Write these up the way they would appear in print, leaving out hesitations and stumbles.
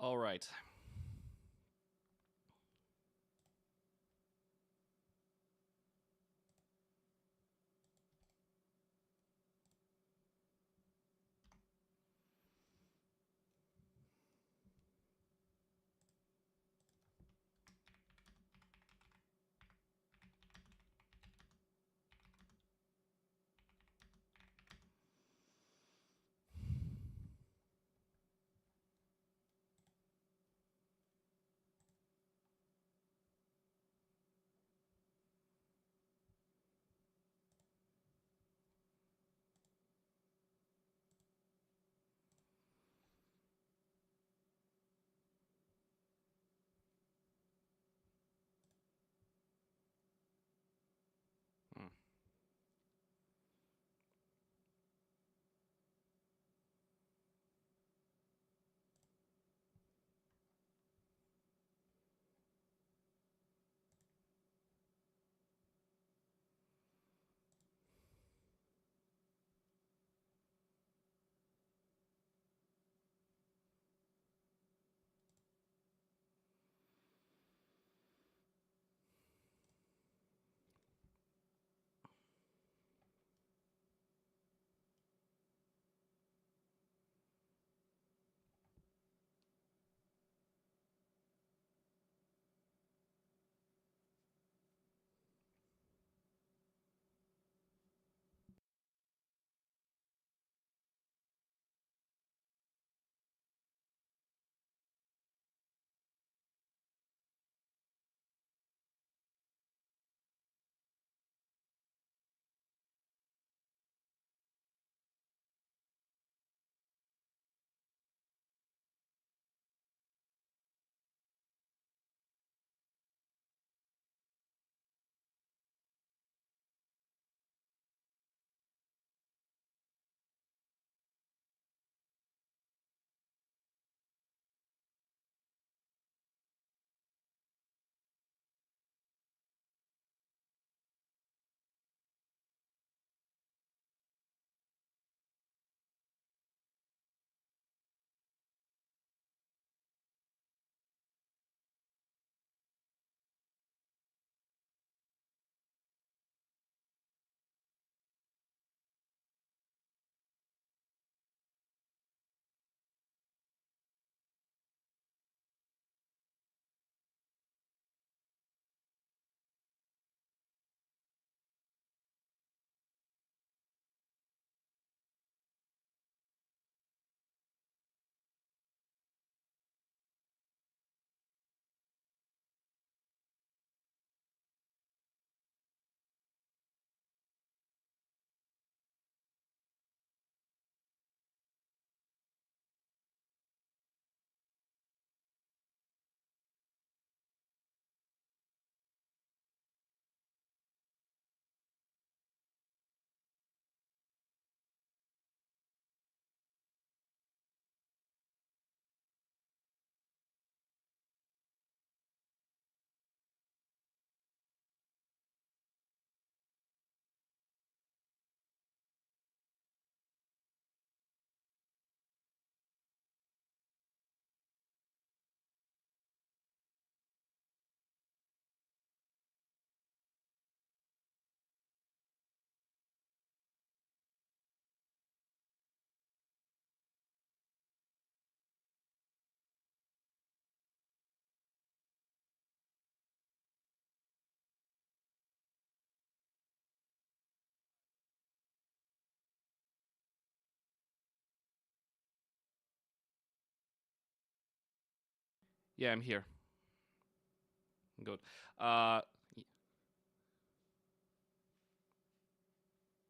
All right. Hmm. Yeah, I'm here. Good. Uh,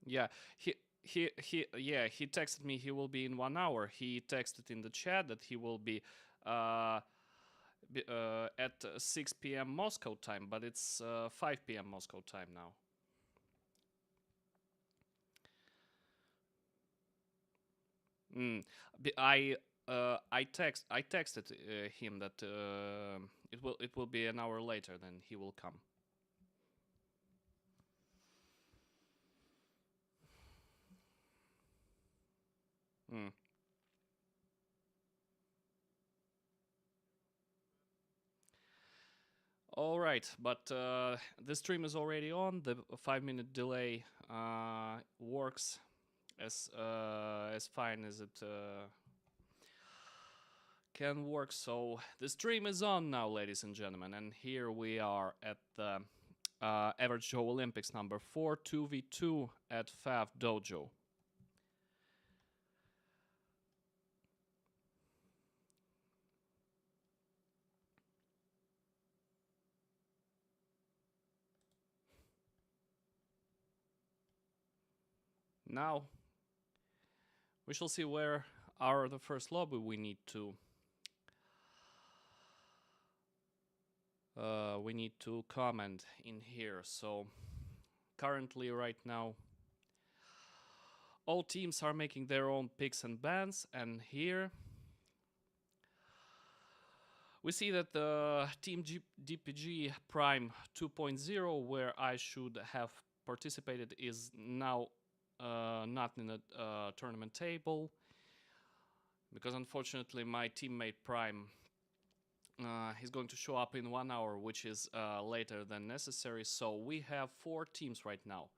yeah, he texted me he will be in 1 hour. He texted in the chat that he will be uh, at 6 p.m. Moscow time, but it's 5 p.m. Moscow time now. Mm. I texted him that it will be an hour later. Then he will come. Mm. All right, but the stream is already on. The 5 minute delay works as fine as it can work. So the stream is on now, ladies and gentlemen, and here we are at the Average Joe Olympics number 4 2v2 at FAF Dojo. Now we shall see where are the first lobby we need to comment in here. So currently right now all teams are making their own picks and bans, and here we see that the Team DPG Prime 2.0, where I should have participated, is now not in the tournament table, because unfortunately my teammate Prime is going to show up in 1 hour, which is later than necessary. So we have 4 teams right now.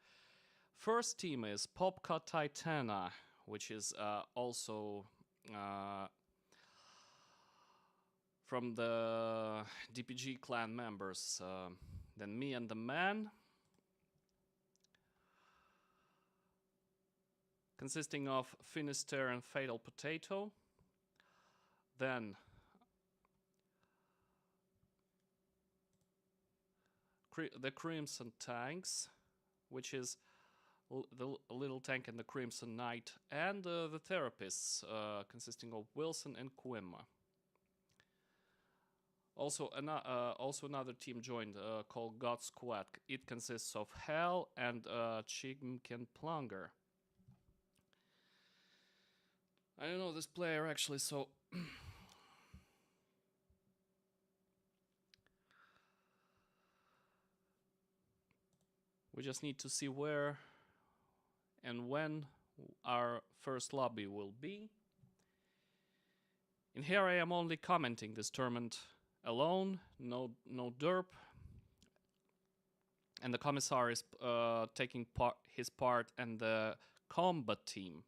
First team is Popka Titana, which is also from the DPG clan members. Then me and the man, consisting of Finisterre and Fatal Potato. Then the Crimson Tanks, which is the little tank and the Crimson Knight, and the Therapists, consisting of Wilson and Quimma. Also another team joined called God Squad. It consists of Hell and Chimken Plunger. I don't know this player actually, so we just need to see where and when our first lobby will be. In here I am only commenting this tournament alone, no derp, and the commissar is taking his part in the combat team.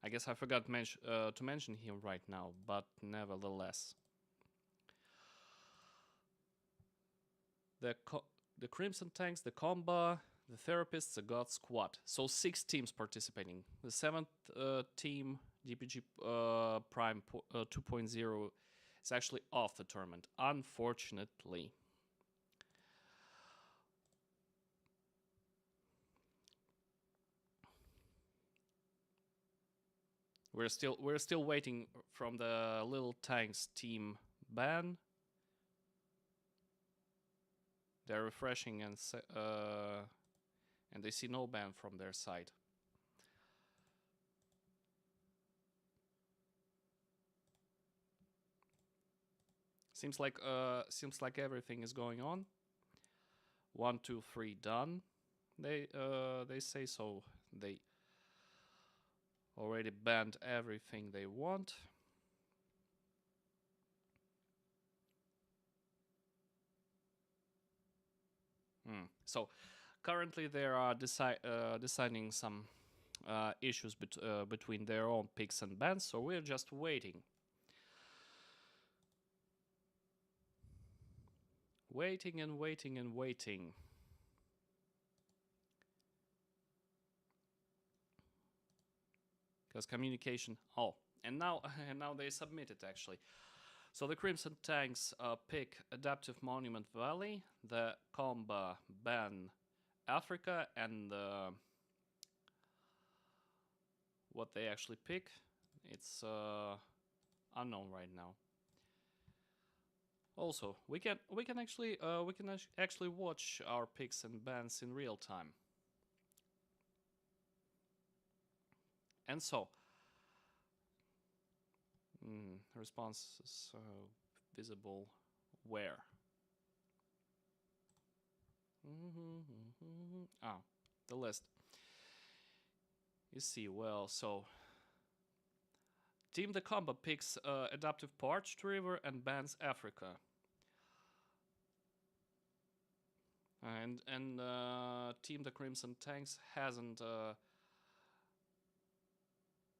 I guess I forgot to mention him right now, but nevertheless. The Crimson Tanks, the Comba, the Therapists, the God Squad. So 6 teams participating. The 7th team, DPG Prime 2.0, is actually off the tournament, unfortunately. We're still waiting from the Little Tanks team ban. They're refreshing and they see no ban from their side. Seems like everything is going on. 1, 2, 3 done. They say so. They already banned everything they want. So currently they are deciding some issues between their own picks and bans, so we're just waiting. Waiting and waiting and waiting. Because communication... Oh, and now they submit it actually. So the Crimson Tanks pick Adaptive Monument Valley, the Comba ban Africa, and what they actually pick, it's unknown right now. Also, we can actually watch our picks and bans in real time. And so, response is visible where? The list. You see, well, so Team the Combo picks Adaptive Parched River and bans Africa. And Team the Crimson Tanks hasn't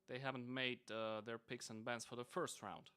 they haven't made their picks and bans for the first round.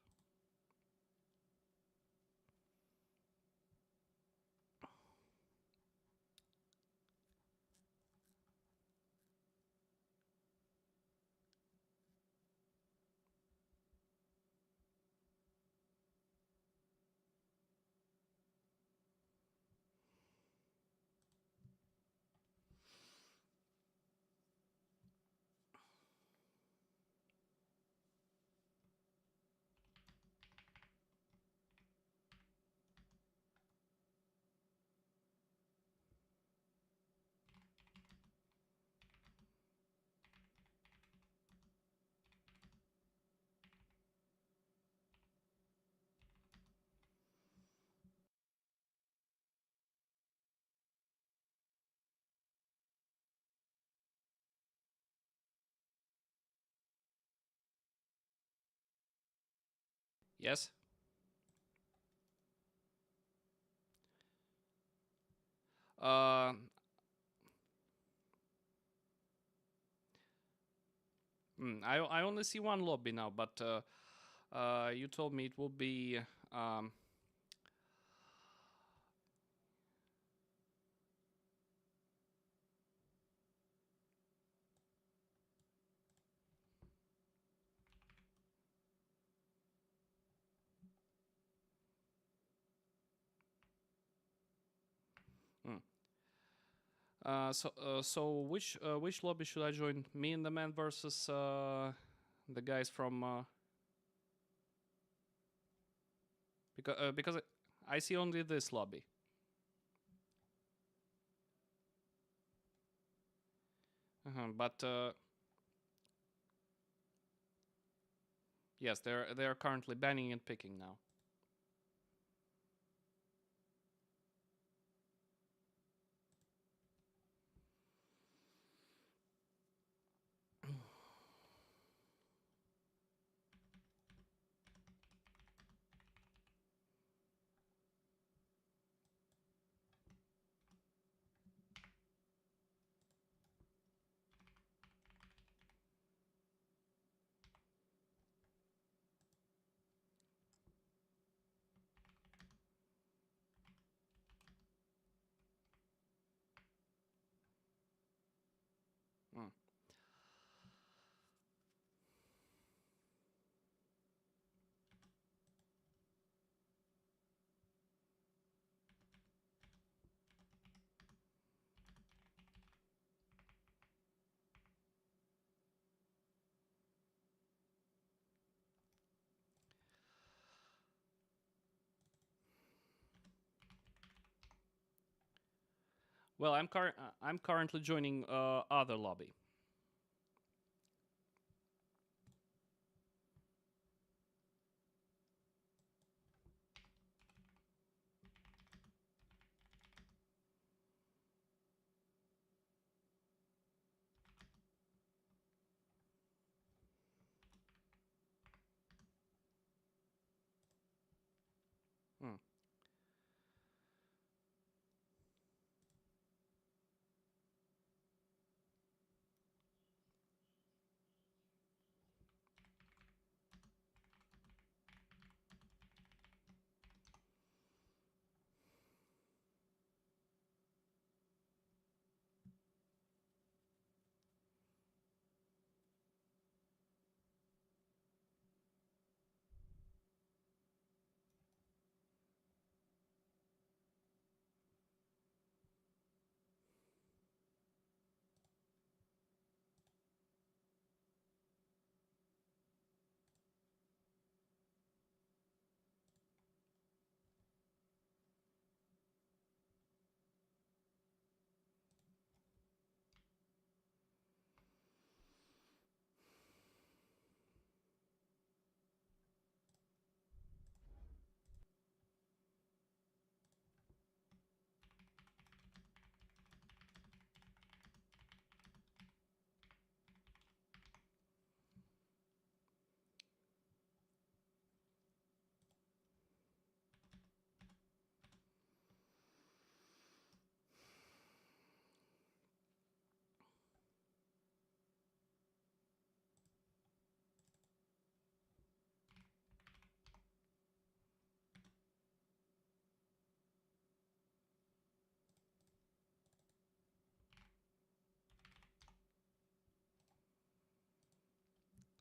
Yes. Uh, I only see one lobby now, but you told me it will be. Um, mm. So which lobby should I join? Me and the man versus the guys from because I see only this lobby. But yes, they're currently banning and picking now. Mm. Well, I'm currently joining other lobby. Mm.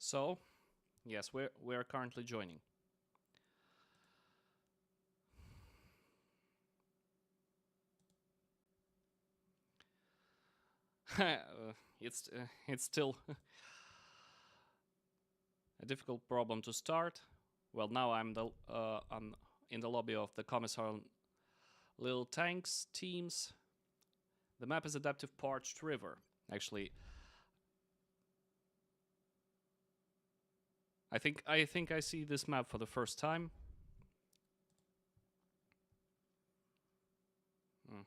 So, yes, we're currently joining. It's still a difficult problem to start. Well, now I'm in the lobby of the Commissar Little Tanks teams. The map is Adaptive Parched River. Actually, I think I see this map for the first time. Mm.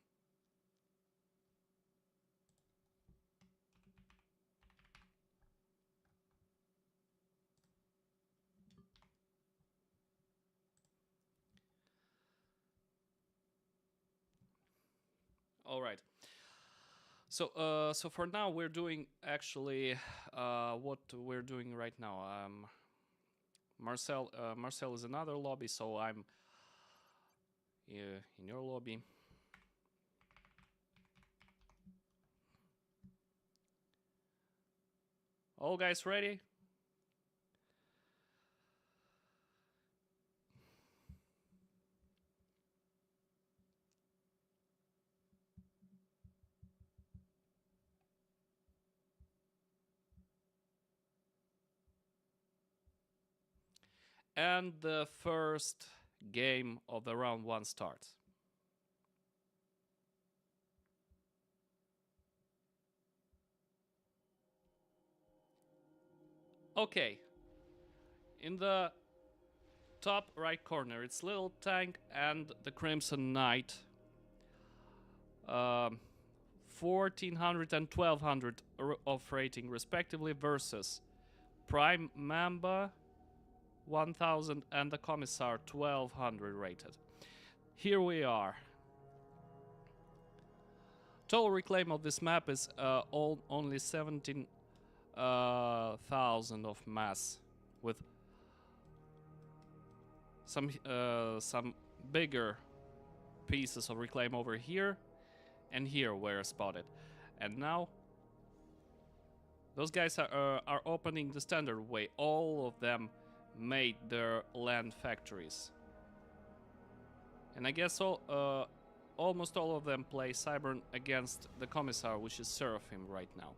All right. So for now we're doing actually what we're doing right now. Marcel is another lobby, so I'm in your lobby. All guys ready? And the first game of the round 1 starts. Okay. In the top right corner, it's Little Tank and the Crimson Knight. 1400 and 1200 of rating respectively versus Prime Mamba 1000 and the Commissar 1200 rated. Here we are. Total reclaim of this map is only 17,000 of mass, with some bigger pieces of reclaim over here and here were spotted. And now those guys are opening the standard way. All of them made their land factories. And I guess almost all of them play Cybern against the Commissar, which is Seraphim right now.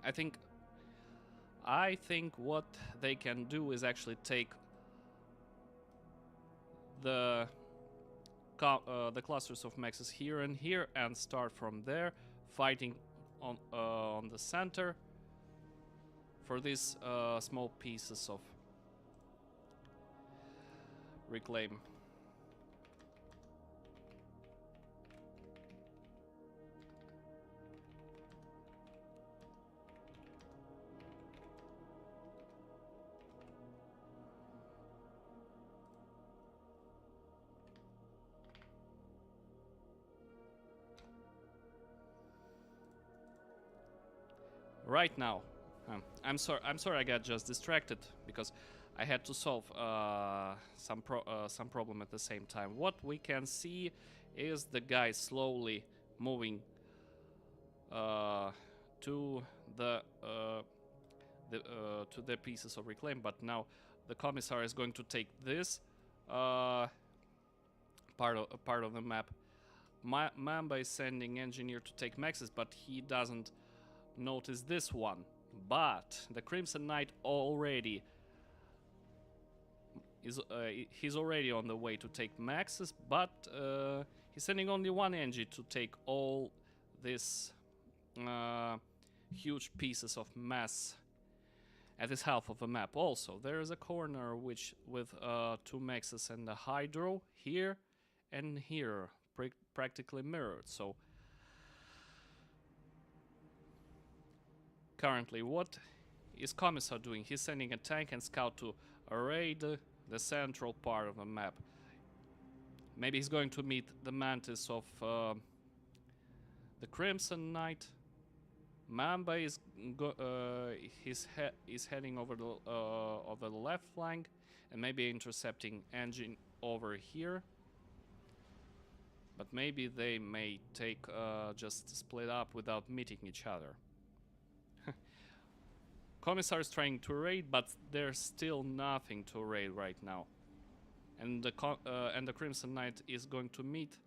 I think what they can do is actually take the clusters of mexes here and here and start from there, fighting on the center for these small pieces of reclaim. Right now, I'm sorry I got just distracted because I had to solve some problem at the same time. What we can see is the guy slowly moving to the pieces of reclaim, but now the Commissar is going to take this part of the map. Mamba is sending Engineer to take Maxes, but he doesn't notice this one. But the Crimson Knight already he's already on the way to take Maxes, but he's sending only one Engie to take all this huge pieces of mass at this half of the map. Also, there is a corner which with 2 Maxes and a Hydro here and here, practically mirrored. So currently, what is Commissar doing? He's sending a tank and scout to raid the central part of the map. Maybe he's going to meet the Mantis of the Crimson Knight. Mamba is heading over the left flank and maybe intercepting engine over here. But maybe they may take just split up without meeting each other. Commissar is trying to raid, but there's still nothing to raid right now. And the Crimson Knight is going to meet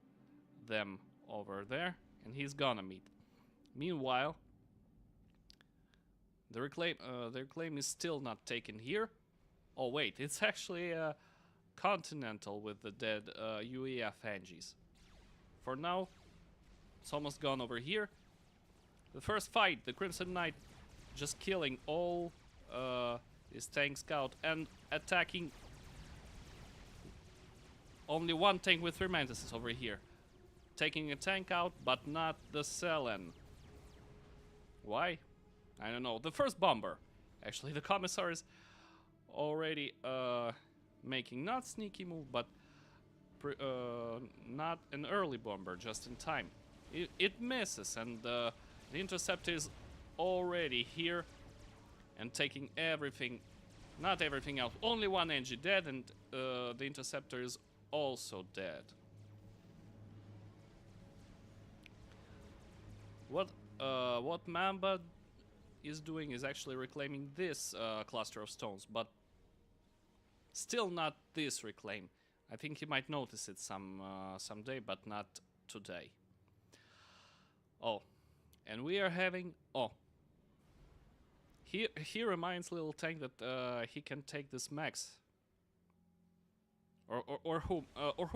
them over there, and he's gonna meet. Meanwhile, their claim is still not taken here. Oh wait, it's actually Continental with the dead UEF Angies. For now, it's almost gone over here. The first fight, the Crimson Knight just killing all his tank scout and attacking only one tank with 3 mantises over here. Taking a tank out, but not the Selen. Why? I don't know. The first bomber. Actually, the Commissar is already making not sneaky move, but not an early bomber, just in time. It misses, and the Interceptor is already here and taking everything, not everything out. Only one NG dead, and the Interceptor is also dead. What Mamba is doing is actually reclaiming this cluster of stones, but still not this reclaim. I think he might notice it someday, but not today. Oh, and we are having he reminds Little Tank that he can take this max. Or who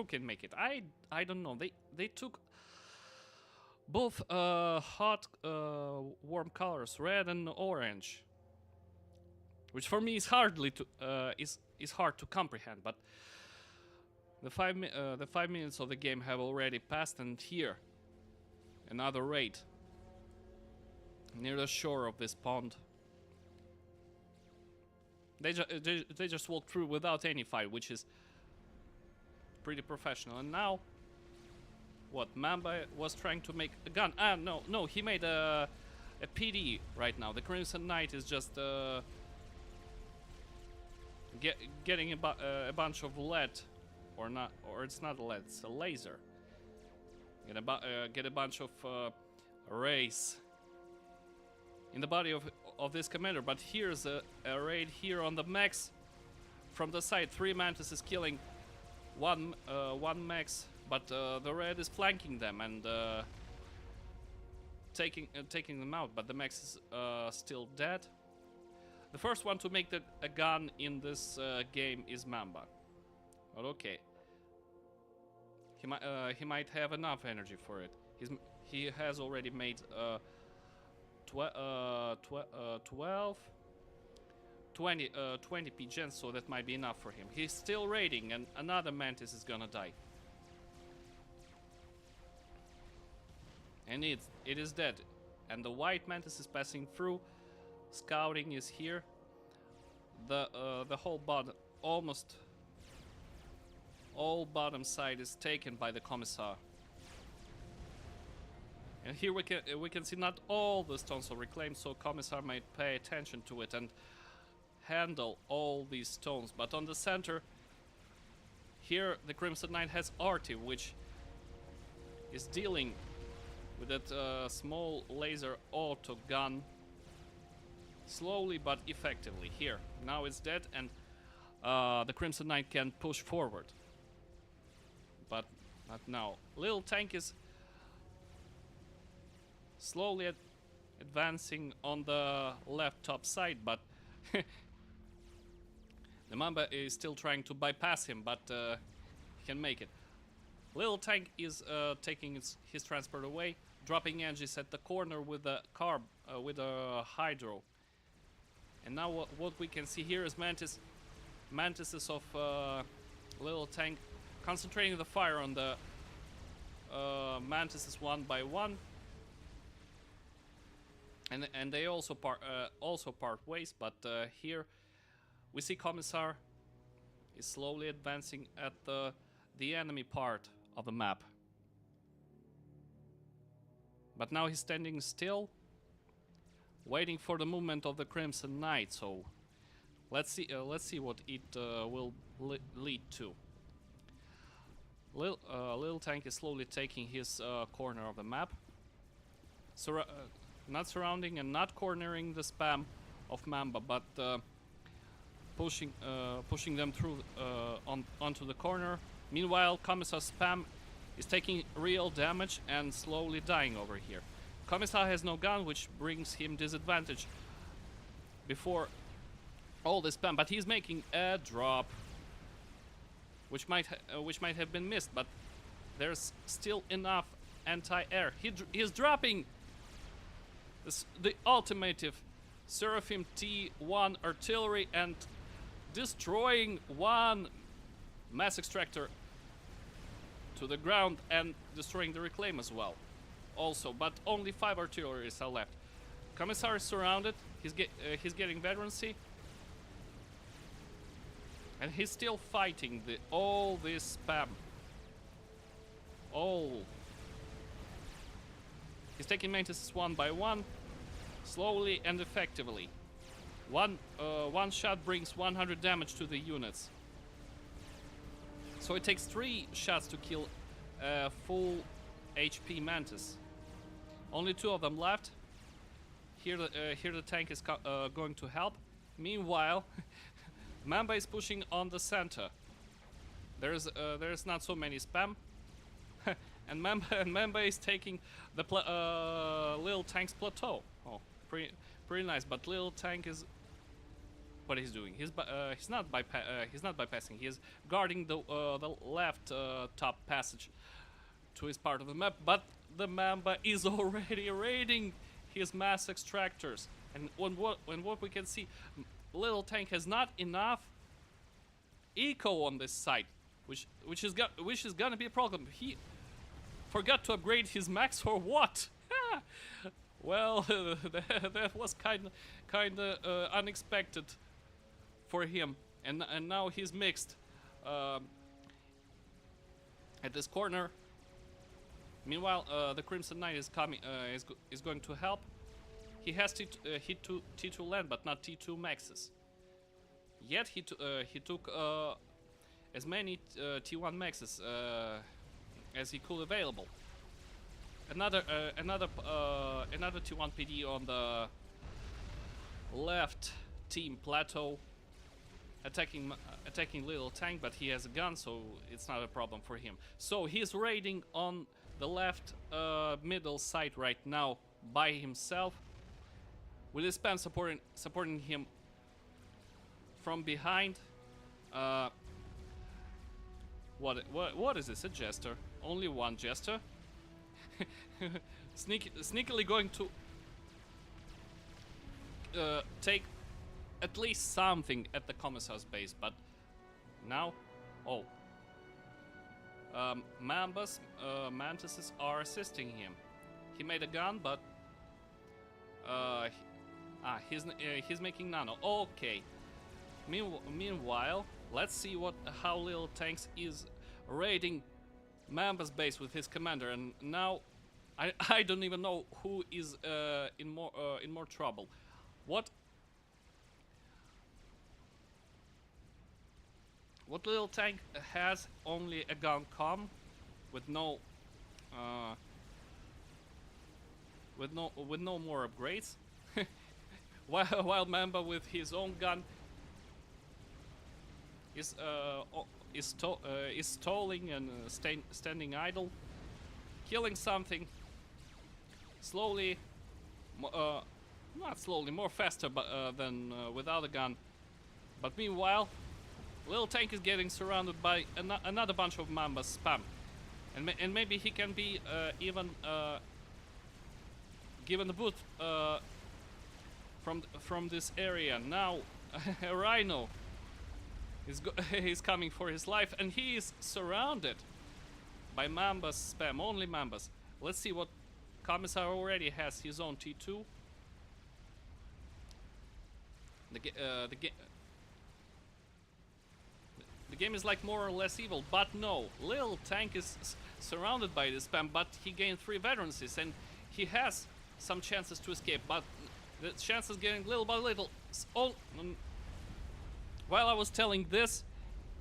can make it? I don't know. They took both hot warm colors, red and orange, which for me is hardly to is hard to comprehend. But the 5 minutes of the game have already passed, and here another raid near the shore of this pond. They just walked through without any fight, which is pretty professional. And now, what, Mamba was trying to make a gun. No, he made a PD right now. The Crimson Knight is just getting a bunch of lead, or not, or it's not lead, it's a laser. Get a bunch of rays in the body of this commander. But here's a raid here on the max from the side. 3 mantises killing one max, but the red is flanking them and taking them out. But the max is still dead. The first one to make a gun in this game is Mamba. But okay, he might have enough energy for it. He has already made 20 PGens, so that might be enough for him. He's still raiding, and another Mantis is gonna die. And it is dead. And the white Mantis is passing through. Scouting is here. The whole bottom, almost all bottom side is taken by the Commissar. And here we can see not all the stones are reclaimed, so Commissar might pay attention to it and handle all these stones. But on the center, here the Crimson Knight has Artie, which is dealing with that small laser auto gun slowly but effectively. Here, now it's dead, and the Crimson Knight can push forward. But not now. Little Tank is slowly advancing on the left top side, but the Mamba is still trying to bypass him, but he can make it. Little Tank is taking his transport away, dropping Angies at the corner with a Hydro. And now what we can see here is mantises of Little Tank concentrating the fire on the mantises one by one. And they also part ways, but here we see Commissar is slowly advancing at the enemy part of the map. But now he's standing still, waiting for the movement of the Crimson Knight. So let's see what it will lead to. Little Tank is slowly taking his corner of the map. Not surrounding and not cornering the spam, of Mamba, but pushing them through onto the corner. Meanwhile, Commissar's spam is taking real damage and slowly dying over here. Commissar has no gun, which brings him disadvantage before all this spam, but he's making a drop, which might have been missed, but there's still enough anti-air. He's dropping the ultimative Seraphim T1 artillery and destroying one mass extractor to the ground and destroying the reclaim as well. Also, but only 5 artilleries are left. Commissar is surrounded. He's getting veterancy, and he's still fighting all this spam. He's taking maintenance one by one, slowly and effectively. One shot brings 100 damage to the units. So it takes 3 shots to kill a full HP Mantis. Only 2 of them left. Here the tank is going to help. Meanwhile, Mamba is pushing on the center. There's not so many spam, and Mamba is taking the little tank's plateau. Oh, pretty nice. But little tank is what he's doing. He's not bypassing. He is guarding the left top passage to his part of the map. But the Mamba is already raiding his mass extractors, and when what we can see, little tank has not enough eco on this side, which is gonna be a problem. He forgot to upgrade his max or what? Well, that was kinda unexpected for him, and now he's mixed at this corner. Meanwhile, the Crimson Knight is coming. Is going to help. He has T2 land, but not T2 maxes. Yet he took as many T1 maxes as he could available. Another T1 PD on the left team plateau, attacking little tank, but he has a gun, so it's not a problem for him. So he's raiding on the left middle side right now by himself, with his spam supporting him from behind. What is this? A jester? Only one jester? Sneakily going to take at least something at the Commissar's base, but now, Mantises are assisting him. He made a gun, but he's making nano. Okay. Meanwhile, let's see how Little Tanks is raiding Mamba's base with his commander, and now I don't even know who is in more trouble. What Little Tank has only a gun com with no more upgrades, while Mamba with his own gun is stalling and standing idle, killing something slowly, not slowly, more faster than without a gun. But meanwhile, Little Tank is getting surrounded by another bunch of Mamba's spam, and maybe he can be even given a boot from this area. Now a Rhino is coming for his life, and he is surrounded by Mamba's spam, only Mamba's. Let's see what Commissar already has his own T2. The game is like more or less evil, but no. Little Tank is surrounded by this spam, but he gained 3 veterancies, and he has some chances to escape, but the chances getting little by little. While I was telling this,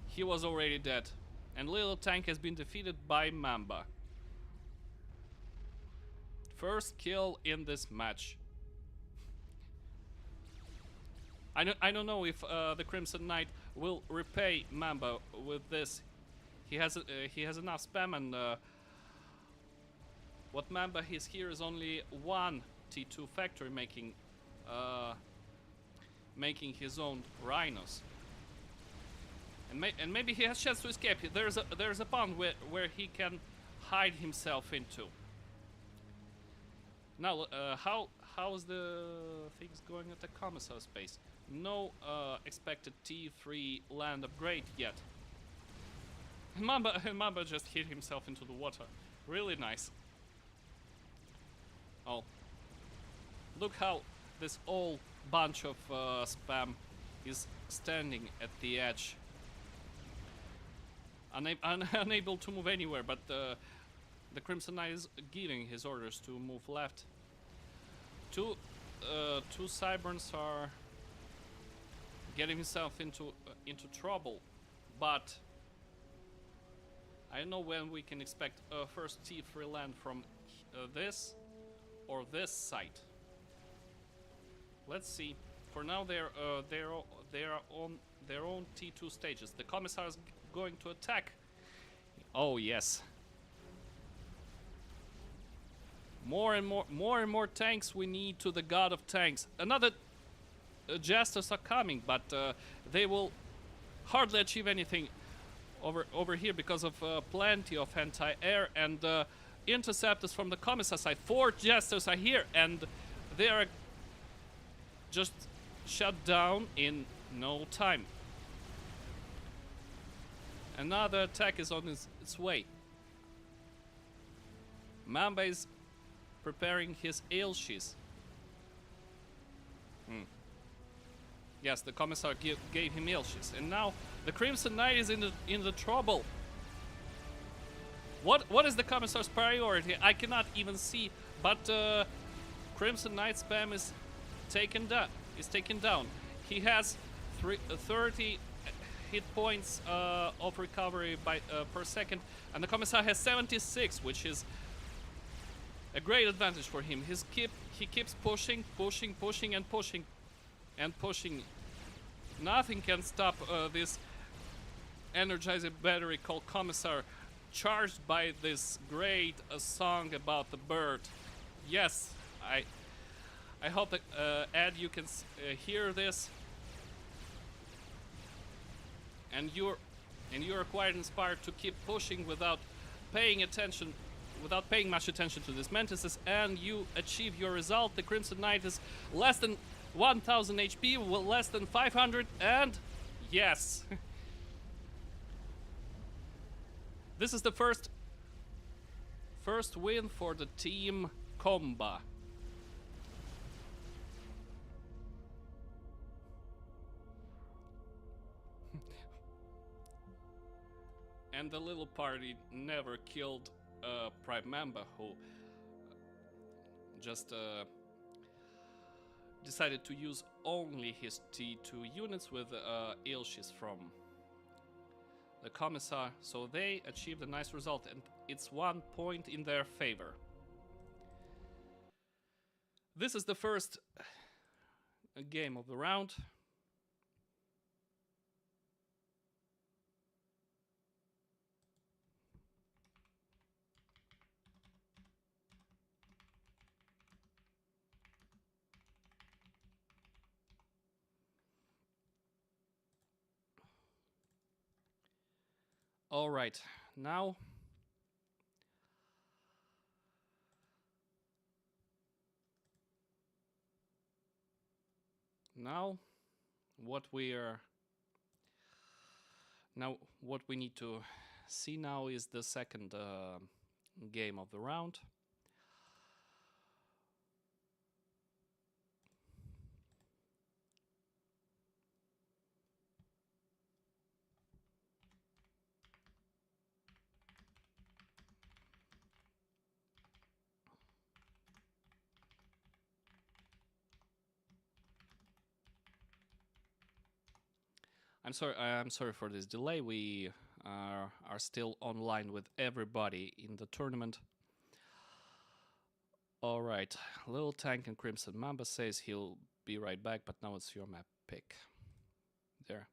he was already dead, and Little Tank has been defeated by Mamba. First kill in this match. I don't know if the Crimson Knight will repay Mamba with this. He has enough spam, and what Mamba has here is only one T2 factory making his own rhinos. And maybe he has chance to escape. There's a pond where he can hide himself into. Now, how's the things going at the Commissar space? No expected T3 land upgrade yet. And Mamba just hit himself into the water. Really nice. Oh, look how this whole bunch of spam is standing at the edge, unable to move anywhere. But the Crimson Knight is giving his orders to move left. Two Cyberns are getting himself into trouble, but I don't know when we can expect first T3 land from this or this site. Let's see. For now, they are on their own T2 stages. The Commissar is going to attack. Oh yes. More and more tanks we need to the god of tanks. Another Jesters are coming, but they will hardly achieve anything over here because of plenty of anti-air and interceptors from the Commissar side. 4 Jesters are here, and they are just shut down in no time. Another attack is on its way. Mamba is preparing his Ailshis. Yes, the Commissar gave him Ailshis, and now the Crimson Knight is in the trouble. What is the Commissar's priority? I cannot even see, but Crimson Knight spam is taken down. He has 30 hit points of recovery per second, and the Commissar has 76, which is a great advantage for him. He keeps pushing. Nothing can stop this energizing battery called Commissar, charged by this great song about the bird. Yes, I hope that Ed, you can hear this, and you're quite inspired to keep pushing without paying much attention to these mantises, and you achieve your result. The Crimson Knight is less than 1000 HP, well, less than 500, and yes. This is the first win for the team Comba. And the little party never killed Prime Mamba, who just decided to use only his T2 units with Ailshis from the Commissar, so they achieved a nice result, and it's 1 point in their favor. This is the first game of the round. All right, now what we need to see now is the second game of the round. I'm sorry for this delay. We are still online with everybody in the tournament. All right, Little Tank and Crimson Mamba says he'll be right back, but now it's your map. pick. There.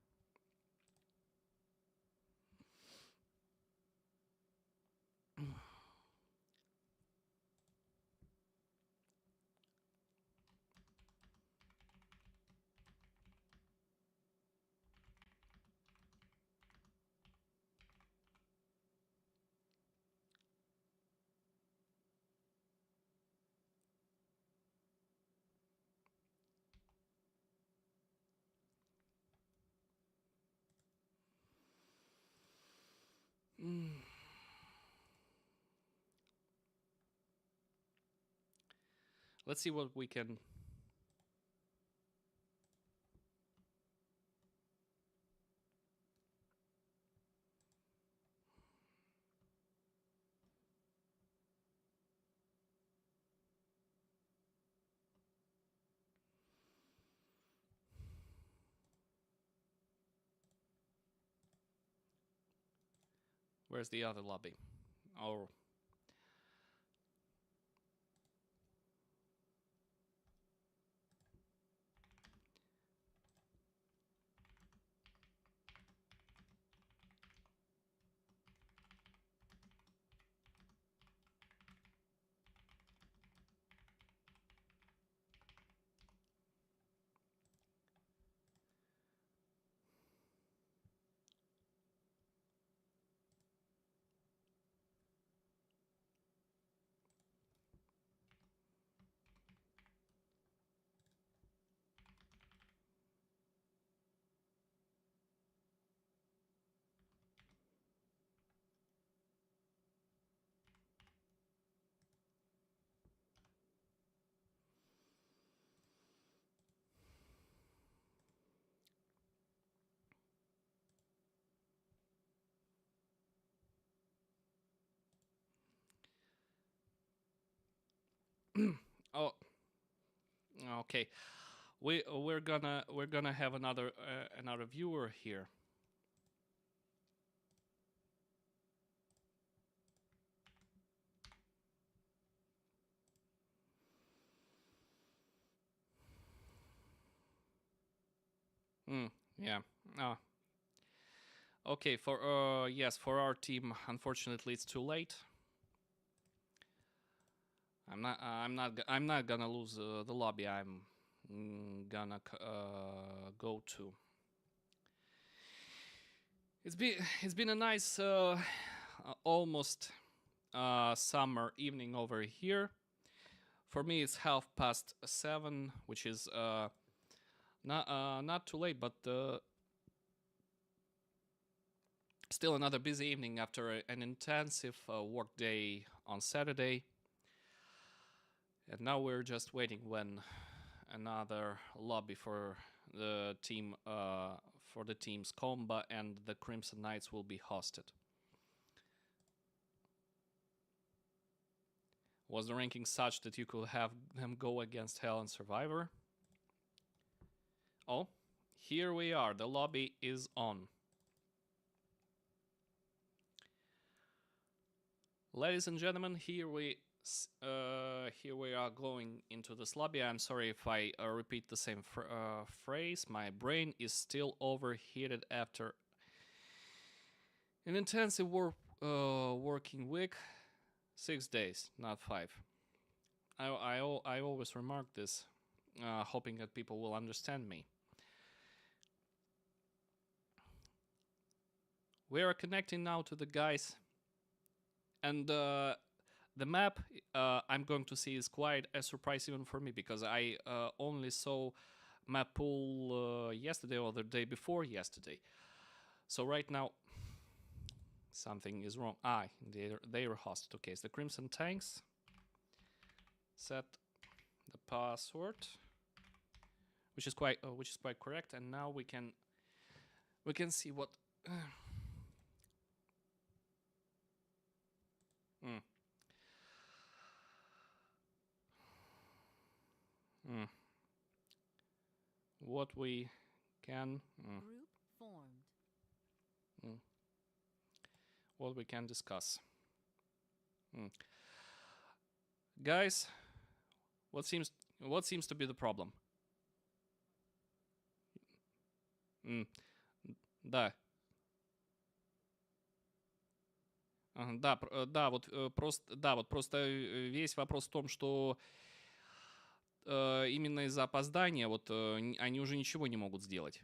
Let's see what we can. Where's the other lobby? Oh. Oh. Okay. We're gonna have another viewer here. Yeah. Okay. For yes, for our team, unfortunately, it's too late. I'm not gonna lose the lobby. I'm gonna go to. It's been a nice almost summer evening over here. For me, it's 7:30, which is not too late, but still another busy evening after an intensive work day on Saturday. And now we're just waiting when another lobby for the team for the teams Comba and the Crimson Knights will be hosted. Was the ranking such that you could have them go against Hell and Survivor? Oh, here we are. The lobby is on. Ladies and gentlemen, here we are going into this lobby. I'm sorry if I repeat the same phrase. My brain is still overheated after an intensive working week. 6 days, not 5. I always remark this, hoping that people will understand me. We are connecting now to the guys, and the map I'm going to see is quite a surprise even for me, because I only saw map pool yesterday or the day before yesterday. So right now something is wrong. They are hosted. Okay, it's the Crimson Tanks. Set the password, which is quite correct, and now we can see what. What we can. Group formed. What we can discuss. Guys, what seems to be the problem? М, Да. Ага, да, да, вот просто, да, вот просто весь вопрос в том, что именно из-за опоздания вот они уже ничего не могут сделать.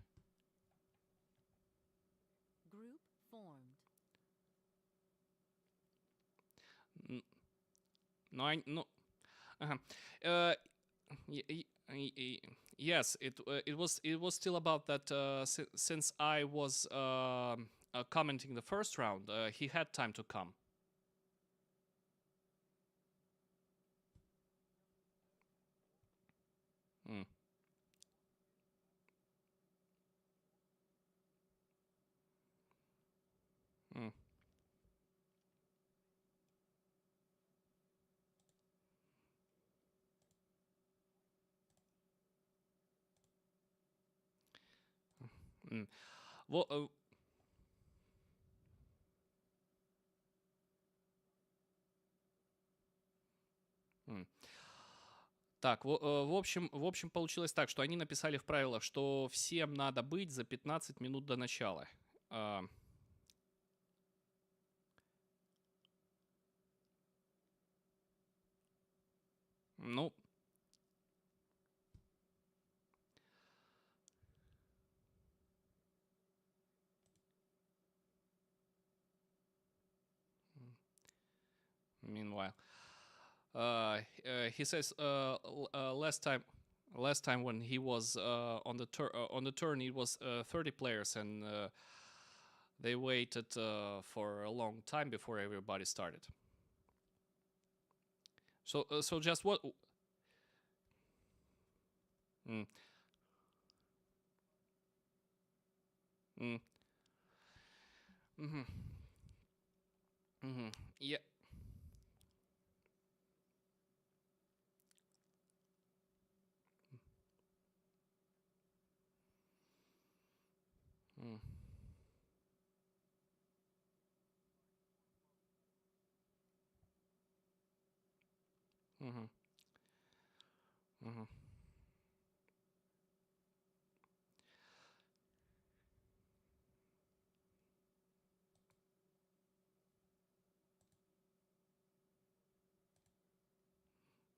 Group formed. Н- Но они, ну, ага. Э, yes, it was still about that. Since I was commenting the first round, he had time to come. Mm, mm, mm. Во- э, м. Так, в общем, получилось так, что они написали в правилах, что всем надо быть за 15 минут до начала. А, ну, meanwhile, he says last time when he was on the turn, it was 30 players, and they waited for a long time before everybody started. So just what? Mm, mm, mm-hmm, mm-hmm, yeah. Mm, mm-hmm, mm-hmm,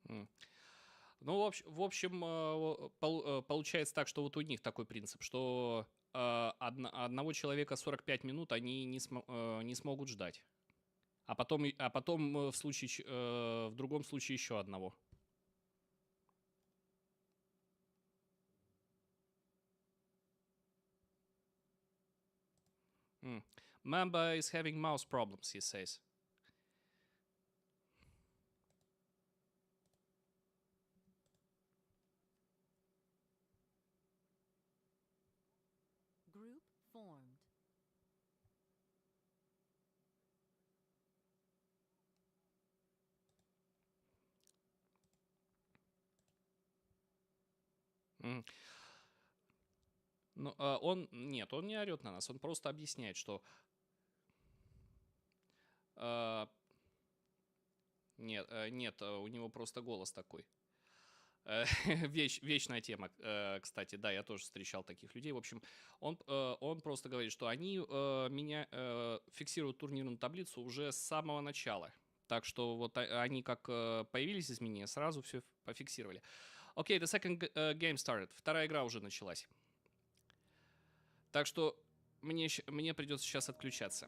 mm. Ну, в общем, получается так, что вот у них такой принцип, что одного человека 45 минут они не смогут ждать. А потом в другом случае еще одного. Mm. Mamba is having mouse problems, he says. Group formed. Mm. Ну, нет, он не орет на нас, он просто объясняет, что э, нет, у него просто голос такой. Вечная тема, кстати, да, я тоже встречал таких людей. В общем, он просто говорит, что они меня фиксируют турнирную таблицу уже с самого начала. Так что вот они как появились изменения, сразу все пофиксировали. Окей, the second game started. Вторая игра уже началась. Так что мне придется сейчас отключаться.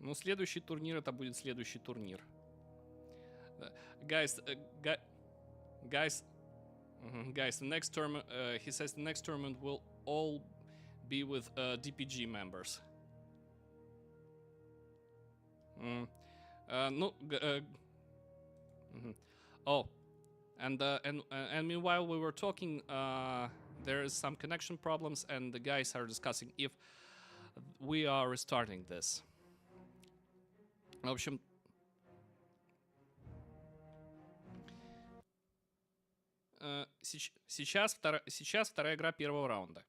Ну, следующий турнир это будет следующий турнир. Guys, guys, guys, the next tournament, he says the next tournament will all be with DPG members. No, mhm. Oh, and meanwhile we were talking. There is some connection problems, and the guys are discussing if we are restarting this. В общем, сейчас вторая игра первого раунда.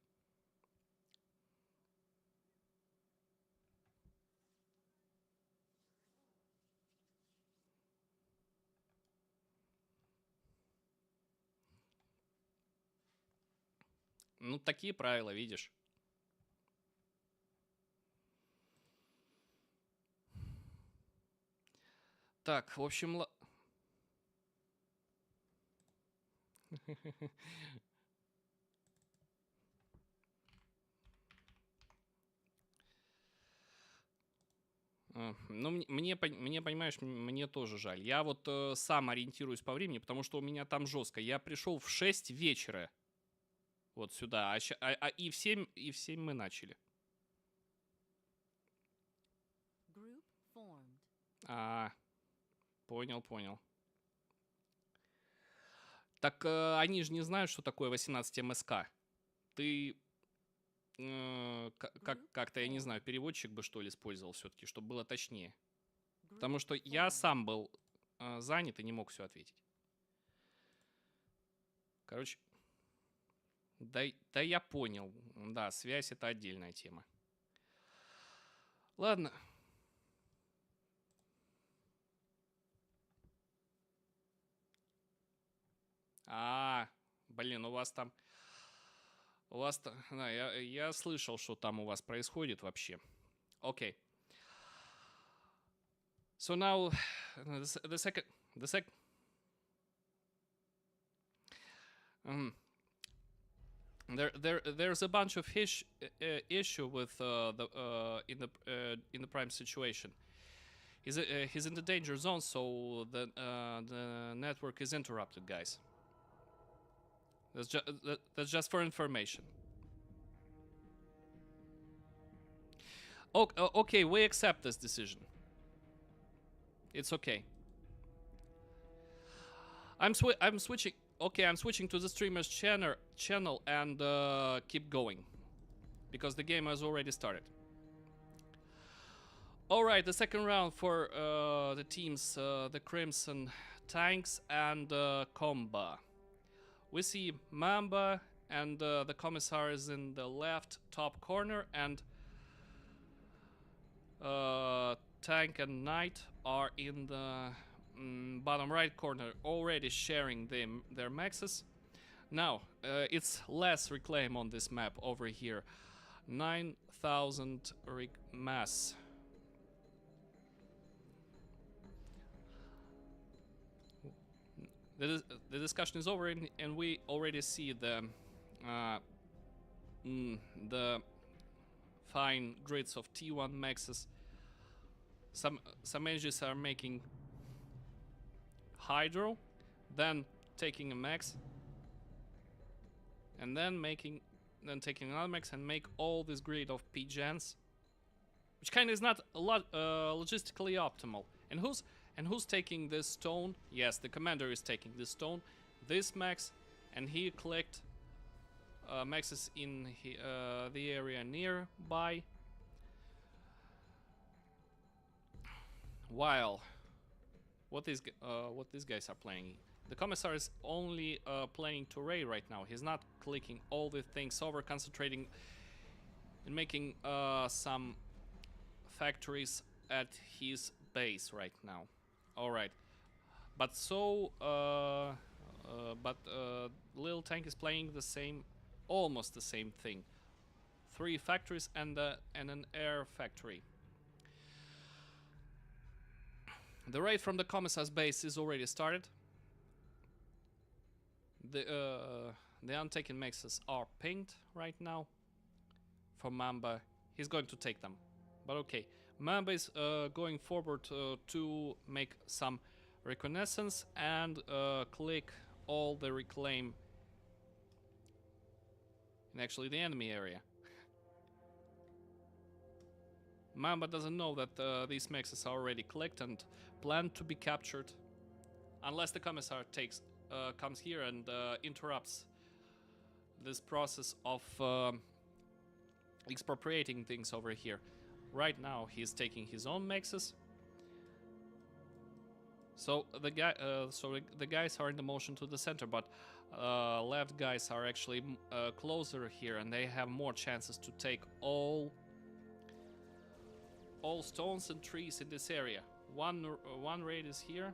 Ну, такие правила, видишь. Так, в общем... Ну, мне, понимаешь, мне тоже жаль. Я вот сам ориентируюсь по времени, потому что у меня там жестко. Я пришел в 6 вечера вот сюда, и в 7 мы начали. Group formed. Понял. Так они же не знают, что такое 18 МСК. Ты как-то, я не знаю, переводчик бы, что ли, использовал все-таки, чтобы было точнее. Потому что я сам был занят и не мог все ответить. Короче, да я понял. Да, связь — это отдельная тема. Ладно. Блин, у вас там... Да, я слышал, что там у вас происходит вообще. Окей. So now, the second... There's a bunch of issue with in the prime situation. He's in the danger zone, so the network is interrupted, guys. That's just for information. Okay, we accept this decision. It's okay. I'm switching. Okay, I'm switching to the streamer's channel and keep going because the game has already started. All right, the second round for the teams, the Crimson Tanks and Comba. We see Mamba and the Commissar is in the left top corner, and Tank and Knight are in the bottom right corner, already sharing their maxes. Now, it's less reclaim on this map over here. 9,000 mass. The discussion is over, and we already see the fine grids of T1 maxes. Some engines are making Hydro, then taking a max, and then taking another max and make all this grid of P-gens, which kind of is not a lot logistically optimal. And who's taking this stone? Yes, the commander is taking this stone, this max, and he collect maxes in the area nearby. While what these guys are playing, the Commissar is only playing to Ray right now. He's not clicking all the things over, concentrating in making some factories at his base right now. All right, but Little Tank is playing the same, almost the same thing. 3 factories and an air factory. The raid from the Commissar's base is already started. The untaken maxes are pinged right now. For Mamba, he's going to take them. But okay, Mamba is going forward to make some reconnaissance and click all the reclaim in actually the enemy area. Mamba doesn't know that these maxes are already clicked and planned to be captured, unless the Commissar comes here and interrupts this process of expropriating things over here. Right now, he's taking his own maxes. So the guys are in the motion to the center, but left guys are actually closer here, and they have more chances to take all stones and trees in this area. One raid is here,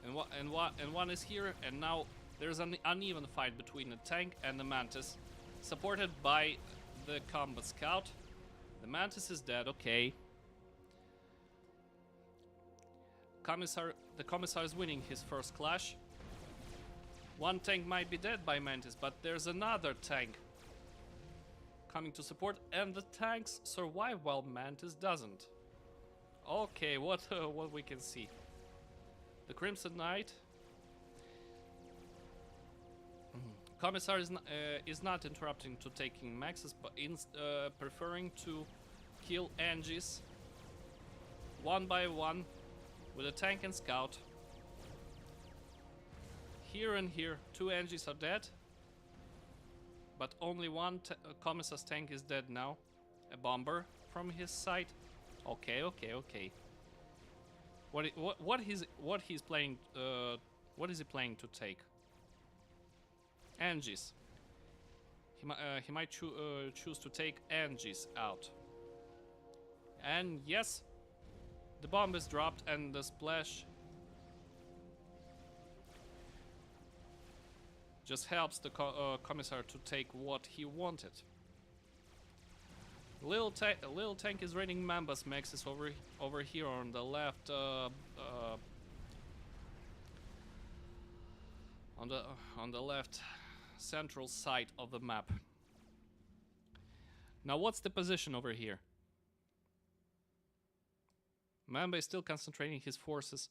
and one is here, and now There's an uneven fight between the tank and the Mantis, supported by the combat scout. The Mantis is dead, okay. The Commissar is winning his first clash. One tank might be dead by Mantis, but there's another tank coming to support, and the tanks survive while Mantis doesn't. Okay, what we can see. The Crimson Knight. Commissar is not interrupting to taking maxes, but preferring to kill Angies one by one with a tank and scout. Here and here, 2 Angies are dead, but only one Commissar's tank is dead now. A bomber from his side. Okay. What he's playing? What is he playing to take? Angies. He might choose to take Angies out. And yes, the bomb is dropped and the splash just helps the Commissar to take what he wanted. Little tank is raiding Mamba's maxes over here on the left, on the left central side of the map. Now what's the position over here? Mamba is still concentrating his forces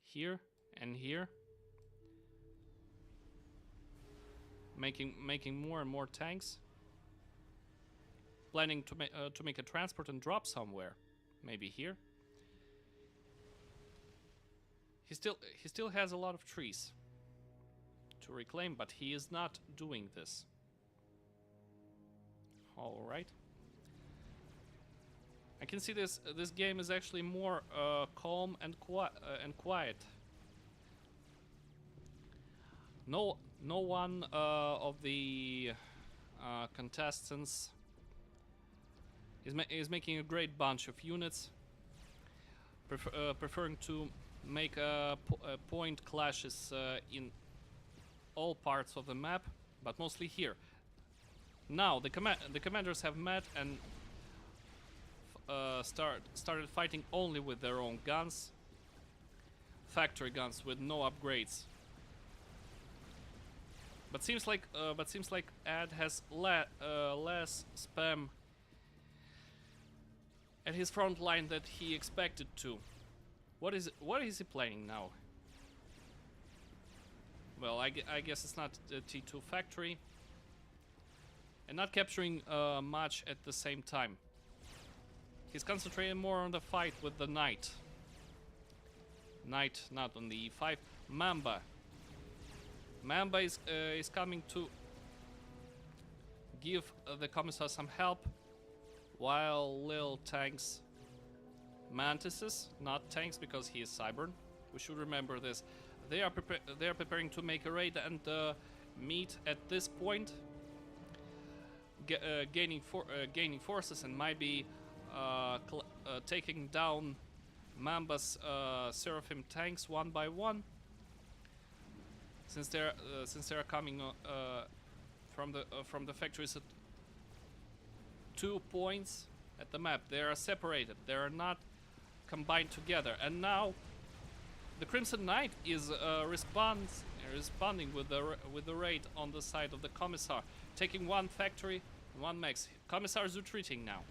here and here, making more and more tanks, planning to make a transport and drop somewhere, maybe here. He still has a lot of trees to reclaim, but he is not doing this. All right. I can see this game is actually more calm and quiet. No one of the contestants is making a great bunch of units, preferring to make point clashes in all parts of the map, but mostly here. Now the commanders have met and started fighting only with their own guns, factory guns with no upgrades. But seems like Ed has less spam at his front line that he expected to. What is he playing now? Well, I guess it's not the T2 factory, and not capturing much at the same time. He's concentrating more on the fight with the Knight. Knight not on the E5. Mamba is coming to give the Commissar some help, while little tanks, Mantises, not tanks because he is Cybern. We should remember this. They are preparing to make a raid and meet at this point, gaining forces, and might be taking down Mamba's Seraphim tanks one by one. Since they're coming from the factories at 2 points at the map, they are separated. They are not combined together. And now the Crimson Knight is responding with the raid on the side of the Commissar, taking one factory, one max. Commissar is retreating now.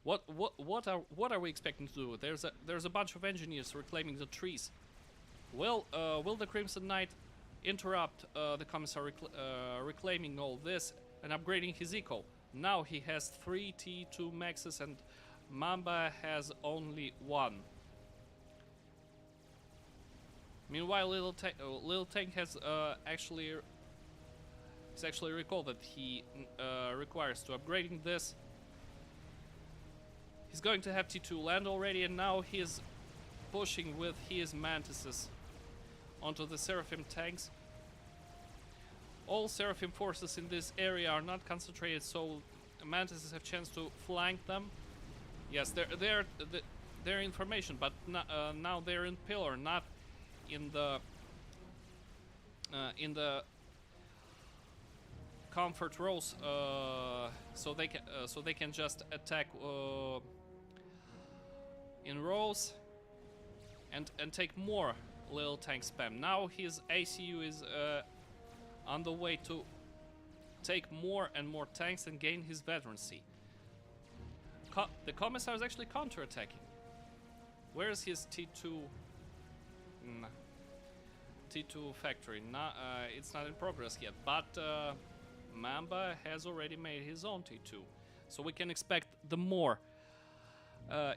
What are we expecting to do? There's a bunch of engineers reclaiming the trees. Will the Crimson Knight interrupt the Commissar reclaiming all this and upgrading his eco? Now he has 3 T2 maxes and Mamba has only 1. Meanwhile, Little Tank has actually recalled that he requires to upgrading this. He's going to have T2 land already, and now he's pushing with his Mantises onto the Seraphim tanks. All Seraphim forces in this area are not concentrated, so Mantises have chance to flank them. Yes, their information, but now they're in pillar, not in the comfort rows, so they can just attack in rows and take more little tank spam. Now his ACU is on the way to take more and more tanks and gain his veterancy. The Commissar is actually counter-attacking. Where is his T2? T2 factory. It's not in progress yet, but Mamba has already made his own T2, so we can expect the more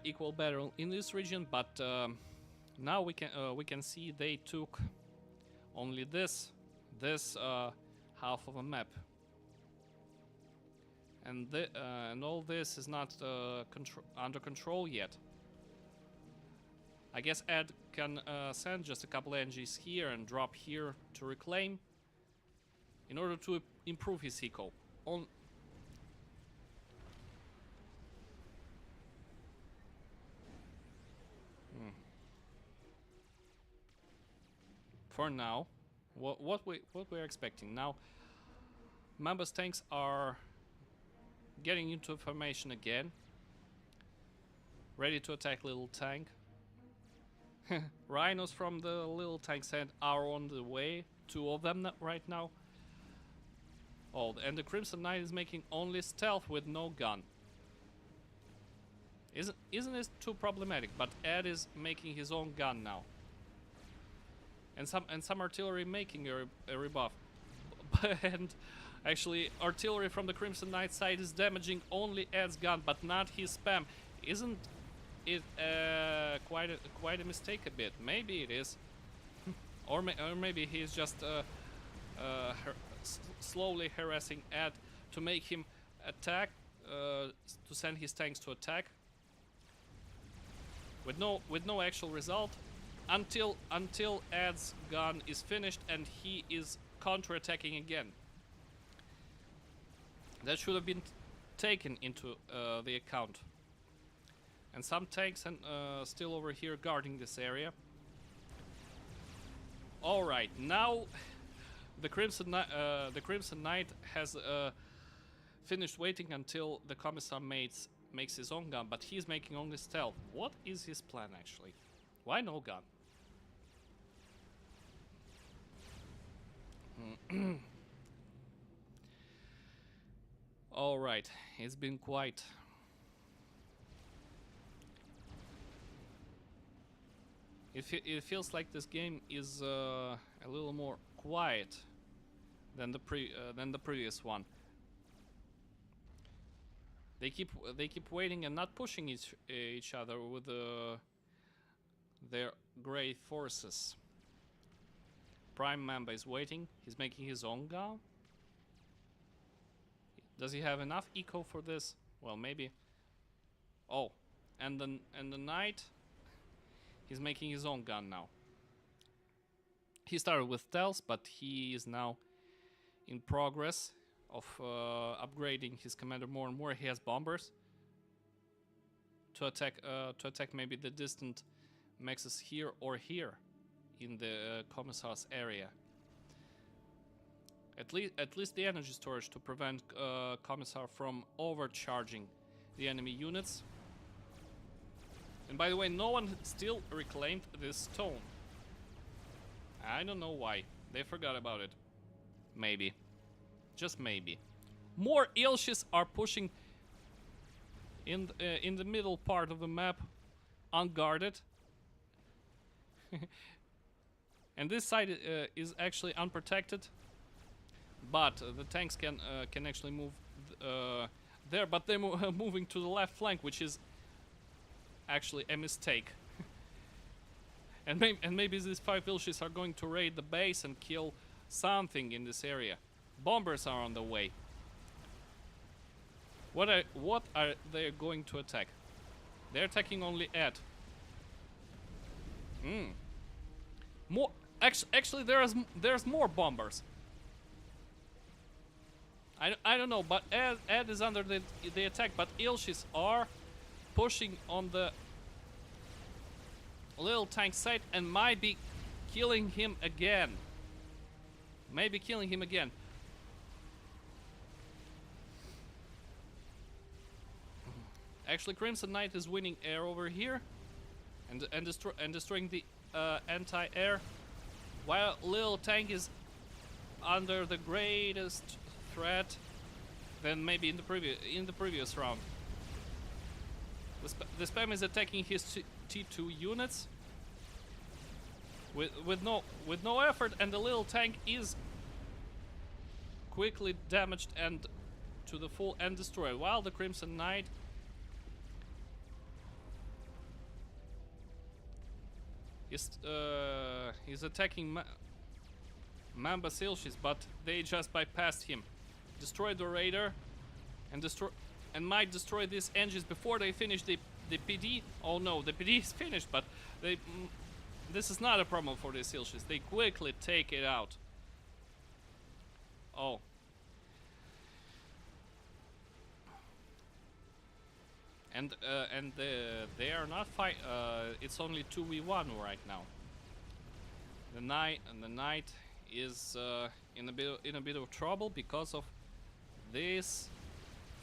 equal battle in this region. But now we can see they took only this half of a map, and all this is not under control yet. I guess Ed can send just a couple NGs here and drop here to reclaim in order to improve his eco. For now, what we're expecting now, Mamba's tanks are getting into formation again, ready to attack little tank. Rhinos from the little tank set are on the way, 2 of them right now. Oh, and the Crimson Knight is making only stealth with no gun. Isn't this too problematic? But Ed is making his own gun now, and some artillery making a rebuff. And actually, artillery from the Crimson Knight side is damaging only Ed's gun, but not his spam. Isn't it quite a mistake a bit? Maybe it is, or maybe he's just slowly harassing Ed to make him attack, to send his tanks to attack, with no actual result, until Ed's gun is finished and he is counter-attacking again. That should have been taken into the account. And some tanks and still over here guarding this area. All right, now the Crimson Knight has finished waiting until the Commissar makes his own gun, but he's making only stealth. What is his plan actually? Why no gun? All right, it's been quite. It feels like this game is a little more quiet than the previous one. They keep waiting and not pushing each other with their gray forces. Prime Mamba is waiting. He's making his own gun. Does he have enough eco for this? Well, maybe. Oh, and the Knight. He's making his own gun now. He started with stealth, but he is now in progress of upgrading his commander more and more. He has bombers to attack maybe the distant mexes here or here in the Commissar's area. At least the energy storage to prevent Commissar from overcharging the enemy units. And by the way, no one still reclaimed this stone. I don't know why. They forgot about it. Maybe. Just maybe. More Ilshis are pushing in the middle part of the map, unguarded. And this side is actually unprotected. But the tanks can actually move there, but they're moving to the left flank, which is actually a mistake. and maybe these 5 Ilshis are going to raid the base and kill something in this area. Bombers are on the way. What are they going to attack? They're attacking only Ed. More. Actually, there's more bombers. I don't know, but Ed is under the attack, but Ilshis are pushing on the little tank site and might be killing him again. Maybe killing him again. Actually, Crimson Knight is winning air over here, and destroying the anti-air, while little tank is under the greatest threat than maybe in the previous round. The spam is attacking his T2 units with no effort, and the little tank is quickly damaged and to the full and destroyed, while the Crimson Knight is attacking Mamba Silshis, but they just bypassed him, destroyed the Raider, and might destroy these engines before they finish the PD. Oh no, the PD is finished, but this is not a problem for the Silshis. They quickly take it out. Oh. And they are not fight. It's only 2v1 right now. The knight is in a bit of trouble because of this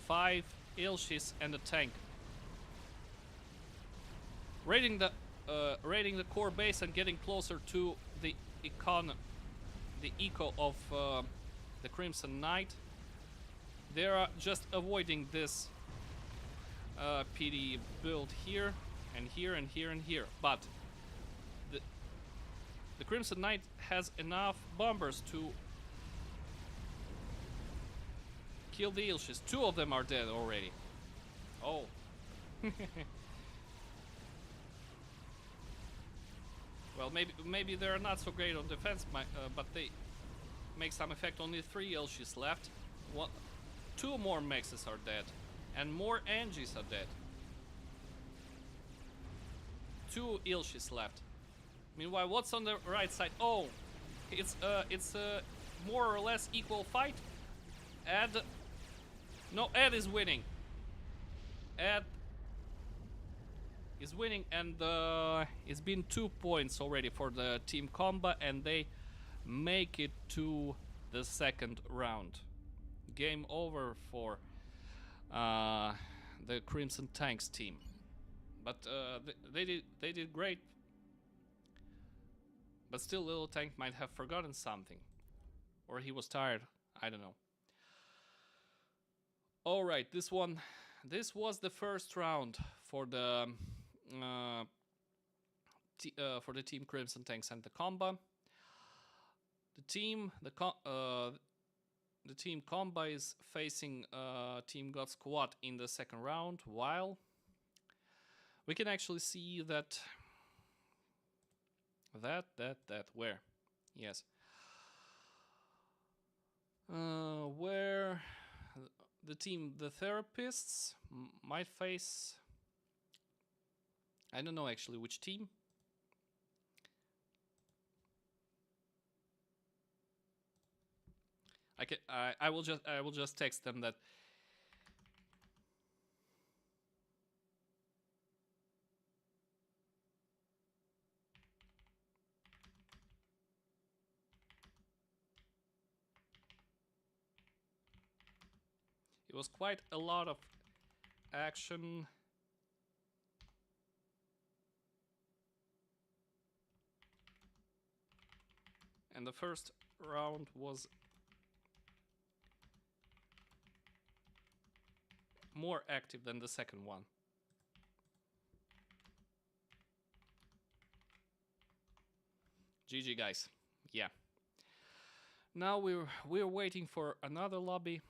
5 Ilshis and a tank. Raiding the core base and getting closer to the eco of the Crimson Knight. They are just avoiding this PD build here and here and here and here, but the Crimson Knight has enough bombers to kill the Ilshis. 2 of them are dead already. Oh. Well, maybe they're not so great on defense, but they make some effect. Only 3 Ilshis left. 2 more Mexes are dead. And more Angies are dead. 2 Ilshis left. Meanwhile, what's on the right side? Oh, it's a more or less equal fight. Ed is winning. Ed is winning, and it's been 2 points already for the Team Comba, and they make it to the second round. Game over for the Crimson Tanks team, but they did great. But still, little tank might have forgotten something, or he was tired. I don't know. All right, this was the first round for the Team Crimson Tanks and the Comba. The Team Comba is facing Team God Squad in the second round, while we can actually see that where? Yes. Where the Therapists might face, I don't know actually which team. I will just text them that it was quite a lot of action. And the first round was more active than the second one. GG guys. Yeah. Now we're waiting for another lobby.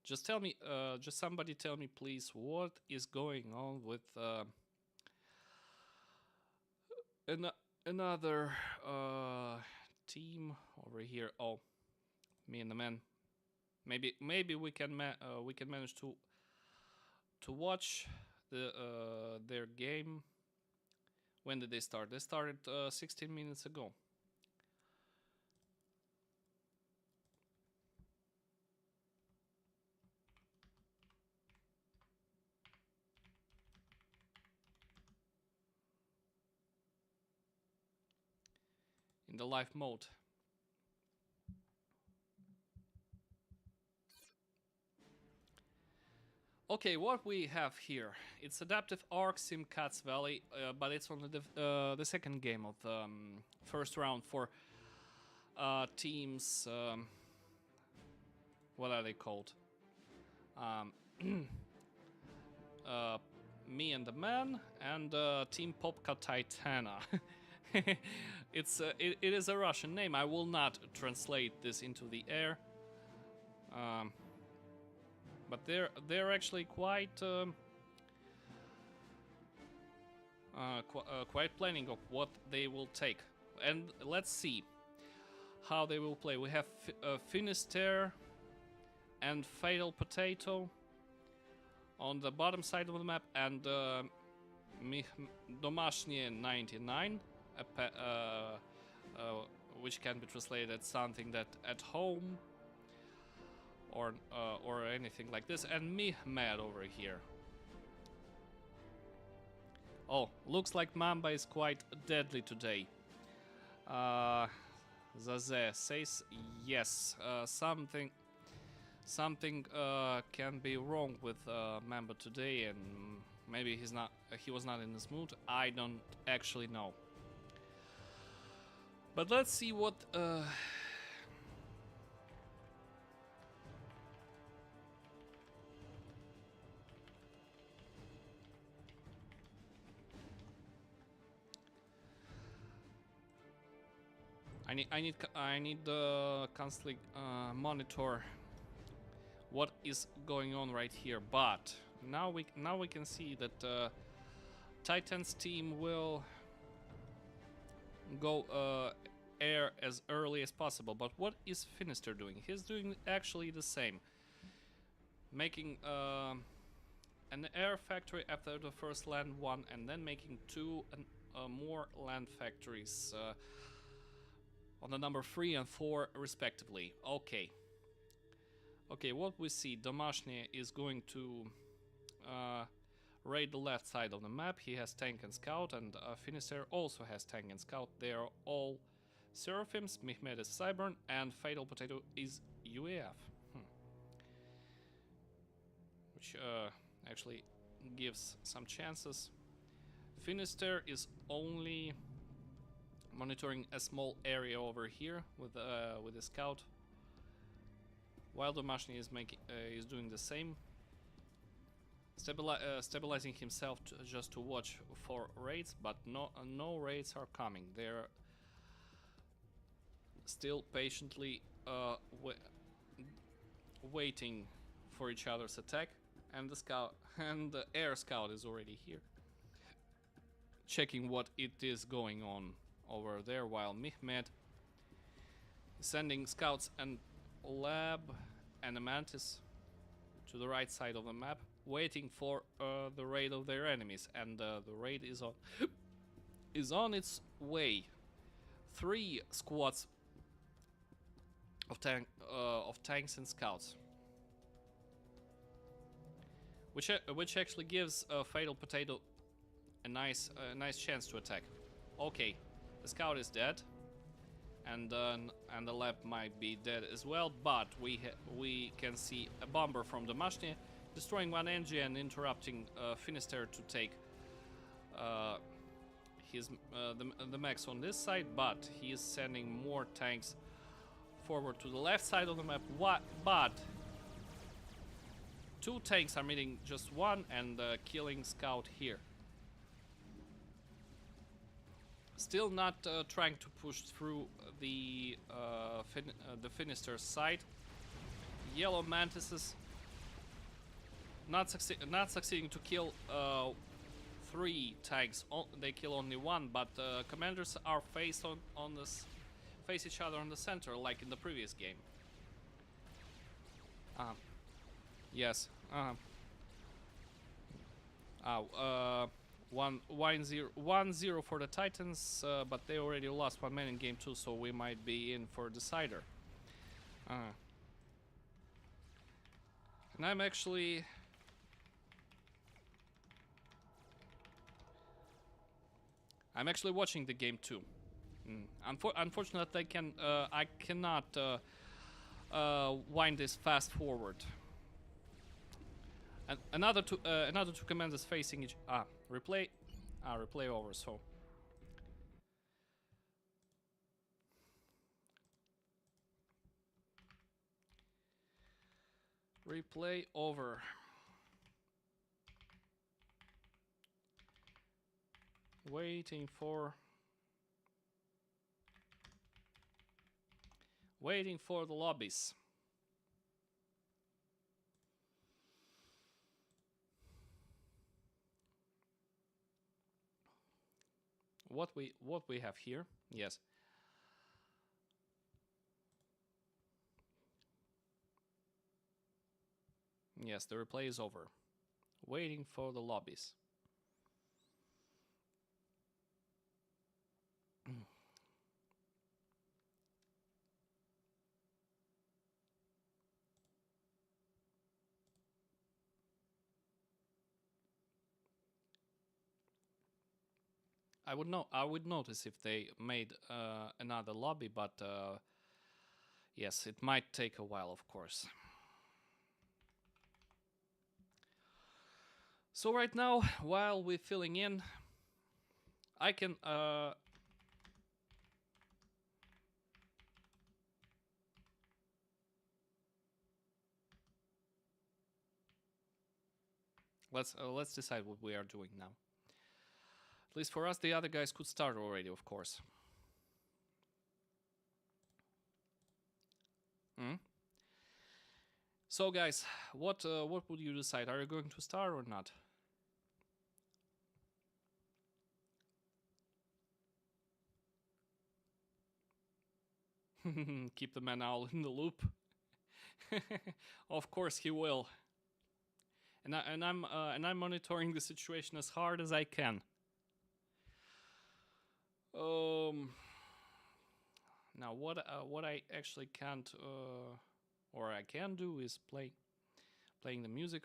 Just tell me, just somebody tell me please, what is going on with another team over here? Oh, me and the man. Maybe we can manage to watch their game. When did they start? They started 16 minutes ago. in the live mode. Okay, what we have here, it's Adaptive Arc Sim Cats Valley, but it's on the second game of the first round for teams, what are they called? Me and the Man and Team Popka Titana. It is a Russian name. I will not translate this into the air. But they're actually quite quite planning of what they will take, and let's see how they will play. We have Finisterre and Fatal Potato on the bottom side of the map, and Domashnie 99, which can be translated something that at home. Or anything like this, and Mehmed over here. Oh, looks like Mamba is quite deadly today. Zaze says yes. Something can be wrong with Mamba today, and maybe he was not in this mood. I don't actually know. But let's see what. I need to constantly monitor what is going on right here. But now we can see that Titan's team will go air as early as possible. But what is Finister doing? He's doing actually the same, making an air factory after the first land one, and then making two more land factories. On the number 3 and 4 respectively. Okay, what we see, Domashnie is going to raid the left side of the map. He has tank and scout, and Finisterre also has tank and scout. They are all Seraphims. Mehmed is Cybern, and Fatal Potato is UAF. Which actually gives some chances. Finisterre is only monitoring a small area over here with the scout, while Domashnie is doing the same, stabilizing himself just to watch for raids, but no raids are coming. They're still patiently waiting for each other's attack, and the air scout is already here, checking what it is going on over there, while Mehmed is sending scouts and lab and a mantis to the right side of the map, waiting for the raid of their enemies, and the raid is on its way. 3 squads of tanks and scouts, which actually gives Fatal Potato a nice chance to attack. Okay. The scout is dead, and the lab might be dead as well. But we can see a bomber from Domashnie destroying one engine and interrupting Finisterre to take the mechs on this side. But he is sending more tanks forward to the left side of the map. But 2 tanks are meeting just one and killing scout here. Still not trying to push through the Finisterre side. Yellow mantises not succeeding to kill 3 tanks. They kill only 1, but commanders are face each other on the center, like in the previous game. Yes. 1-0 for the Titans, but they already lost 1 man in game 2, so we might be in for a decider. And I'm actually watching the game too. Unfortunately, I cannot wind this fast forward. And another two commands is facing each. Replay. Replay over. So replay over. Waiting for the lobbies. What we have here? Yes. Yes, the replay is over. Waiting for the lobbies. I would notice if they made another lobby, but yes, it might take a while, of course. So right now, while we're filling in, I can let's decide what we are doing now. At least for us, the other guys could start already, of course. So, guys, what would you decide? Are you going to start or not? Keep the man owl in the loop. Of course he will. And I'm monitoring the situation as hard as I can. Now what I actually can't or I can do is playing the music.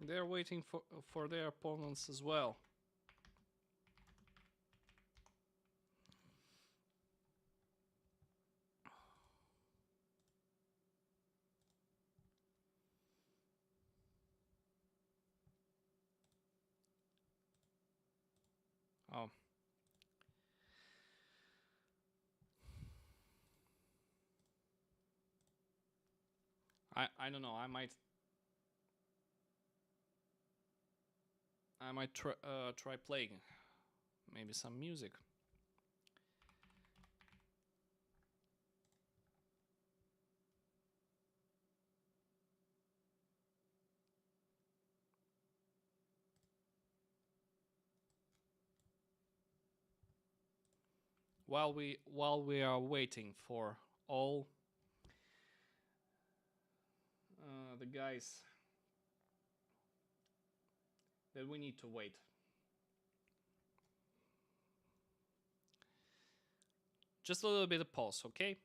They're waiting for their opponents as well. Oh. I don't know. I might try playing maybe some music. While we are waiting for all the guys that we need to wait. Just a little bit of pause, okay?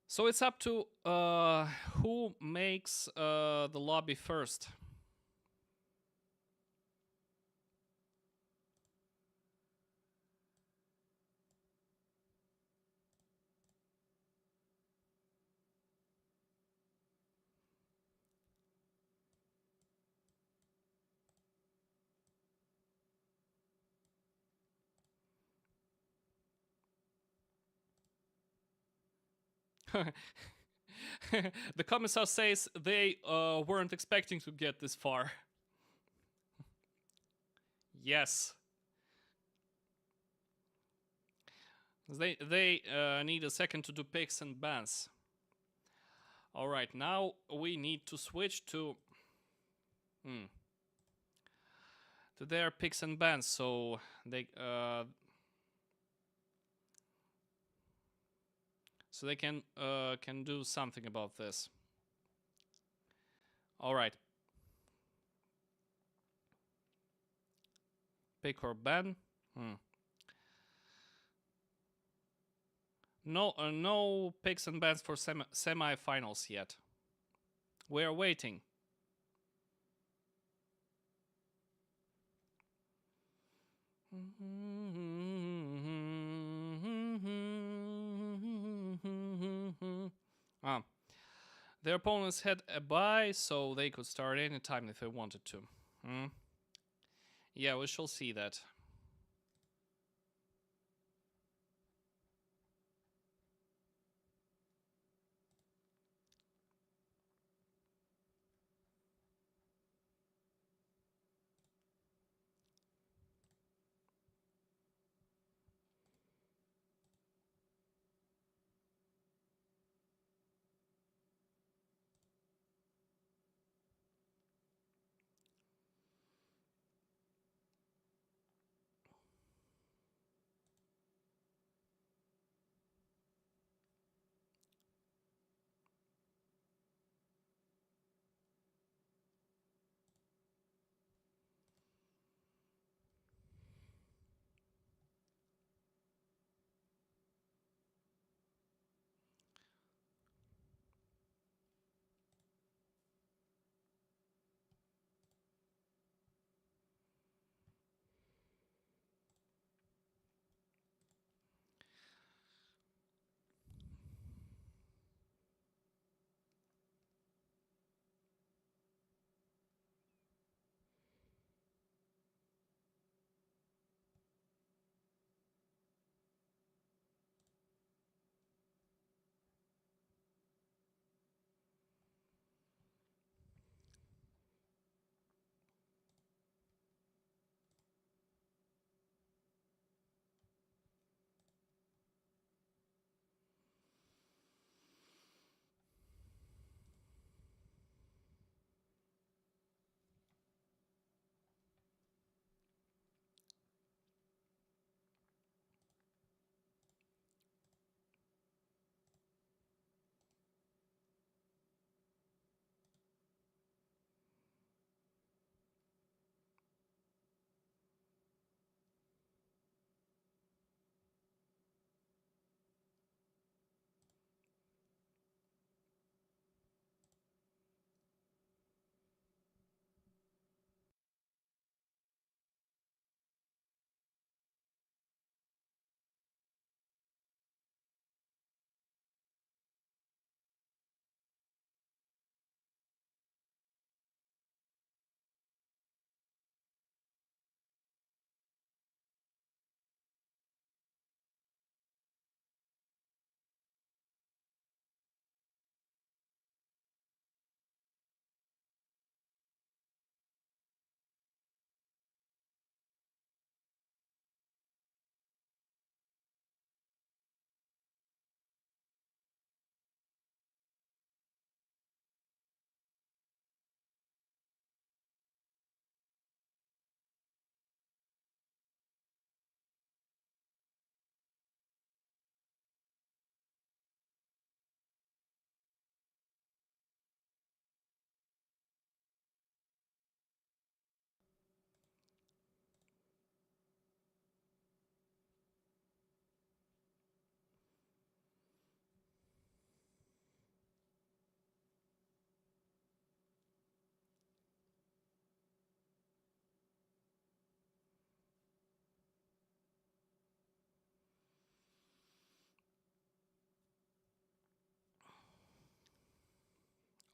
So it's up to who makes the lobby first. The commissar says they weren't expecting to get this far. Yes. They need a second to do picks and bans. All right, now we need to switch to their picks and bans, so they can do something about this. All right, pick or ban. No picks and bans for semi-finals yet. We are waiting. Their opponents had a bye, so they could start anytime if they wanted to. Yeah, we shall see that.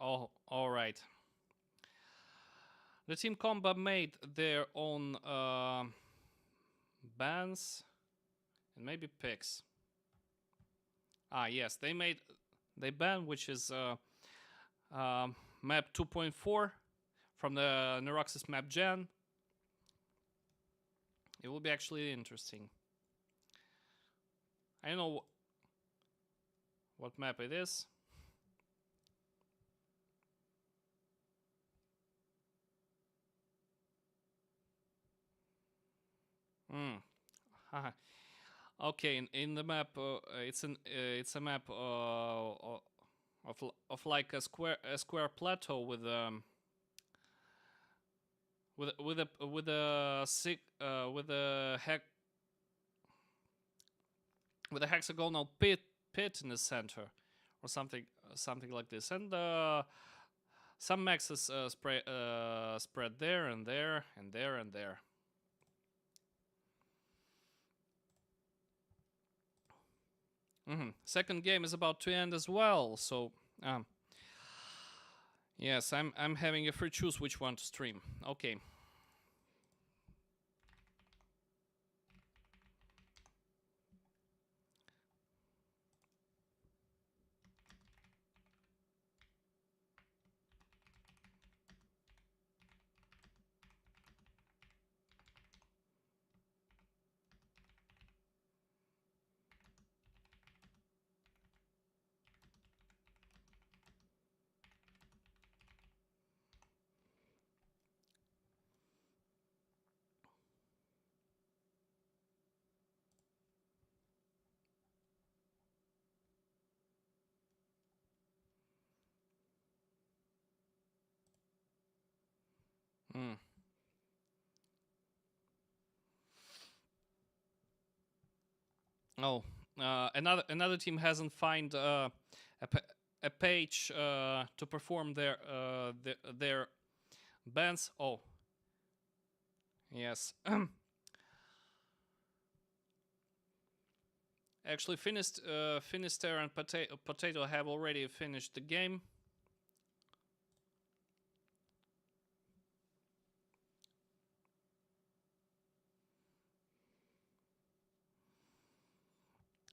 Oh, all right. The Team Combat made their own bans and maybe picks. Yes, they ban, which is map 2.4 from the Neuroxys map gen. It will be actually interesting. I don't know what map it is. Mm. Haha. Okay, in the map, it's a map of like a square plateau with a with a hexagonal pit in the center, or something like this, and some maxes spread there and there and there and there. Second game is about to end as well, so yes, I'm having a free choose which one to stream. Okay. Mm. Oh, another team hasn't find a page to perform their bands. Oh, yes. Actually, Finisterre and Potato have already finished the game.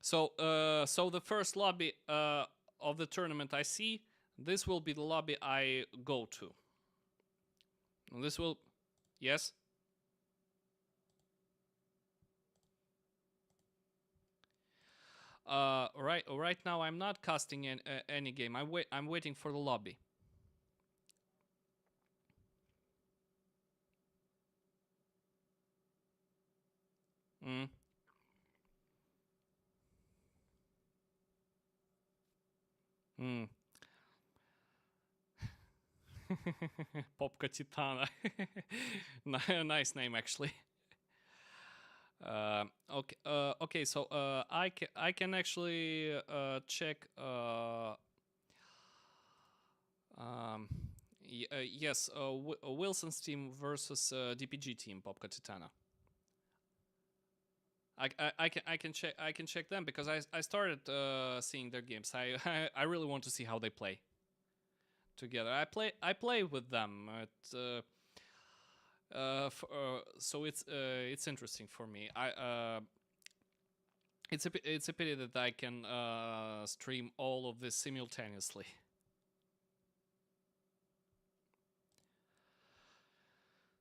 So the first lobby of the tournament I see, this will be the lobby I go to. This will, yes. Right now I'm not casting any game. I'm waiting for the lobby. Mm. Mm. Popka Titana. Nice name, actually. Okay. Okay. So I can actually check. Um, yes. Wilson's team versus DPG team, Popka Titana. I can check them because I started seeing their games. I really want to see how they play together. I play with them. So it's interesting for me. It's a pity that I can stream all of this simultaneously.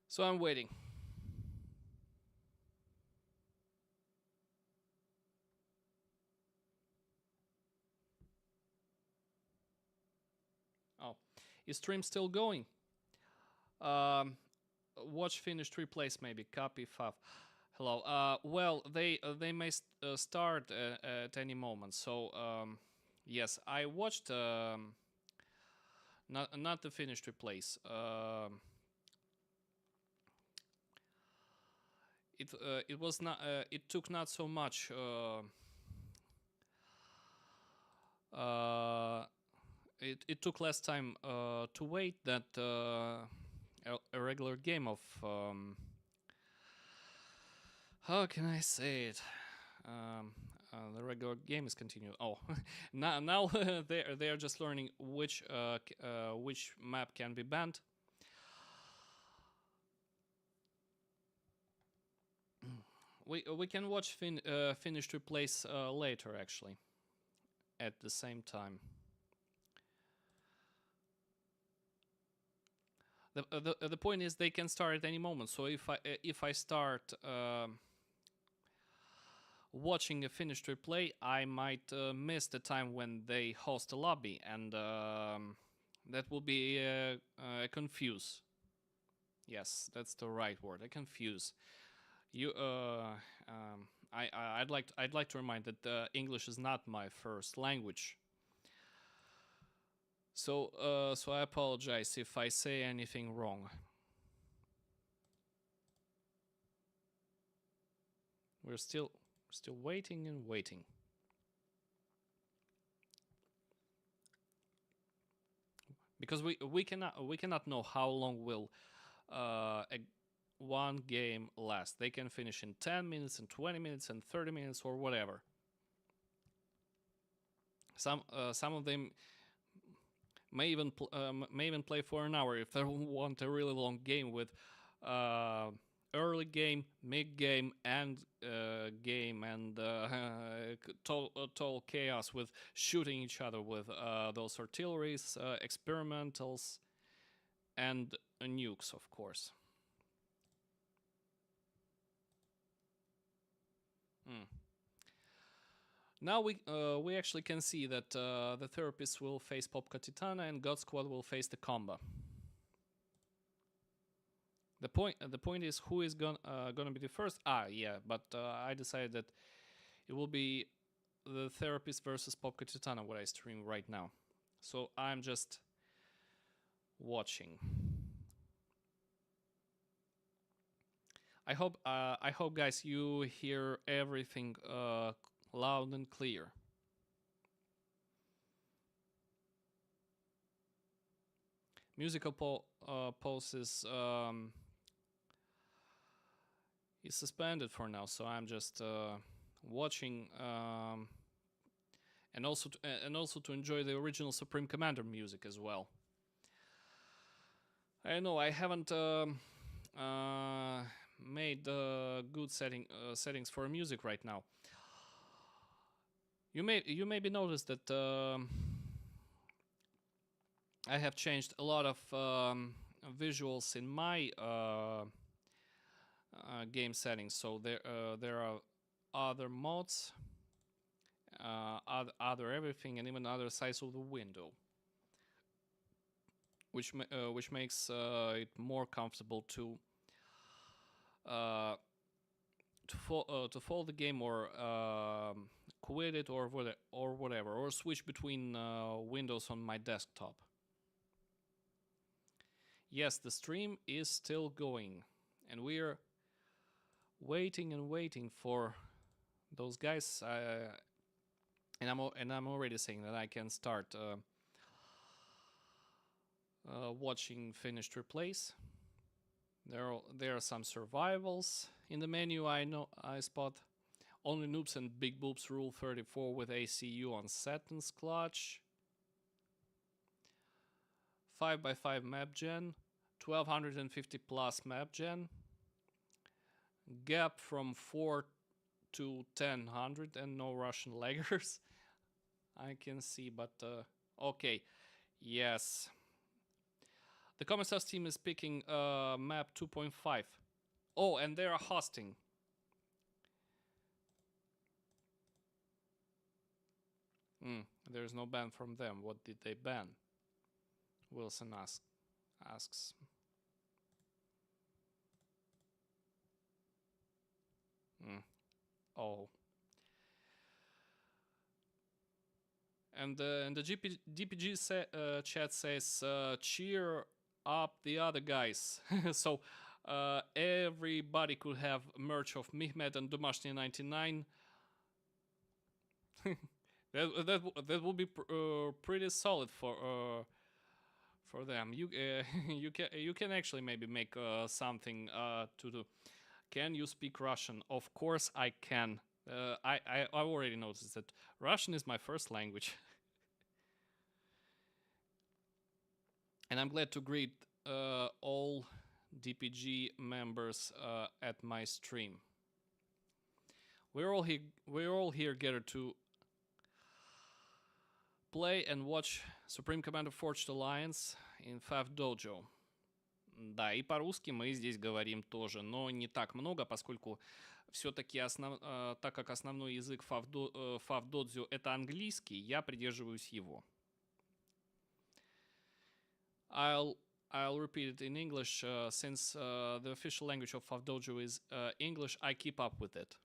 So I'm waiting. Oh, is stream still going? Watch finished replace maybe copy FAF. Hello. Well, they may start at any moment. So yes, I watched not the finished replace. It was not. It took not so much. It took less time to wait that a regular game of how can I say it? The regular game is continued. Oh, now they're just learning which map can be banned. We can watch finished replace later actually at the same time. The point is they can start at any moment. So if I start watching a finished replay, I might miss the time when they host a lobby, and that will be confuse. Yes, that's the right word. I confuse. You, I'd like to remind that English is not my first language. So, so I apologize if I say anything wrong. We're still waiting and waiting. Because we cannot know how long will one game last. They can finish in 10 minutes and 20 minutes and 30 minutes or whatever. Some of them may even play for an hour if they want a really long game with early game, mid game, and game, and total chaos with shooting each other with those artilleries, experimentals, and nukes, of course. Now we actually can see that the therapists will face Popka Titana and God Squad will face the Comba. The point is who is gonna be the first. Yeah, but I decided that it will be the therapist versus Popka Titana what I stream right now. So I'm just watching. I hope guys you hear everything loud and clear. Musical poses is suspended for now, so I'm just watching and also to enjoy the original Supreme Commander music as well. I know I haven't made good settings for music right now. You maybe noticed that I have changed a lot of visuals in my game settings. So there are other mods, other everything, and even other size of the window, which makes it more comfortable to follow the game or quit it or whatever, or switch between windows on my desktop. Yes, the stream is still going, and we're waiting and waiting for those guys. And I'm already saying that I can start watching finished replays. There are some survivals in the menu. I spot only noobs and big boobs rule 34 with ACU on Saturn's clutch. 5x5 map gen, 1250 plus map gen. Gap from 4 to 1000 and no Russian laggers. I can see, but okay, yes. The Common Stars team is picking map 2.5. Oh, and they are hosting. There's no ban from them. What did they ban? Wilson asks. Oh. And the DPG chat says, cheer up the other guys. So everybody could have merch of Mehmet and Domashny 99. that will be pretty solid for them. You can actually maybe make something to do. Can you speak Russian? Of course I can. I already noticed that Russian is my first language. And I'm glad to greet all DPG members at my stream. We're all here gathered to play and watch Supreme Commander Forged Alliance in FAF Dojo. Да, и по-русски мы здесь говорим тоже, но не так много, поскольку все-таки так как основной язык FAF Dojo это английский, я придерживаюсь его. I'll repeat it in English. Since the official language of FAF Dojo is English, I keep up with it.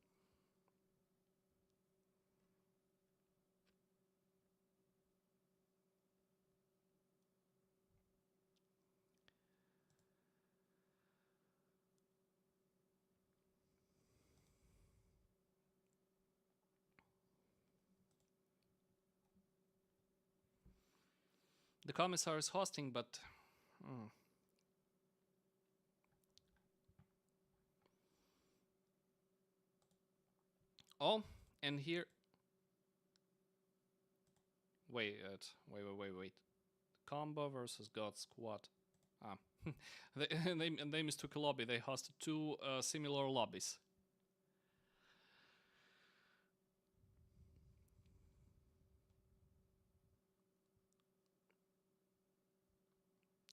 The commissar is hosting, but... Oh, and here... Wait. Combo versus God Squad. Ah. they mistook a lobby. They hosted two similar lobbies.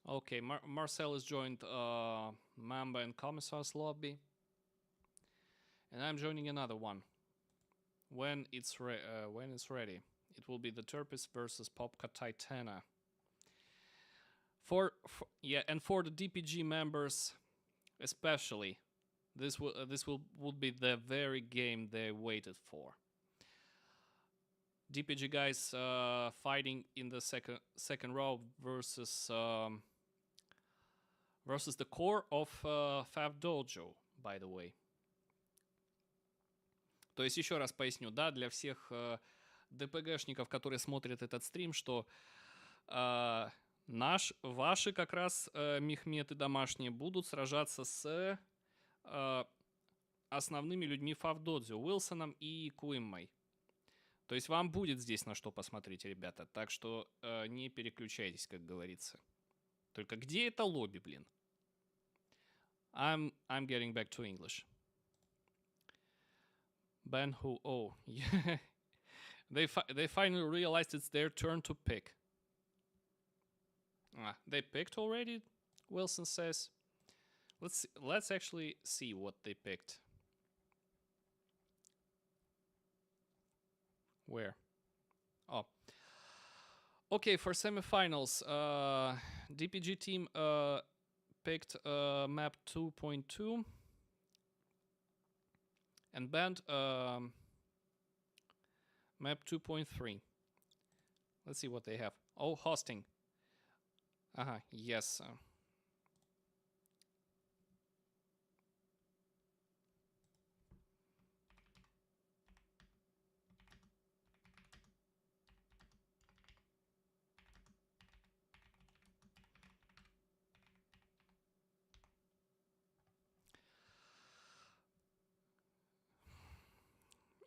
Okay, Marcel has joined Mamba and Commissar's lobby. And I'm joining another one. When it's ready. It will be the Turpis versus Popka Titana. For the DPG members especially, this would be the very game they waited for. DPG guys fighting in the second row versus the core of FAF Dojo, by the way. То есть еще раз поясню, да, для всех ДПГшников, которые смотрят этот стрим, что ваши как раз мехметы домашние будут сражаться с основными людьми FAF Dojo, Уилсоном и Куиммой. То есть вам будет здесь на что посмотреть, ребята. Так что не переключайтесь, как говорится. Только где это лобби, блин? I'm getting back to English. Ben who? Oh, yeah. They finally realized it's their turn to pick. They picked already, Wilson says. Let's actually see what they picked. Where? Oh. Okay, for semifinals, DPG team picked map 2.2 and banned map 2.3. Let's see what they have. Oh, hosting. Yes.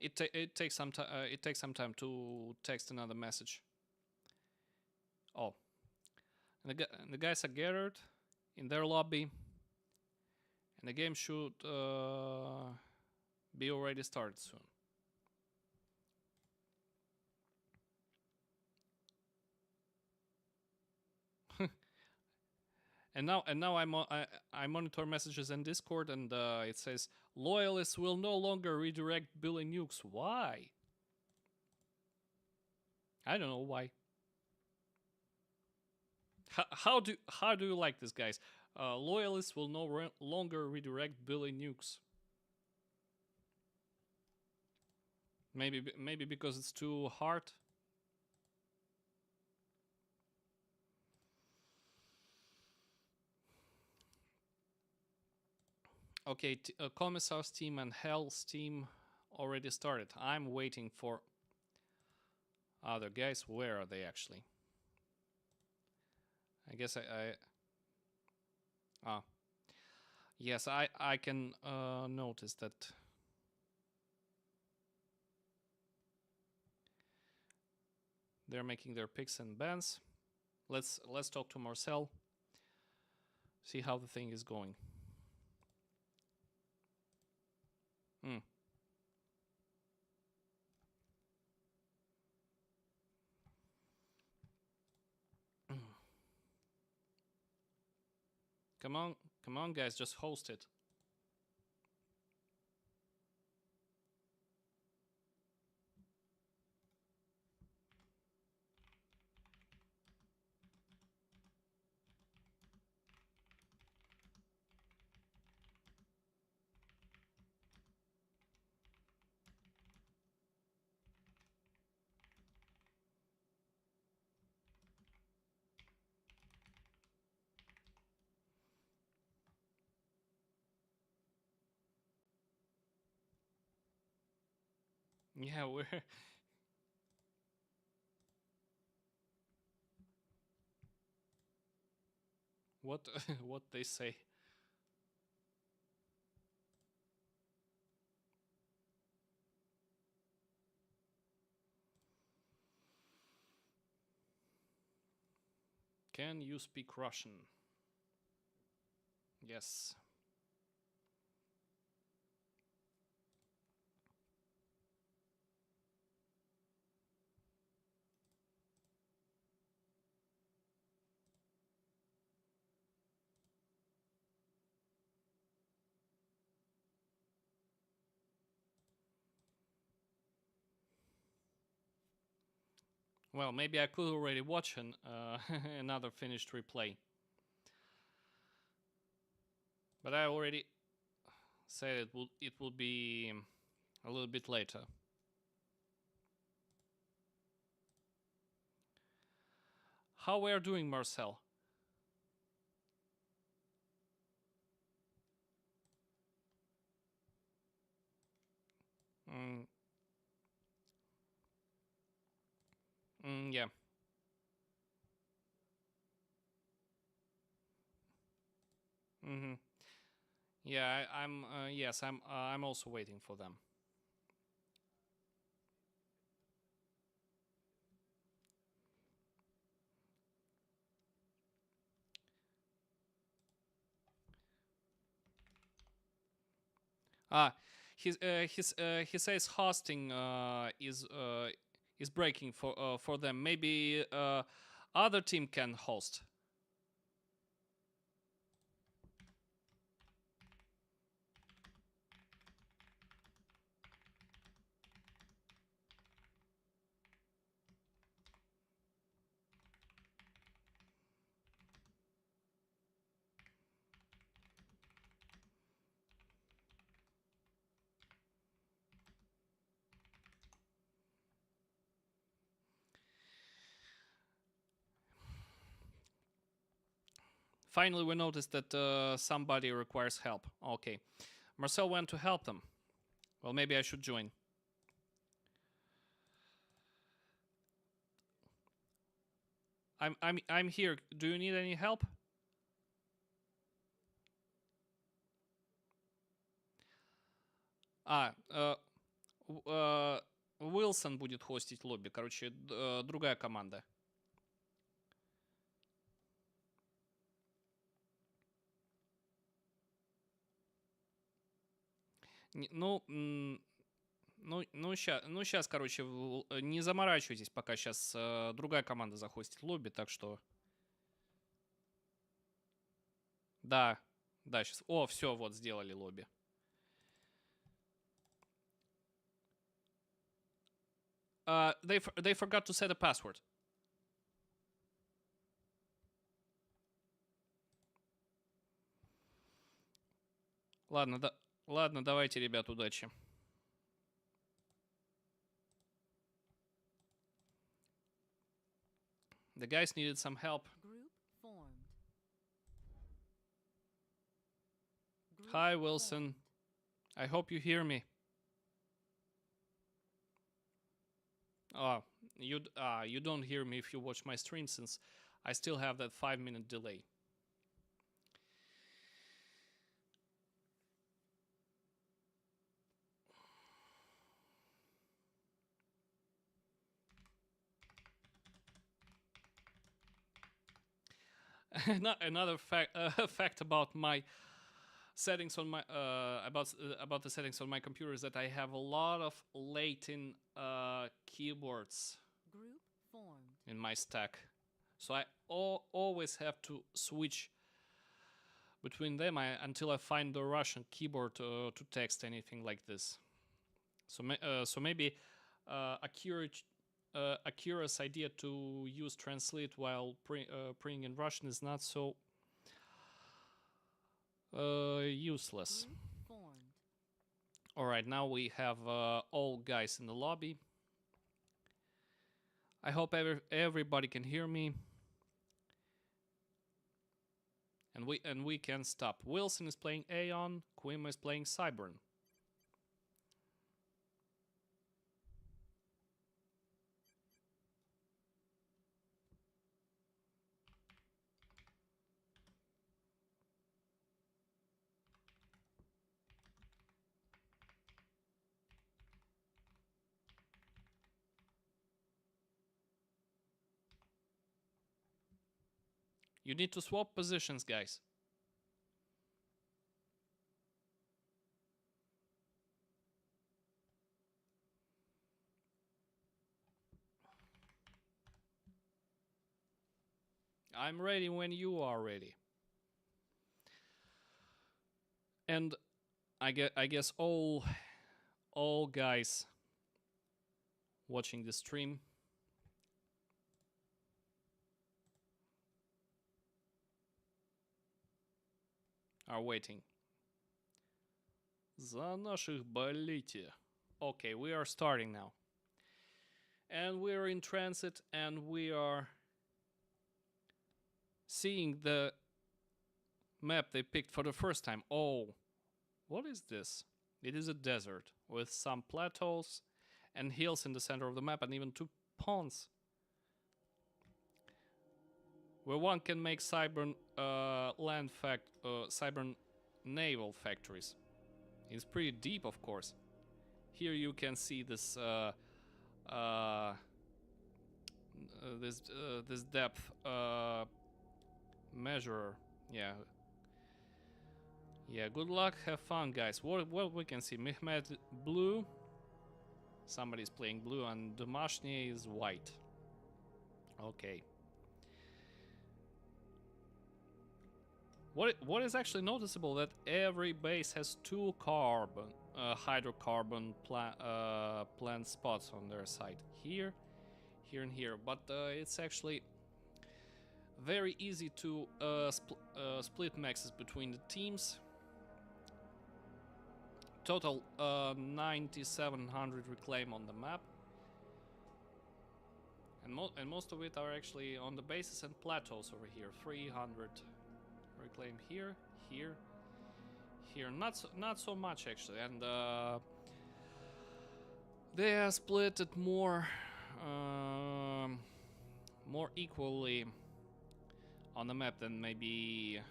It takes some time. It takes some time to text another message. Oh, and the guys are gathered in their lobby, and the game should be already started soon. And now I monitor messages in Discord, and it says loyalists will no longer redirect Billy Nukes. Why? I don't know why. How do you like this, guys? Loyalists will no longer redirect Billy Nukes. Maybe because it's too hard. Okay, Commissar's team and Hell's team already started. I'm waiting for other guys. Where are they actually? I guess yes, I can notice that. They're making their picks and bans. Let's talk to Marcel. See how the thing is going. Come on, guys, just host it. Yeah, we're what what they say. Can you speak Russian? Yes. Well, maybe I could already watch another finished replay. But I already said it will be a little bit later. How we are doing, Marcel? Mm, yeah. Mm-hmm. Yeah, I'm. Yes, I'm. I'm also waiting for them. Ah, he says hosting is breaking for them. Maybe other team can host. Finally, we noticed that somebody requires help. Okay, Marcel went to help them. Well, maybe I should join. I'm here. Do you need any help? А, Уилсон будет хостить лобби. Короче, другая команда. Ну, сейчас, короче, не заморачивайтесь, пока сейчас другая команда захостит лобби, так что... Да, да, сейчас... О, все, вот, сделали лобби. They forgot to set a password. Ладно, давайте, ребят, удачи. The guys needed some help. Group formed. Group Hi, Wilson. formed. I hope you hear me. Oh, you don't hear me if you watch my stream, since I still have that 5-minute delay. Another fact about my settings on my about the settings on my computer is that I have a lot of Latin keyboards Group formed. in my stack, so I always have to switch between them until I find the Russian keyboard to text anything like this. So maybe a curious idea to use translate while praying in Russian is not so useless. Group formed. All right, now we have all guys in the lobby. I hope everybody can hear me. And we can stop. Wilson is playing Aeon. Quim is playing Cybern. You need to swap positions, guys. I'm ready when you are ready. And I guess all guys watching the stream are waiting. За наших болите. Okay, we are starting now. And we are in transit and we are seeing the map they picked for the first time. Oh, what is this? It is a desert with some plateaus and hills in the center of the map and even 2 ponds where one can make cyber cyber naval factories. It's pretty deep, of course. Here you can see this this depth measurer. Yeah. Good luck, have fun, guys. What we can see, Mehmet blue, somebody's playing blue, and Domashny is white. Okay. What is actually noticeable that every base has 2 hydrocarbon plant spots on their side. Here, and here. But it's actually very easy to split maxes between the teams. Total 9,700 reclaim on the map. And most of it are actually on the bases and plateaus over here. 300 reclaim here, here, here. Not so much actually, and they are split it more equally on the map than maybe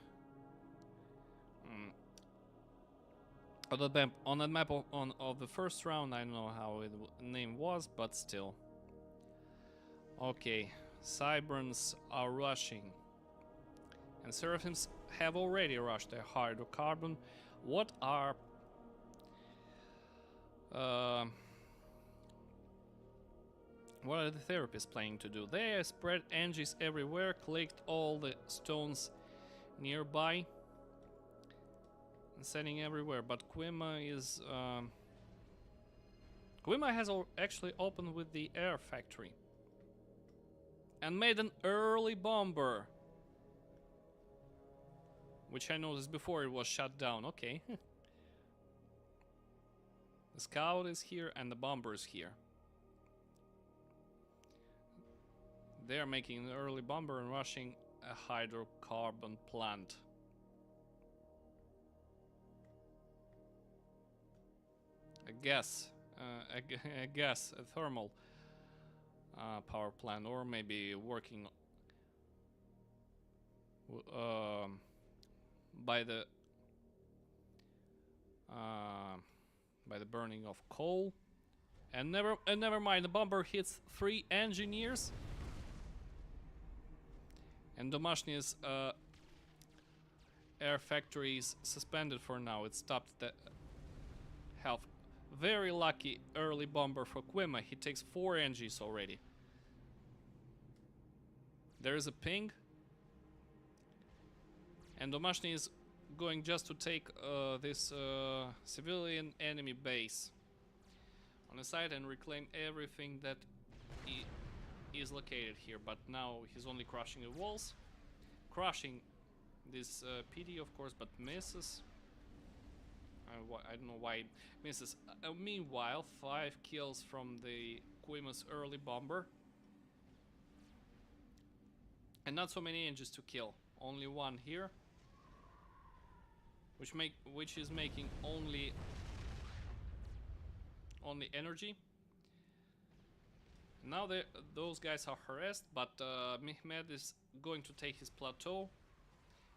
on the map of the first round. I don't know how it name was, but still. Okay, Cyberns are rushing. And Seraphims have already rushed their hydrocarbon. What are the therapists planning to do? They spread NGs everywhere, collect all the stones nearby, and sending everywhere. But Quima is Quima has actually opened with the air factory and made an early bomber, which I noticed before it was shut down. Okay. The scout is here and the bomber is here. They are making an early bomber and rushing a hydrocarbon plant. A thermal power plant, or maybe working by the burning of coal. And never mind, the bomber hits 3 engineers, and Domashny's air factory is suspended for now. It stopped the health. Very lucky early bomber for Quima. He takes 4 NGs already. There is a ping, and Domashny is going just to take this civilian enemy base on the side and reclaim everything that is located here. But now he's only crushing the walls, crushing this PD, of course, but misses. I don't know why it misses. Meanwhile, 5 kills from the Quima's early bomber, and not so many engines to kill. Only 1 here, which is making only energy. Now those guys are harassed, but Mehmet is going to take his plateau,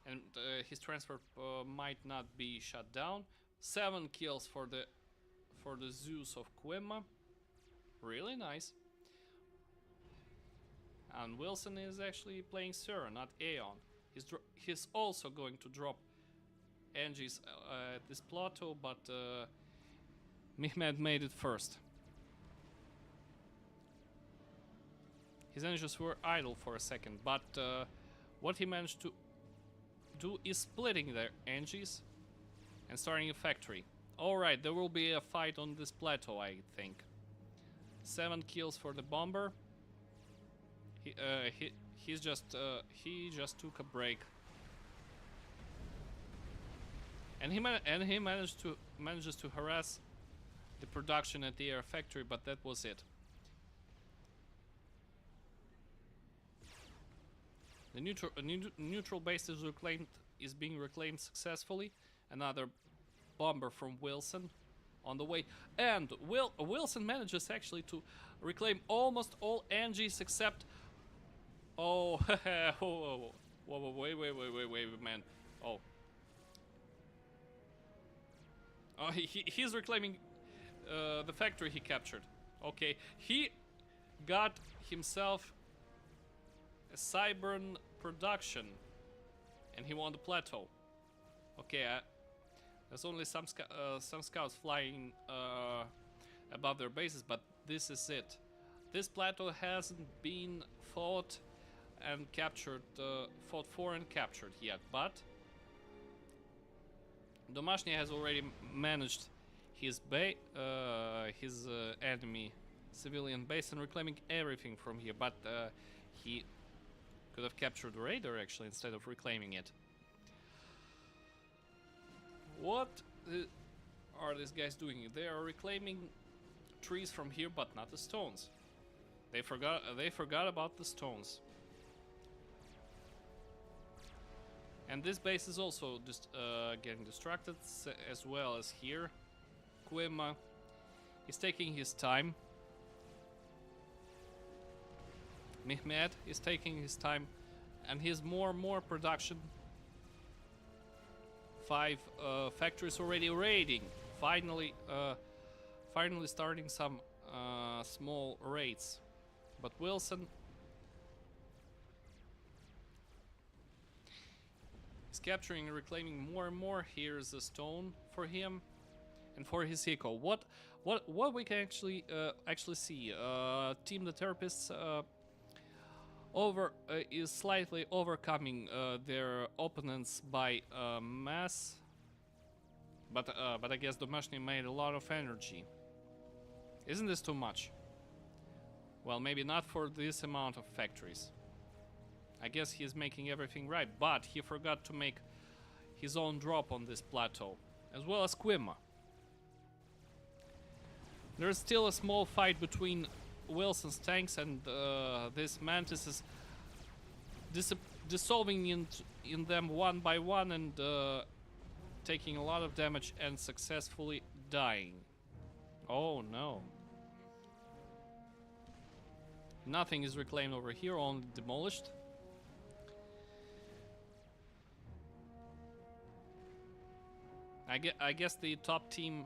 and his transport might not be shut down. 7 kills for the Zeus of Quima. Really nice. And Wilson is actually playing Sir, not Aeon. He's also going to drop Angie's at this plateau, but Mehmed made it first. His engines were idle for a second, but what he managed to do is splitting their engines and starting a factory. Alright, there will be a fight on this plateau, I think. 7 kills for the bomber. He just took a break, and he manages to harass the production at the air factory, but that was it. The neutral base is being reclaimed successfully. Another bomber from Wilson on the way, and Wilson manages actually to reclaim almost all NGs except. Oh, whoa, wait, man. Oh, he's reclaiming the factory he captured. Okay, he got himself a Cybern production, and he won the plateau. Okay, there's only some scouts flying above their bases, but this is it. This plateau hasn't been fought for and captured yet, but Domashny has already managed his enemy civilian base and reclaiming everything from here, but he could have captured the radar actually instead of reclaiming it. What are these guys doing? They are reclaiming trees from here, but not the stones. They forgot about the stones. And this base is also just getting distracted, as well as here. Quima is taking his time. Mehmed is taking his time, and he's more production. 5 factories already raiding. Finally starting some small raids. But Wilson is capturing and reclaiming more and more. Here's a stone for him and for his eco. What we can actually see? Team the Therapists is slightly overcoming their opponents by mass, but I guess Domashny made a lot of energy. Isn't this too much? Well, maybe not for this amount of factories. I guess he's making everything right, but he forgot to make his own drop on this plateau, as well as Quima. There's still a small fight between Wilson's tanks and this Mantis is dissolving in them one by one and taking a lot of damage and successfully dying. Oh no. Nothing is reclaimed over here, only demolished. I guess the top team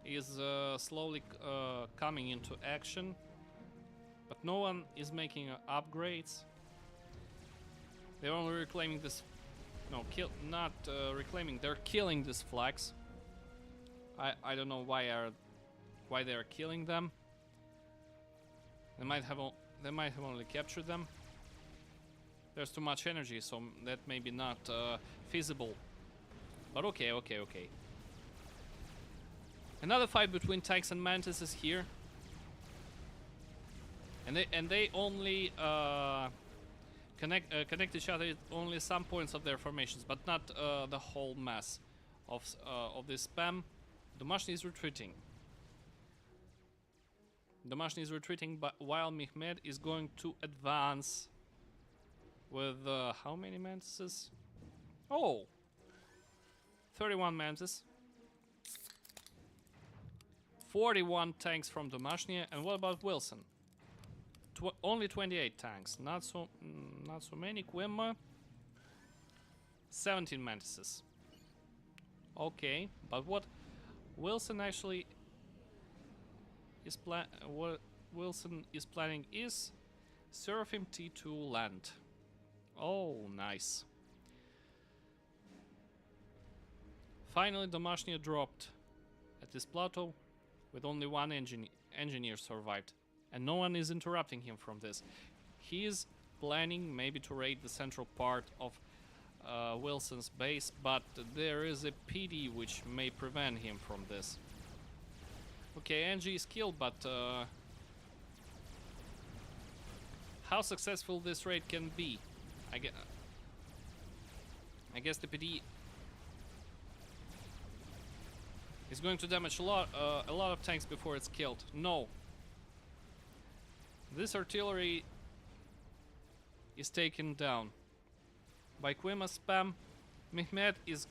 is slowly coming into action, but no one is making upgrades. They're only reclaiming this. No, not reclaiming. They're killing these flags. I don't know why they are killing them. They might have only captured them. There's too much energy, so that may be not feasible. But okay. Another fight between tanks and Mantis is here, and they only connect each other at only some points of their formations, but not the whole mass of this spam. Domashny is retreating. Domashny is retreating, but while Mehmed is going to advance with how many Mantises? Oh, 31 Mantis. 41 tanks from Domashny, and what about Wilson? Only 28 tanks, not so many. Quima, 17 Mantises. Okay, but what Wilson actually is planning is Seraphim T2 land. Oh, nice. Finally, Domashnia dropped at this plateau with only one engineer survived. And no one is interrupting him from this. He is planning maybe to raid the central part of Wilson's base, but there is a PD which may prevent him from this. Okay, Angie is killed, but how successful this raid can be? I guess the PD is going to damage a lot of tanks before it's killed. No. This artillery is taken down by Quima spam. Mehmed is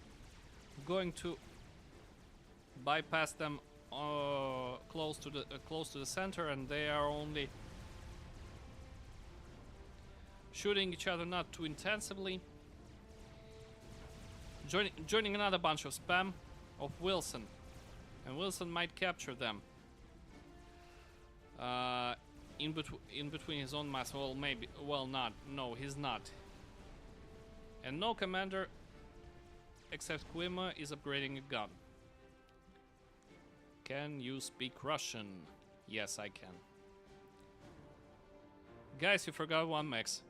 going to bypass them close to the center, and they are only shooting each other not too intensively. Joining another bunch of spam of Wilson, and Wilson might capture them. In between his own mass. Well, maybe. Well, not. No, he's not. And no commander except Quima is upgrading a gun. Can you speak Russian? Yes, I can. Guys, you forgot one max.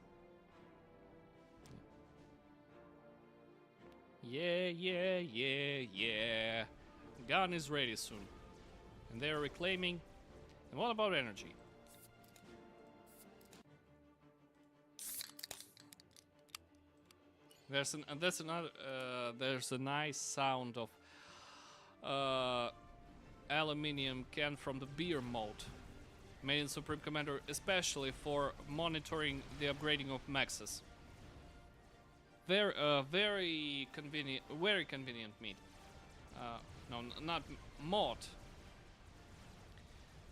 Yeah, yeah, yeah, yeah. Gun is ready soon. And they're reclaiming. And what about energy? There's a nice sound of aluminium can from the beer mode, made in Supreme Commander especially for monitoring the upgrading of maxes. Very convenient meat. No, not mod.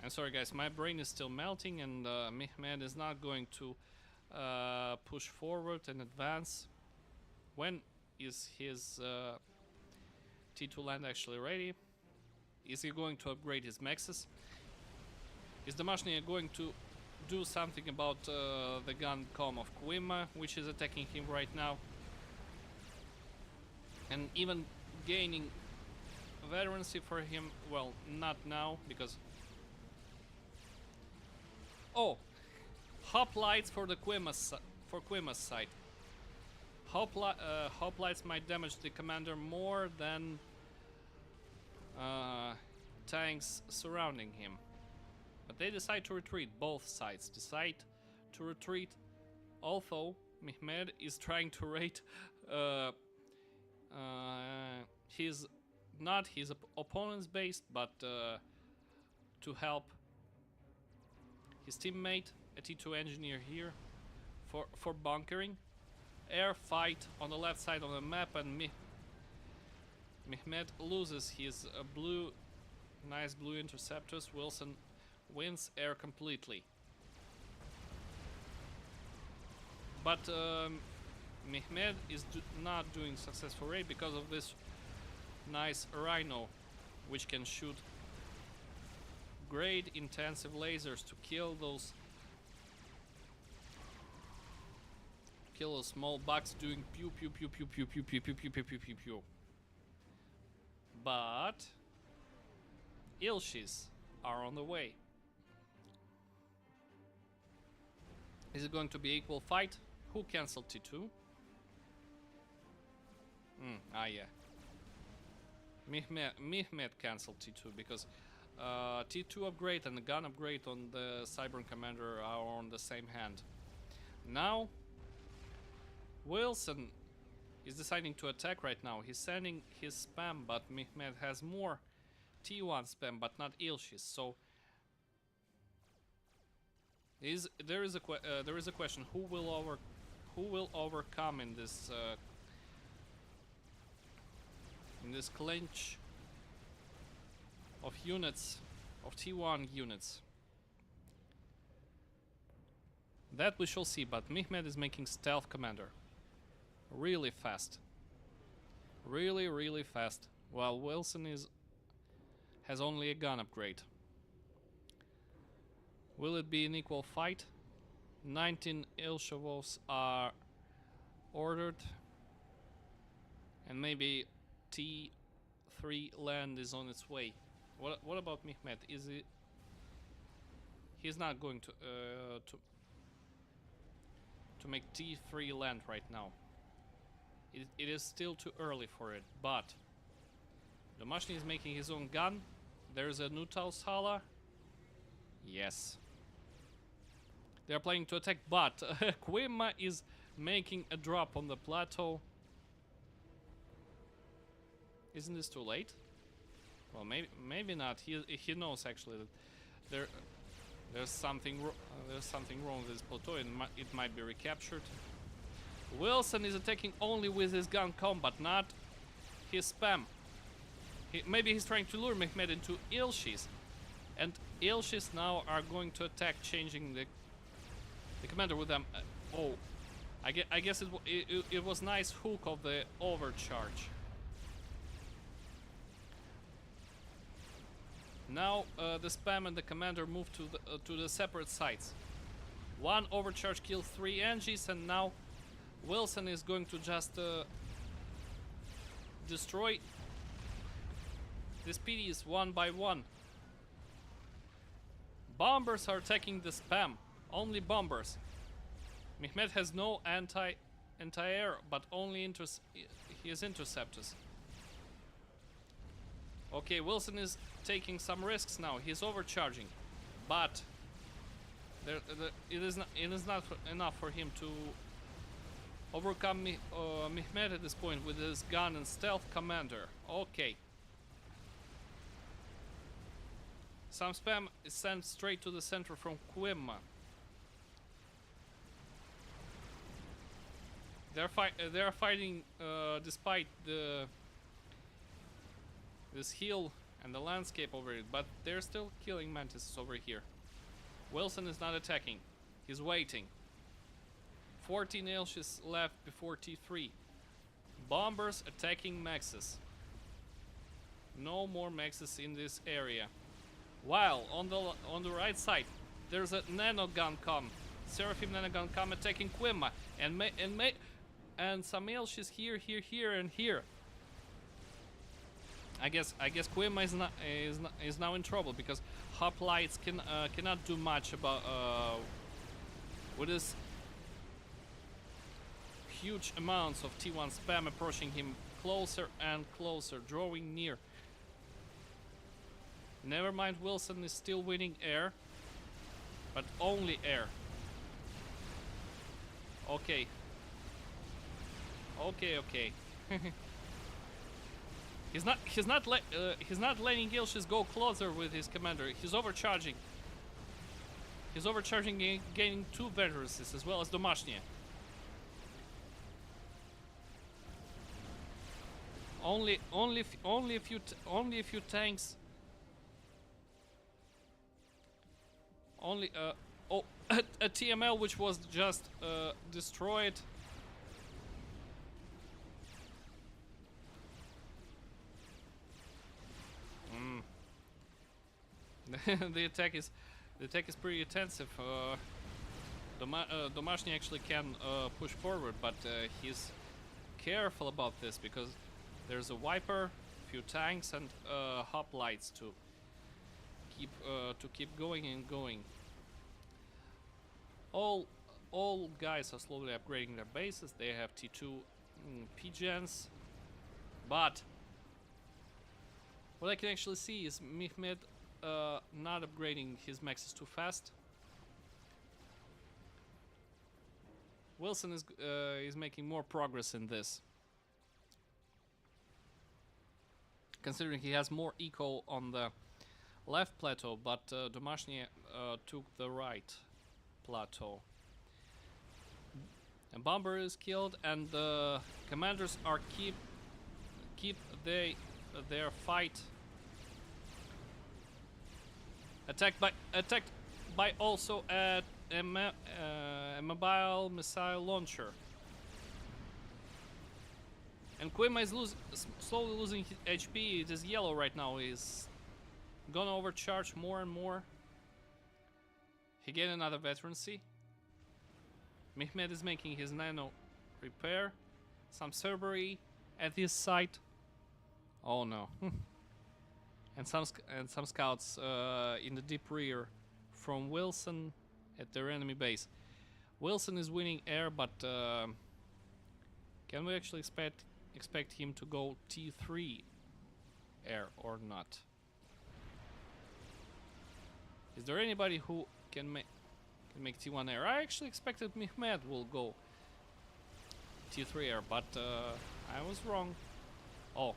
I'm sorry guys, my brain is still melting, and Mehmed is not going to push forward and advance. When is his T2 land actually ready? Is he going to upgrade his maxes? Is Domashnia going to do something about the gun com of Quima, which is attacking him right now? And even gaining veterancy for him? Well, not now, because... Oh! Hoplites for the Quima's side. Hoplites might damage the commander more than tanks surrounding him. But they decide to retreat. Both sides decide to retreat. Although Mehmed is trying to raid not his opponent's base, but to help his teammate, a T2 engineer here, for bunkering. Air fight on the left side of the map, and Mehmed loses his nice blue interceptors. Wilson wins air completely. But Mehmed is not doing successful raid because of this nice Rhino, which can shoot great intensive lasers to kill those small bugs doing pew pew pew pew pew pew pew pew pew pew pew pew pew. But Ilshis are on the way. Is it going to be equal fight? Who cancelled T2? Yeah. Mehmed cancelled T2 because T2 upgrade and the gun upgrade on the Cybern Commander are on the same hand. Now Wilson is deciding to attack right now. He's sending his spam, but Mehmed has more T1 spam, but not Ilshis. So there is a question: who will overcome in this clinch of units, of T1 units? That we shall see. But Mehmed is making stealth commander really fast, really fast, while Wilson has only a gun upgrade. Will it be an equal fight? 19 Ilshavovs are ordered. And maybe T3 land is on its way. What about Mehmet? Is it? He's not going to make T3 land right now. It is still too early for it, but Domashny is making his own gun. There's a Nutal Sala. Yes. They're planning to attack, but Quima is making a drop on the plateau. Isn't this too late? Well, maybe not. He knows actually that there's something wrong with this plateau, and it might be recaptured. Wilson is attacking only with his gun combat, not his spam. Maybe he's trying to lure Mehmet into Ilshis, and Ilshis now are going to attack, changing the commander with them. Oh, I guess it was nice hook of the overcharge. Now the spam and the commander move to the separate sides. One overcharge killed 3 Angies, and now Wilson is going to just destroy these PDs one by one. Bombers are attacking the spam. Only bombers. Mehmet has no anti-air, but only his interceptors. Okay, Wilson is taking some risks now. He's overcharging, but it is not enough for him to overcome Mehmet at this point with his gun and stealth commander. Okay. Some spam is sent straight to the center from Quima. They're fighting despite this hill and the landscape over it, but they're still killing mantises over here. Wilson is not attacking. He's waiting. 14 Ilshis left before T3. Bombers attacking Maxes. No more Maxes in this area. While on the right side, there's a nanogun com, Seraphim nanogun com attacking Quima, and some Ilshis here, and here. I guess Quima is now in trouble, because hoplites cannot do much about with his huge amounts of T1 spam approaching him closer and closer, drawing near. Never mind, Wilson is still winning air, but only air. Okay. He's not letting Ilshis go closer with his commander. He's overcharging. He's overcharging, gaining 2 veterancies as well as Domashnia. Only a few tanks. Only a TML which was just destroyed. The attack is pretty intensive. Domashny actually can push forward, but he's careful about this because there's a Viper, few tanks, and hoplites to keep going and going. All guys are slowly upgrading their bases. They have T2 PGens, but what I can actually see is Mehmet not upgrading his maxes too fast. Wilson is making more progress in this, considering he has more eco on the left plateau, but Domashny took the right plateau. A bomber is killed, and the commanders are keep their fight. Attacked by also a mobile missile launcher. And Quima is slowly losing his HP. It is yellow right now. He's gonna overcharge more and more. He gained another veterancy. Mehmet is making his nano repair some Cerberus at this site. Oh no. and some scouts in the deep rear from Wilson at their enemy base. Wilson is winning air, but can we actually expect him to go T3 air or not? Is there anybody who can make T1 air? I actually expected Mehmed will go T3 air, but I was wrong. Oh,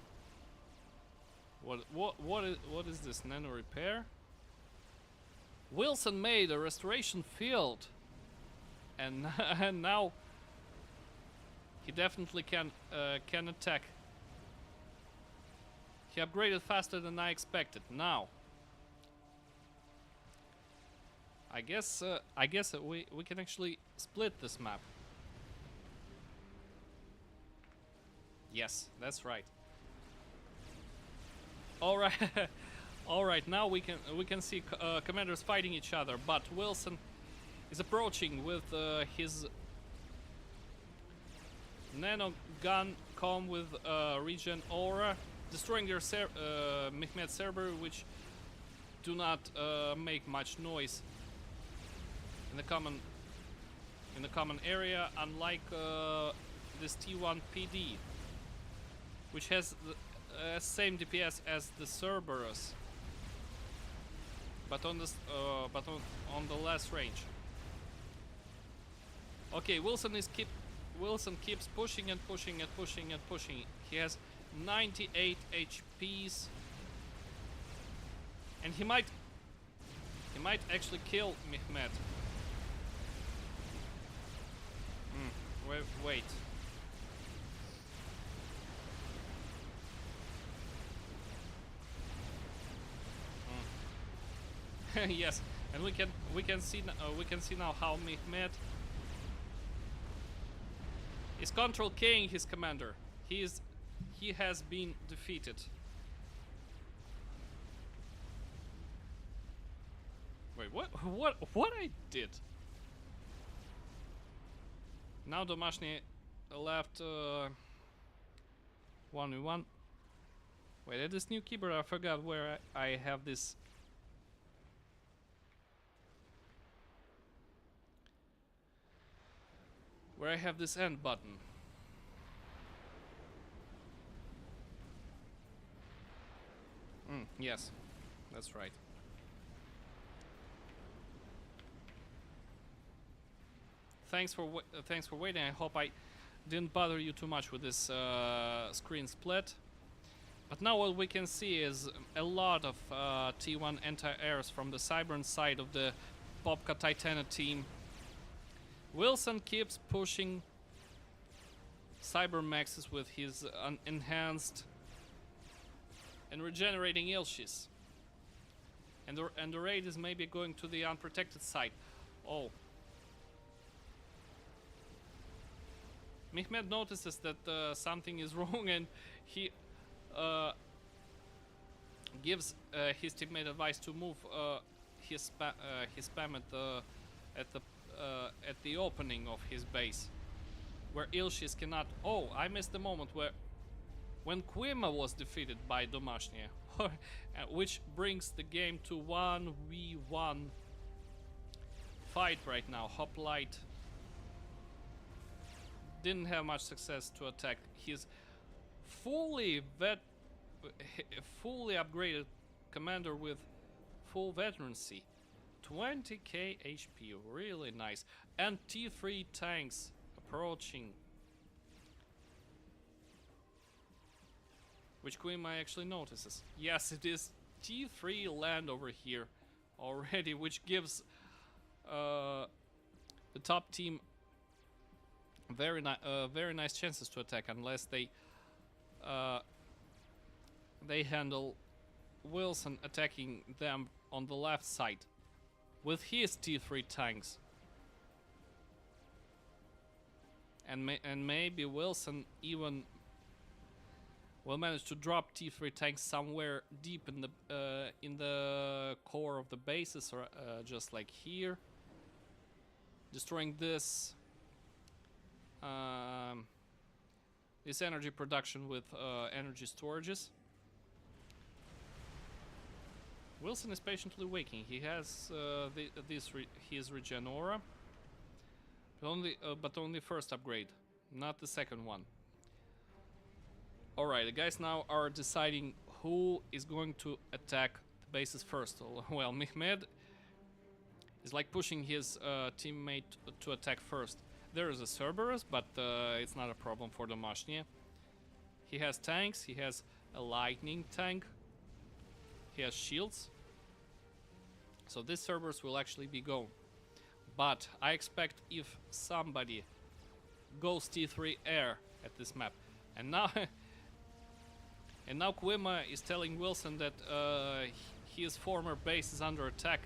what is this nano repair? Wilson made a restoration field, and and now he definitely can attack. He upgraded faster than I expected. Now, I guess we can actually split this map. Yes, that's right. All right, all right. Now we can see commanders fighting each other, but Wilson is approaching with his nano gun com with regen aura, destroying their Mehmed Cerberus, which do not make much noise in the common area, unlike this T1 PD, which has the same DPS as the Cerberus, but on this on the less range. Okay, Wilson keeps pushing and pushing and pushing and pushing. He has 98 HPs, and he might actually kill Mehmed. Wait. Yes, and we can see now how Mehmed is control K-ing his commander. He has been defeated. Wait, what I did? Now Domashny left 1v1. Wait, at this new keyboard I forgot where I have this. Where I have this end button. Yes, that's right. Thanks for waiting. I hope I didn't bother you too much with this screen split. But now what we can see is a lot of T1 anti-airs from the Cybern side of the Popka Titana team. Wilson keeps pushing Cybermaxes with his enhanced and regenerating Ilshis. And the raid is maybe going to the unprotected side. Oh. Mehmed notices that something is wrong, and he gives his teammate advice to move his spam at the opening of his base, where Ilshis cannot. Oh, I missed the moment when Quima was defeated by Domashny, which brings the game to 1v1 fight right now. Hoplite didn't have much success to attack his fully upgraded commander with full veterancy. 20k HP, really nice. And T3 tanks approaching, which Quima actually notices. Yes, it is T3 land over here already, which gives the top team very nice chances to attack, unless they handle Wilson attacking them on the left side with his T3 tanks, and maybe Wilson even will manage to drop T3 tanks somewhere deep in the core of the bases, or just like here, destroying this this energy production with energy storages. Wilson is patiently waiting. He has his regen aura, but only first upgrade, not the second one. All right, the guys now are deciding who is going to attack the bases first. Well, Mehmed is like pushing his teammate to attack first. There is a Cerberus, but it's not a problem for Domashnie. He has tanks. He has a lightning tank. He has shields. So this Cerberus will actually be gone. But I expect if somebody goes T3 air at this map, and now and now Quima is telling Wilson that his former base is under attack.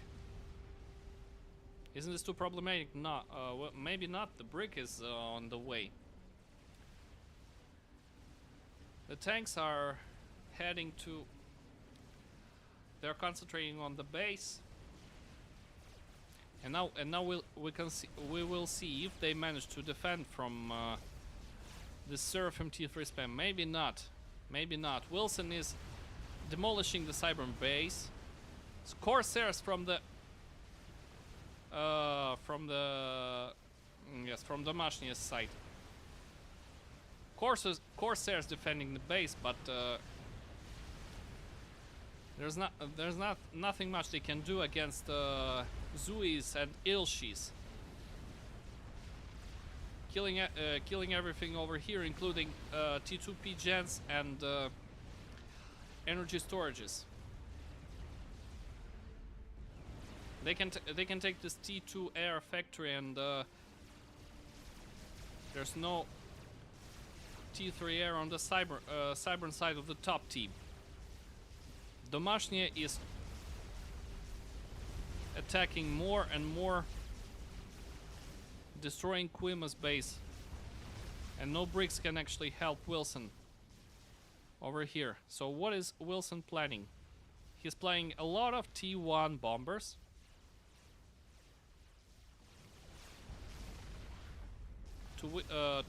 Isn't this too problematic? No, well, maybe not. The brick is on the way. The tanks are heading to. They're concentrating on the base, and now we will see if they manage to defend from the Seraphim T3 spam. Maybe not. Maybe not. Wilson is demolishing the Cybern base. It's Corsairs from the Domashnia's side. Corsairs defending the base, but there's nothing much they can do against Zuis and Ilshis. Killing everything over here, including T2P gens and energy storages. They can take this T2 air factory, and there's no T3 air on the Cybern side of the top team. Domashnie is attacking more and more, destroying Quima's base, and no bricks can actually help Wilson over here. So what is Wilson planning? He's playing a lot of T1 bombers.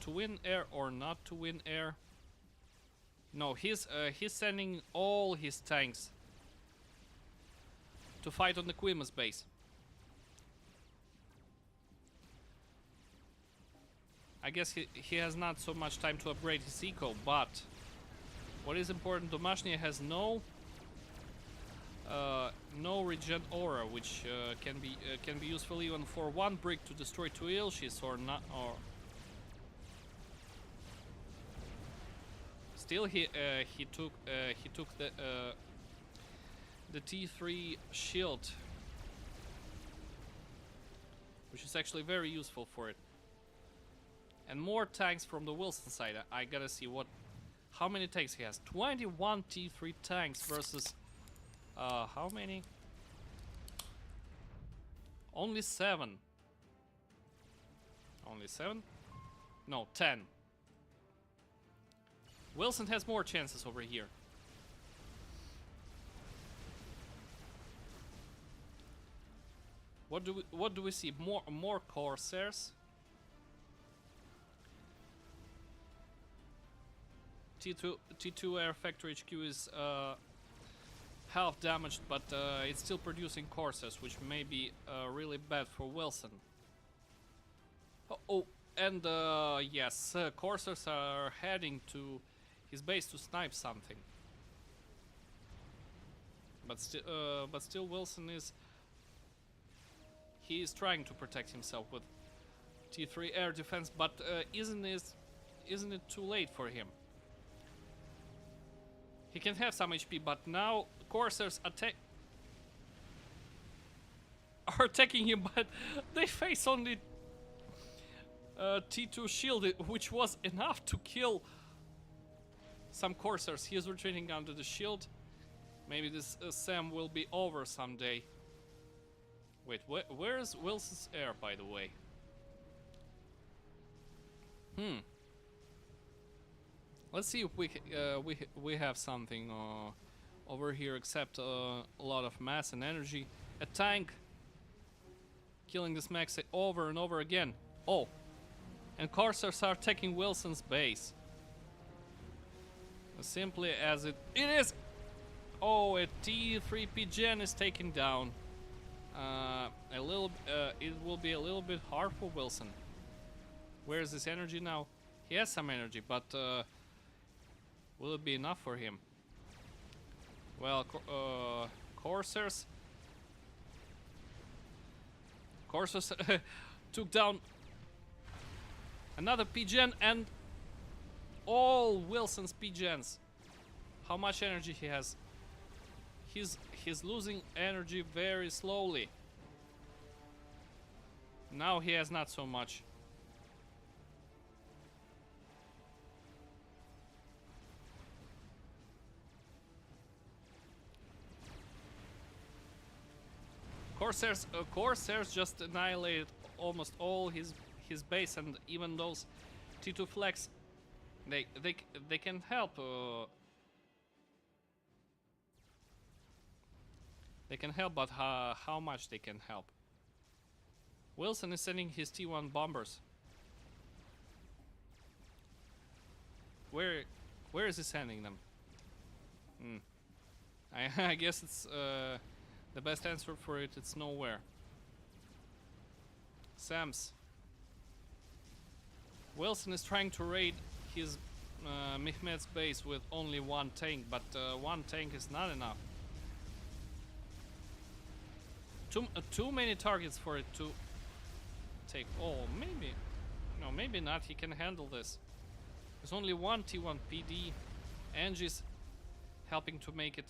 To win air or not to win air? No, he's sending all his tanks to fight on the Quima's base. I guess he has not so much time to upgrade his eco, but what is important, Domashnie has no regen aura, which can be useful even for one brick to destroy two Ilshis or not. Or still, he took the T3 shield, which is actually very useful for it. And more tanks from the Wilson side. I gotta see how many tanks he has. 21 T3 tanks versus how many? Only 7. Only 7? No, 10. Wilson has more chances over here. What do we see? More Corsairs. T2 Air Factory HQ is half damaged, but it's still producing Corsairs, which may be really bad for Wilson. And yes, Corsairs are heading to his base to snipe something. But still, Wilson is trying to protect himself with T3 air defense. But isn't it too late for him? He can have some HP, but now Corsairs are attacking him, but they face only T2 shield, which was enough to kill some Corsairs. He is retreating under the shield. Maybe this Sam will be over someday. Wait, where's Wilson's air, by the way? Let's see if we have something over here except a lot of mass and energy. A tank killing this max over and over again. Oh, And Corsairs are taking Wilson's base. As simply as it is. Oh, a T3P Gen is taken down. It will be a little bit hard for Wilson. Where is his energy now? He has some energy, but will it be enough for him? Well, Corsairs took down another P-Gen and all Wilson's P-Gens. How much energy he has? He's losing energy very slowly. Now he has not so much. Corsairs just annihilated almost all his base, and even those T2 flex, they can help. They can help, but how much they can help? Wilson is sending his T1 bombers. Where is he sending them? I guess it's the best answer for it. It's nowhere. Sams. Wilson is trying to raid his Mehmet's base with only one tank, but one tank is not enough. Too many targets for it to take. Oh, maybe. No, maybe not. He can handle this. There's only one T1 PD. Angie's helping to make it.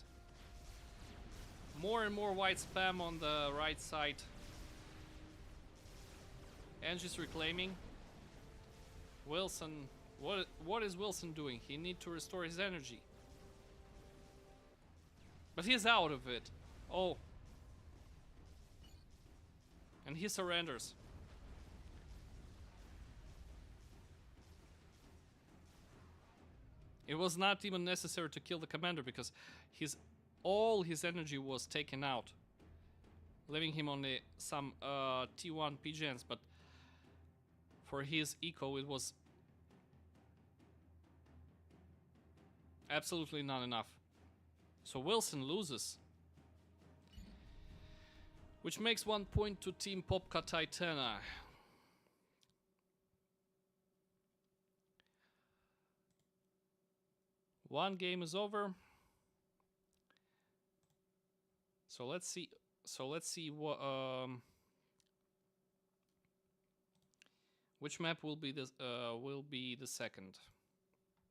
More and more white spam on the right side. Angie's reclaiming. Wilson, what is Wilson doing? He needs to restore his energy. But he's out of it. Oh. And he surrenders. It was not even necessary to kill the commander because all his energy was taken out, leaving him only some T1 PGNs, but for his eco it was absolutely not enough. So Wilson loses, which makes 1 point to Team Popka Titana. One game is over. So let's see what which map will be the second.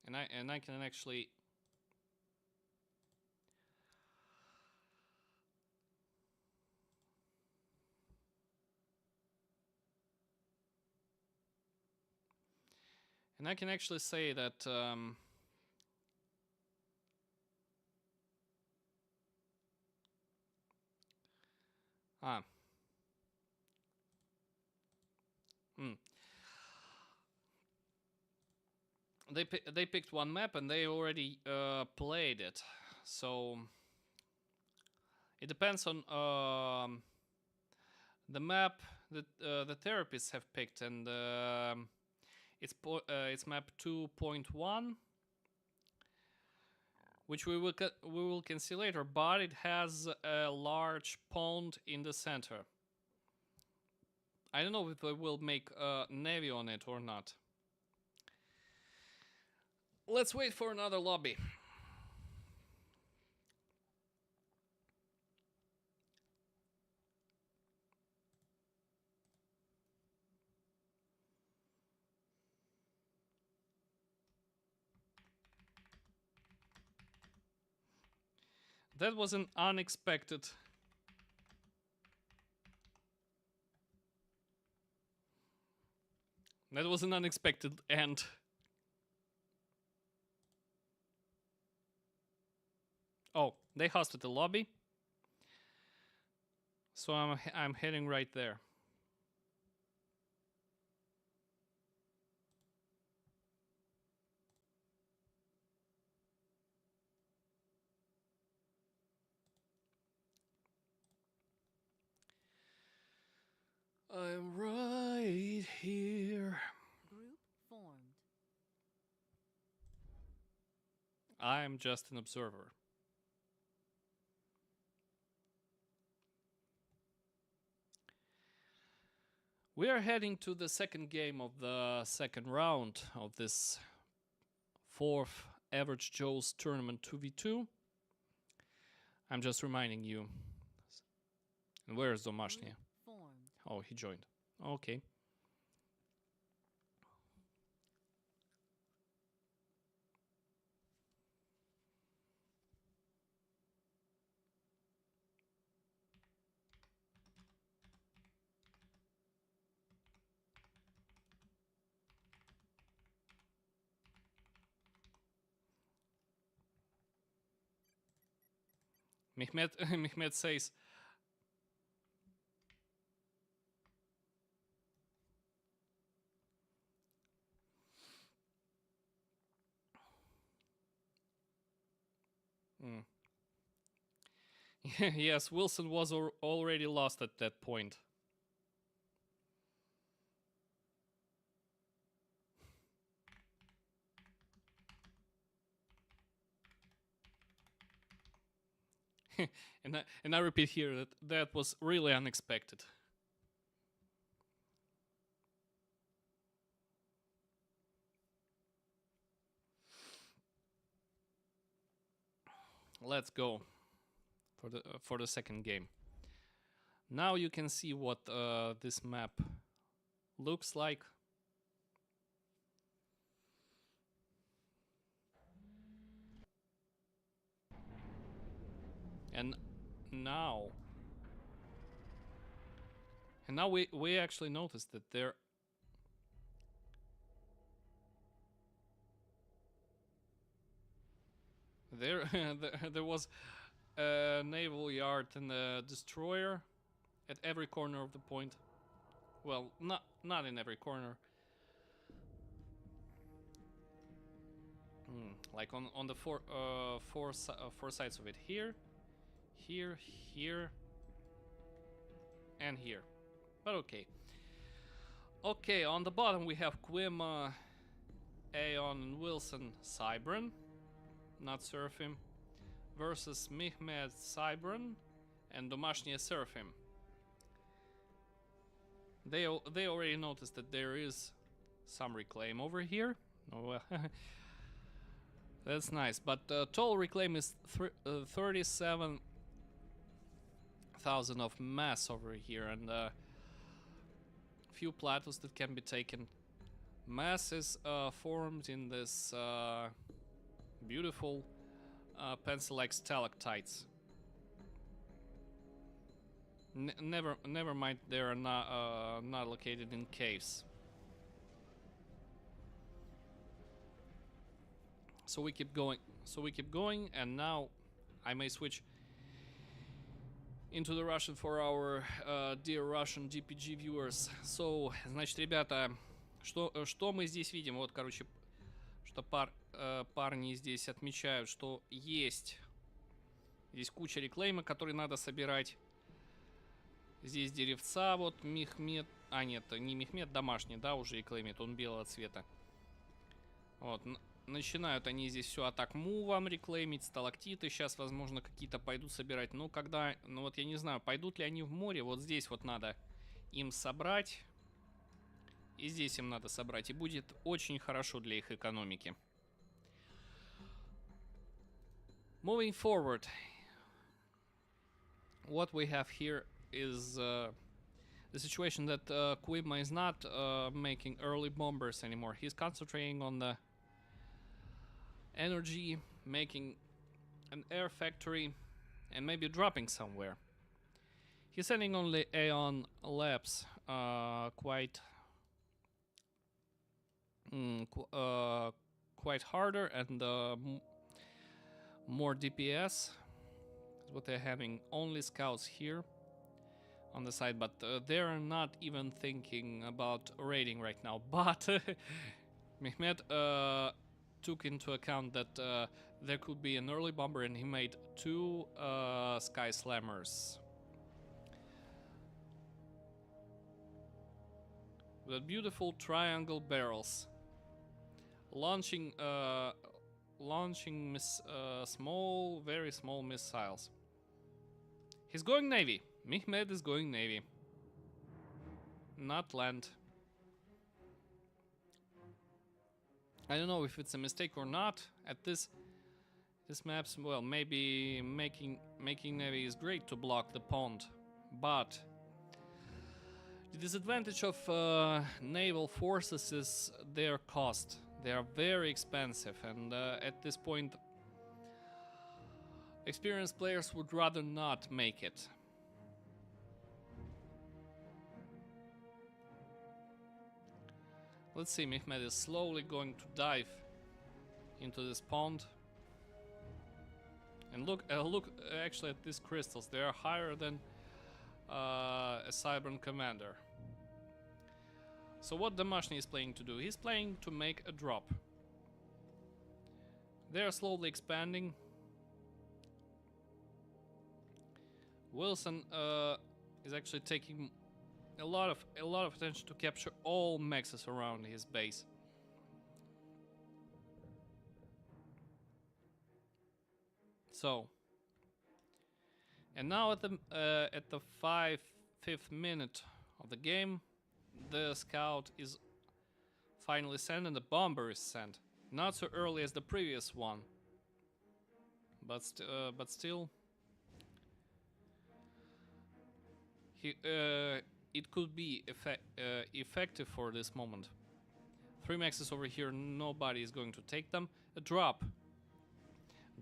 And I can actually say that they picked one map and they already played it, so it depends on the map that the therapists have picked, and it's map 2.1, which we will can see later, but it has a large pond in the center. I don't know if they will make Navy on it or not. Let's wait for another lobby. That was an unexpected. That was an unexpected end. Oh, they hosted the lobby. So I'm heading right there. I'm right here. Group I'm just an observer. We are heading to the second game of the second round of this fourth Average Joe's Tournament 2v2. I'm just reminding you. And where is Domashny? Oh, he joined. Okay. Mehmet says, yes, Wilson was already lost at that point. and I repeat here that was really unexpected. Let's go for the second game. Now you can see what this map looks like. And now we actually noticed that there was a naval yard and a destroyer at every corner of the point. Well, not in every corner. Like on the four sides of it. Here, and here. But okay. Okay, on the bottom we have Quima, Aeon, and Wilson Cybran, not Seraphim, versus Mehmet Cybran and Domashny Seraphim. They already noticed that there is some reclaim over here. Oh well. That's nice, but total reclaim is 37,000 of mass over here, and few plateaus that can be taken. Mass is formed in this beautiful pencil-like stalactites. Never mind, they are not located in caves. So we keep going. And now I may switch into the Russian for our dear Russian GPG viewers. So, значит, ребята, что мы здесь видим? Вот, короче, что парни здесь отмечают, что есть здесь куча реклейма, которые надо собирать. Здесь деревца, вот Мехмед, нет, не Мехмед, Домашний, да, уже реклеймит, он белого цвета. Вот, начинают они здесь все атак мувом реклеймить, сталактиты. Сейчас, возможно, какие-то пойдут собирать. Но когда, ну вот я не знаю, пойдут ли они в море. Вот здесь вот надо им собрать. И здесь им надо собрать. И будет очень хорошо для их экономики. Moving forward. What we have here is the situation that Quima is not making early bombers anymore. He's concentrating on the energy, making an air factory, and maybe dropping somewhere. He's sending only Aeon labs, quite harder and more DPS. Is what they're having. Only scouts here on the side, but they're not even thinking about raiding right now. But Mehmet took into account that there could be an early bomber, and he made 2 Sky Slammers. With beautiful triangle barrels. Launching launching small, very small missiles. He's going Navy. Mehmed is going Navy. Not land. I don't know if it's a mistake or not. At this maps, well, maybe making Navy is great to block the pond, but the disadvantage of naval forces is their cost. They are very expensive, and at this point, experienced players would rather not make it. Let's see, Mehmed is slowly going to dive into this pond. And look actually at these crystals. They are higher than a Cybran commander. So what Damashny is planning to do? He's planning to make a drop. They are slowly expanding. Wilson is actually taking a lot of attention to capture all mexes around his base. So, and now at the 5th minute of the game, the scout is finally sent and the bomber is sent. Not so early as the previous one, but still, it could be effective for this moment. 3 mexes over here, nobody is going to take them. A drop.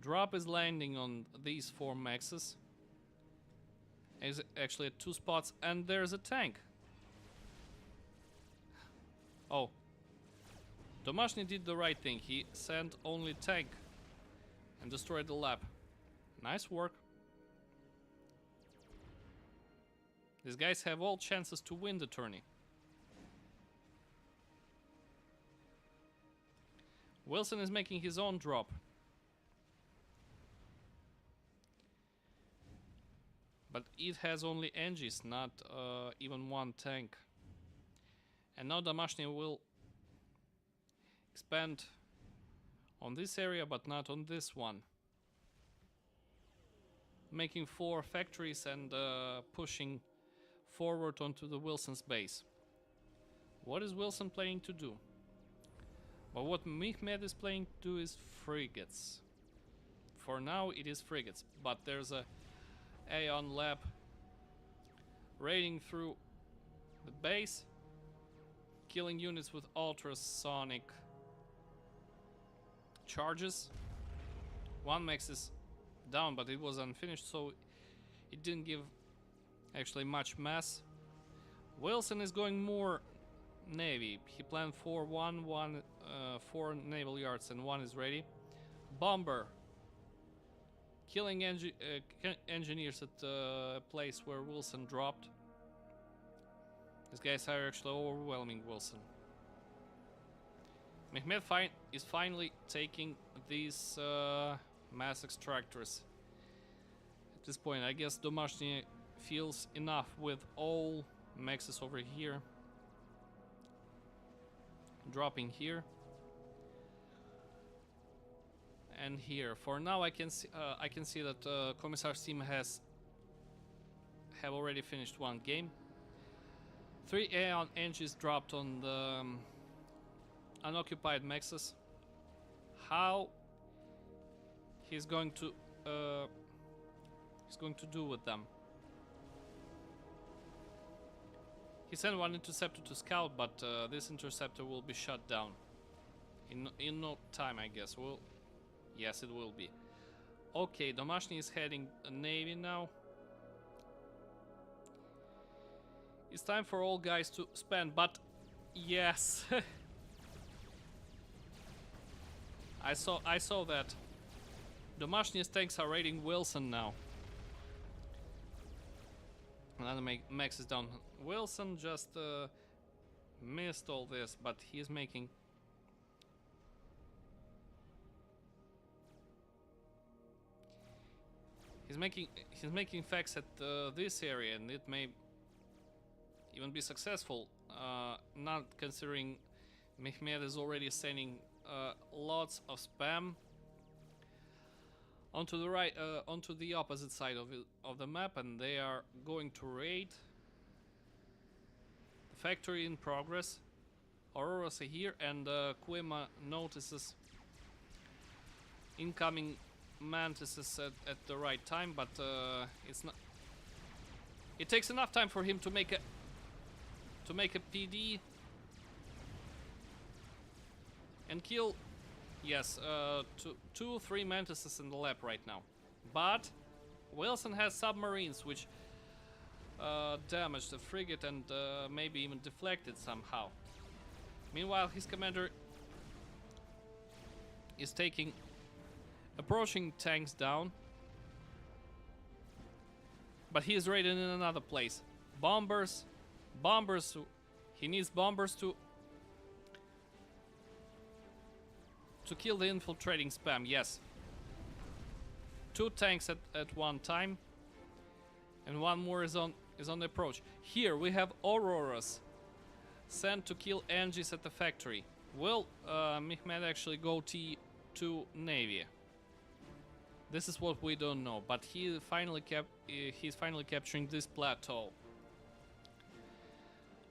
Drop is landing on these 4 mexes. Is actually at 2 spots, and there's a tank. Oh. Domashny did the right thing. He sent only tank and destroyed the lab. Nice work. These guys have all chances to win the tourney. Wilson is making his own drop. But it has only engines, not even 1 tank. And now Damashny will expand on this area, but not on this one. Making 4 factories and pushing forward onto the Wilson's base. What is Wilson planning to do? Well, what Mehmed is planning to do is frigates. For now it is frigates, but there's a Aeon lab raiding through the base, killing units with ultrasonic charges. 1 mex is down, but it was unfinished, so it didn't give actually much mass. Wilson is going more navy. He planned for 4 naval yards and 1 is ready. Bomber killing engineers at the place where Wilson dropped. These guys are actually overwhelming Wilson. Mehmed is finally taking these mass extractors. At this point, I guess Domashny feels enough with all mexes over here. Dropping here. And here. For now, I can see that Commissar's team have already finished 1 game. 3 Aeon engines dropped on the unoccupied mexes. How he's going to do with them? He sent 1 interceptor to scout, but this interceptor will be shut down in no time, I guess. Well, yes, it will be. Okay, Domashny is heading a navy now. It's time for all guys to spend, but yes. I saw that. Domashny's tanks are raiding Wilson now. Another max is down. Wilson just missed all this, but he's making facts at this area, and it may even be successful. Not considering Mehmed is already sending lots of spam onto the right, onto the opposite side of the map, and they are going to raid the factory in progress. Auroras are here, and Kuema notices incoming mantises at the right time, but it's not. It takes enough time for him to make a PD and kill. Yes, two, 3 mantises in the lab right now. But Wilson has submarines which damaged the frigate and maybe even deflected somehow. Meanwhile, his commander is taking approaching tanks down, but he is raiding in another place. Bombers. He needs bombers to kill the infiltrating spam. Yes, 2 tanks at one time, and 1 more is on the approach. Here we have Auroras sent to kill Angies at the factory. Will Mehmet actually go to Navy? This is what we don't know, but he's finally capturing this plateau.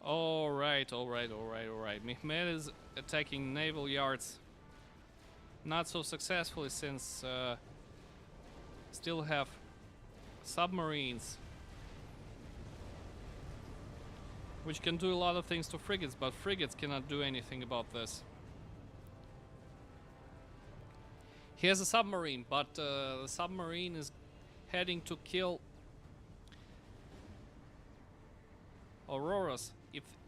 Alright. Mehmet is attacking naval yards. Not so successfully, since still have submarines which can do a lot of things to frigates, but frigates cannot do anything about this. He has a submarine, but the submarine is heading to kill Auroras.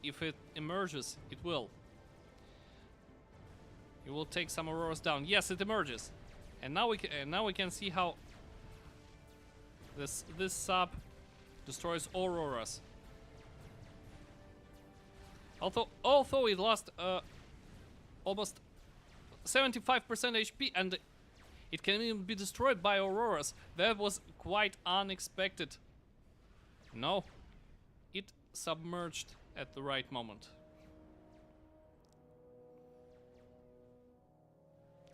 If it emerges, it will. It will take some Auroras down. Yes, it emerges, and now we can see how this sub destroys Auroras. Although it lost almost 75% HP, and it can even be destroyed by Auroras. That was quite unexpected. No, it submerged at the right moment.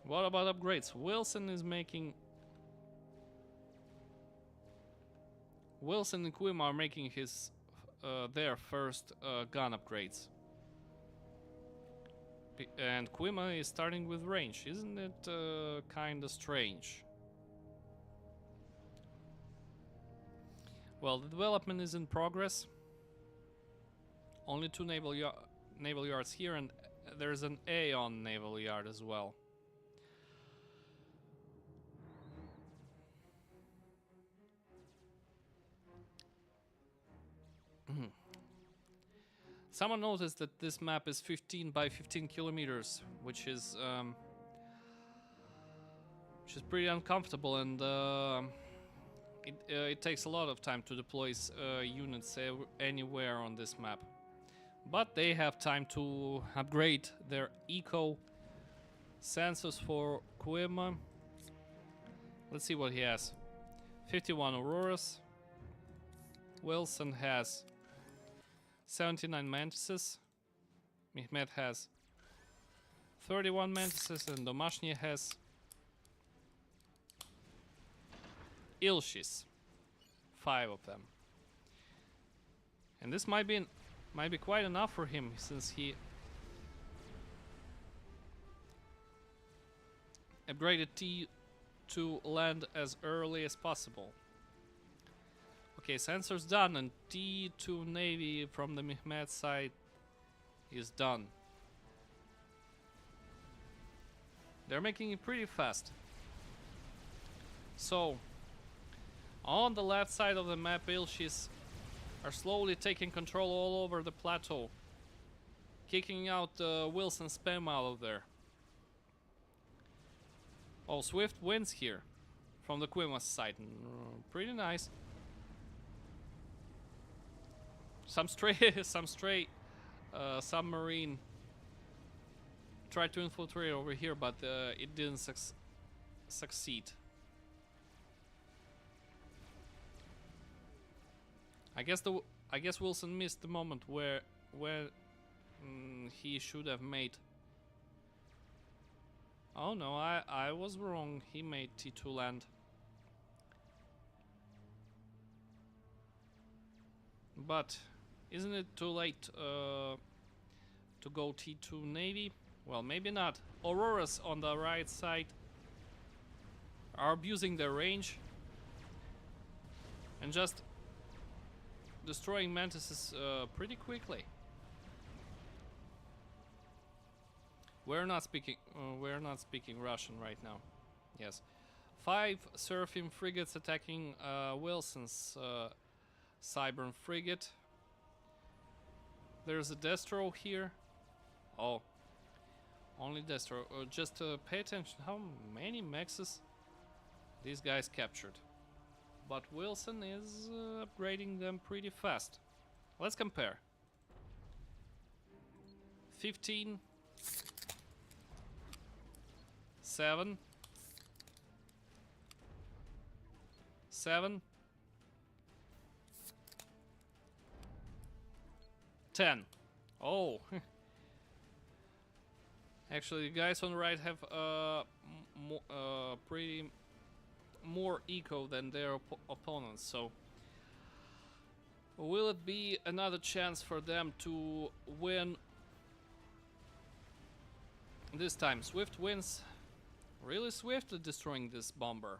What about upgrades? Wilson and Kuima are making their first gun upgrades. And Kuima is starting with range. Isn't it kinda strange? Well, the development is in progress. Only 2 naval yards here, and there's an Aeon naval yard as well. Someone noticed that this map is 15 by 15 kilometers, which is pretty uncomfortable, and it takes a lot of time to deploy units anywhere on this map. But they have time to upgrade their eco sensors for Kuima. Let's see what he has. 51 Auroras. Wilson has 79 mantises. Mehmet has 31 mantises, and Domashny has Ilshis, 5 of them. And this might be quite enough for him, since he upgraded T to land as early as possible. Okay, sensors done, and T2 Navy from the Mehmet side is done. They're making it pretty fast. So, on the left side of the map, Ilshis are slowly taking control all over the plateau, kicking out Wilson spam out of there. Oh, Swift wins here from the Kuima's side. Pretty nice. Some stray submarine tried to infiltrate over here, but it didn't succeed. I guess Wilson missed the moment where he should have made. Oh no, I was wrong. He made T2 land. But isn't it too late to go T2 Navy? Well, maybe not. Auroras on the right side are abusing their range and just destroying mantises pretty quickly. We're not speaking Russian right now. Yes. 5 Seraphim frigates attacking Wilson's Cybern frigate. There's a Destro here. Oh, only Destro. Just pay attention how many mexes these guys captured. But Wilson is upgrading them pretty fast. Let's compare. 15, 7, 7, 10. Oh. Actually, the guys on the right have pretty more eco than their opponents, so will it be another chance for them to win? This time Swift wins, really swiftly destroying this bomber.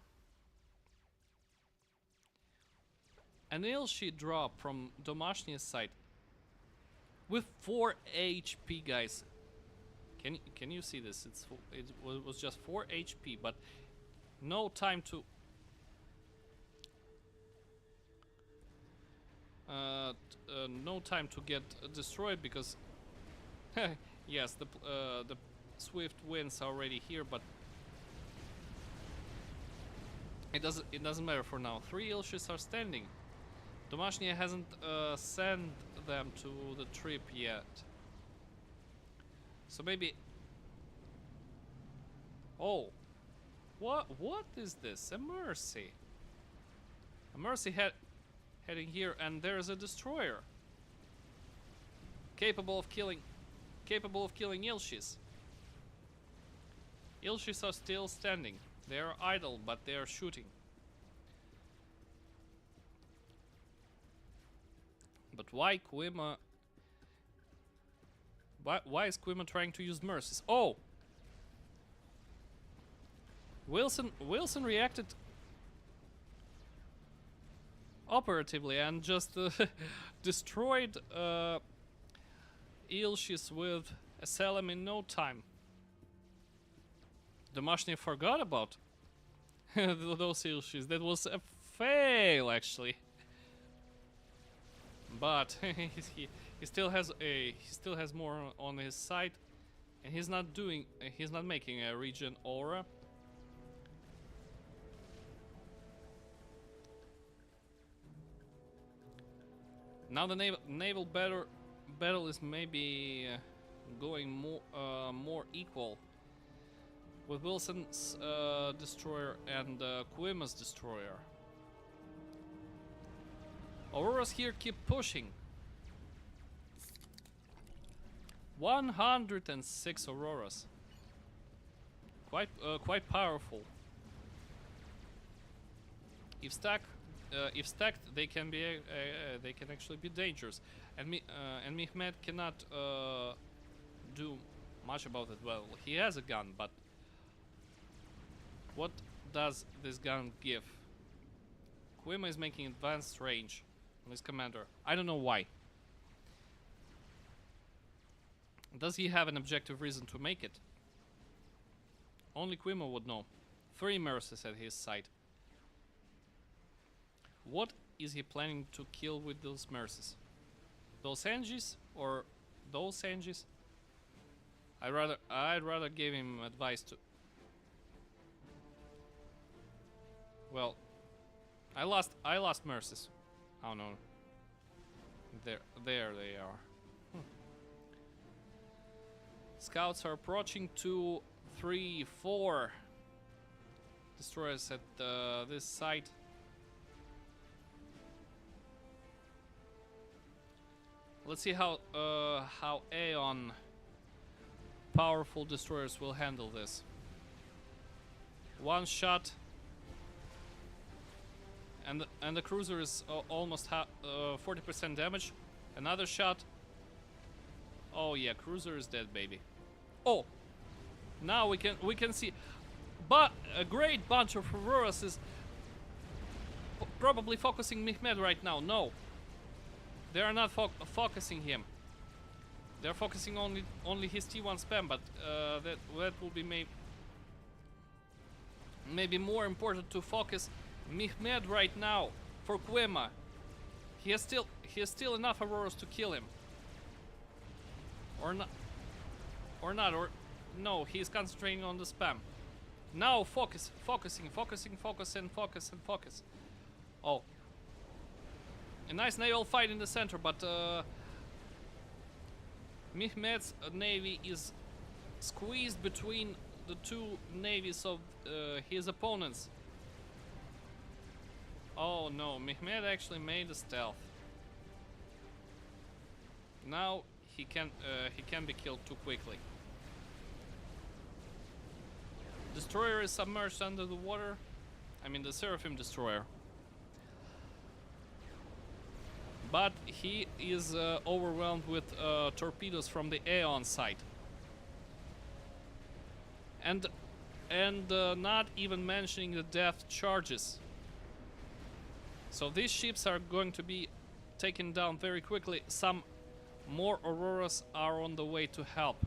An ill sheet drop from Domashny's side with 4 HP, guys. Can you see this? It was just 4 HP, but no time to no time to get destroyed, because yes, the Swift wins already here, but it doesn't matter for now. 3 Ilshis are standing. Domashny hasn't sent them to the trip yet. So maybe... Oh. What is this? A Mercy. A Mercy heading here, and there's a destroyer. Capable of killing Ilshis. Ilshis are still standing. They are idle, but they are shooting. But why Quima? Why is Quima trying to use Mercies? Oh! Wilson reacted operatively and just destroyed Ilshis with a Salem in no time. Domashny forgot about those Ilshis. That was a fail, actually. But he still has more on his side, and he's not making a regen aura. Now the naval battle is maybe going more equal, with Wilson's destroyer and Quima's destroyer. Auroras here keep pushing. 106 Auroras. Quite powerful. If stacked, they can actually be dangerous. And Mehmet cannot do much about it. Well, he has a gun, but what does this gun give? Quima is making advanced range on his commander. I don't know why. Does he have an objective reason to make it? Only Quima would know. 3 Mercies at his side. What is he planning to kill with those Mercies? Those Angies or those Angies? I'd rather give him advice to... Well, I lost Mercies. Oh no. There they are. Scouts are approaching 2, 3, 4 destroyers at this site. Let's see how Aeon powerful destroyers will handle this. One shot. And the cruiser is almost 40% damage. Another shot. Oh yeah, cruiser is dead, baby. Oh, now we can see, but a great bunch of Auroras is probably focusing Mehmed right now. No, they are not focusing him. They're focusing only his T1 spam, but that will be maybe more important to focus Mehmed right now for Quema. He has still enough Auroras to kill him. Or not, no, he's concentrating on the spam. Now focusing. Oh. A nice naval fight in the center, but Mehmed's navy is squeezed between the two navies of his opponents. Oh no, Mehmed actually made a stealth. Now he can be killed too quickly. Destroyer is submerged under the water. I mean the Seraphim destroyer. But he is overwhelmed with torpedoes from the Aeon side. And not even mentioning the depth charges. So these ships are going to be taken down very quickly. Some more Auroras are on the way to help.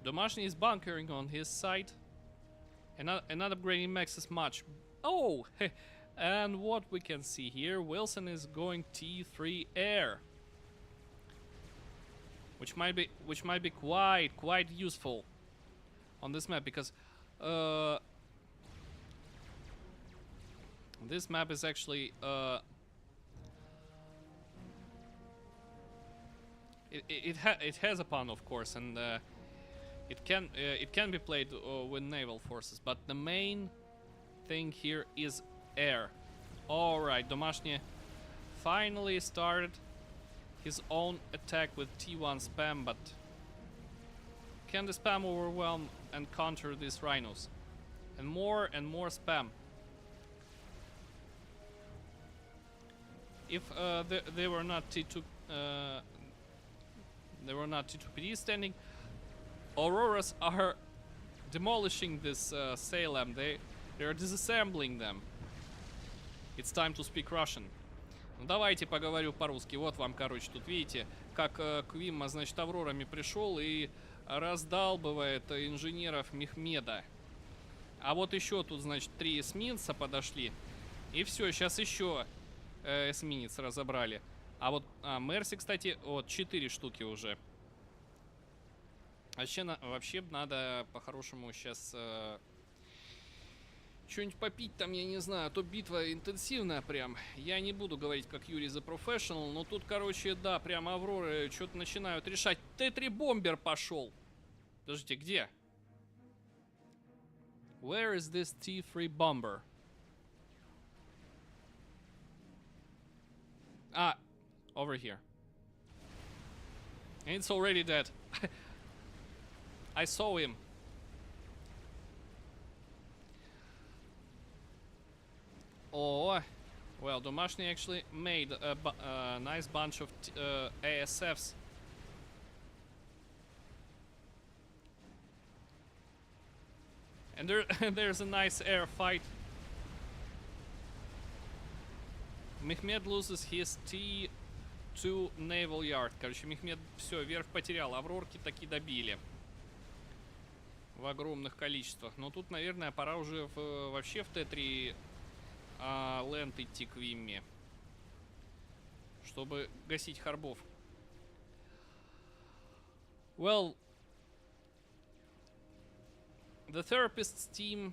Domashny is bunkering on his side. And not upgrading max as much. Oh! And what we can see here, Wilson is going T3 air. Which might be quite useful on this map, because this map is actually it has a pun, of course, and it can be played with naval forces, but the main thing here is air. Alright, Domashny finally started his own attack with T1 spam, but can the spam overwhelm and counter these rhinos? And more spam. If they were not T2 PD standing, Auroras are demolishing this Salem. They are disassembling them. It's time to speak Russian. Ну давайте поговорю по-русски. Вот вам, короче, тут видите, как Квимма, значит, Аврорами пришел и раздалбывает инженеров Мехмеда. А вот еще тут, значит, 3 эсминца подошли. И все, сейчас еще эсминец разобрали. А вот Мерси, кстати, вот 4 штуки уже. Вообще надо по-хорошему сейчас что-нибудь попить там, я не знаю, а то битва интенсивная прям. Я не буду говорить, как Юрий The Professional, но тут, короче, да, прям Авроры что-то начинают решать. Т-3 бомбер пошел. Подождите, где? Where is this T3 bomber? Ah, over here. And it's already dead. I saw him. Oh, well, Domashny actually made a nice bunch of ASFs. And there's a nice air fight. Mehmed loses his T2 naval yard. Короче, Мехмед все, верх потерял. Аврорки таки добили. В огромных количествах. Но тут, наверное, пора уже вообще в Т3 ленд идти к Вимме, чтобы гасить харбов. Well, the therapist's team,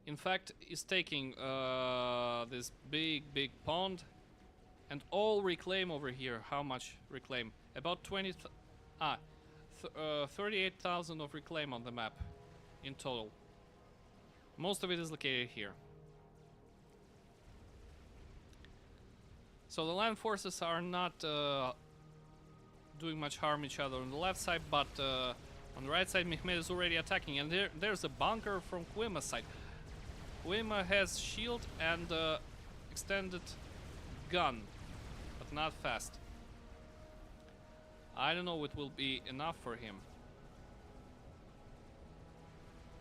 in fact, is taking this big pond and all reclaim over here. How much reclaim? About 38,000 of reclaim on the map in total. Most of it is located here. So the land forces are not doing much harm each other on the left side, but On the right side, Mehmet is already attacking, and there's a bunker from Kuima's side. Kuima has shield and extended gun, but not fast. I don't know if it will be enough for him.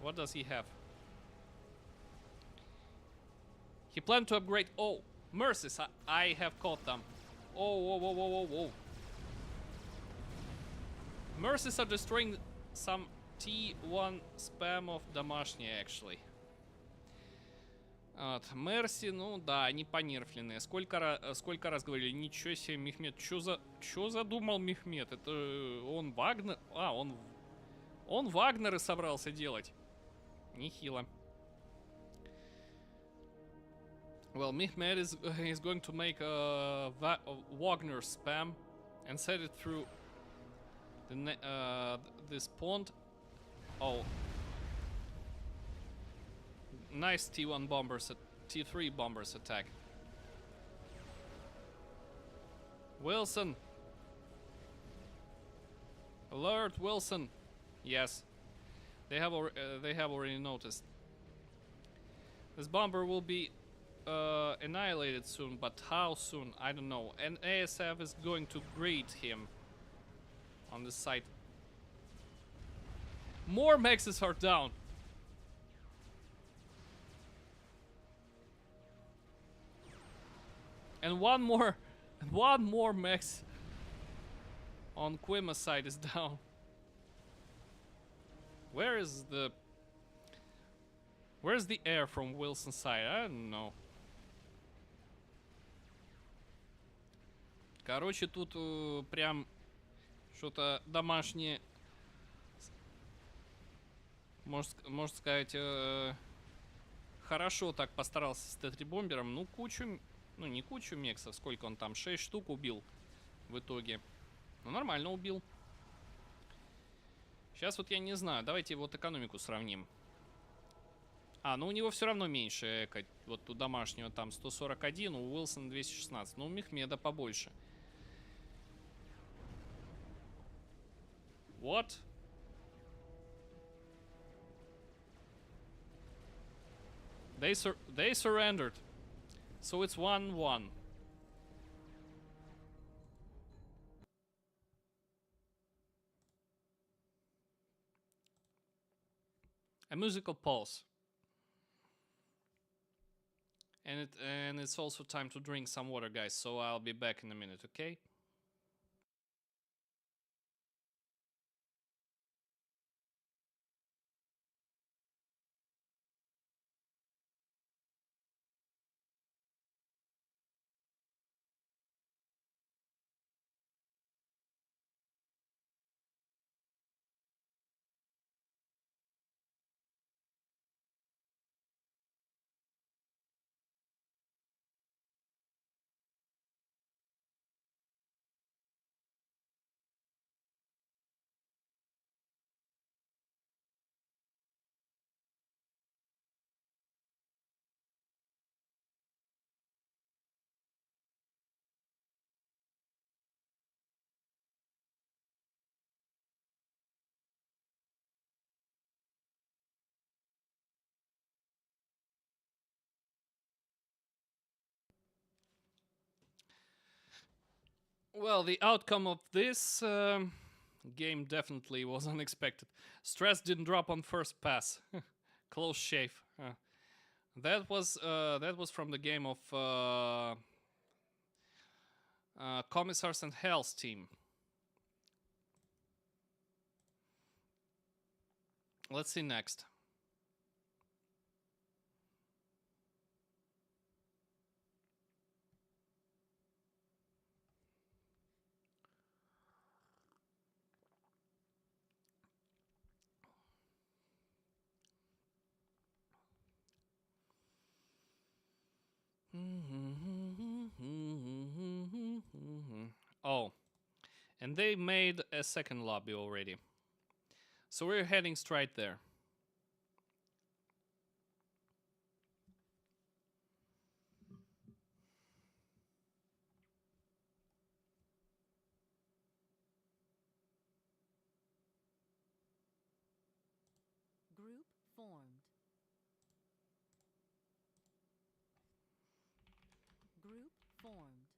What does he have? He planned to upgrade. Oh, mercies! I have caught them. Oh, whoa, whoa, whoa, whoa, whoa. Mercies are destroying some T1 spam of домашние, actually. Вот. Мерси, ну да, они понерфленные. Сколько раз говорили, ничего себе, Мехмед, чё задумал Мехмед? Это он Вагнер? А, он Вагнеры собрался делать. Нехило. Well, Mehmet is going to make a Wagner spam and set it through this pond. Oh, nice T1 bombers, T3 bombers attack. Wilson, alert, Wilson. Yes, they have already noticed. This bomber will be annihilated soon, but how soon? I don't know. And ASF is going to greet him on the site. More mexes are down. And one more mex on Kuima's side is down. Where's the air from Wilson's side? I don't know. Короче, тут прям что-то домашнее, можно сказать, хорошо так постарался с Т-3 бомбером. Ну, ну не кучу мексов, сколько он там, 6 штук убил в итоге. Ну, нормально убил. Сейчас вот я не знаю, давайте вот экономику сравним. А, ну у него все равно меньше эко. Вот у домашнего там 141, у Уилсона 216. Ну, у Мехмеда побольше. What? They surrendered. So it's 1-1. A musical pause. And it's also time to drink some water, guys. So I'll be back in a minute, okay? Well, the outcome of this game definitely was unexpected. Stress didn't drop on first pass. Close shave. That was from the game of Commissars and Hell's team. Let's see next. Oh, and they made a second lobby already. So we're heading straight there. formed. Group formed.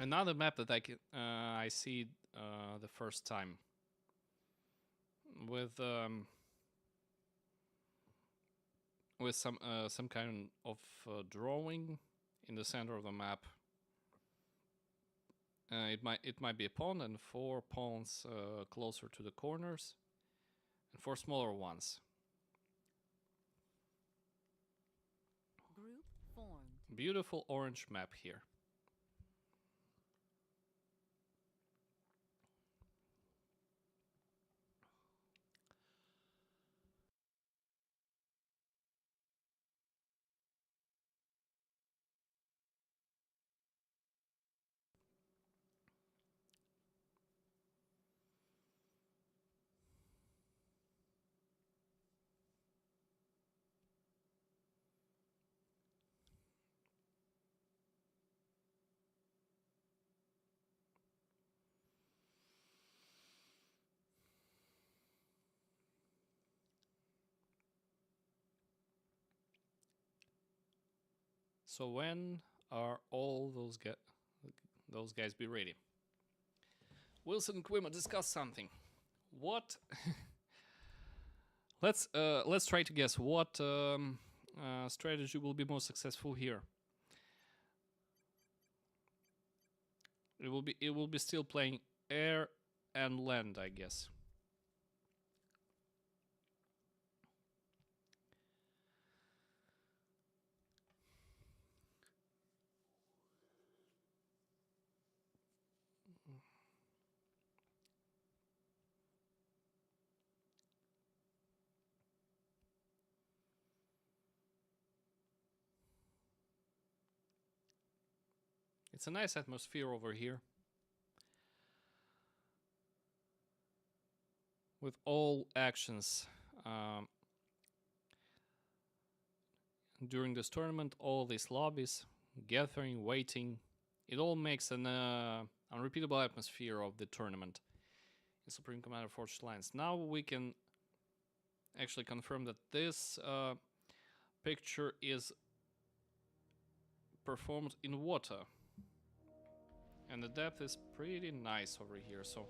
Another map that I see the first time with some kind of drawing in the center of the map. It might be a pawn and 4 pawns closer to the corners, and 4 smaller ones. Group formed. Beautiful orange map here. So when are all those guys be ready? Wilson and Quima discuss something. What? Let's try to guess what strategy will be most successful here. It will be still playing air and land, I guess. It's a nice atmosphere over here, with all actions during this tournament, all these lobbies, gathering, waiting. It all makes an unrepeatable atmosphere of the tournament in Supreme Commander Forged Alliance. Now we can actually confirm that this picture is performed in water. And the depth is pretty nice over here, so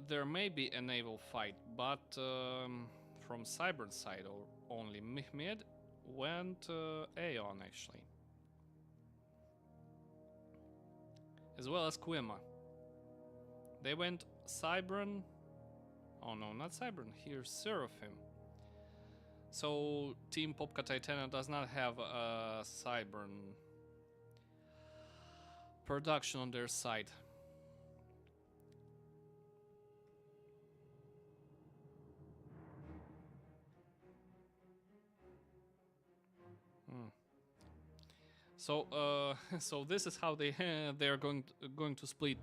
there may be a naval fight, but from Cybern's side or only Mehmed went Aeon actually, as well as Quima. They went Cybern. Oh no, not Cybern. Here's Seraphim. So Team Popka Titania does not have a Cybern production on their side. So so this is how they are going to split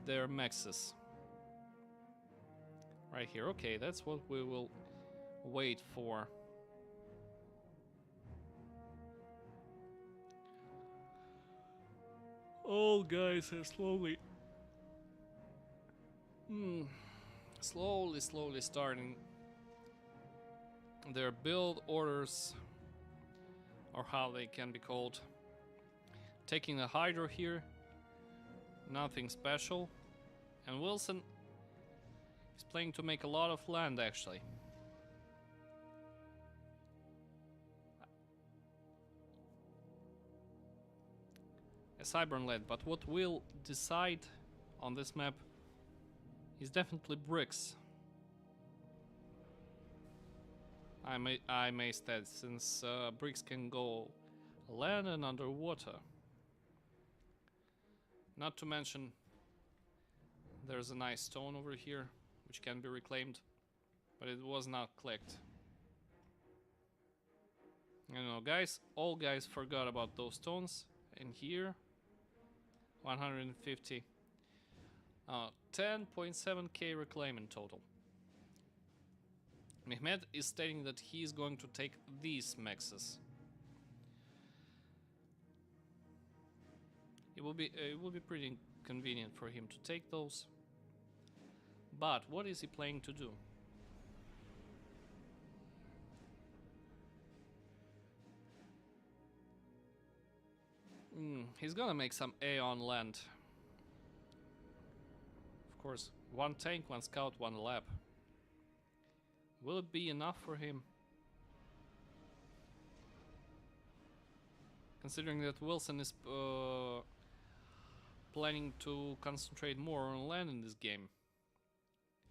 their mexes. Right here. Okay, that's what we will wait for. All guys are slowly slowly starting their build orders, or how they can be called. Taking the Hydro here, nothing special. And Wilson is planning to make a lot of land actually. A Cybern led, but what will decide on this map is definitely bricks. I may state, since bricks can go land and underwater. Not to mention, there's a nice stone over here which can be reclaimed, but it was not clicked. You know, guys, all guys forgot about those stones. And here, 150, 10.7k reclaim in total. Mehmed is stating that he is going to take these mexes. it will be pretty convenient for him to take those. But what is he planning to do? He's gonna make some A on land. Of course, one tank, one scout, one lab. Will it be enough for him? Considering that Wilson is planning to concentrate more on land in this game.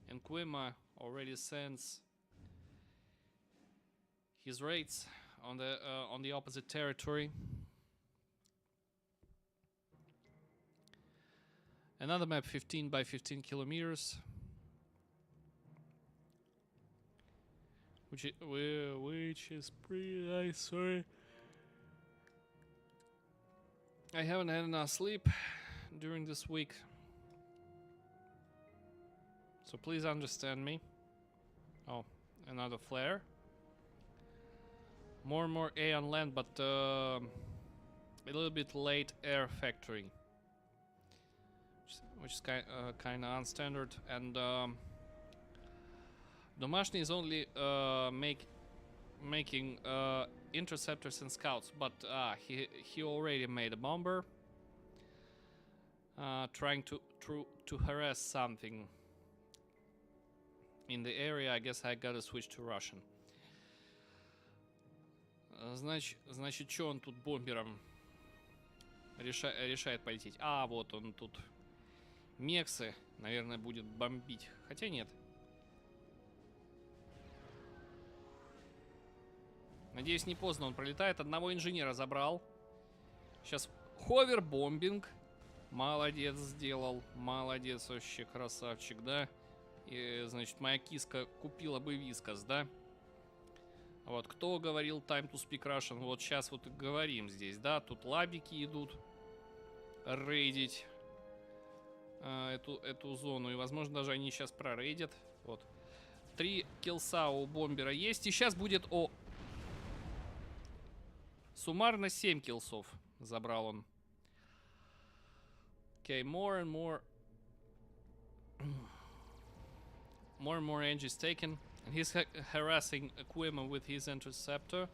And Quima already sends his raids on the opposite territory. Another map 15 by 15 kilometers. Which is pretty nice, sorry. I haven't had enough sleep during this week. So please understand me. Oh, another flare. More and more A on land, but a little bit late air factory. Which is kind of unstandard. And Domashny is only making interceptors and scouts, but he already made a bomber, trying to harass something in the area. I guess I gotta switch to Russian. Значит, что он тут бомбером решает полететь? А, вот он тут. Мексы, наверное, будет бомбить. Хотя нет. Надеюсь, не поздно он пролетает. Одного инженера забрал. Сейчас ховербомбинг. Молодец сделал. Молодец, вообще красавчик, да? И, значит, моя киска купила бы вискас, да? Вот, кто говорил time to speak Russian? Вот сейчас вот и говорим здесь, да? Тут лабики идут рейдить эту зону. И, возможно, даже они сейчас прорейдят. Вот. 3 киллса у бомбера есть. И сейчас будет... Суммарно 7 киллсов забрал он. Okay, more and more engines taken. And he's harassing Aquima with his interceptor.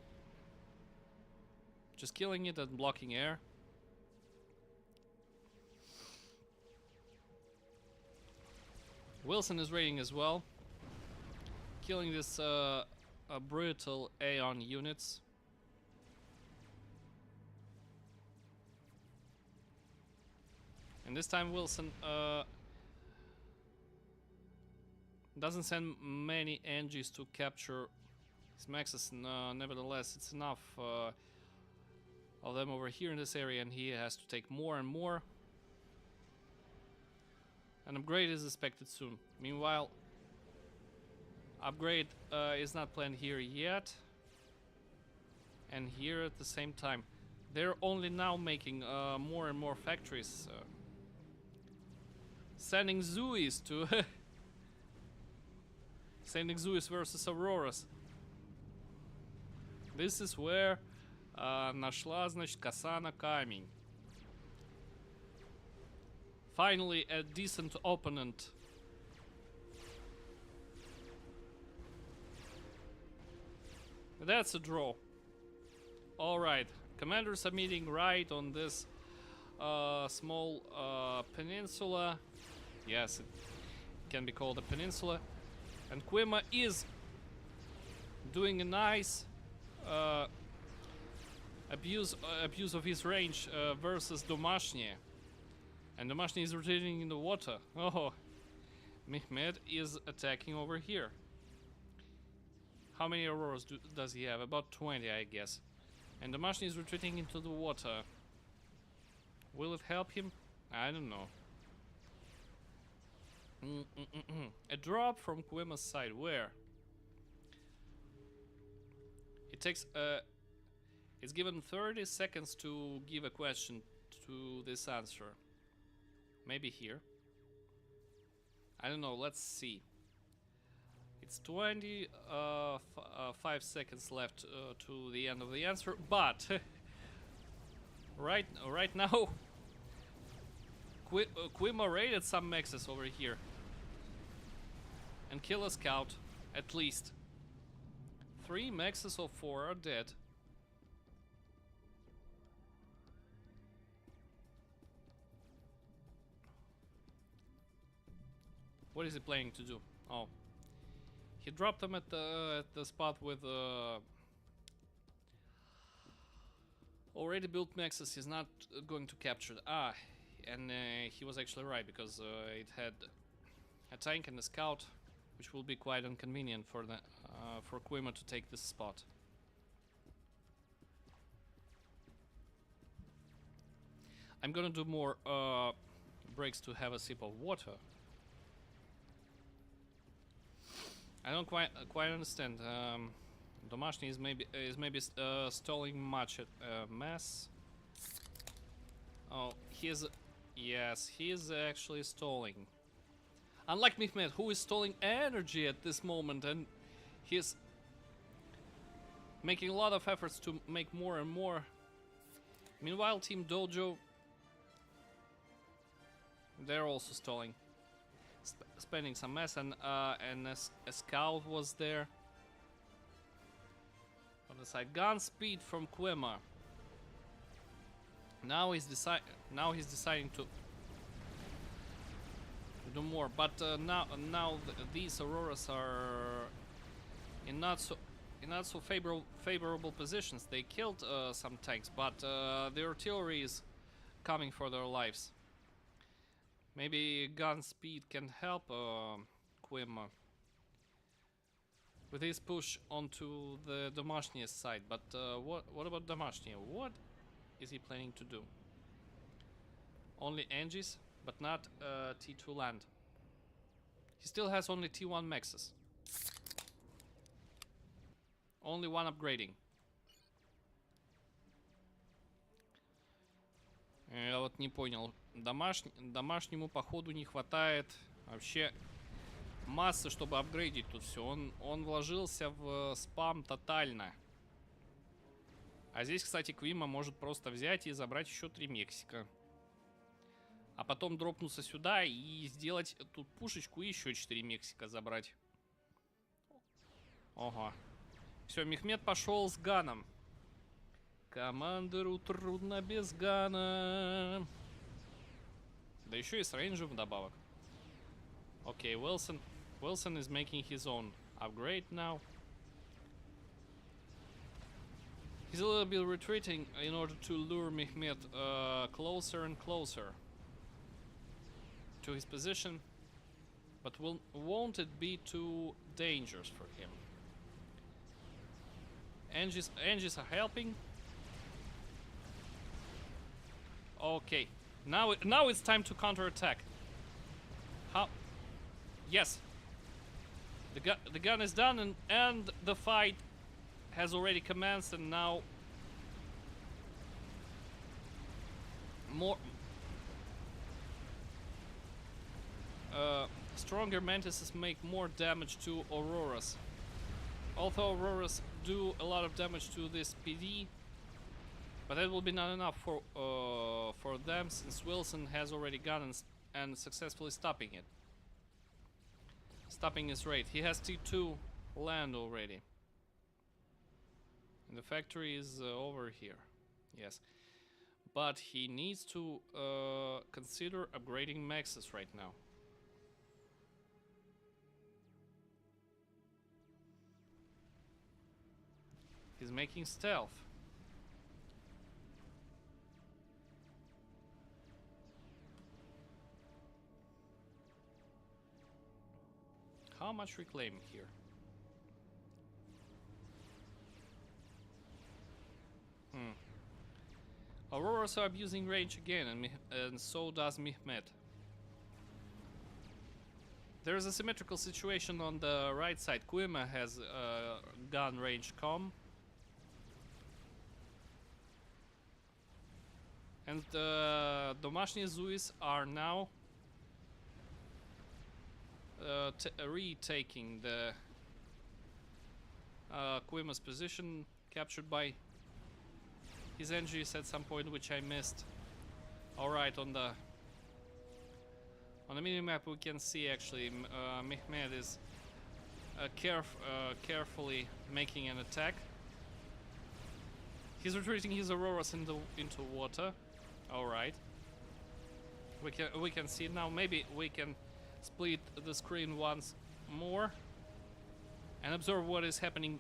Just killing it and blocking air. Wilson is raiding as well. Killing this brutal Aeon units. And this time Wilson doesn't send many NGs to capture his maxes. Nevertheless, it's enough of them over here in this area, and he has to take more and more. An upgrade is expected soon. Meanwhile, upgrade is not planned here yet, and here at the same time. They're only now making more and more factories. Sending Zeus to... Sending Zeus versus Auroras. This is where нашла, значит, коса на камень. Finally, a decent opponent. That's a draw. Alright. Commanders are meeting right on this small peninsula. Yes, it can be called a peninsula. And Quima is doing a nice abuse of his range versus Domashny. And Domashny is retreating in the water. Oh, Mehmed is attacking over here. How many Auroras does he have? About 20, I guess. And Domashny is retreating into the water. Will it help him? I don't know. A drop from Quima's side. Where? It takes it's given 30 seconds to give a question to this answer. Maybe here. I don't know, let's see. It's 25 seconds left to the end of the answer, but right now Quima raided some mexes over here. And kill a scout, at least. 3 mexes of 4 are dead. What is he planning to do? Oh. He dropped them at the spot with already built mexes. He's not going to capture the, and he was actually right, because it had a tank and a scout, which will be quite inconvenient for the for Quima to take this spot. I'm gonna do more breaks to have a sip of water. I don't quite understand. Domashny is maybe stalling much at mass. Oh, yes, he is actually stalling. Unlike Mehmet, who is stalling energy at this moment, and he's making a lot of efforts to make more and more. Meanwhile, Team Dojo, they're also stalling, spending some mass, and a scout was there on the side. Gun speed from Quima. Now he's deciding to do more, but now these Auroras are in not so favorable positions. They killed some tanks, but the artillery is coming for their lives. Maybe gun speed can help Quima with his push onto the Domashny side. But what about Domashny? What is he planning to do? Only Engis, but not T2 land. He still has only T1 mexes. Only one upgrading. Я вот не понял. Домашнему походу не хватает вообще массы, чтобы апгрейдить тут все. Он вложился в спам тотально. А здесь, кстати, Квима может просто взять и забрать еще 3 Мексика. А потом дропнуться сюда и сделать тут пушечку и еще 4 Мексика забрать. Ого. Все, Мехмед пошел с ганом. Командиру трудно без гана. Да еще и с рейнджем вдобавок. Окей, Wilson is making his own upgrade now. He's a little bit retreating in order to lure Mehmet closer and closer to his position, but won't it be too dangerous for him? Engis are helping. Okay, now it's time to counterattack. How? Yes. The gun is done, and the fight has already commenced, and now stronger mantises make more damage to Auroras. Although Auroras do a lot of damage to this PD, but that will be not enough for them, since Wilson has already gone and successfully stopping it. Stopping his raid. He has T2 land already. And the factory is over here. Yes. But he needs to consider upgrading mexes right now. He's making stealth. How much reclaim here? Auroras are abusing range again, and so does Mehmet. There is a symmetrical situation on the right side. Quima has gun range com. And Domashny Zuis are now retaking the Quima's position, captured by his engines at some point, which I missed. Alright, on the On the minimap we can see actually Mehmed is carefully making an attack. He's retreating his Auroras into water. Alright. We can see it now. Maybe we can split the screen once more and observe what is happening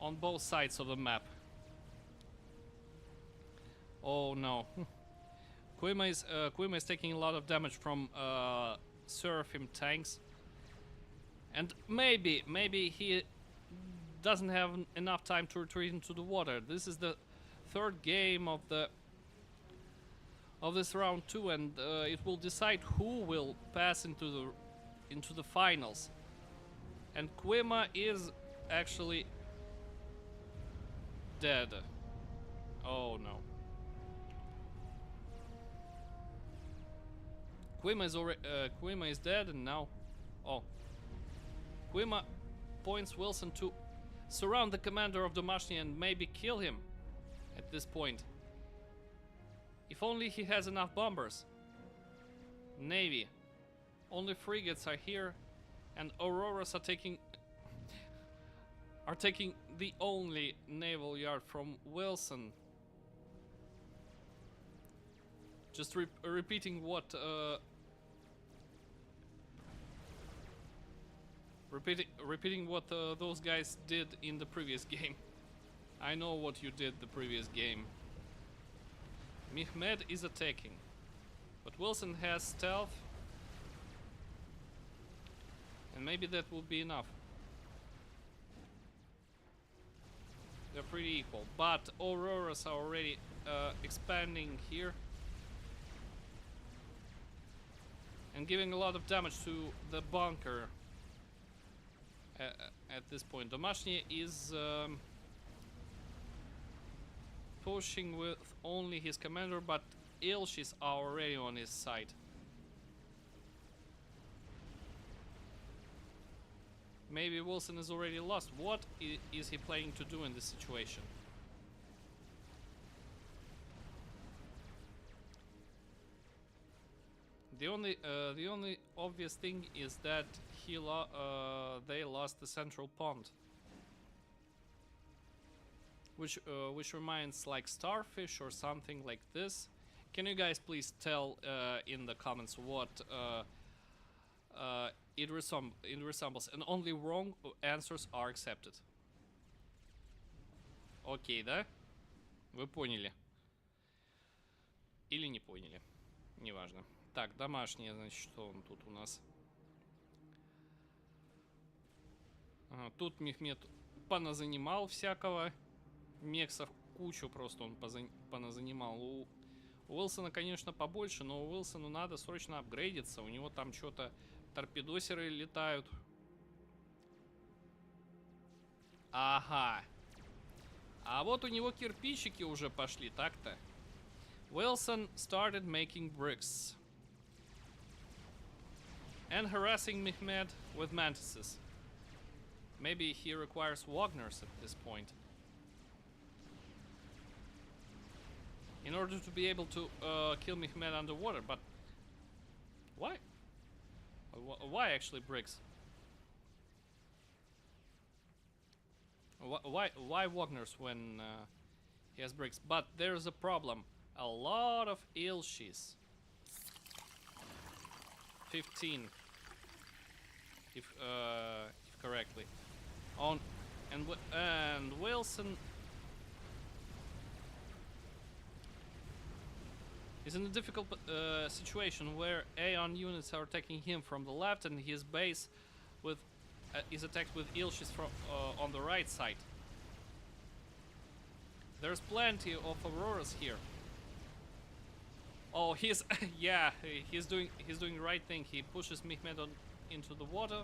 on both sides of the map. Oh no. Kuima is taking a lot of damage from Seraphim tanks. And maybe he doesn't have enough time to retreat into the water. This is the third game of this round 2, and it will decide who will pass into the finals. And Kuima is actually dead. Oh no. Kuima is dead, and now, oh, Kuima points Wilson to surround the commander of Domashny and maybe kill him at this point. If only he has enough bombers. Navy, only frigates are here, and Auroras are taking the only naval yard from Wilson. Just repeating what repeating what those guys did in the previous game. I know what you did the previous game. Mehmed is attacking, but Wilson has stealth, and maybe that will be enough. They're pretty equal, but Auroras are already expanding here and giving a lot of damage to the bunker. At this point, Domashny is pushing with only his commander, but Ilshis are already on his side. Maybe Wilson is already lost. What is he planning to do in this situation? The only obvious thing is that they lost the central pond, which reminds like starfish or something like this. Can you guys please tell in the comments what it resembles? And only wrong answers are accepted. Окей, да? Вы поняли? Или не поняли? Неважно. Так, домашние, значит, что он тут у нас? Тут Мехмед поназанимал всякого. Мексов кучу просто он поназанимал. У Уилсона, конечно, побольше, но Уилсону надо срочно апгрейдиться. У него там что-то торпедосеры летают. Ага. А вот у него кирпичики уже пошли, так-то. Wilson started making bricks and harassing Mehmed with mantises. Maybe he requires Wagners at this point in order to be able to kill Mehmed underwater. But why? Why actually bricks? Why Wagners when he has bricks? But there's a problem. A lot of Ilshis. 15, if correctly. And Wilson is in a difficult situation where Aeon units are attacking him from the left, and his base is attacked with Ilshis from on the right side. There's plenty of Auroras here. Oh, he's yeah, he's doing the right thing. He pushes Mehmed into the water,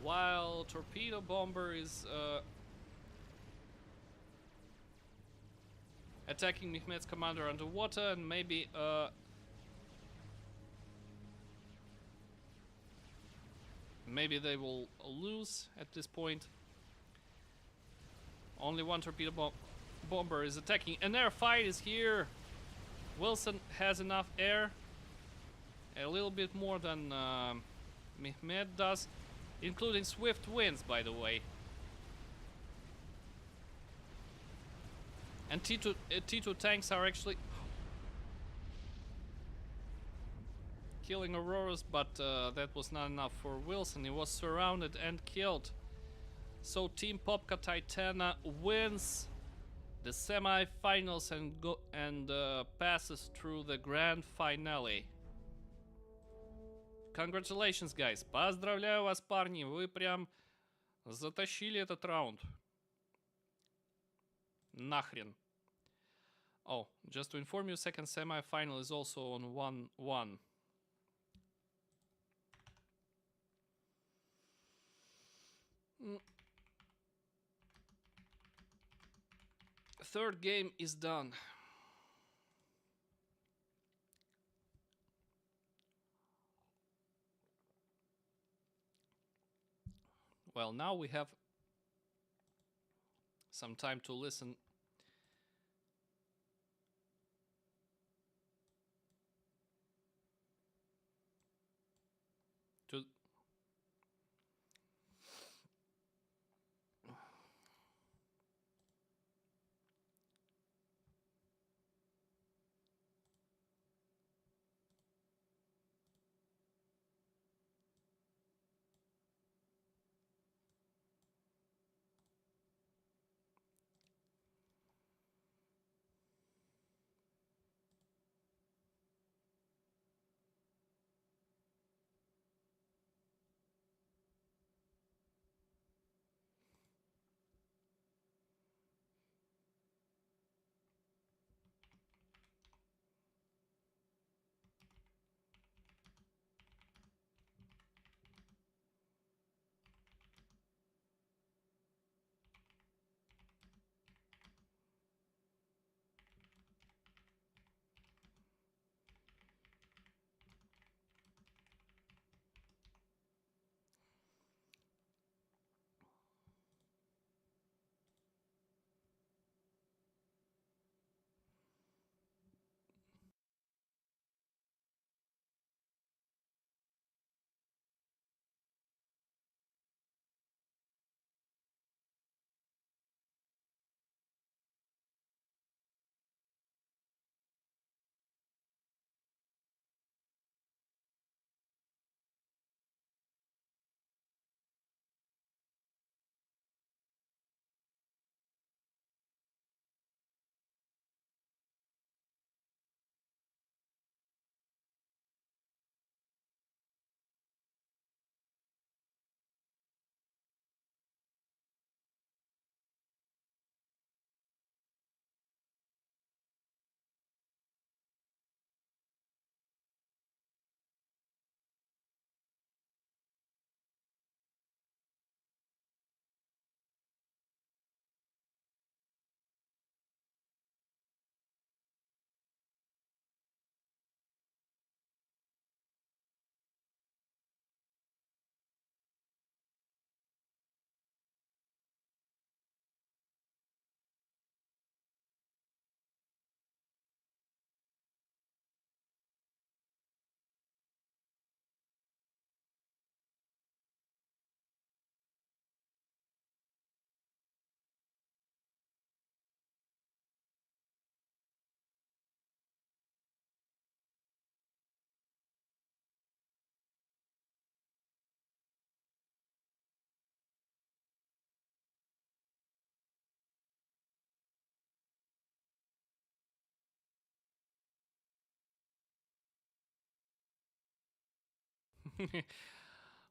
while torpedo bomber is attacking Mehmed's commander underwater, and maybe maybe they will lose at this point. Only one torpedo bomber is attacking. An air fight is here. Wilson has enough air. A little bit more than Mehmet does, including swift wins, by the way. And T2 tanks are actually killing Auroras, but that was not enough for Wilson. He was surrounded and killed. So Team Popka Titana wins the semi-finals and passes through the grand finale. Congratulations, guys. Поздравляю вас, парни. Вы прям затащили этот раунд. Нахрен. Oh, just to inform you, second semi-final is also on 1-1. Third game is done. Well, now we have some time to listen to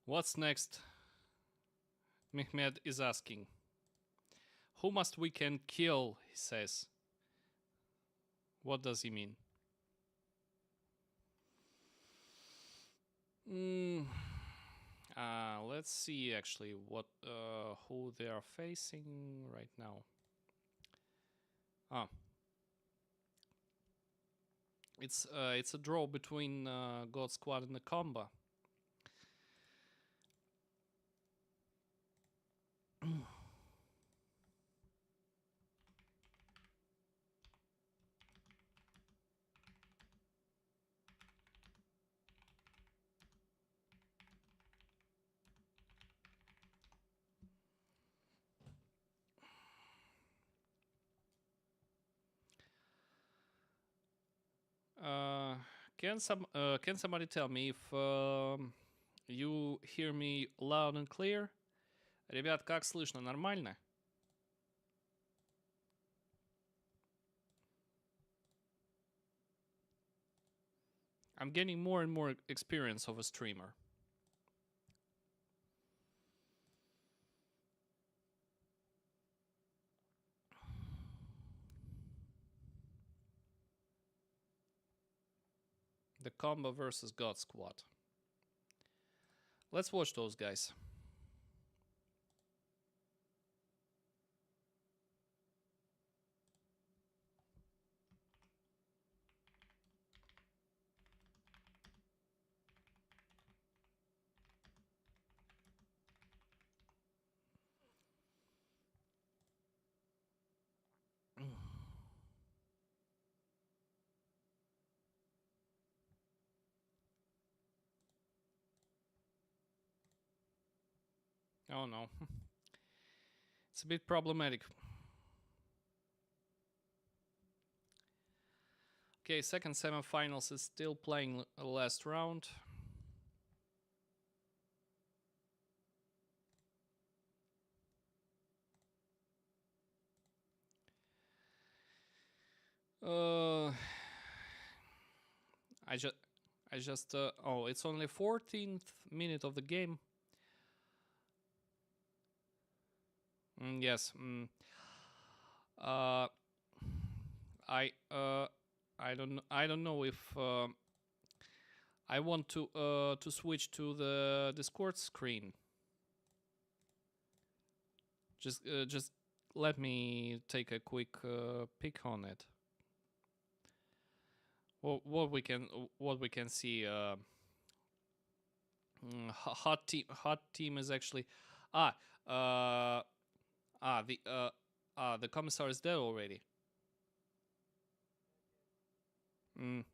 what's next? Mehmet is asking. Who must we can kill, he says. What does he mean? Let's see actually what who they are facing right now. It's a draw between God Squad and the Comba. Can somebody tell me if you hear me loud and clear? Ребят, как слышно? Нормально? I'm getting more and more experience of a streamer. The Combo versus God Squad. Let's watch those guys. Oh no. It's a bit problematic. Okay, second semifinals is still playing last round. I just oh, it's only 14th minute of the game. Yes. I don't know if I want to switch to the Discord screen. Just let me take a quick peek on it. What we can see. Hot team is actually the commissar is dead already. Even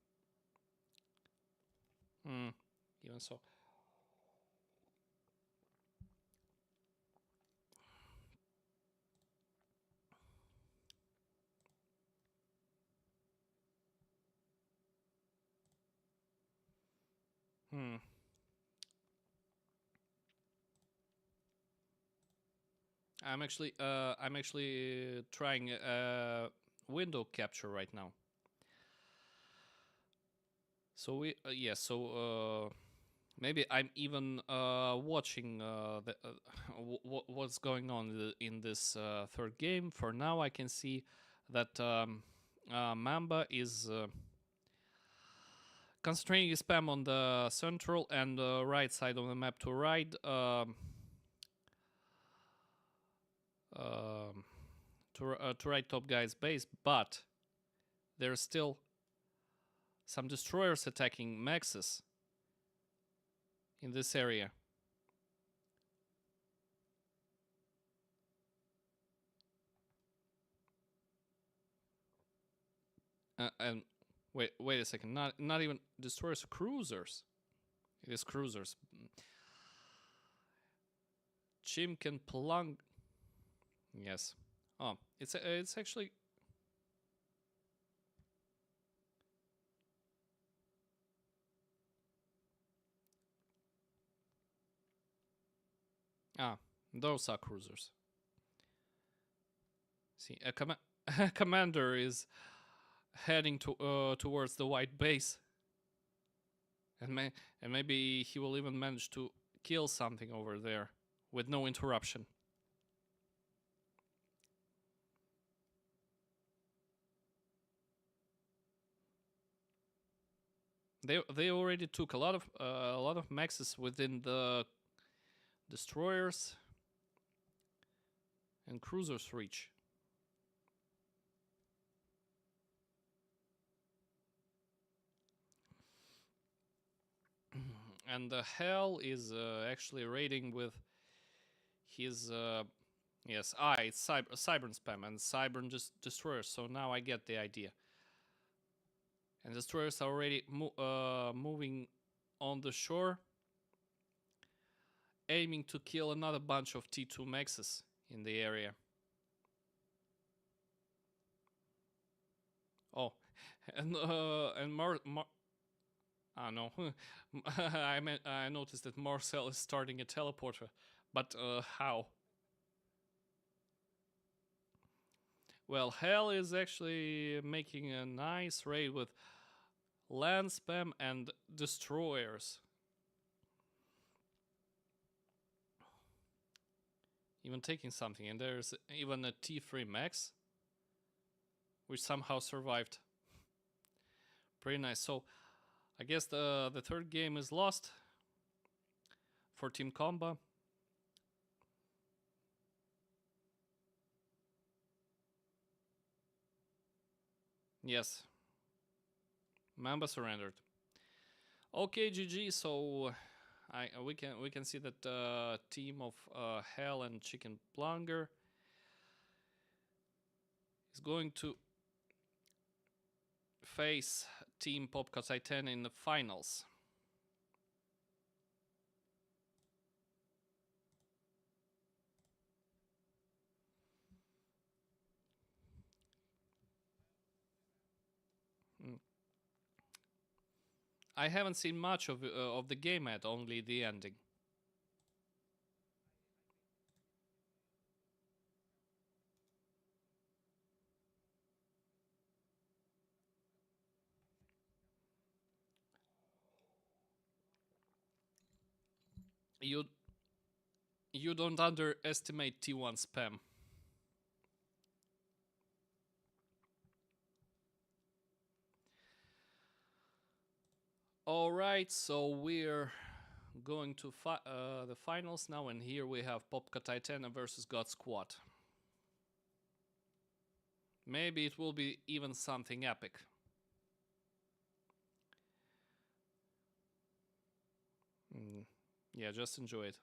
so. I'm actually trying window capture right now. So we maybe I'm even watching what's going on in this third game. For now, I can see that Mamba is concentrating his spam on the central and right side of the map to ride. To ride top guy's base, but there's still some destroyers attacking Maxes in this area. And wait a second, not even destroyers, cruisers. It is cruisers. Chim can plung. Yes. Oh, it's actually. Those are cruisers. See, a commander is heading towards the white base, and maybe he will even manage to kill something over there with no interruption. They already took a lot of maxes within the destroyers and cruisers reach. And the Hell is actually raiding with his yes, it's Cybern spam and Cybern just destroyers. So now I get the idea. And destroyers are already moving on the shore, aiming to kill another bunch of T2 maxes in the area. Oh, and I know. I noticed that Marcel is starting a teleporter, but how? Well, Hell is actually making a nice raid with land spam and destroyers. Even taking something, and there's even a T3 Max, which somehow survived. Pretty nice. So I guess the third game is lost for Team Comba. Yes, Mamba surrendered. Okay, GG. So we can see that team of Hell and Chicken Plunger is going to face Team Popka Titan in the finals. Mm. I haven't seen much of the game yet, only the ending. You you don't underestimate T1 spam. All right, so we're going to the finals now, and here we have Popka Titana versus God Squad. Maybe it will be even something epic. Yeah, just enjoy it.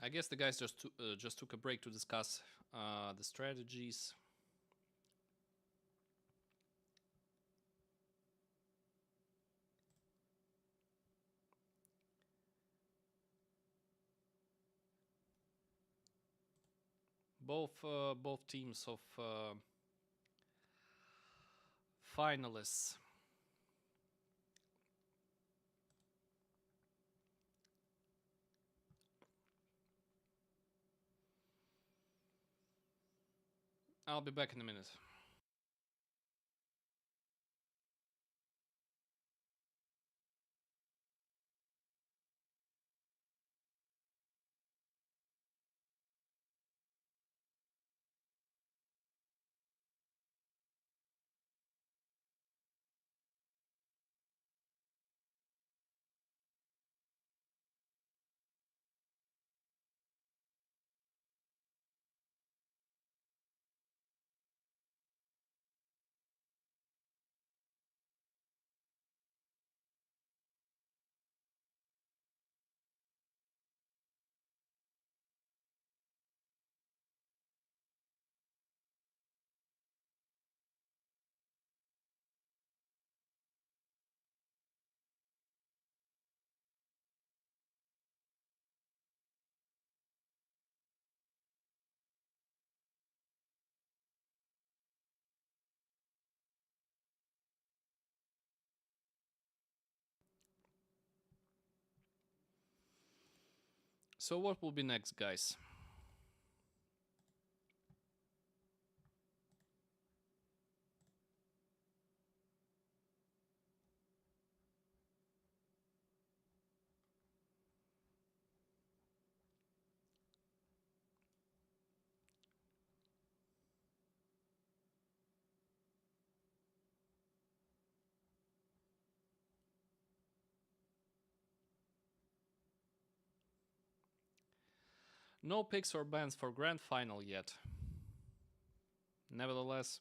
I guess the guys just took a break to discuss the strategies. Both teams of finalists. I'll be back in a minute. So what will be next, guys? No picks or bans for grand final yet. Nevertheless,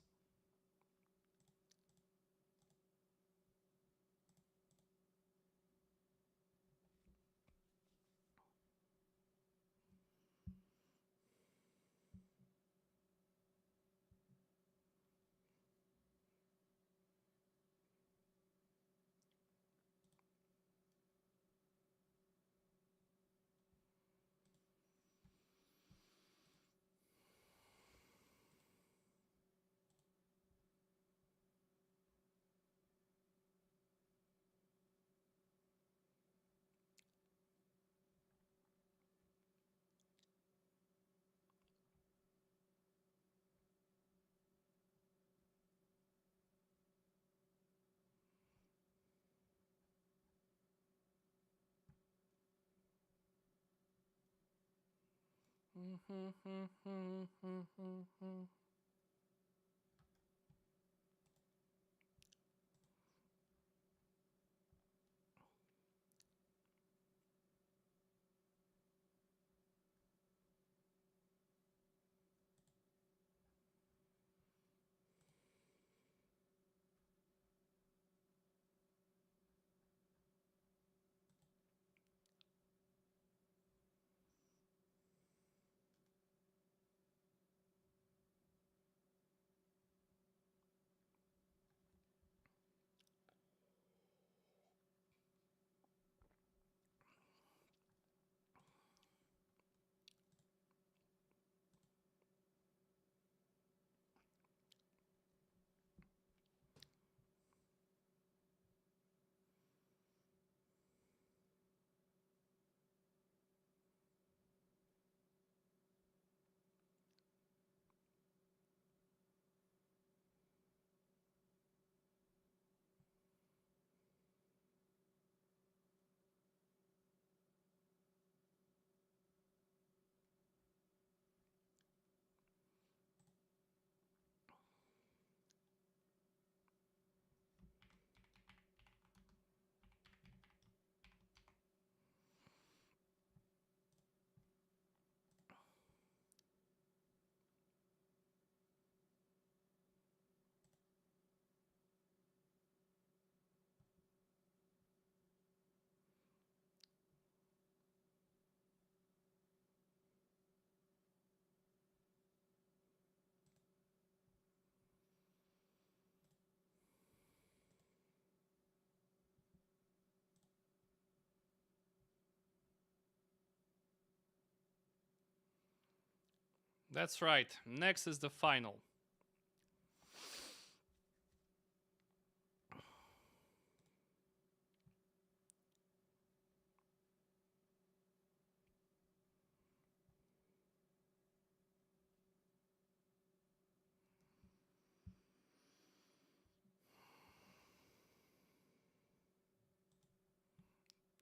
that's right. Next is the final.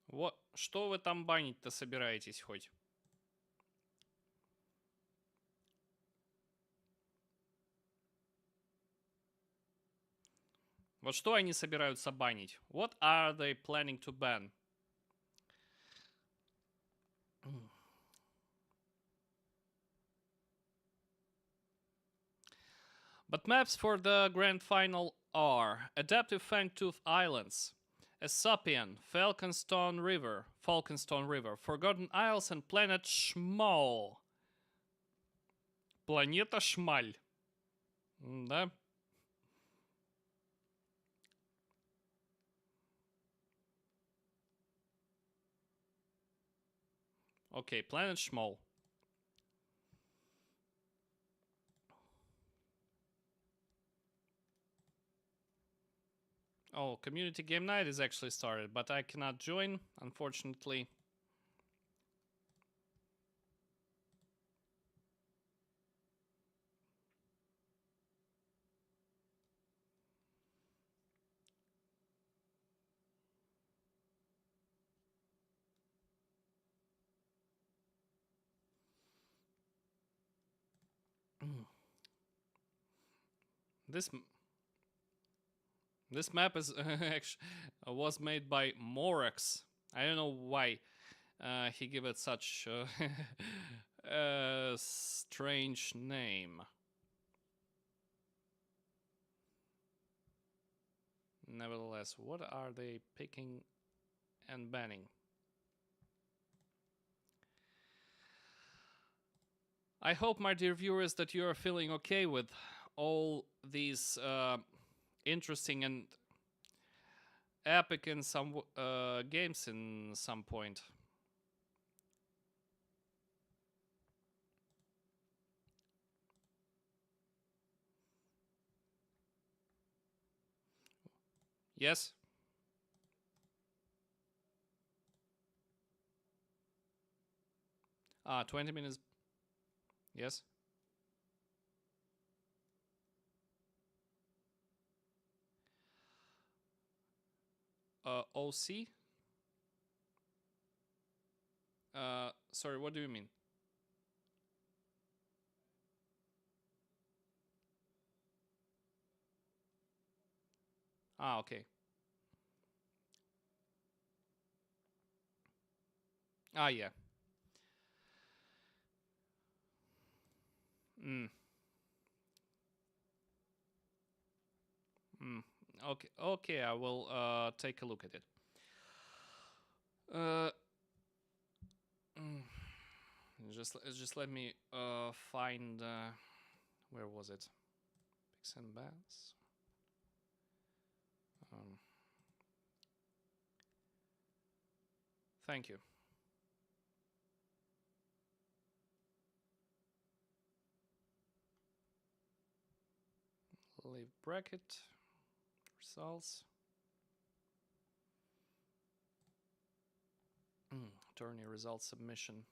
Вот, что вы там банить-то собираетесь хоть? Вот что они собираются банить? What are they planning to ban? But maps for the grand final are Adaptive Fangtooth Islands, Aesopian, Falconstone River, Forgotten Isles, and Planet Schmal. Планета Шмаль. Да? Окей, Planet Schmal. Oh, community game night is actually started, but I cannot join, unfortunately. This map is actually was made by Morax. I don't know why he gave it such a strange name. Nevertheless, what are they picking and banning? I hope, my dear viewers, that you are feeling okay with all these interesting and epic in some games in some point. Yes? 20 minutes. Yes? OC? Sorry, what do you mean? Okay. Yeah. Mm. Mm. Okay, I will take a look at it. Mm. Just let me find where was it? Picks and bans. Thank you. Leave bracket results. Tourney result submission.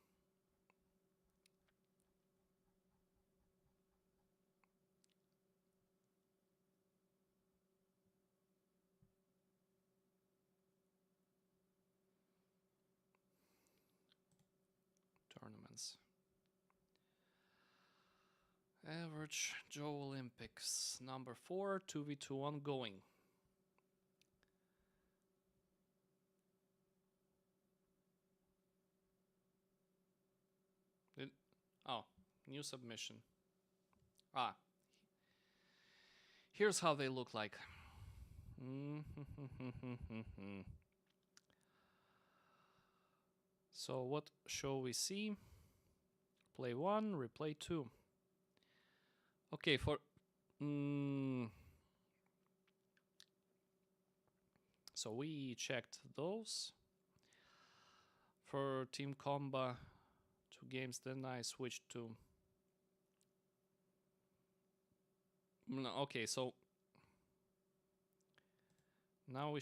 Tournaments. Average Joe Olympics number 4, 2v2 ongoing. Oh, new submission. Here's how they look like. So what shall we see? Play 1, replay 2. Okay, for so we checked those. For Team Comba 2 games, then I switched to okay, so now we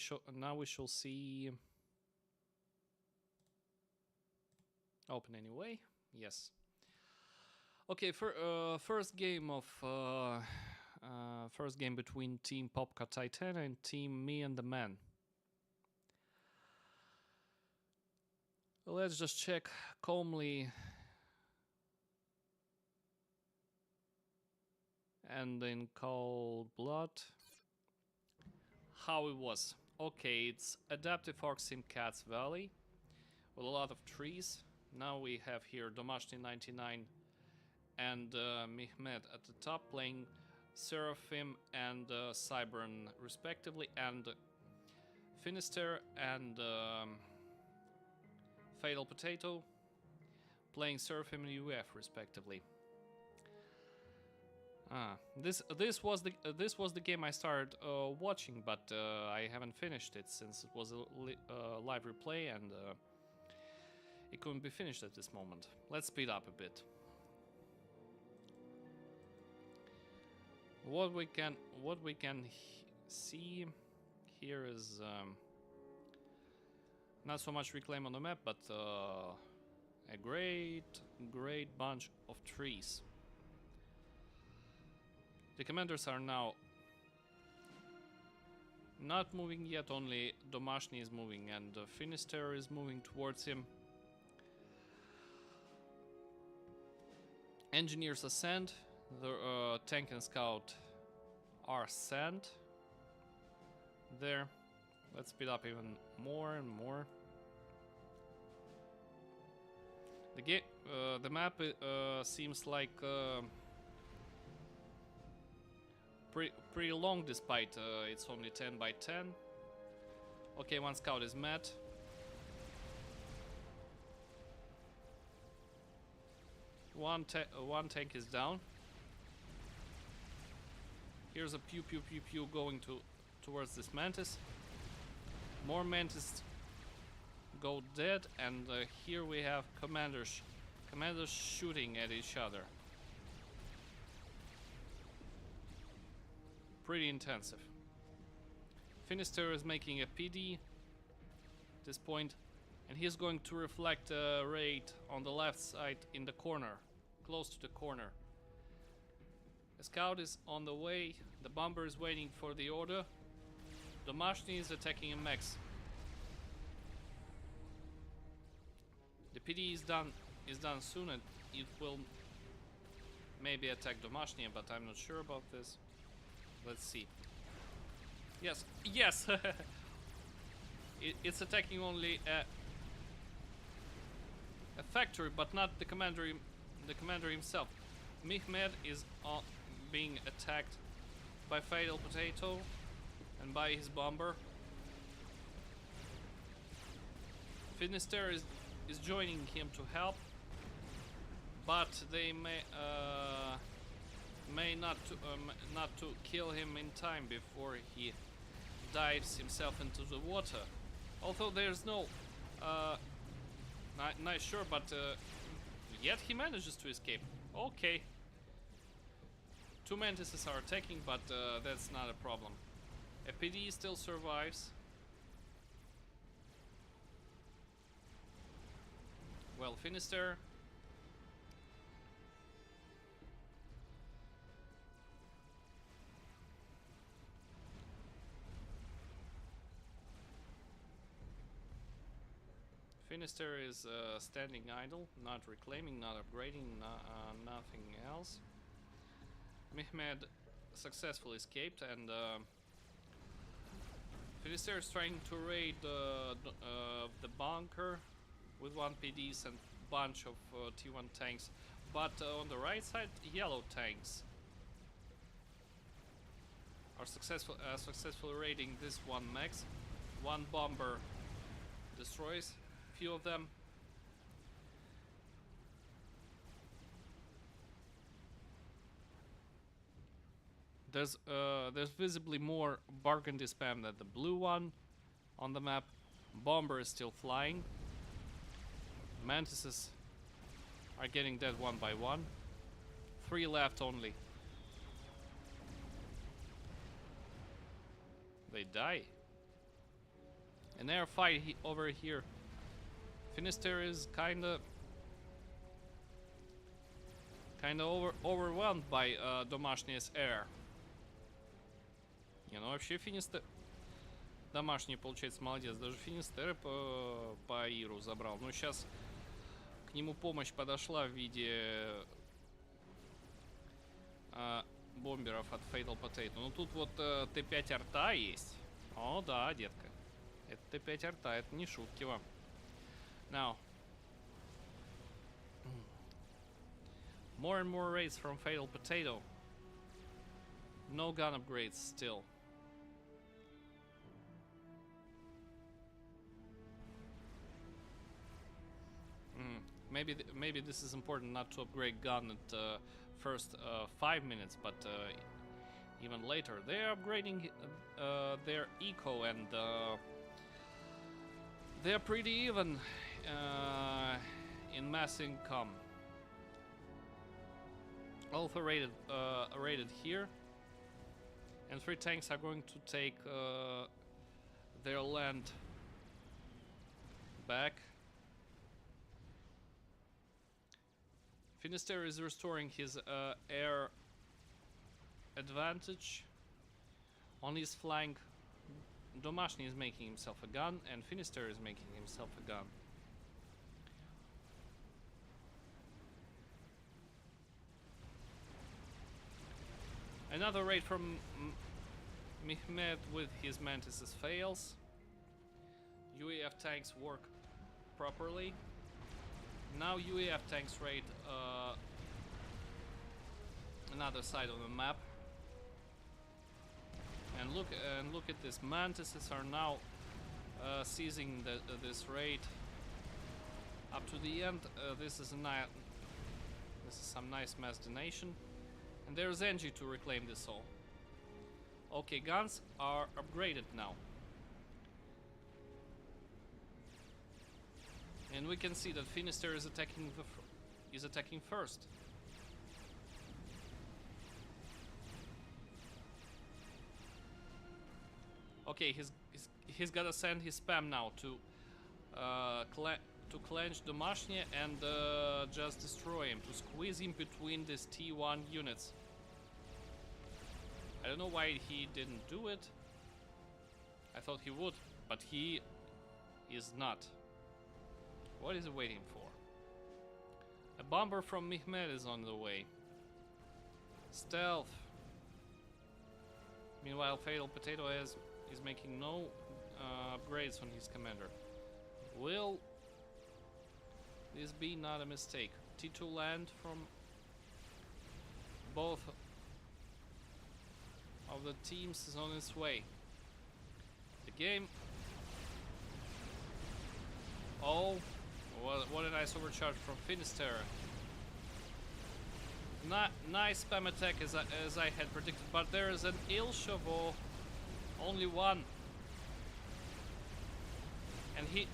shall see. Open anyway. Yes. Okay, for first game between Team Popka Titan and Team Me and the Man. Let's just check calmly and in cold blood how it was. Okay, it's Adaptive Arc Sim Cats Valley with a lot of trees. Now we have here Domashny 99 and Mehmet at the top playing Seraphim and Cybern respectively, and Finisterre and Fatal Potato playing Seraphim and UF respectively. This was the game I started watching, but I haven't finished it since it was a live replay and it couldn't be finished at this moment. Let's speed up a bit. What we can see here is not so much reclaim on the map, but a great bunch of trees. The commanders are now not moving yet, only Domashny is moving and Finisterre is moving towards him. Engineers ascend, the tank and scout are sent there. Let's speed up even more and more. The map seems like pretty long, despite it's only 10 by 10. Okay, one scout is met. One tank is down. Here's a pew pew pew pew going towards this mantis. More mantis go dead, and here we have commanders shooting at each other. Pretty intensive. Finister is making a PD at this point, and he's going to reflect a raid on the left side in the corner, close to the corner. The scout is on the way. The bomber is waiting for the order. The Mashni is attacking a mechs. The PD is done soon, and it will maybe attack Domashnia, but I'm not sure about this. Let's see. Yes, yes. It's attacking only a factory, but not the commander. The commander himself. Mehmed is being attacked by Fatal Potato and by his bomber. Finister is joining him to help, but they may not to kill him in time before he dives himself into the water. Although there's no not sure, but yet he manages to escape. Okay. Two mantises are attacking, but that's not a problem. FPD still survives. Well, Finister. Finister is standing idle, not reclaiming, not upgrading, nothing else. Mehmed successfully escaped, and Finister is trying to raid the bunker with 1 PDs and bunch of T1 tanks, but on the right side, yellow tanks are successfully raiding this one mechs. One bomber destroys a few of them. There's visibly more burgundy spam than the blue one on the map. Bomber is still flying. Mantises are getting dead one by one. 3 left only. They die. An air fight over here. Finister is kinda overwhelmed by Domashni's air. Не, ну вообще Финистер... Домашний, получается, молодец. Даже Финистер по Иру забрал. Ну, сейчас к нему помощь подошла в виде бомберов от Fatal Potato. Ну, тут вот Т5 арта есть. О, да, детка. Это Т5 арта, это не шутки вам. Now. More and more raids from Fatal Potato. No gun upgrades still. Maybe this is important, not to upgrade gun at first 5 minutes, but even later. They're upgrading their eco, and they're pretty even in mass income. Also raided here, and 3 tanks are going to take their land back. Finister is restoring his air advantage. On his flank, Domashny is making himself a gun, and Finister is making himself a gun. Another raid from Mehmet with his mantises fails. UAF tanks work properly. Now UAF tanks raid another side of the map. And look at this. Mantises are now seizing this raid up to the end. This is some nice mass donation, and there's Engie to reclaim this all. Okay, guns are upgraded now, and we can see that Finisterre is attacking first. Okay, he's gotta send his spam now to clench Domashny and just destroy him, to squeeze him between these T1 units. I don't know why he didn't do it. I thought he would, but he is not. What is he waiting for? A bomber from Mehmet is on the way. Stealth. Meanwhile, Fatal Potato is making no upgrades on his commander. Will this be not a mistake? T2 land from both of the teams is on its way. The game. Oh, what a nice overcharge from Finisterre. Nice spam attack as I had predicted, but there is an Il Chevaux, only one,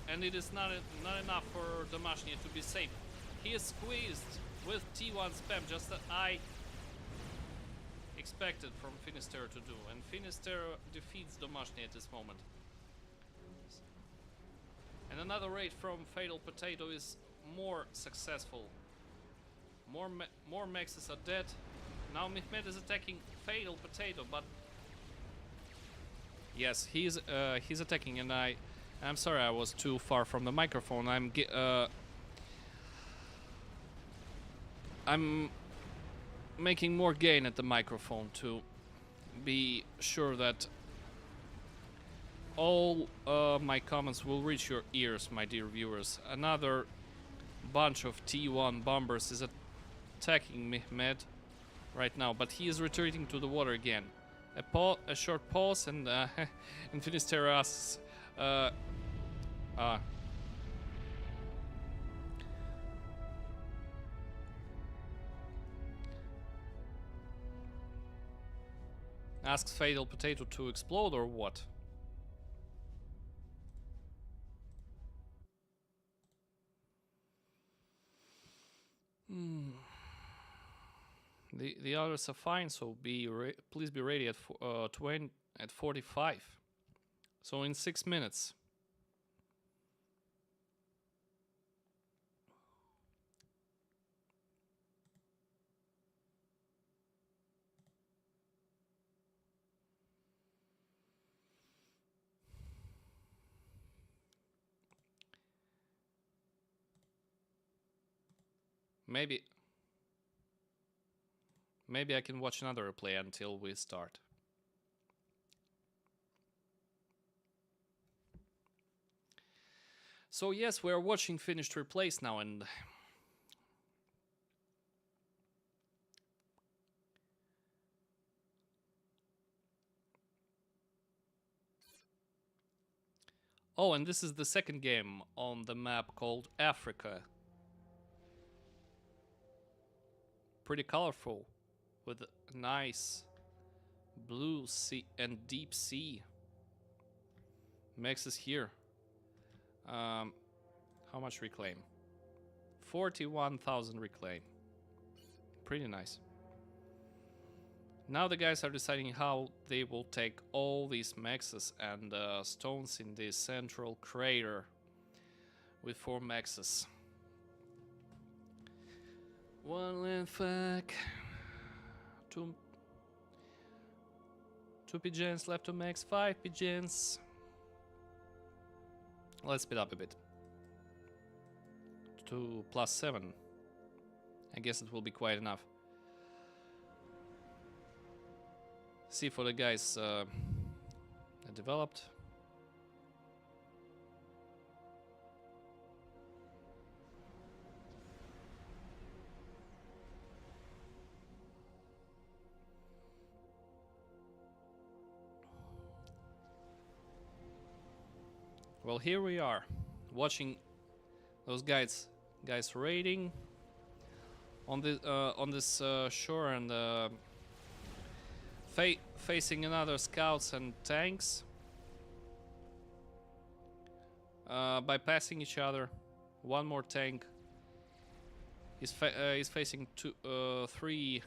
and it is not enough for Domashny to be safe. He is squeezed with T1 spam, just that I expected from Finisterre to do, and Finisterre defeats Domashny at this moment. And another raid from Fatal Potato is more successful. More mexes are dead. Now Mehmet is attacking Fatal Potato, but yes, he's attacking, and I'm sorry I was too far from the microphone. I'm making more gain at the microphone to be sure that all my comments will reach your ears, my dear viewers. Another bunch of T1 bombers is attacking Mehmet right now, but he is retreating to the water again. A short pause, and and Finisterre asks, asks Fatal Potato to explode or what? The others are fine, so please be ready at 45. So in 6 minutes. Maybe I can watch another replay until we start. So yes, we are watching finished replays now, and oh, and this is the second game on the map called Africa. Pretty colorful, with a nice blue sea and deep sea. Mexes here. How much reclaim? 41,000 reclaim. Pretty nice. Now the guys are deciding how they will take all these mexes and stones in this central crater with 4 mexes. 1 land flag. 2 pigeons left to max. 5 pigeons. Let's speed up a bit. 2 plus 7. I guess it will be quite enough. See for the guys that developed. Well, here we are, watching those guys raiding on this shore and facing another scouts and tanks, bypassing each other. One more tank is facing three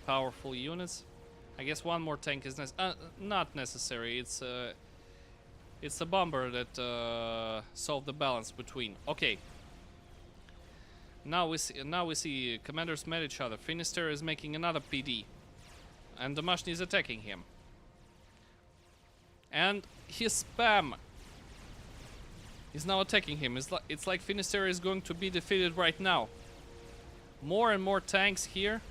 powerful units. I guess one more tank is not necessary. It's a bomber that solved the balance between. Okay. Now we see commanders met each other. Finisterre is making another PD, and Domashny is attacking him. And his spam is now attacking him. It's like Finisterre is going to be defeated right now. More and more tanks here,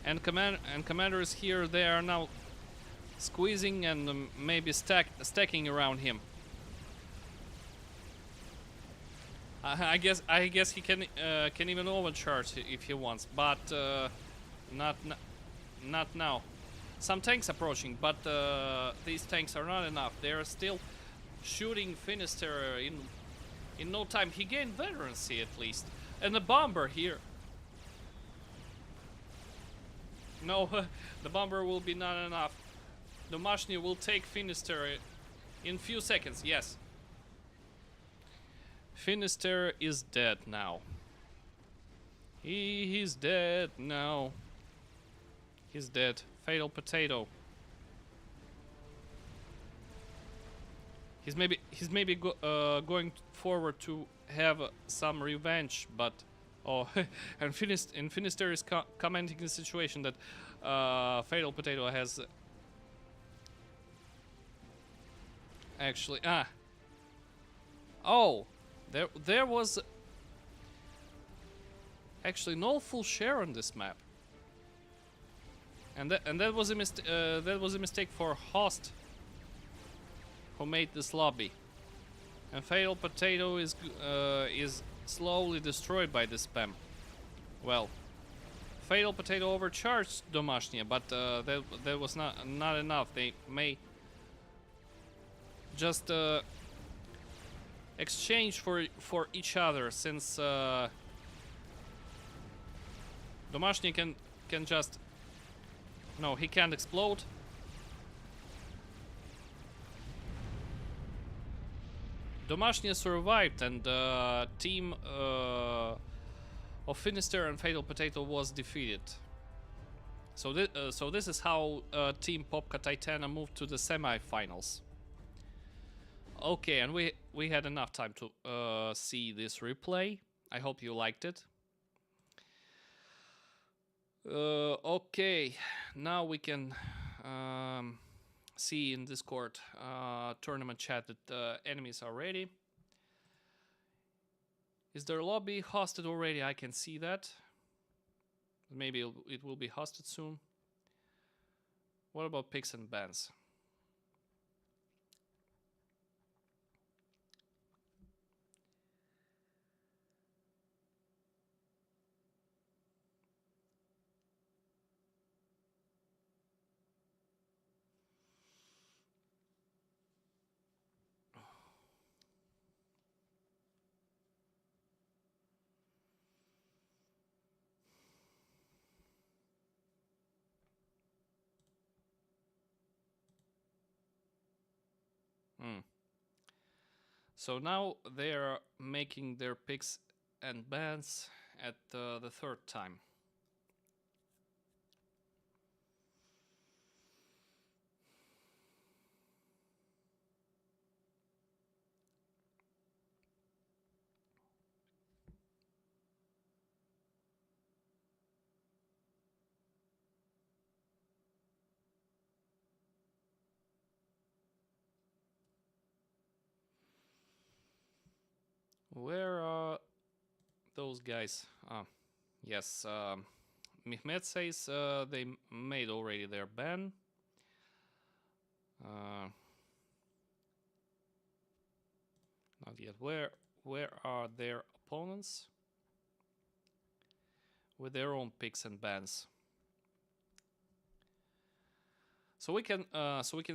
and commanders here. They are now squeezing and maybe stacking around him. I guess he can even overcharge if he wants, but not now. Some tanks approaching, but these tanks are not enough. They are still shooting Finisterre in no time. He gained veterancy at least, and the bomber here. No, the bomber will be not enough. Domashny will take Finisterre in few seconds. Yes. Finisterre is dead now. He's dead now. He's dead. Fatal potato. He's maybe going forward to have some revenge, but oh, and Finisterre is commenting the situation that Fatal Potato has actually oh, there was actually no full share on this map, and that was a mistake for Host, who made this lobby. And Fatal Potato is slowly destroyed by this spam. Well, Fatal Potato overcharged Domashny, but that was not enough. They may just exchange for each other, since Domashny can just he can't explode. Domashny survived, and team of Finisterre and Fatal Potato was defeated. So this is how Team Popka Titana moved to the semi-finals. Okay, and we had enough time to see this replay. I hope you liked it. Okay, now we can see in Discord tournament chat that enemies are ready. Is their lobby hosted already? I can see that. Maybe it will be hosted soon. What about picks and bans? So now they are making their picks and bans at the third time. Where are those guys? Ah, yes, Mehmet says they made already their ban. Not yet. Where are their opponents with their own picks and bans? So we can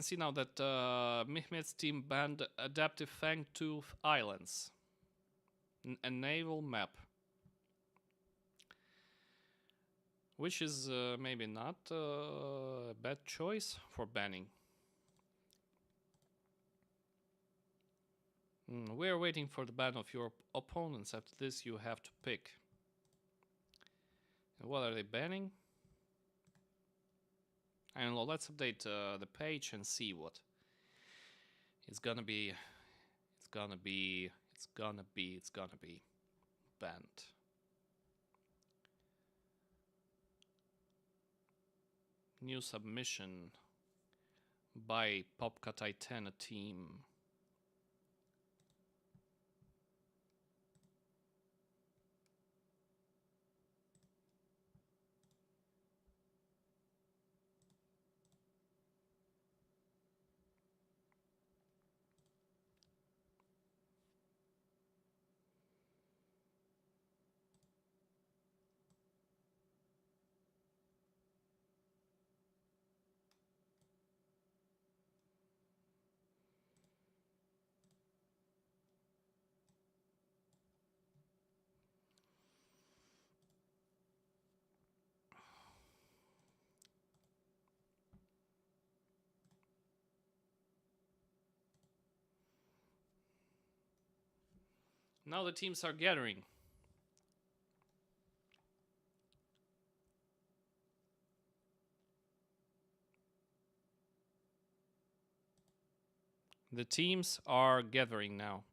see now that Mehmet's team banned Adaptive Fangtooth Islands, a naval map, which is maybe not a bad choice for banning. We are waiting for the ban of your opponents. After this, you have to pick. And what are they banning? I don't know. Let's update the page and see what it's gonna be. It's gonna be banned. New submission by Popka Titana team. Now the teams are gathering. The teams are gathering now.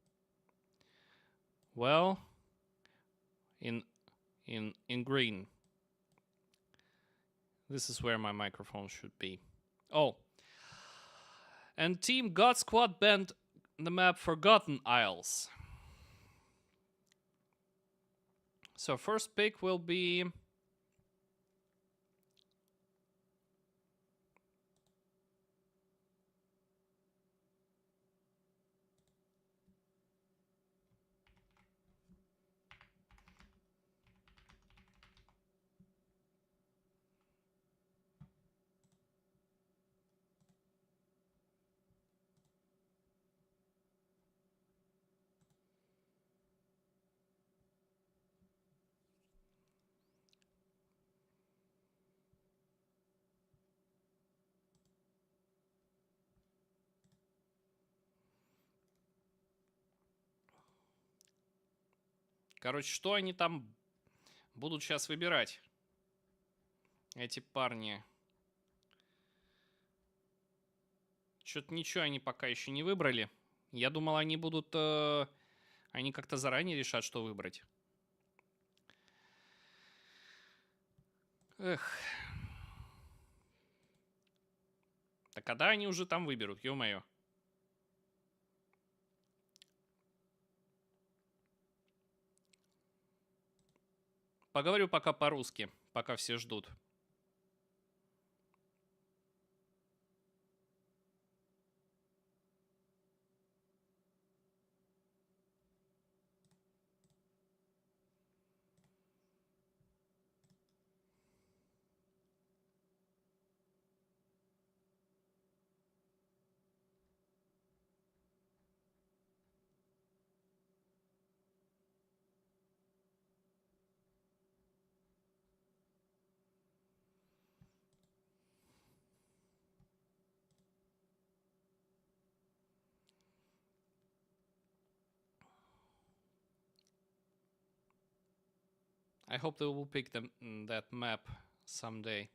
Well, in green. This is where my microphone should be. Oh. And Team God Squad banned the map Forgotten Isles. So first pick will be короче, что они там будут сейчас выбирать? Эти парни. Что-то ничего они пока еще не выбрали. Я думал, они будут... они как-то заранее решат, что выбрать. Эх. Так когда они уже там выберут, ё-моё. Поговорю пока по-русски, пока все ждут. I hope they will pick them, that map someday.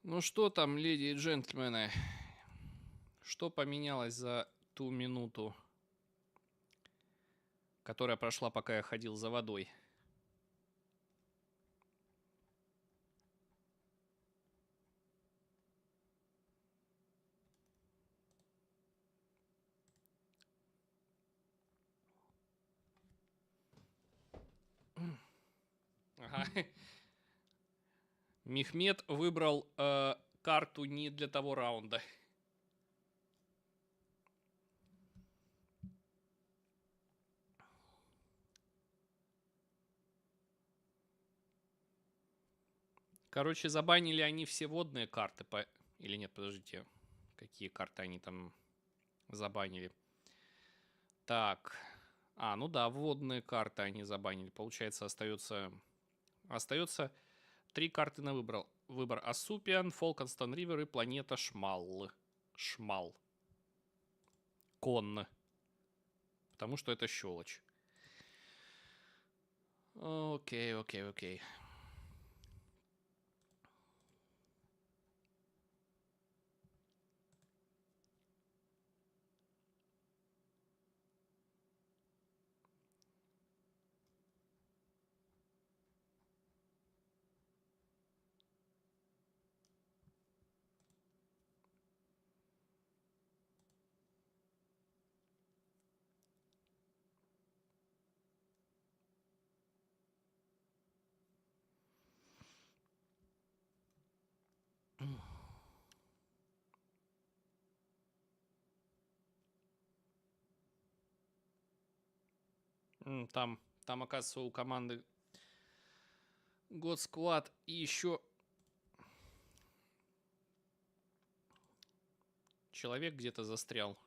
Ну что там, леди и джентльмены? Что поменялось за ту минуту, которая прошла, пока я ходил за водой? Ага. Мехмед выбрал карту не для того раунда. Короче, забанили они все водные карты. Или нет, подождите. Какие карты они там забанили? Так. Ну да, водные карты они забанили. Получается, остается 3 карты на выбор. Асупиан, Фолконстон Ривер и планета Шмал. Шмал. Конн. Потому что это щелочь. Окей. Там, оказывается, у команды God Squad и еще человек где-то застрял.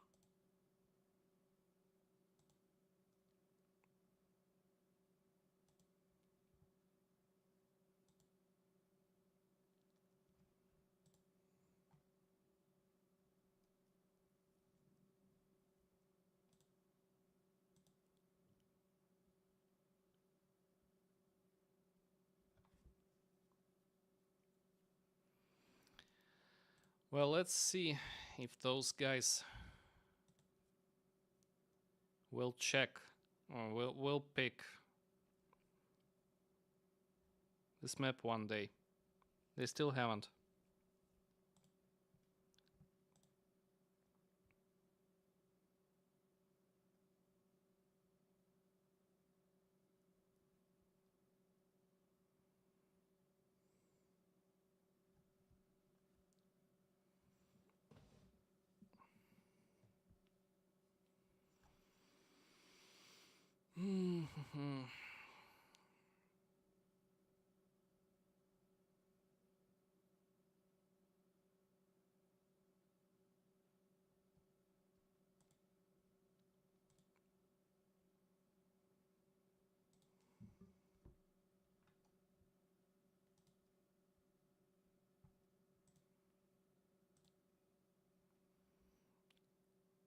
Well, let's see if those guys will check or will pick this map one day. They still haven't.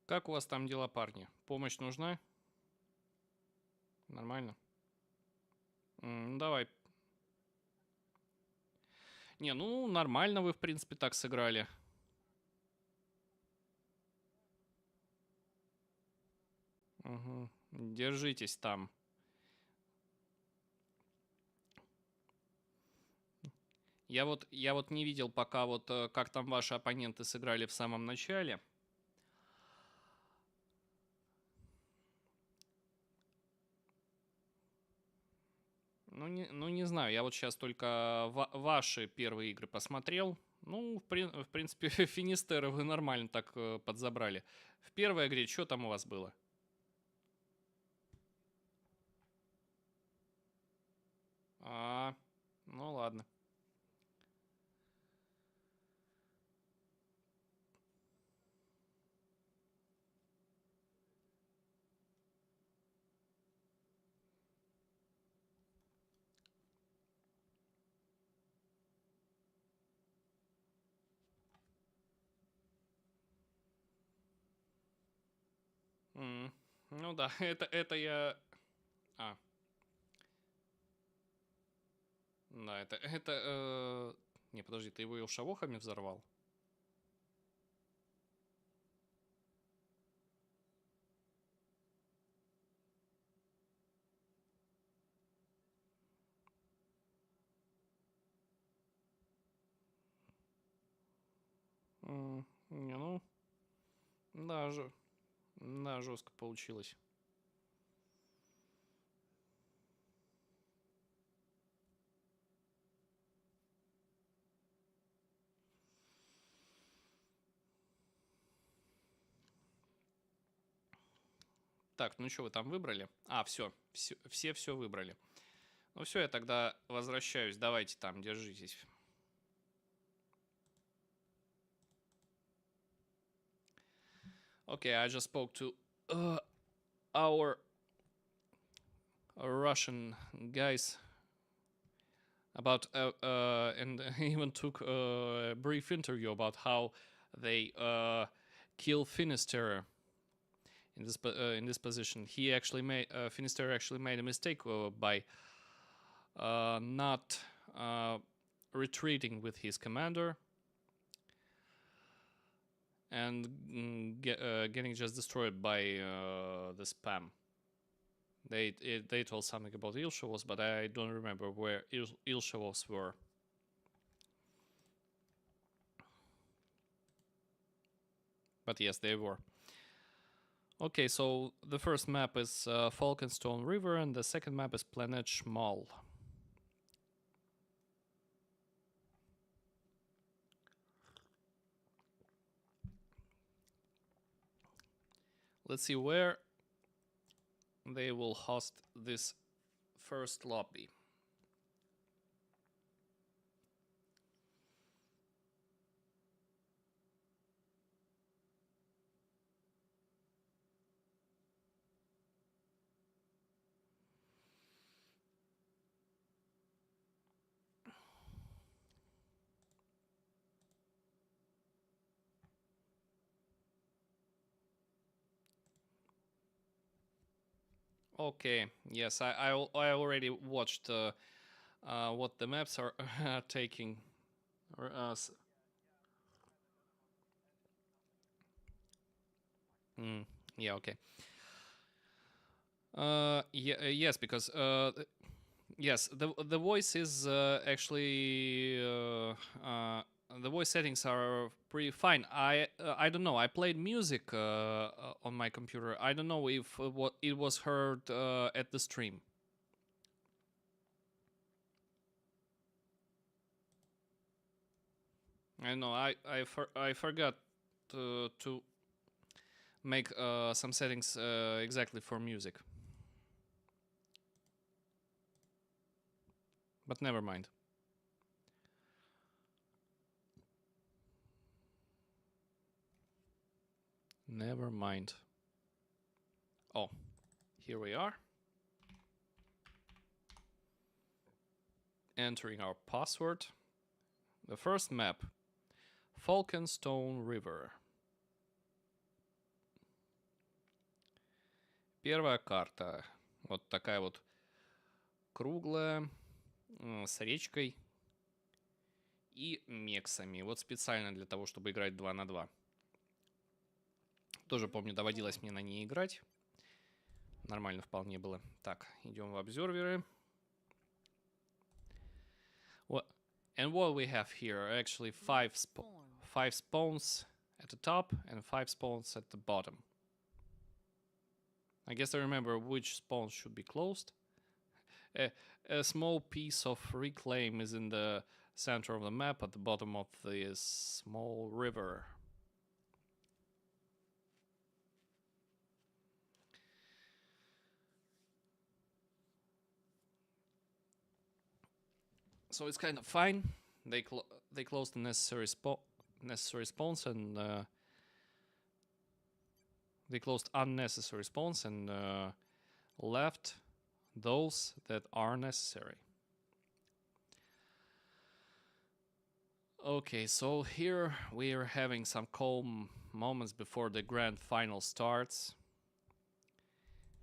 Как у вас там дела, парни? Помощь нужна? Нормально? Давай. Не, ну нормально вы, в принципе, так сыграли. Угу. Держитесь там. Я вот не видел пока как там ваши оппоненты сыграли в самом начале. Ну, не знаю, я вот сейчас только ваши первые игры посмотрел. Ну, в принципе, Финистеры вы нормально так подзабрали. В первой игре что там у вас было? Ну ладно. Ну да, это я... А, да, не, подожди. Подожди, ты его илшавохами взорвал? Не, ну, да, да, жестко получилось. Так, ну что вы там выбрали? А, все выбрали. Ну все, я тогда возвращаюсь. Давайте там, держитесь. Okay, I just spoke to our Russian guys about and even took a brief interview about how they kill Finisterre in this position. He actually made Finisterre actually made a mistake by not retreating with his commander and getting just destroyed by the spam. They told something about Ilshavos, but I don't remember where Ilshavos were. But yes, they were. Okay, so the first map is Falkenstone River, and the second map is Planet Schmal. Let's see where they will host this first lobby. Okay, yes, I already watched what the maps are taking. Yeah, okay. Yes, because yes, the voice is actually the voice settings are pretty fine. I don't know. I played music on my computer. I don't know if what it was heard at the stream. I know. I forgot to make some settings exactly for music. But never mind. Never mind. Oh, here we are. Entering our password. The first map, Falkenstone River. Первая карта. Вот такая вот круглая, с речкой и мексами. Вот специально для того, чтобы играть 2 на 2. Тоже помню, доводилось мне на ней играть. Нормально вполне было. Так, идем в обзерверы. And what we have here are actually five spawns at the top and 5 spawns at the bottom. I guess I remember which spawns should be closed. A small piece of reclaim is in the center of the map at the bottom of this small river. So it's kind of fine. They closed the necessary spawns and they closed unnecessary spawns and left those that are necessary. Okay, so here we are having some calm moments before the grand final starts.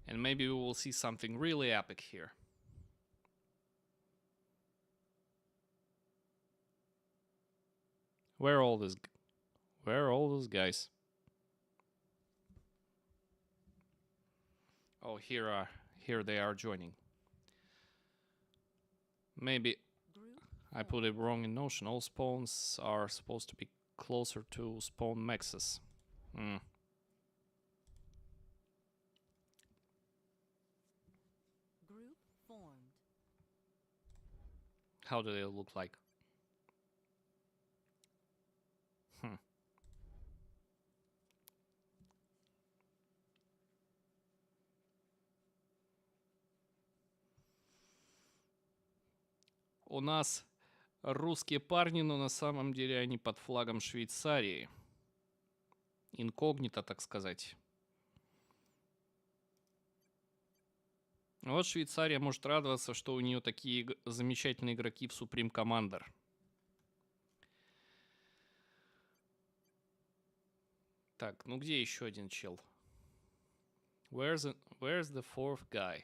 And maybe we will see something really epic here. Where are all this? Where are all those guys? Oh, here they are joining. Maybe Group I put it wrong in Notion. All spawns are supposed to be closer to spawn maxes. Hmm. Group formed. How do they look like? У нас русские парни, но на самом деле они под флагом Швейцарии. Инкогнито, так сказать. Вот Швейцария может радоваться, что у нее такие замечательные игроки в Supreme Commander. Так, ну где еще один чел? Where's the fourth guy?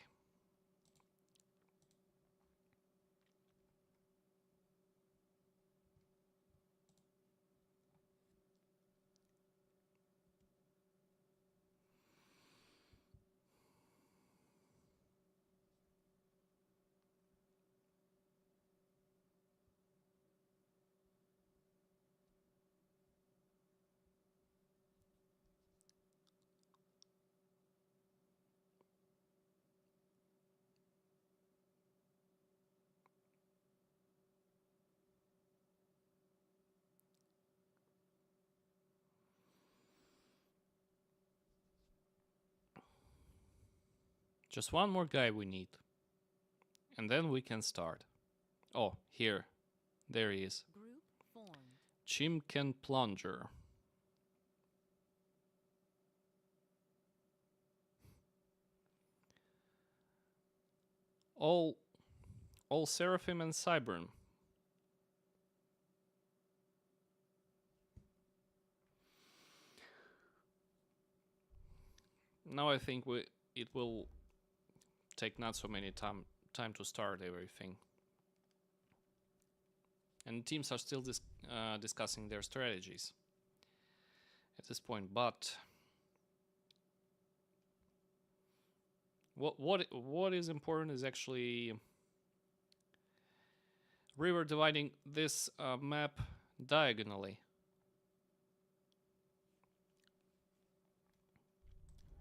Just one more guy we need. And then we can start. Oh, here. There he is. Group formed. Chimken Plunger. All Seraphim and Cybern. Now I think it will take not so many time to start everything. And teams are still discussing their strategies at this point, but what is important is actually river dividing this map diagonally.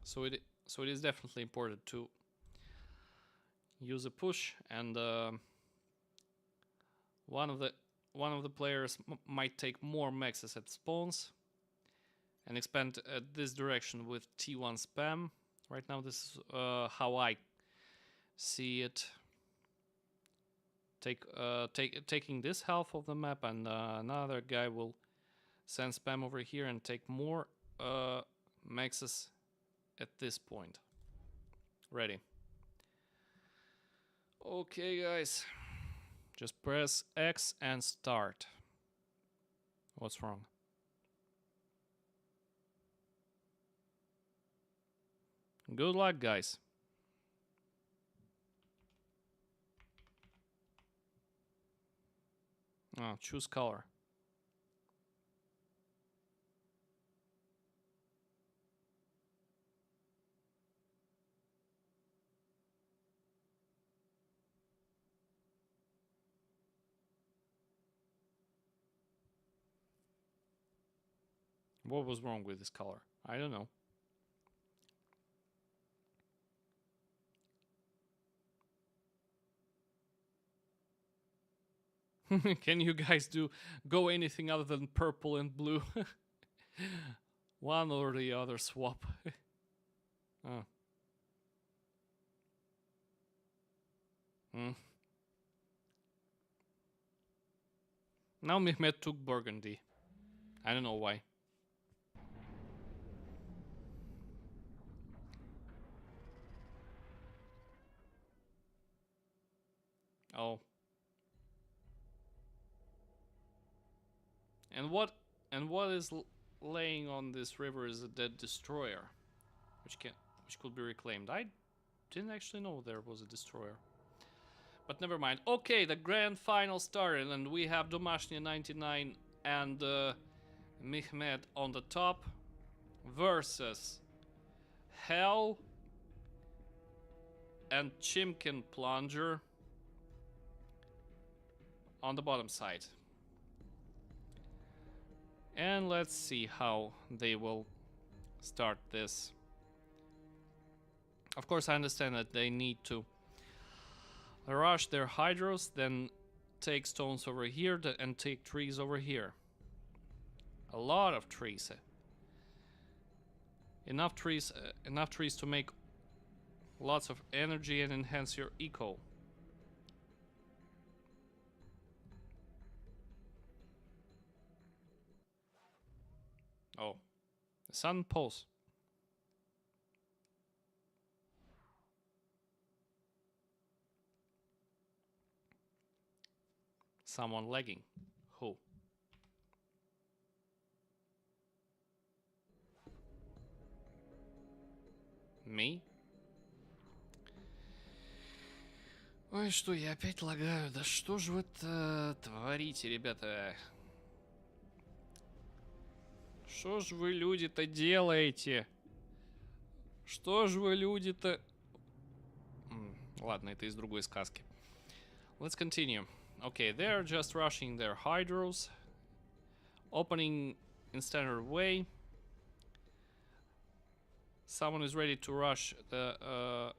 So it is definitely important to use a push, and one of the players might take more maxes at spawns and expand this direction with T1 spam. Right now, this is how I see it. Taking this half of the map, and another guy will send spam over here and take more maxes at this point. Ready. Okay, guys. Just press X and start. What's wrong? Good luck, guys. Oh, choose color. What was wrong with this color? I don't know. Can you guys go anything other than purple and blue? One or the other swap. Oh. Now Mehmet took burgundy. I don't know why. Oh. And what is laying on this river is a dead destroyer, which could be reclaimed. I didn't actually know there was a destroyer. But never mind. Okay, the grand final started, and we have Domashnia 99 and Mehmet on the top versus Hell and Chimkin Plunger on the bottom side. And let's see how they will start this. Of course, I understand that they need to rush their hydros, then take stones over here and take trees over here. A lot of trees. Enough trees to make lots of energy and enhance your eco. Oh, the sun pulse. Someone lagging. Who? Me? Ой, что, я опять лагаю? Да что же вы творите, ребята? Что ж вы, люди-то, делаете? Что ж вы, люди-то... Ладно, это из другой сказки. Let's continue. Okay, they're just rushing their hydros. Opening in standard way. Someone is ready to rush the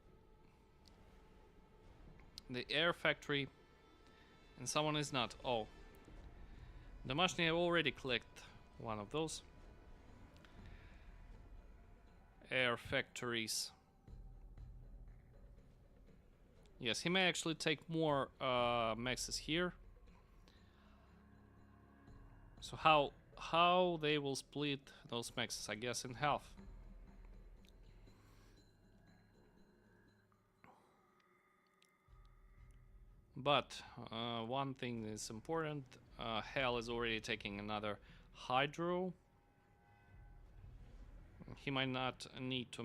air factory. And someone is not. Oh. Domashny have already clicked one of those. Air factories. Yes, he may actually take more mexes here. So how they will split those mexes? I guess in half. But one thing is important. Hell is already taking another hydro. He might not need to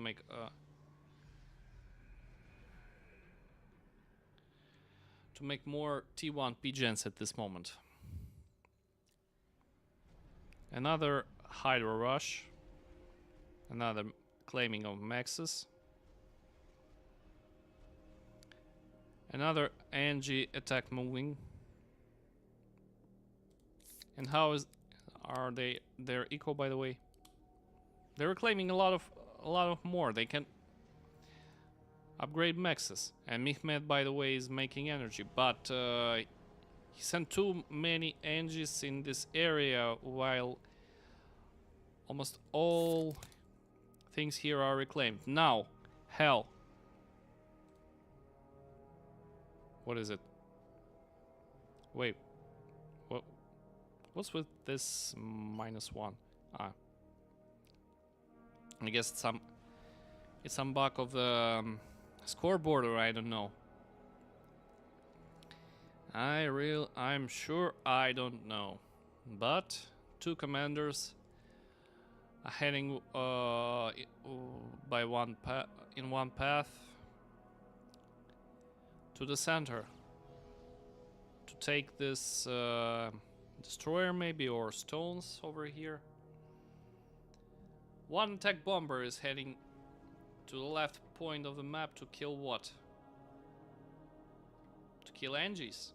make more T1 P-gens at this moment. Another hydro rush. Another claiming of maxes. Another Angie attack moving. And how are their eco, by the way? They're claiming a lot of more. They can upgrade mexes. And Mehmet, by the way, is making energy, but he sent too many Angies in this area, while almost all things here are reclaimed. Now, Hell. What is it? Wait. What's with this -1? Ah. I guess it's some bug of the scoreboard, or I don't know. I'm sure I don't know. But two commanders are heading by one path to the center to take this destroyer, maybe, or stones over here. One attack bomber is heading to the left point of the map to kill what? To kill Angies?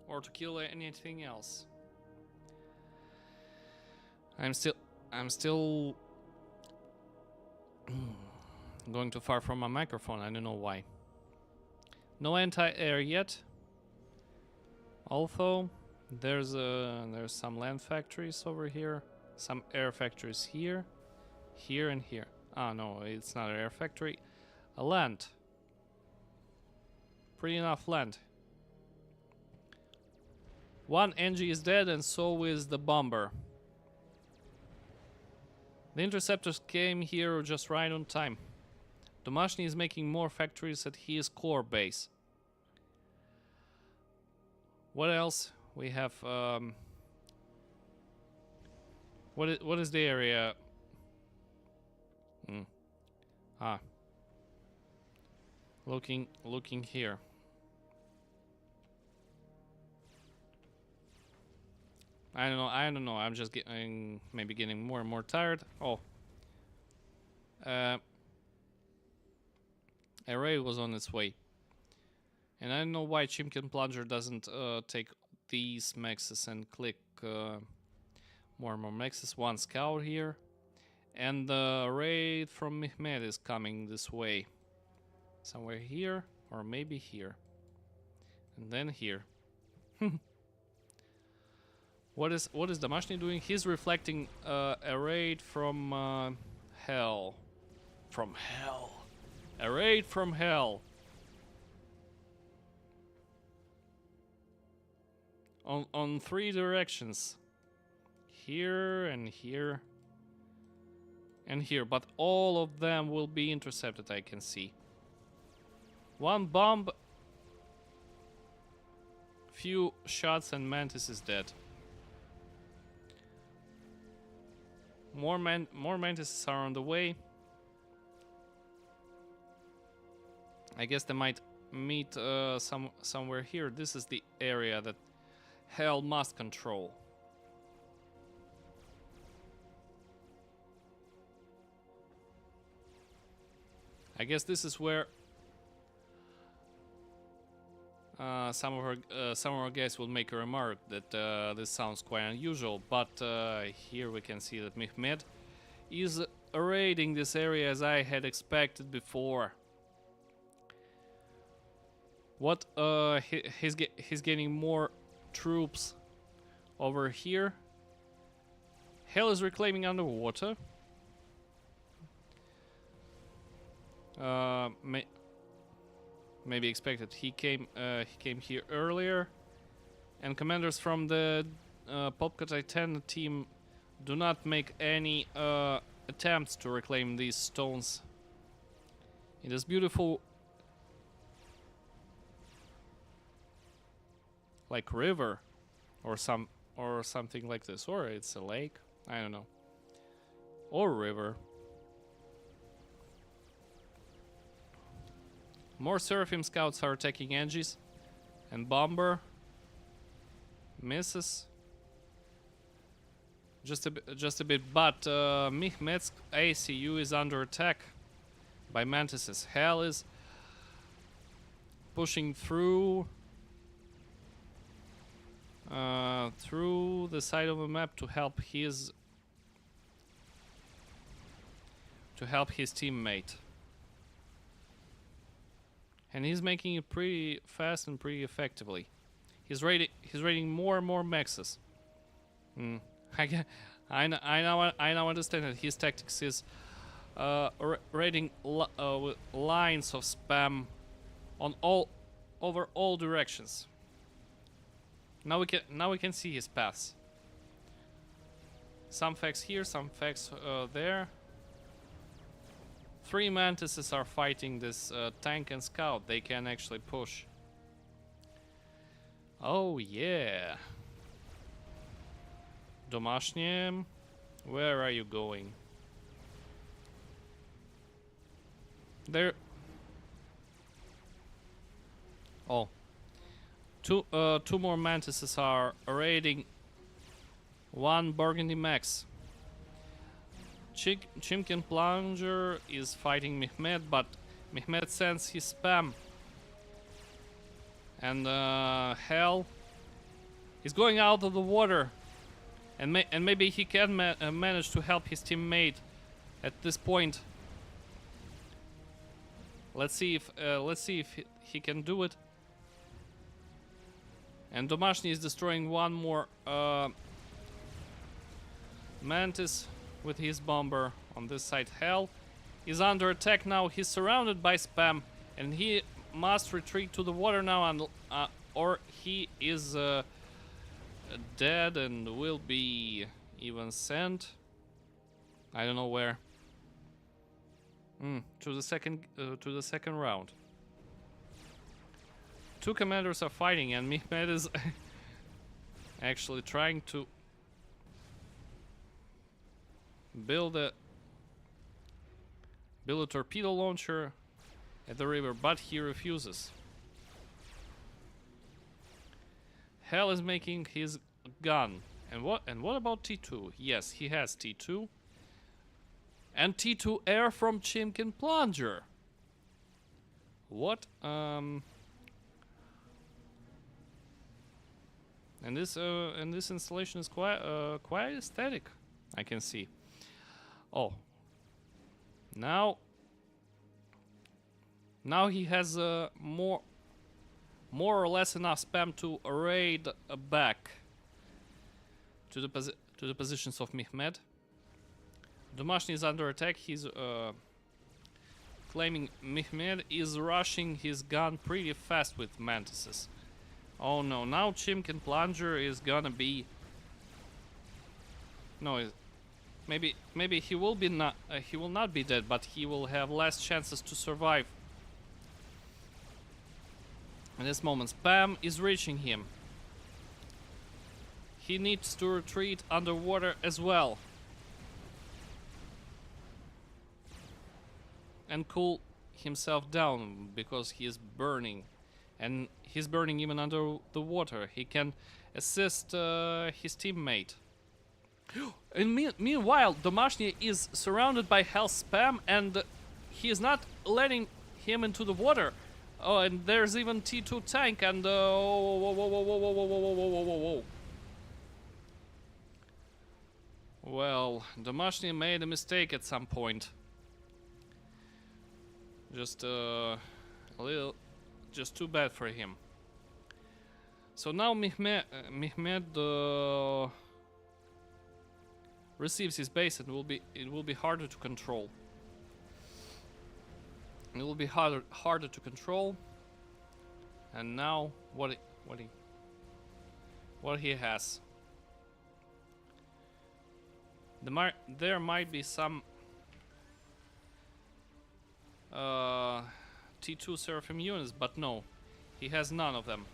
Or to kill anything else? I'm still going too far from my microphone. I don't know why. No anti-air yet. Although there's some land factories over here, some air factories here, here and here. Ah, no, it's not an air factory. A land. Pretty enough land. One Angie is dead, and so is the bomber. The interceptors came here just right on time. Domashny is making more factories at his core base. What else? We have what is the area? Looking here. I don't know. I don't know. I'm just getting maybe getting more and more tired. Oh. Array was on its way. And I don't know why Chimkin Plunger doesn't take these mexes and click more and more mexes. One scout here. And the raid from Mehmet is coming this way. Somewhere here, or maybe here. And then here. What is Damashny doing? He's reflecting a raid from hell. From hell. A raid from hell. On 3 directions. Here and here. And here, but all of them will be intercepted, I can see. One bomb. Few shots and Mantis is dead. More Mantises are on the way. I guess they might meet somewhere here. This is the area that Hell must control. I guess this is where some of our guys will make a remark that this sounds quite unusual, but here we can see that Mehmet is raiding this area as I had expected before. What he's getting more troops over here. Hell is reclaiming underwater. Maybe expected. He came here earlier, and commanders from the Popka Titan team do not make any attempts to reclaim these stones. It is beautiful, like river, or something like this, or it's a lake. I don't know, or river. More Seraphim scouts are attacking Engis, and Bomber misses just a bit, but Mehmet's ACU is under attack by Mantises. Hell is pushing through the side of the map to help his teammate. And he's making it pretty fast and pretty effectively. He's raiding more and more mexes. I now understand that his tactics is raiding lines of spam on over all directions. Now we can see his paths. Some facts here, some facts there. 3 Mantises are fighting this tank and scout. They can actually push. Oh yeah. Domashny, where are you going? There. Oh. Two more Mantises are raiding 1 Burgundy Max. Chimkin Plunger is fighting Mehmet, but Mehmet sends his spam. And Hell is going out of the water. And maybe he can manage to help his teammate at this point. Let's see if he can do it. And Domashny is destroying 1 more Mantis with his bomber on this side. Hell is under attack now. He's surrounded by spam, and he must retreat to the water now, and or he is dead and will be even sent. I don't know where. To the second round. 2 commanders are fighting, and Mehmet is actually trying to build a torpedo launcher at the river, but he refuses. Hell is making his gun And what about T2? Yes, he has T2. And T2 air from Chimkin Plunger. What? And this installation is quite aesthetic, I can see. Oh. Now he has more or less enough spam to raid back to the positions of Mehmed. Domashny is under attack. He's claiming Mehmed is rushing his gun pretty fast with mantises. Oh no! Now Chimkin Plunger is gonna be. No, maybe he will be not. He will not be dead, but he will have less chances to survive. In this moment, spam is reaching him. He needs to retreat underwater as well. And cool himself down because he is burning. And he's burning even under the water. He can assist his teammate. And meanwhile, Domashny is surrounded by hell spam and he is not letting him into the water. Oh, and there's even T2 tank and whoa. Well, Domashny made a mistake at some point. Just a little, just too bad for him. So now Mehmed receives his base and it will be harder to control. It will be harder to control. And now what he has. There might be some T2 Seraphim units, but no, he has none of them.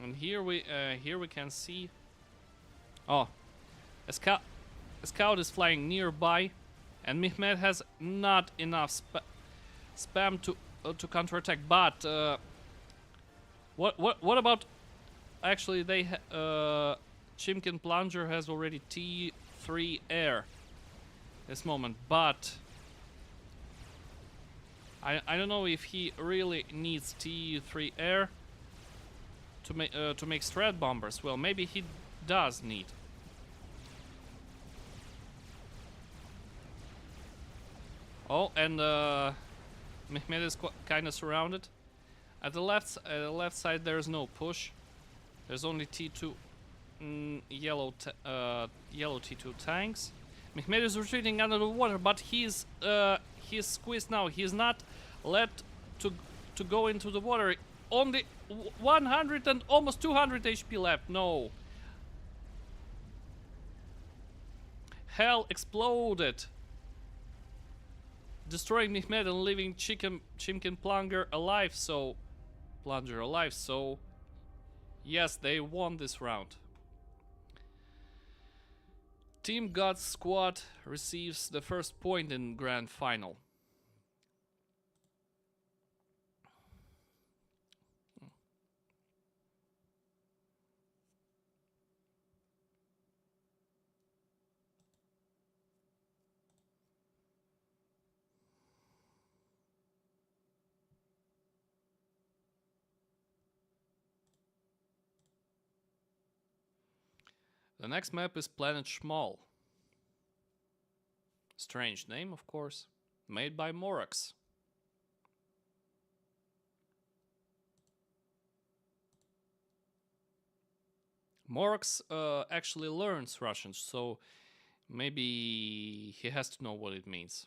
And here we can see. Oh, a scout is flying nearby, and Mehmed has not enough spam to counterattack. But what about? Actually, Chimkin Plunger has already T3 air this moment, but I don't know if he really needs T3 air to make strat bombers. Well, maybe he does need. Oh, and Mehmed is kind of surrounded. At the left side, there's no push. There's only T2 yellow T2 tanks. Mehmed is retreating under the water, but he's squeezed now. He's not let to go into the water. Only 100 and almost 200 HP left. No. Hell exploded, destroying Mehmed and leaving Chimkin Plunger alive. So, yes, they won this round. Team God's squad receives the first point in grand final. The next map is Planet Schmal. Strange name, of course. Made by Morax. Morax actually learns Russian, so maybe he has to know what it means.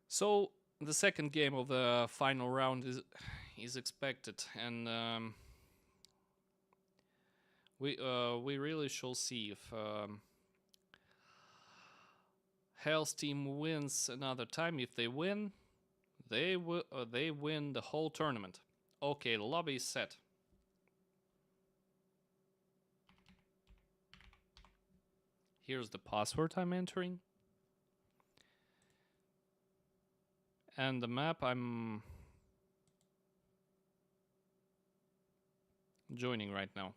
So the second game of the final round is expected, and we really shall see if Hell's team wins another time. If they win, they win the whole tournament. Okay, the lobby is set. Here's the password I'm entering. And the map I'm joining right now.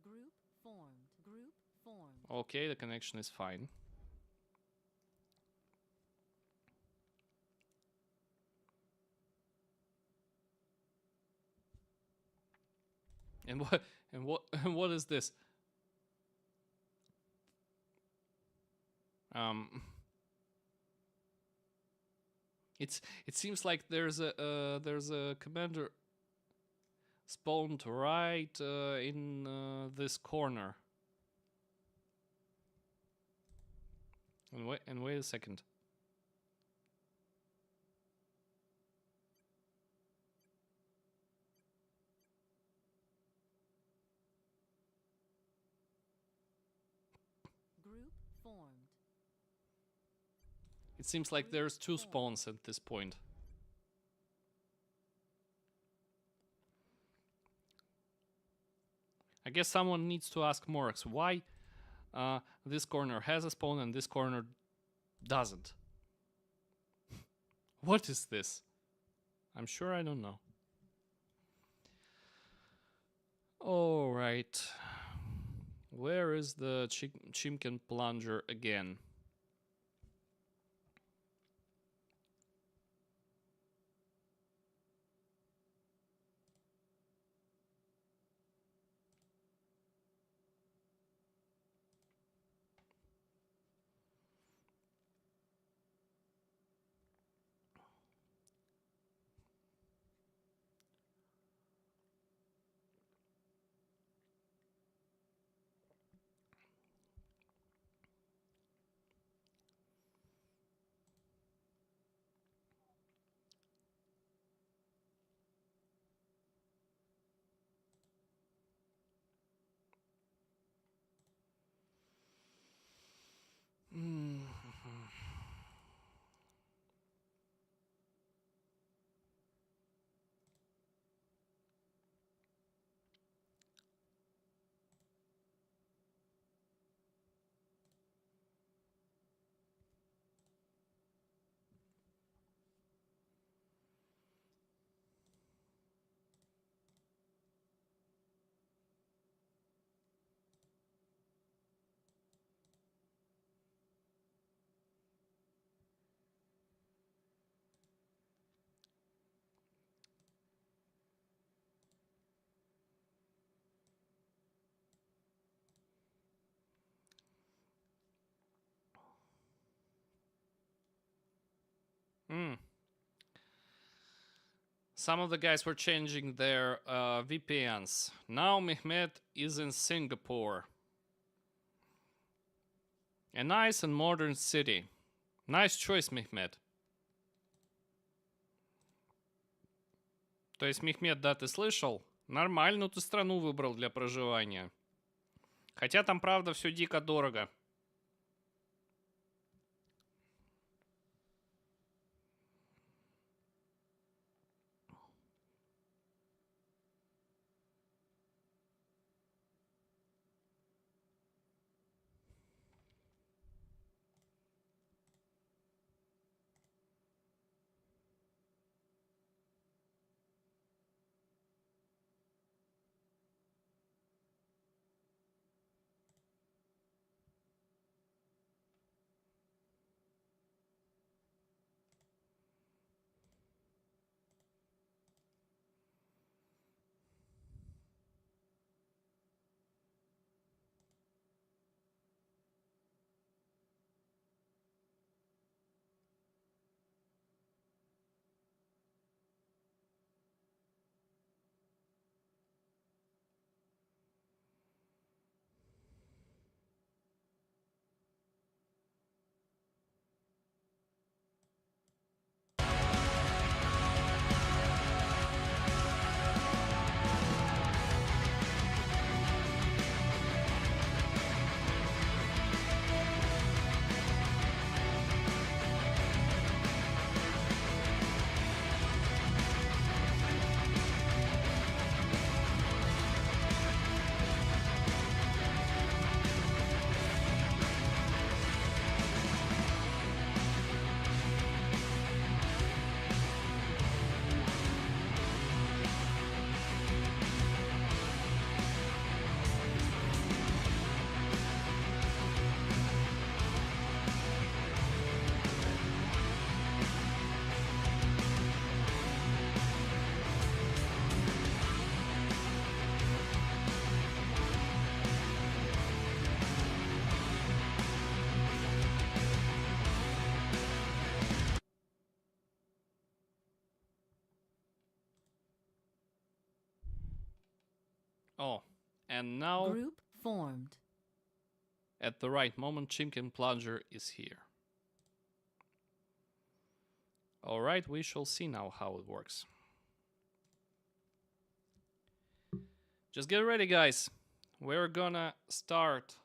Group formed. Group formed. Okay, the connection is fine. And what is this? It seems like there's a commander spawned right in this corner. And wait a second. Group formed. It seems like there's two spawns at this point. I guess someone needs to ask Morx why this corner has a spawn and this corner doesn't. What is this? I'm sure I don't know. All right. Where is the Chimkin plunger again? Some of the guys were changing their VPNs. Now Mehmet is in Singapore. A nice and modern city. Nice choice, Mehmet. То есть, Мехмед, да, ты слышал? Нормальную ты страну выбрал для проживания. Хотя там, правда, все дико дорого. Oh, and now Group formed. at the right moment, Chimkin Plunger is here. Alright, we shall see now how it works. Just get ready, guys. We're gonna start.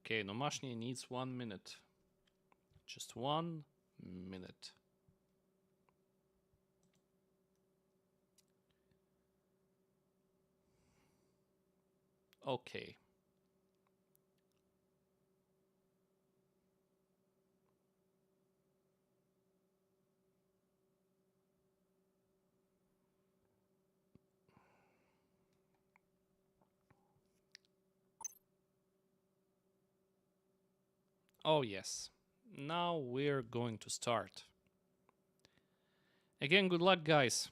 Okay, Nomashny needs 1 minute. Just 1 minute. Okay. Oh yes. Now we're going to start. Again, good luck, guys.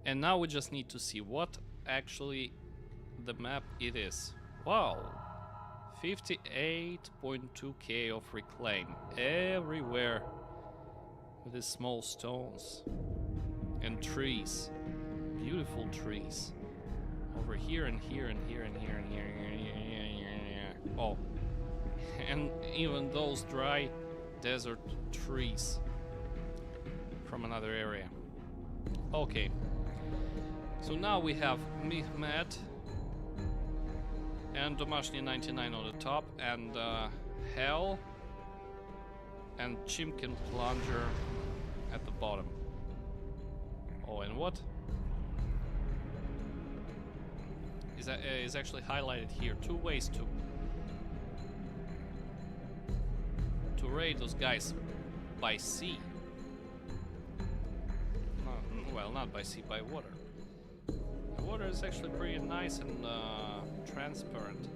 And now we just need to see what actually the map it is. Wow. 58.2k of reclaim everywhere with these small stones and trees. Beautiful trees. Over here and here and here and here and here and here and here and here. Oh. And even those dry desert trees from another area. Okay. So now we have Mehmet and Domashny 99 on the top, and Hell and Chimkin Plunger at the bottom. Oh, and what is actually highlighted here? 2 ways to raid those guys by sea. Well, not by sea, by water. The water is actually pretty nice and transparent.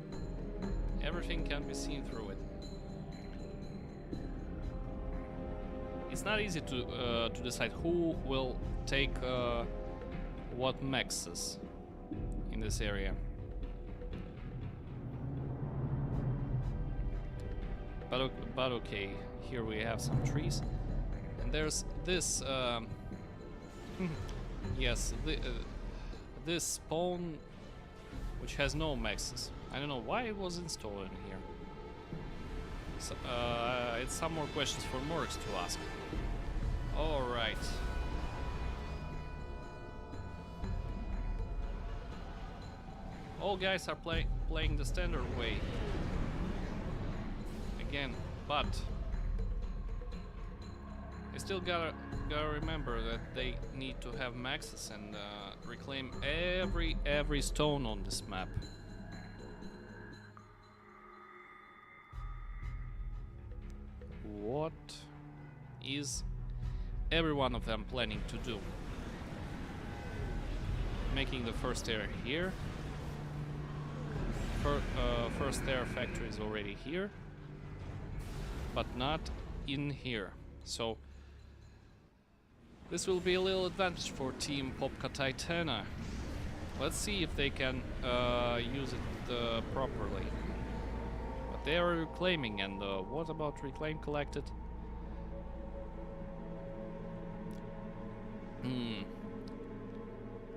Everything can be seen through it. It's not easy to decide who will take what mexes in this area. But okay, here we have some trees, and there's this. Yes, this spawn, which has no mexes. I don't know why it was installed in here. So, it's some more questions for Morgs to ask. All right. All guys are playing the standard way. Again, but I still gotta remember that they need to have maxes and reclaim every stone on this map. What is every one of them planning to do? Making the first air here. First air factory is already here, but not in here. So this will be a little advantage for Team Popka Titana. Let's see if they can use it properly. But they are reclaiming, and what about reclaim collected?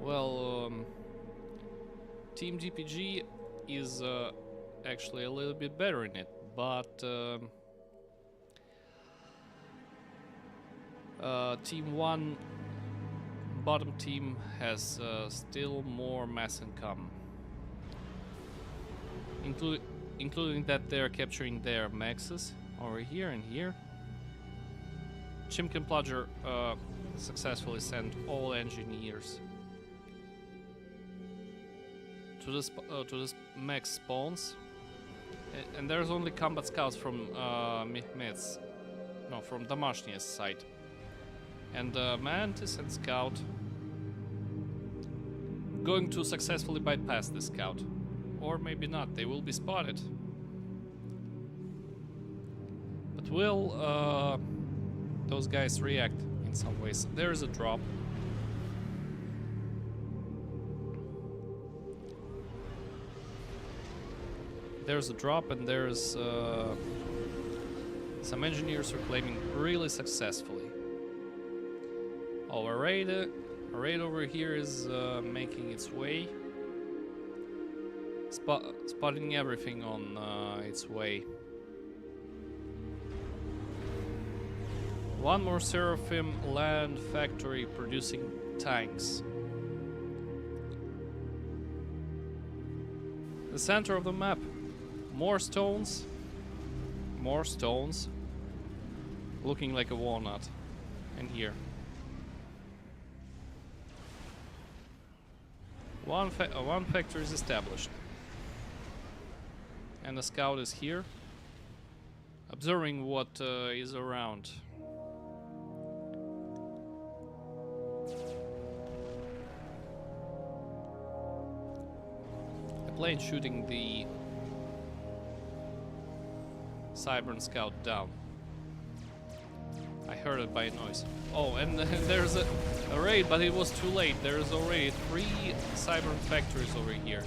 Well, Team DPG is actually a little bit better in it, but Team 1 bottom team has still more mass in common. Including that they're capturing their maxes over here and here. Chimkin Plodger successfully sent all engineers to this max spawns, and there's only combat scouts from Mehmet's, no, from Damashnia's side, and Mantis and Scout going to successfully bypass the Scout, or maybe not. They will be spotted, but will those guys react in some ways? There is a drop. There's a drop, and there's some engineers reclaiming really successfully. Oh, a raid over here is making its way, spotting everything on its way. One more Seraphim land factory producing tanks. The center of the map. More stones. More stones. Looking like a walnut. And here. One factory is established. And the scout is here, observing what is around. The plane shooting the Cybern scout down. I heard it by noise. Oh, and there's a raid, but it was too late. There's already 3 Cybern factories over here.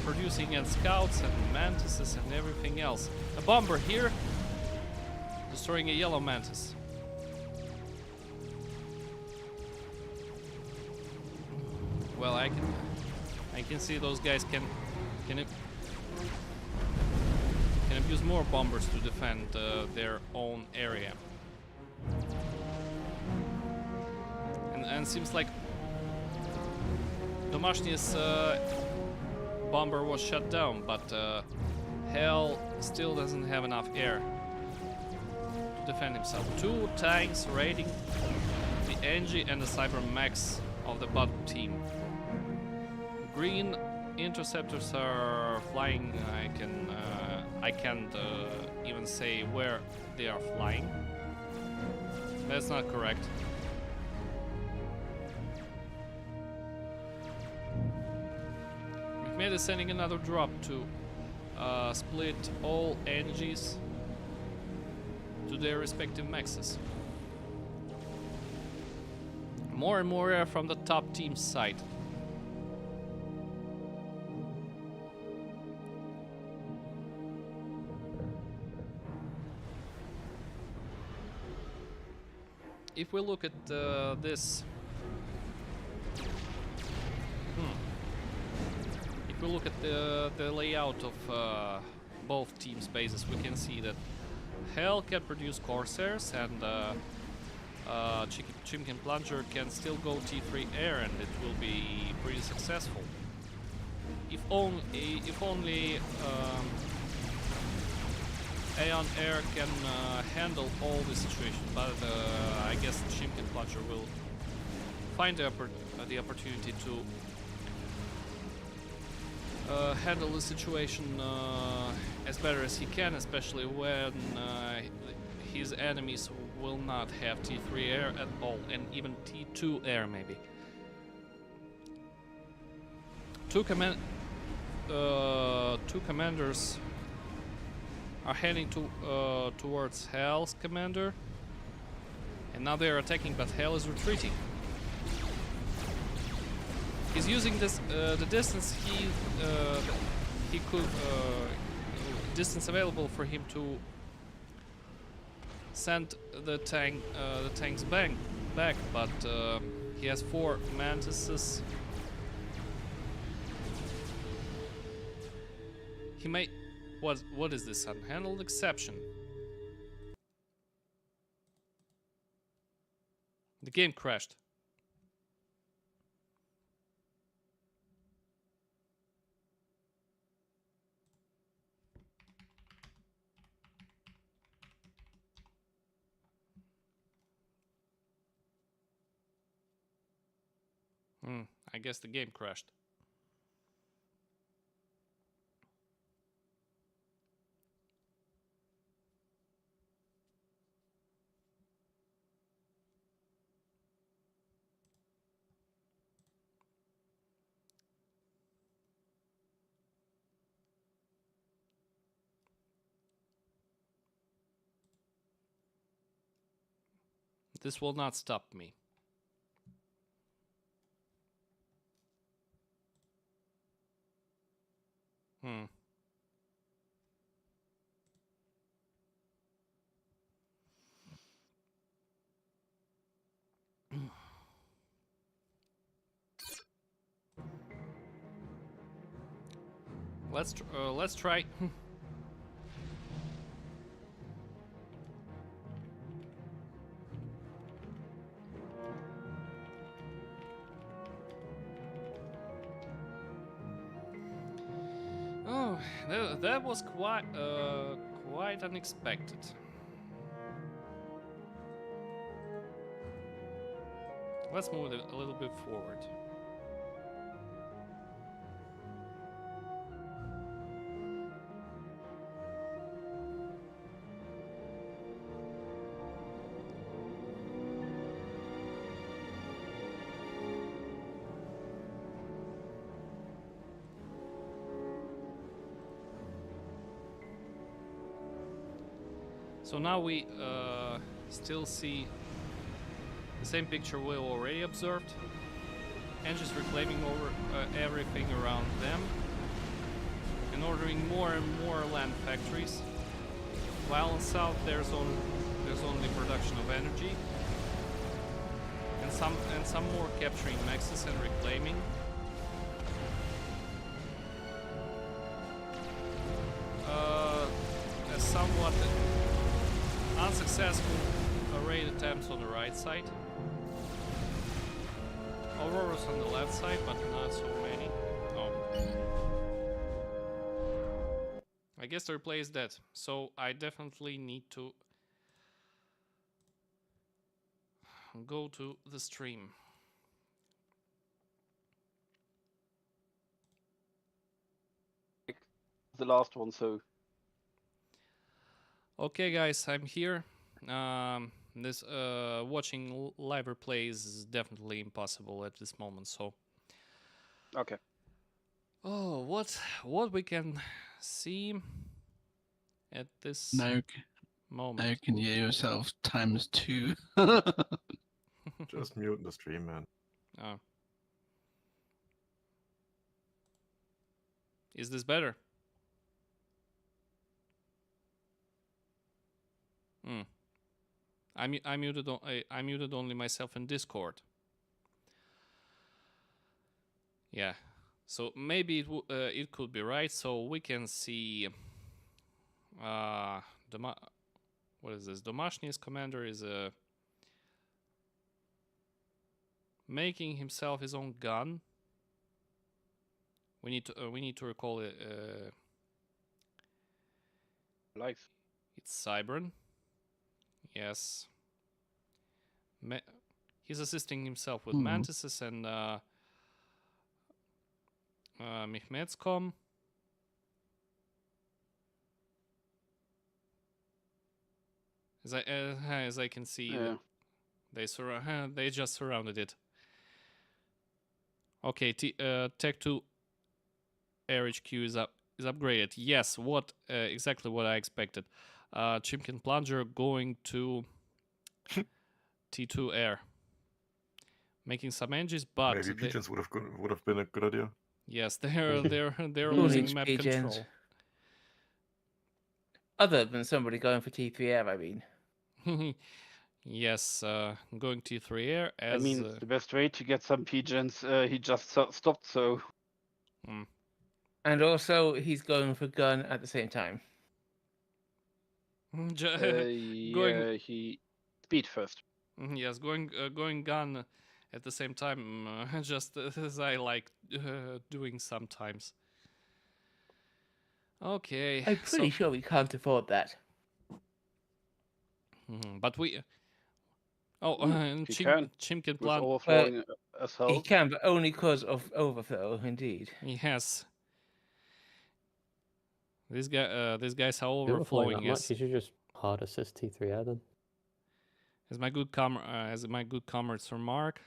Producing and scouts and mantises and everything else. A bomber here, destroying a yellow mantis. Well, I can see those guys can abuse more bombers to defend their own area. And seems like Domashny's bomber was shut down, but Hell still doesn't have enough air to defend himself. 2 tanks raiding the Engie and the Cyber Max of the bottom team. Green interceptors are flying. I can't even say where they are flying. That's not correct. Mehmet is sending another drop to split all Engies to their respective maxes. More and more air from the top team's side. If we look at this, if we look at the layout of both teams' bases, we can see that Hell can produce Corsairs, and Chimkin Plunger can still go T3 air, and it will be pretty successful. If only Aeon Air can handle all the situation, but I guess Chimkin Plunger will find the opportunity to handle the situation as better as he can, especially when his enemies will not have T3 air at all, and even T2 air maybe. Two commanders are heading towards Hell's commander, and now they are attacking, but Hell is retreating. He's using this the distance he could distance available for him to send the tanks back, but he has 4 mantises. He may. What is this? Unhandled exception. The game crashed. I guess the game crashed. This will not stop me. Let's try. Oh, that was quite unexpected. Let's move it a little bit forward. So now we still see the same picture we already observed, and just reclaiming over everything around them and ordering more and more land factories. While in south there's only production of energy, and some more capturing mexes and reclaiming. A somewhat unsuccessful raid attempts on the right side. Auroras on the left side, but not so many. Oh. I guess the replay is dead, so I definitely need to go to the stream. The last one, so. Okay, guys, I'm here. This watching live replays is definitely impossible at this moment. So. Okay. Oh, what we can see at this moment? Now you can hear yourself ×2. Just mute the stream, man. Oh. Is this better? I muted only myself in Discord. Yeah, so maybe it could be right. So we can see what is this? Domashny's commander is making himself his own gun. We need to recall it. Likes. It's Cybran. Yes. He's assisting himself with Mantises and Mihmetskom. As I can see, Yeah. they just surrounded it. Okay, Tech 2 Air HQ is upgraded. Yes, exactly what I expected. Chimkin Plunger going to T2 Air, making some engines, but Maybe pigeons would have been a good idea. Yes, they're Who losing needs map pigeons? control. Other than somebody going for T3F, I mean. Yes, going T3 Air as. I mean, it's the best way to get some pigeons. He just stopped, so. And also, he's going for gun at the same time. Yeah, he speed first. Yes, going gun at the same time, just as I like doing sometimes. Okay, I'm pretty sure we can't afford that. but we. Oh, and He can. Chimkin With plant. overflowing as He hell. can, but only because of overflow, indeed. Yes. These guys are Overflowing overflowing. that much, you should just hard assist T3 air then. As my good comrades remark,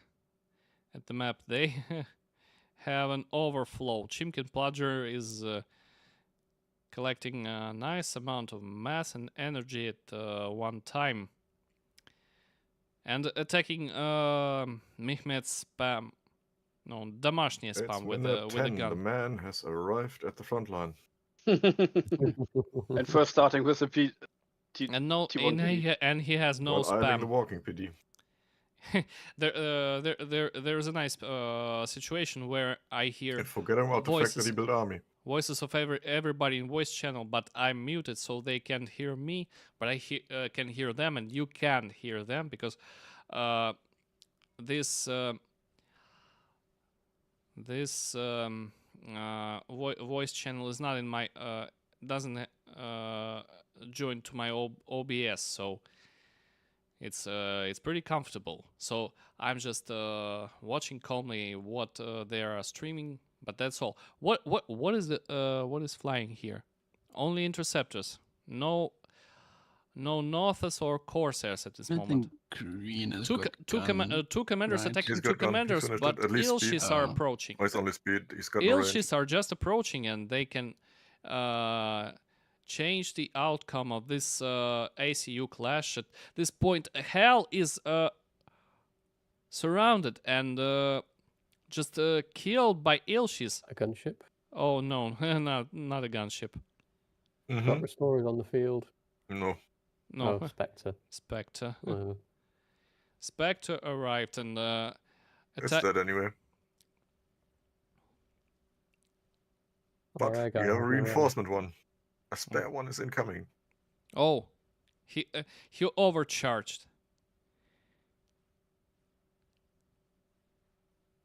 at the map they have an overflow. Chimkin Plodger is collecting a nice amount of mass and energy at one time. And attacking Mehmet's spam. No, Домашний It's spam with minute a 10. The gun. man has arrived at the front line. And first starting with the And no, T1 PD. and he has no while eyeing the spam. walking PD. There's a nice situation where I hear And forgetting about the fact that he voices- built army. voices of everybody in voice channel, but I'm muted so they can't hear me, but I can hear them, and you can hear them because this voice channel is not in my doesn't join to my OBS, so it's pretty comfortable. So I'm just watching calmly what they are streaming. But that's all. What is flying here? Only interceptors. No Northers or Corsairs at this I don't moment. think green has Two got two commanders right. attacking He's two got gun. He commanders, finished but it. At least speed. Ilshis are Oh. approaching. Oh, it's only speed. He's got no range. Ilshis are just approaching, and they can change the outcome of this ACU clash. At this point, Hell is surrounded and just killed by Ilshis. A gunship. Oh no, not a gunship. Got Mhm. restorers on the field. No. No, Oh, Spectre. Spectre. Uh, Spectre arrived and It's attack. dead anyway. But our air guy we have a has no air. reinforcement one. A spare one is incoming. Oh, he overcharged.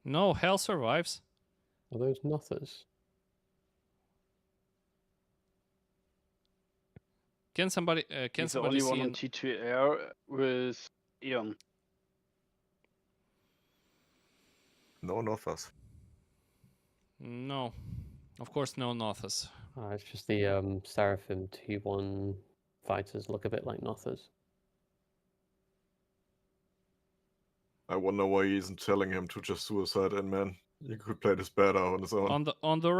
No, Hell survives. Are those Nothers? Can somebody He's the somebody only one see? on T2 air with Eon. No Northers. No, of course no Nothers. It's just the Seraphim T1 fighters look a bit like Nothers. I wonder why he isn't telling him to just suicide and man. You could play this better on his own. On the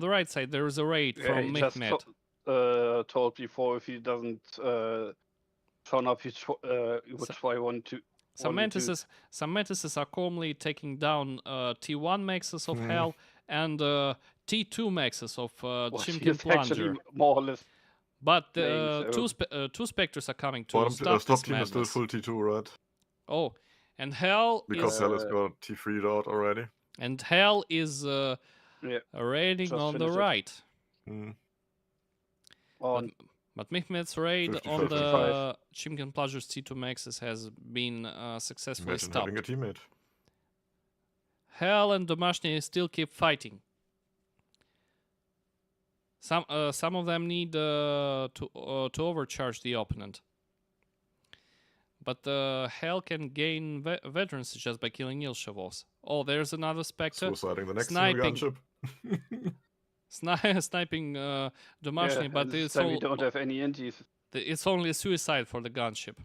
right side there is a raid Yeah, from he just Mehmet. told before if he doesn't turn up, he would try one to. Some one to- mantises are calmly taking down T1 maxes of Hmm. Hell and T2 maxes of Well, Chimkin he is actually Plunger. more or less. But playing, so- two specters are coming to Bottom stop top this team is still madness. full T2, right? Oh, and Hell Because is Hell has got T3'd out already. Yeah, raiding just on the finished it. right. Hmm. on But Mehmet's raid 50, on 55. the Chimkin Pluger's T2 maxes has been successfully Imagine stopped. having a teammate. Hell and Domashny still keep fighting. Some of them need to overcharge the opponent. But Hell can gain veterans just by killing Ilshavos. Oh, there's another Spectre Suiciding the next sniping. single gunship. sniping Domashny, yeah, but and this it's time we don't have any NTs. it's only a suicide for the gunship.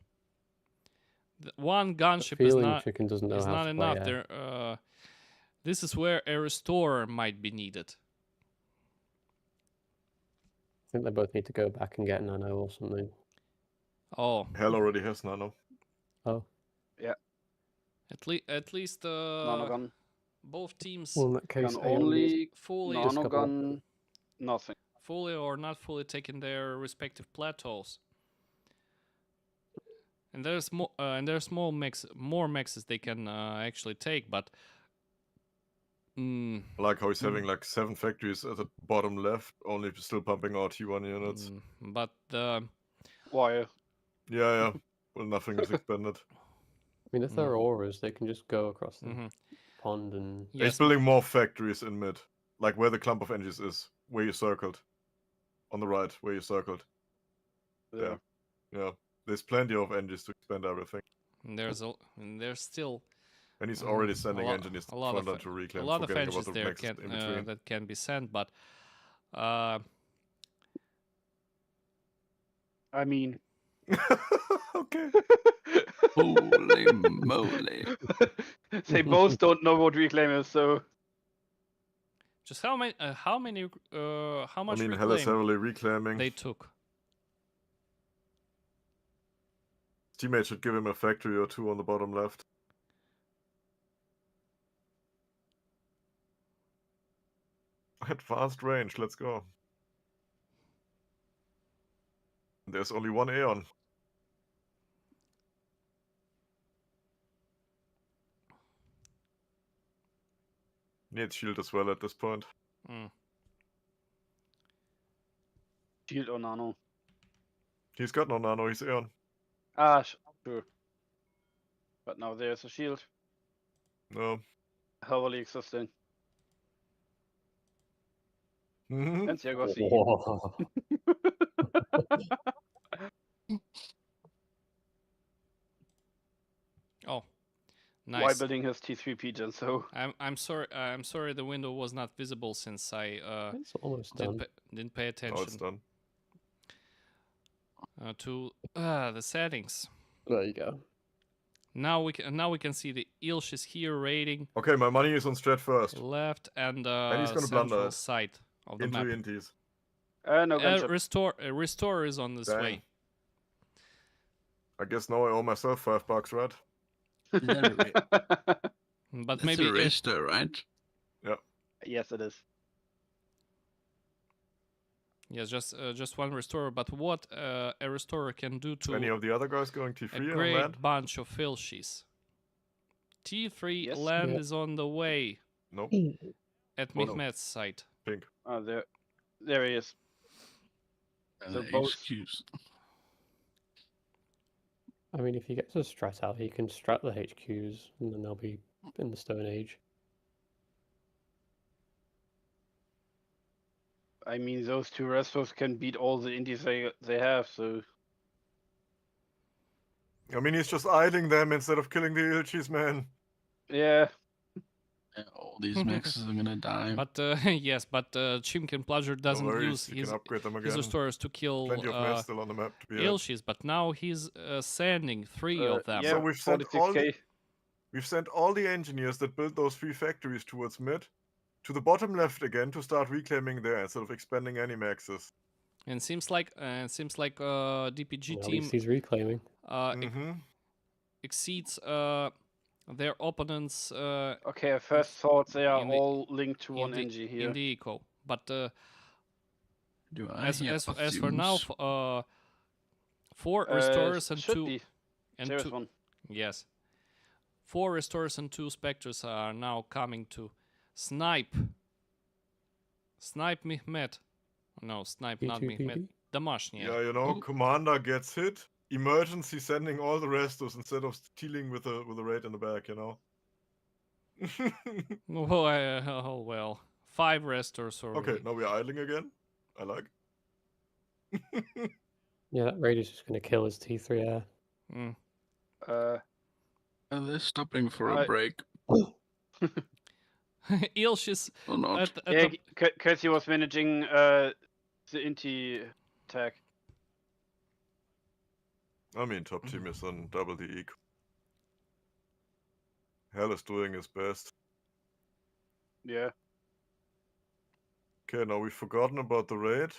One gunship The is feeling not Chicken doesn't know how not to enough. play air. There, this is where a restorer might be needed. I think they both need to go back and get Nano or something. Oh, Hell already has Nano. Oh, at least Nanogun both teams well, in that case, can Aeon only fully Nanogun nothing. fully or not fully taken their respective plateaus. And there's more mexes they can actually take, but I like how he's having like 7 factories at the bottom left, only still pumping out T1 units. but the Why? Yeah, yeah. Well, nothing is expended. I mean, if there are auras, they can just go across the Mm-hmm. pond and. He's Yes. building more factories in mid. Like where the clump of engines is. Where you circled. On the right, where you circled. Yeah. Yeah. There's plenty of engines to expand everything. And there's still And he's already a sending lot, engineers a lot front of to reclaim, a lot of forgetting about engines the there nexus can in between. that can be sent, but I mean, Okay. Holy moly. they both don't know what reclaim is, so just how much I mean, hell is reclaim heavily reclaiming. they took. His teammate should give him a factory or two on the bottom left. Advanced range, let's go. There's only one Aeon. Needs shield as well at this point. Mm. shield or nano. He's got no nano, he's Aeon. Ah, sure. But now there's a shield. No. Heavily existing. Mhm. And there goes the Whoa. Oh, Why nice. building his T3 gen, so I'm sorry the window was not visible since I It's almost done. didn't pay Now it's attention done. to the settings. There you go. Now we can see the Ilsh is here raiding Okay, my money is on Strat first. left and he's gonna blunder central it. side of the Into map. inties. no gunship. Restore is on this Dang. way. I guess now I owe myself $5, right? Is that a But That's maybe a rester, right? Yes, it is. yes, just one restorer. But what a restorer can do to Any of the other guys going a T3 on great land? bunch of Ilshes. T3 Yes. land Yeah. is on the way Nope. at Oh, no. Mehmet's site. Pink. Oh, there he is. So The both- HQs. I mean, if you get to strat out, you can strat the HQs, and then they'll be in the Stone Age. I mean, those two restos can beat all the indies they have, so I mean, he's just idling them instead of killing the Ilchis, man. yeah. Yeah, all these maxes are gonna die. But yes, but Chimkin Pludger doesn't no worries, use you can upgrade them his again. restorers to kill Plenty of mass still on the map to be had. Ilshis, but now he's sending three of them. Yeah, So we've sent 46k. We've sent all the engineers that built those 3 factories towards mid to the bottom left again to start reclaiming there instead of expanding any maxes. And seems like DPG Well, at team least he's reclaiming. Mm-hmm. exceeds their opponents Okay, at first thought they are in the- all linked to in one the- NG here. in the eco. But Do I as hear for now, fumes? 4 restorers and should 2 be. and There's 2 one. yes, 4 restorers and 2 specters are now coming to snipe Mehmet. No, snipe not Mehmet. P2PP? Damashnia. Yeah, you know, Oh. commander gets hit. Emergency sending all the restos instead of stealing with a raid in the back, you know. Oh well, 5 restores already. Okay, now we're idling again. I like. Yeah, that raid is just going to kill his T3 air. Mm. Are they stopping for I- a break Ilsh is or not? at Yeah, the, Curtsy was managing the Inti attack. I mean, top team is on double the eco. Hell is doing his best. Yeah. Okay, now we've forgotten about the raid.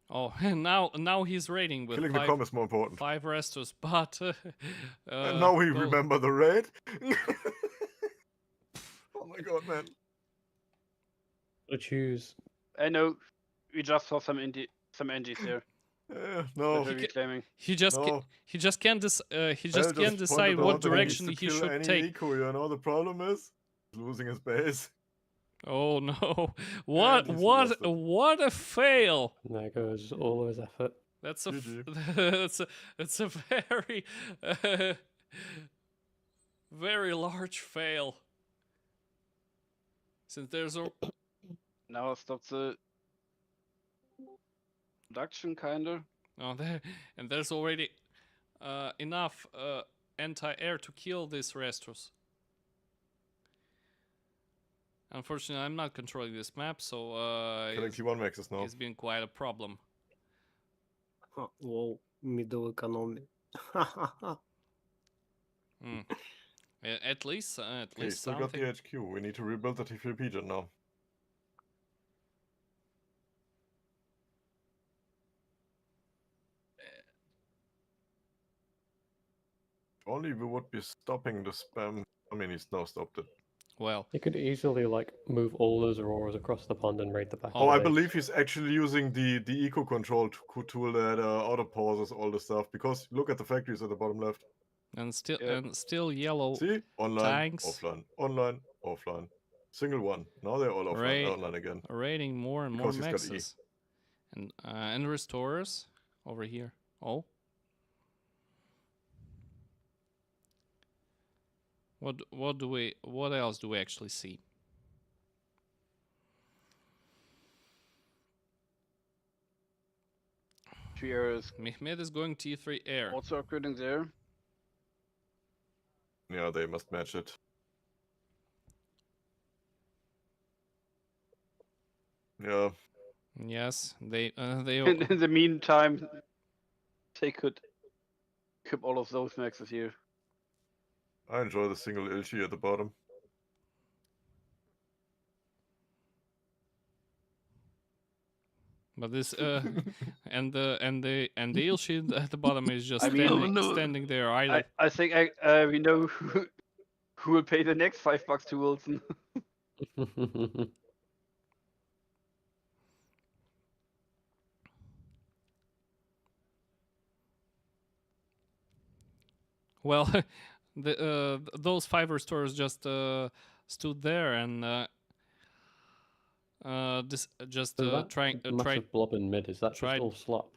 oh now he's raiding with Killing the com is more important. 5 restores, but And now we well, remember the raid. Oh my god, man. To choose. I know. We just saw some NGs there. No. That we're reclaiming. he just No. he just can't he just Hell can't just decide pointed what out that he needs direction to he kill should any take. Eco, you know, the problem is he's losing his base. Oh no! What? he's What? lost it. What a fail! And there goes all of his effort. That's a GG. that's a very very large fail. Since there's a Now stop the production, kinda. oh there and there's already enough anti-air to kill these restors. Unfortunately, I'm not controlling this map, so Killing T1 maxes now. it's been quite a problem. Whoa, middle economy. Mm. At least Okay, still got something. the HQ. We need to rebuild the T3 pigeon now. If only we would be stopping the spam. I mean, he's now stopped it. Well, You could easily like move all those auroras across the pond and raid the back. Oh, of I the base. believe he's actually using the eco control tool that auto pauses all the stuff. Because look at the factories at the bottom left. and still Yeah. yellow See, online, tanks. offline, online, offline. Single one. Now they're all offline, Right. online again. raiding more and Because more he's got E. mexes. And restorers over here. Oh. What else do we actually see? Three areas Mehmet is going T3 air. also upgrading there. Yeah, they must match it. Yeah. Yes, they In the meantime, they could keep all of those maxes here. I enjoy the single Ilchi at the bottom. but this and the Ilshid at the bottom is just I mean- standing there idle. I think we know who will pay the next $5 to Wilson. Well, those 5 restorers just stood there and just So that trying massive blob in mid, is that tried- just all slop?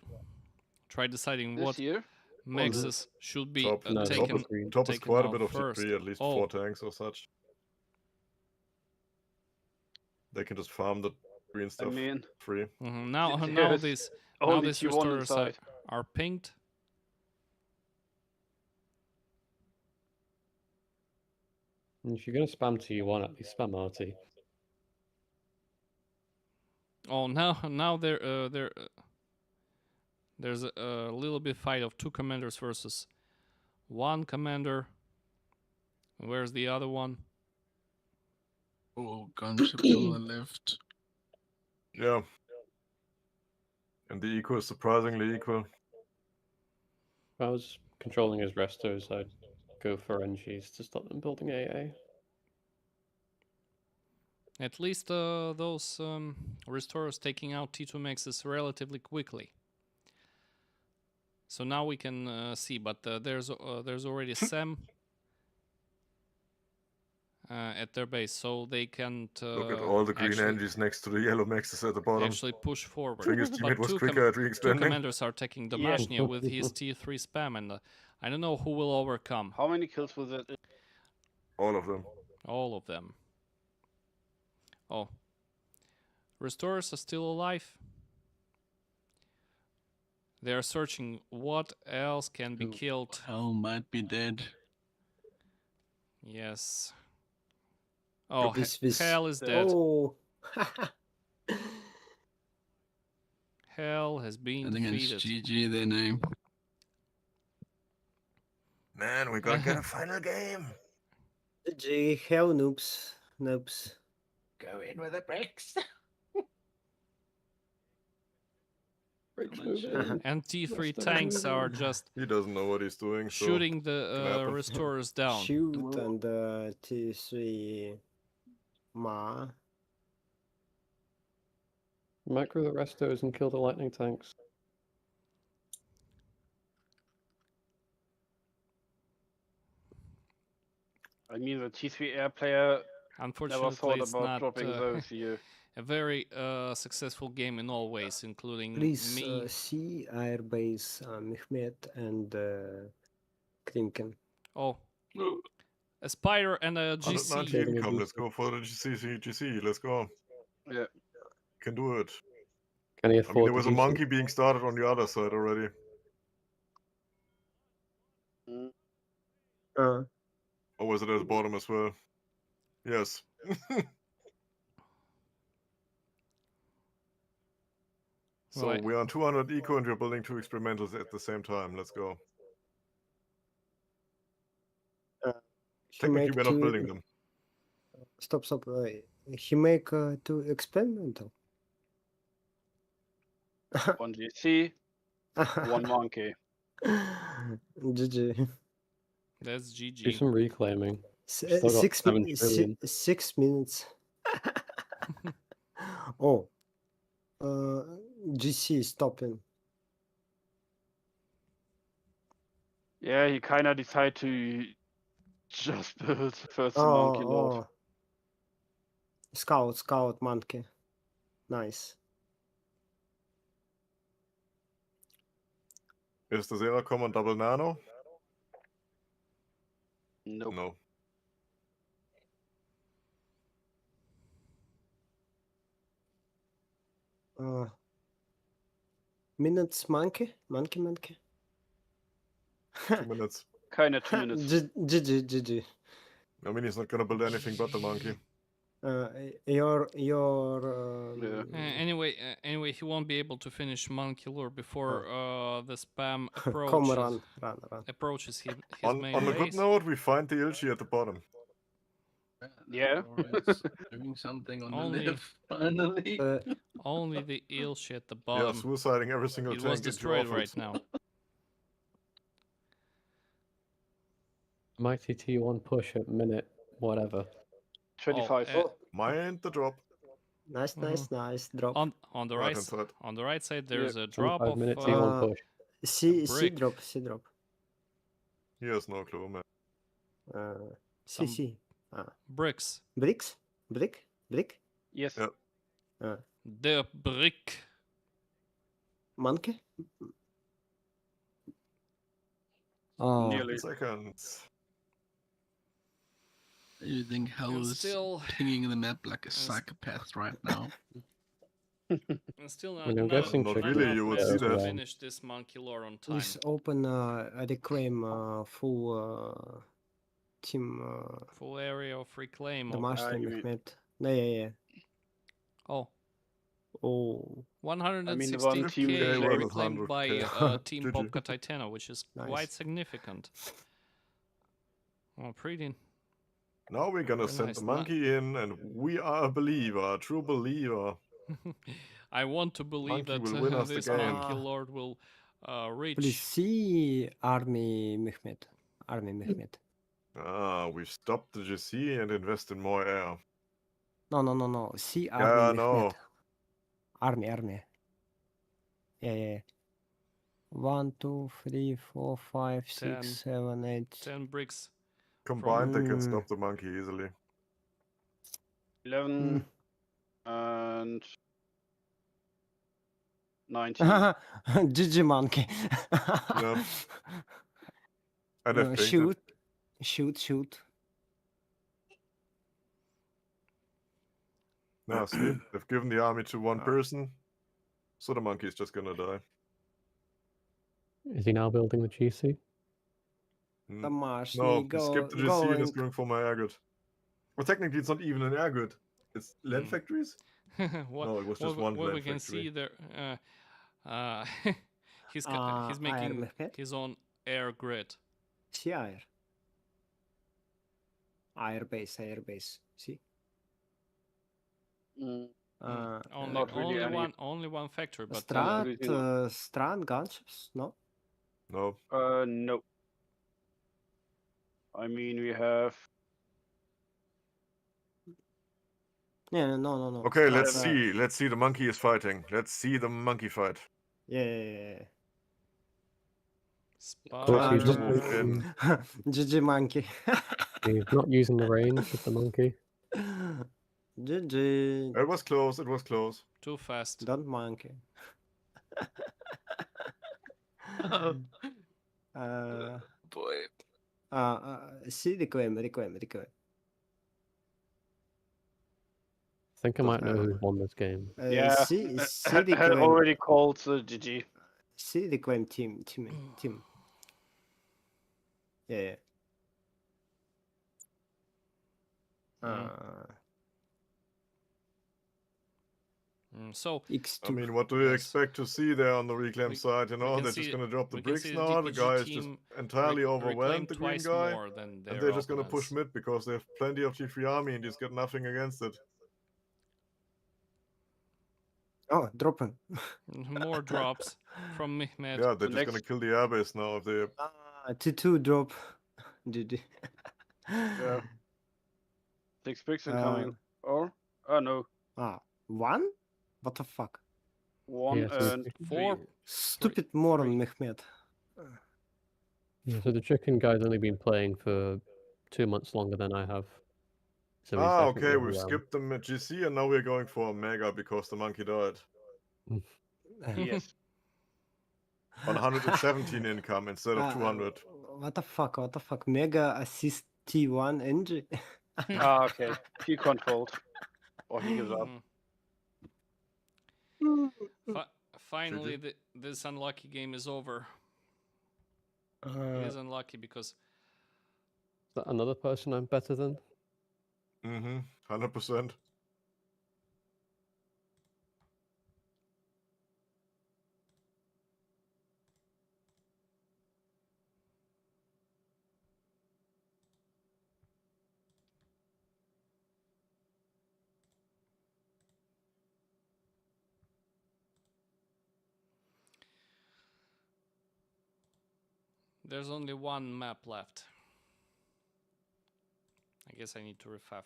try deciding This what year? mexes should be Top, no, taken. top green. top is taken quite a out bit of first. debris, at least Oh. 4 tanks or such. They can just farm the green I stuff mean, free. Now There's these only these T1 restorers inside. are pinged. And if you're gonna spam T1, at least spam RT. Oh, now there's a little bit fight of 2 commanders versus 1 commander. Where's the other one? Oh, gunship to the left. Yeah. And the eco is surprisingly equal. If I was controlling his restos, I'd go for NGs to stop them building AA. At least those restorers taking out T2 maxes relatively quickly. So now we can see, but there's already Sam at their base, so they can't Look at all the green actually, engines next to the yellow maxes at the bottom. actually push forward. I think his But teammate was 2 quicker at 2 re-expanding. commanders are taking Damashnia with his T3 spam, and I don't know who will overcome. How many kills was that? All of them. All of them. Oh. Restorers are still alive. They are searching what else can be Who- killed. Hell might be dead. Yes. Oh, This- Hell is dead. Oh. Hell has been I think it's defeated. GG their name. Man, we gotta get a final game. GG, hell noobs. Noobs. Go in with the bricks. And T3 That's tanks the- are just He doesn't know what he's doing. So shooting can the happen. restorers down. Shoot and T3 Ma. Micro the restos and kill the lightning tanks. I mean, the T3 air player Never Unfortunately, thought it's about not dropping those here. a very successful game in all ways, including Please me. see Airbase Mehmet and Krimkin. Oh, a Spider and a GC. 190 Building a income. GC. Let's go for the GC. Let's go. Yeah. Can do it. Can he I mean, afford there was the a GC? monkey being started on the other side already. Mm. Or was it at the bottom as well? Yes. So Right. we're on 200 eco and we're building 2 experimentals at the same time. Let's go. He Technically, make we're not two. building them. Stop. He make 2 experimental. 1 GC, 1 monkey. GG. That's Do GG. some reclaiming. Still got 6 7 trillion. 6 minutes. Oh. GC stopping. Yeah, he kinda decided to just build first the monkey lord. Scout monkey. Nice. Is the Zera common double nano? Nope. No. Minutes monkey. 2 minutes. Kinda 2 minutes. GG. I mean, he's not gonna build anything but the monkey. Your Anyway, he won't be able to finish Monkey Lure before the spam come approaches run. approaches his On main a good base. note, we find the Ilchi at the bottom. Yeah. It's doing something on Only- the left, finally. Only the eel shit at the Yeah, bottom. suiciding every single It tank was into destroyed offense. right now. Mighty T1 push at minute whatever. 25. Oh, Mind the drop. Nice drop. on the Right right hand side. on the right side, there's a drop 25 of minute T1 push. C brick. drop. He has no clue, man. some C. bricks. Bricks? Brick? Yes. Yeah. The brick. Monkey? Nearly. Seconds. You think Hell And is still, pinging the map like a psychopath right now? and still not, And I'm not, guessing not Not really, enough you would ways see to that. finish this Monkey Lore on time. Please open reclaim full team Full area of reclaim. the Of, master you mean- Mehmet. Yeah. oh, Oh, 160k team well, reclaimed by 100K. Team GG. Popka Titano, which is Nice. quite significant. Oh, pretty. Now we're gonna Very send nice. the monkey in, and we are a believer, a true believer. I want to believe Monkey that will win us the this game. Monkey Lord will reach. please see Army Mehmet. We've stopped the GC and invest in more air. No. See Yeah, Army no. Mehmet. Army. Yeah. 1, 2, 3, 4, 5, 10. 6, 7, 8. 10 bricks. Combined, they can Mm. stop the monkey easily. 11 and 19. GG monkey. Yeah. And they've painted. Shoot. Now, see, they've given the army to one person, so the monkey is just gonna die. Is he now building the GC? The marsh. No, he skipped the GC and going. is going for my air good. Well, technically, it's not even an air good. It's land Mm. factories? what, No, it was just one what we land can factory. see there, he's Air making Mehmet. his own air grid. See air. Airbase. See. Mm. Only, Not really any. only one factory, but Strand gunships? No. No. No. I mean, we have. Yeah, no. Okay, Strand, let's see. Let's see. The monkey is fighting. Let's see the monkey fight. Yeah. course, he's Just not move in. GG monkey. He's not using the range of the monkey. GG. It was close. It was close. Too fast. Don't monkey. Boy. See, requiem. I think I might know who's won this game. Yeah, See, had already called GG. See, requiem team. Yeah. So X2. I mean, what do you Yes. expect to see there on the reclaim We- side? You we know, can they're see- just gonna drop the we can bricks see now. The DPG guy is just team entirely reclaim overwhelmed. The green twice guy. more than their And they're just gonna push opponents. mid because they have plenty of T3 army and he's got nothing against it. Oh, dropping. More drops from Mehmet. Yeah, they're The just gonna next- kill the airbase now if they. T2 drop. GG. Yeah. 6 bricks Uh, incoming. Or? Oh no. One? What the fuck? 1 Yeah, so and the- 4. Stupid moron, Mehmet. Yeah, so the chicken guy's only been playing for 2 months longer than I have. So he's Ah, definitely okay, we've overwhelmed. skipped the GC and now we're going for a mega because the monkey died. yes. On 117 income instead of 200. What the fuck? Mega assist T1 NG. Ah, okay. He controlled. Or he gives up. Finally, this unlucky game is over. It is unlucky because Is that another person I'm better than? Mm-hmm. 100%. there's only one map left. I guess I need to refaf.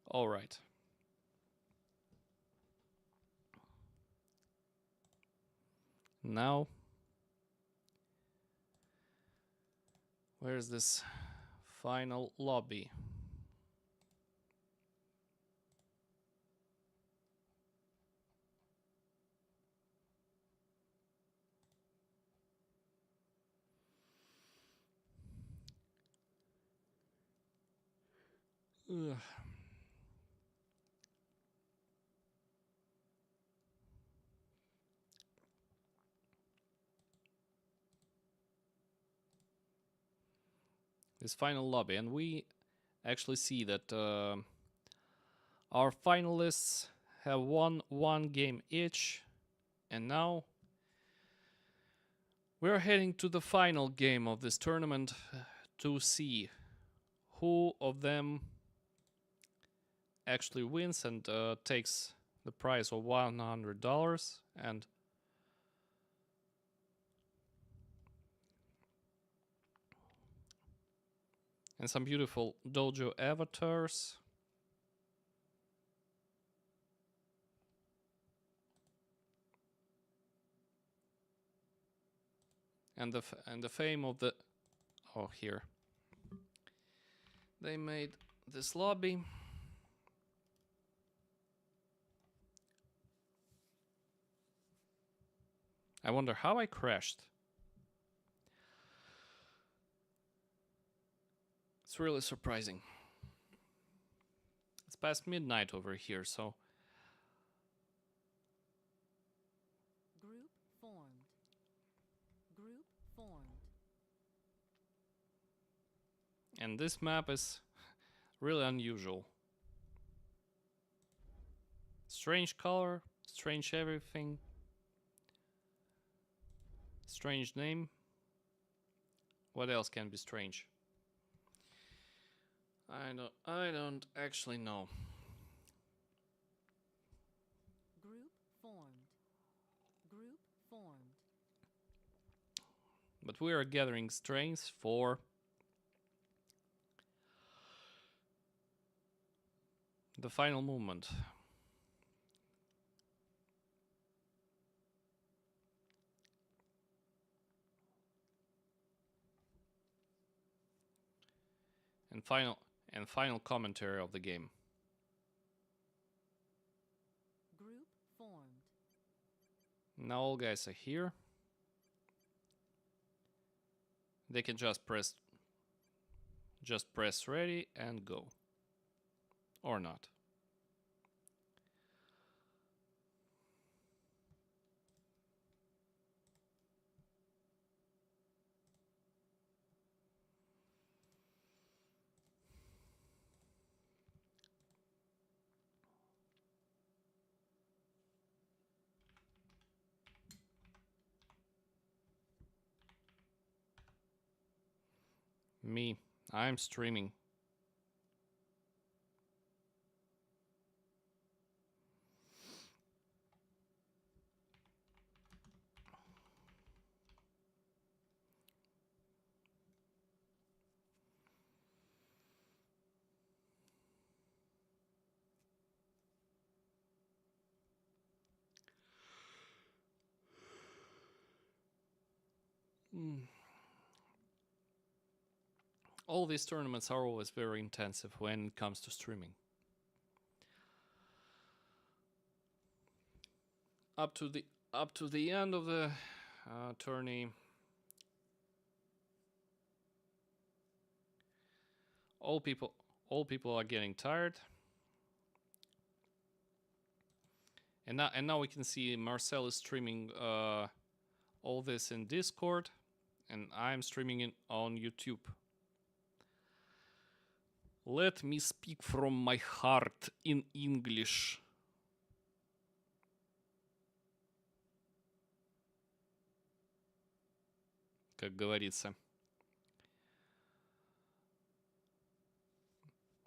All right. Now, where's this final lobby? Ugh. This final lobby, and we actually see that our finalists have won one game each, and now we're heading to the final game of this tournament to see who of them actually wins and takes the prize of $100 and some beautiful dojo avatars. And the fame of the here they made this lobby. I wonder how I crashed. It's really surprising. It's past midnight over here, so Group formed. Group formed. and this map is really unusual. Strange color, strange everything. Strange name. What else can be strange? I don't actually know. Group formed. Group formed. But we are gathering strength for the final movement. And final commentary of the game. Group formed. Now all guys are here. They can just press ready and go. Or not. Me, I'm streaming. All these tournaments are always very intensive when it comes to streaming. Up to the end of the tourney, all people are getting tired. And now we can see Marcel is streaming all this in Discord, and I'm streaming it on YouTube. Let me speak from my heart in English. Как говорится.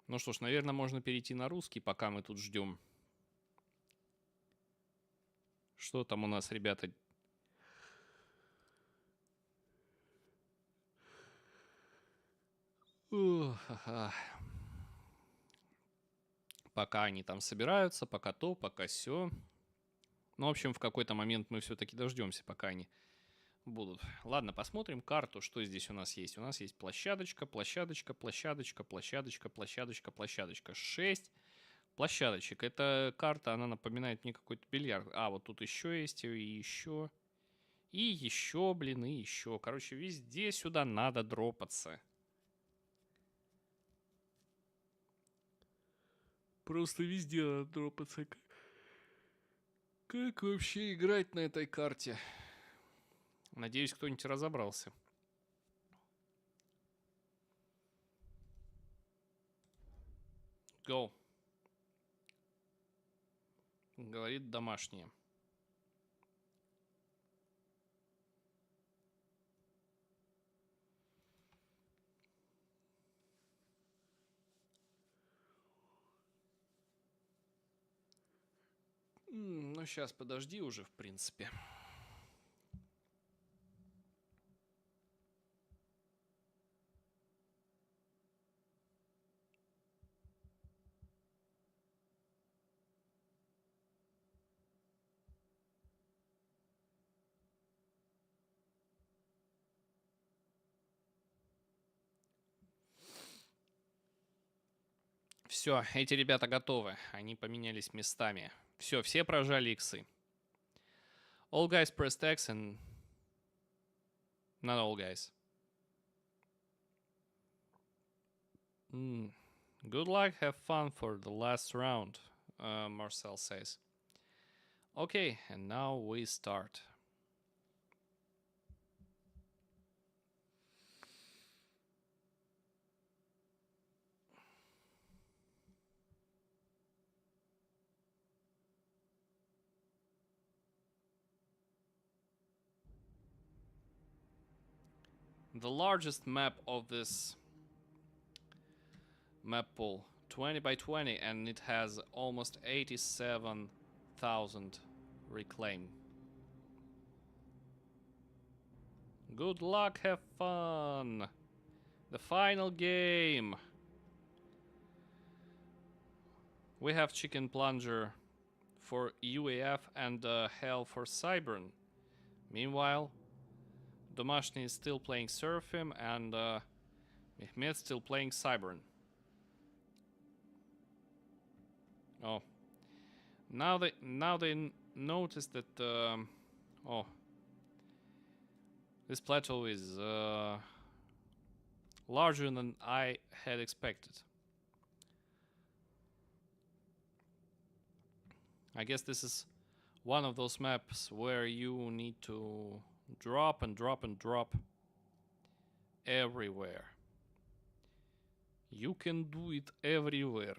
Ну что ж, наверное, можно перейти на русский, пока мы тут ждем. Что там у нас, ребята? Пока они там собираются, пока то, пока сё. Ну, в общем, в какой-то момент мы все-таки дождемся, пока они будут. Ладно, посмотрим карту, что здесь у нас есть. У нас есть площадочка, площадочка, площадочка, площадочка, площадочка, площадочка. 6 площадочек. Эта карта, она напоминает мне какой-то бильярд. А, вот тут еще есть, и еще. И еще, блин, и еще. Короче, везде сюда надо дропаться. Просто везде надо дропаться. Как вообще играть на этой карте? Надеюсь, кто-нибудь разобрался. Go. Говорит домашнее. Ну, сейчас подожди уже, в принципе. Все, эти ребята готовы. Они поменялись местами. Все прожали иксы. All guys pressed X and... Not all guys. Good luck, have fun for the last round, Marcel says. Okay, and now we start. The largest map of this map pool. 20 by 20, and it has almost 87,000 reclaim. Good luck, have fun. The final game. We have Chicken Plunger for UAF and Hell for Cybern. Meanwhile, Domashny is still playing Seraphim and Mehmet still playing Cybern. Oh, now they notice that oh, this plateau is larger than I had expected. I guess this is one of those maps where you need to drop and drop and drop everywhere. You can do it everywhere.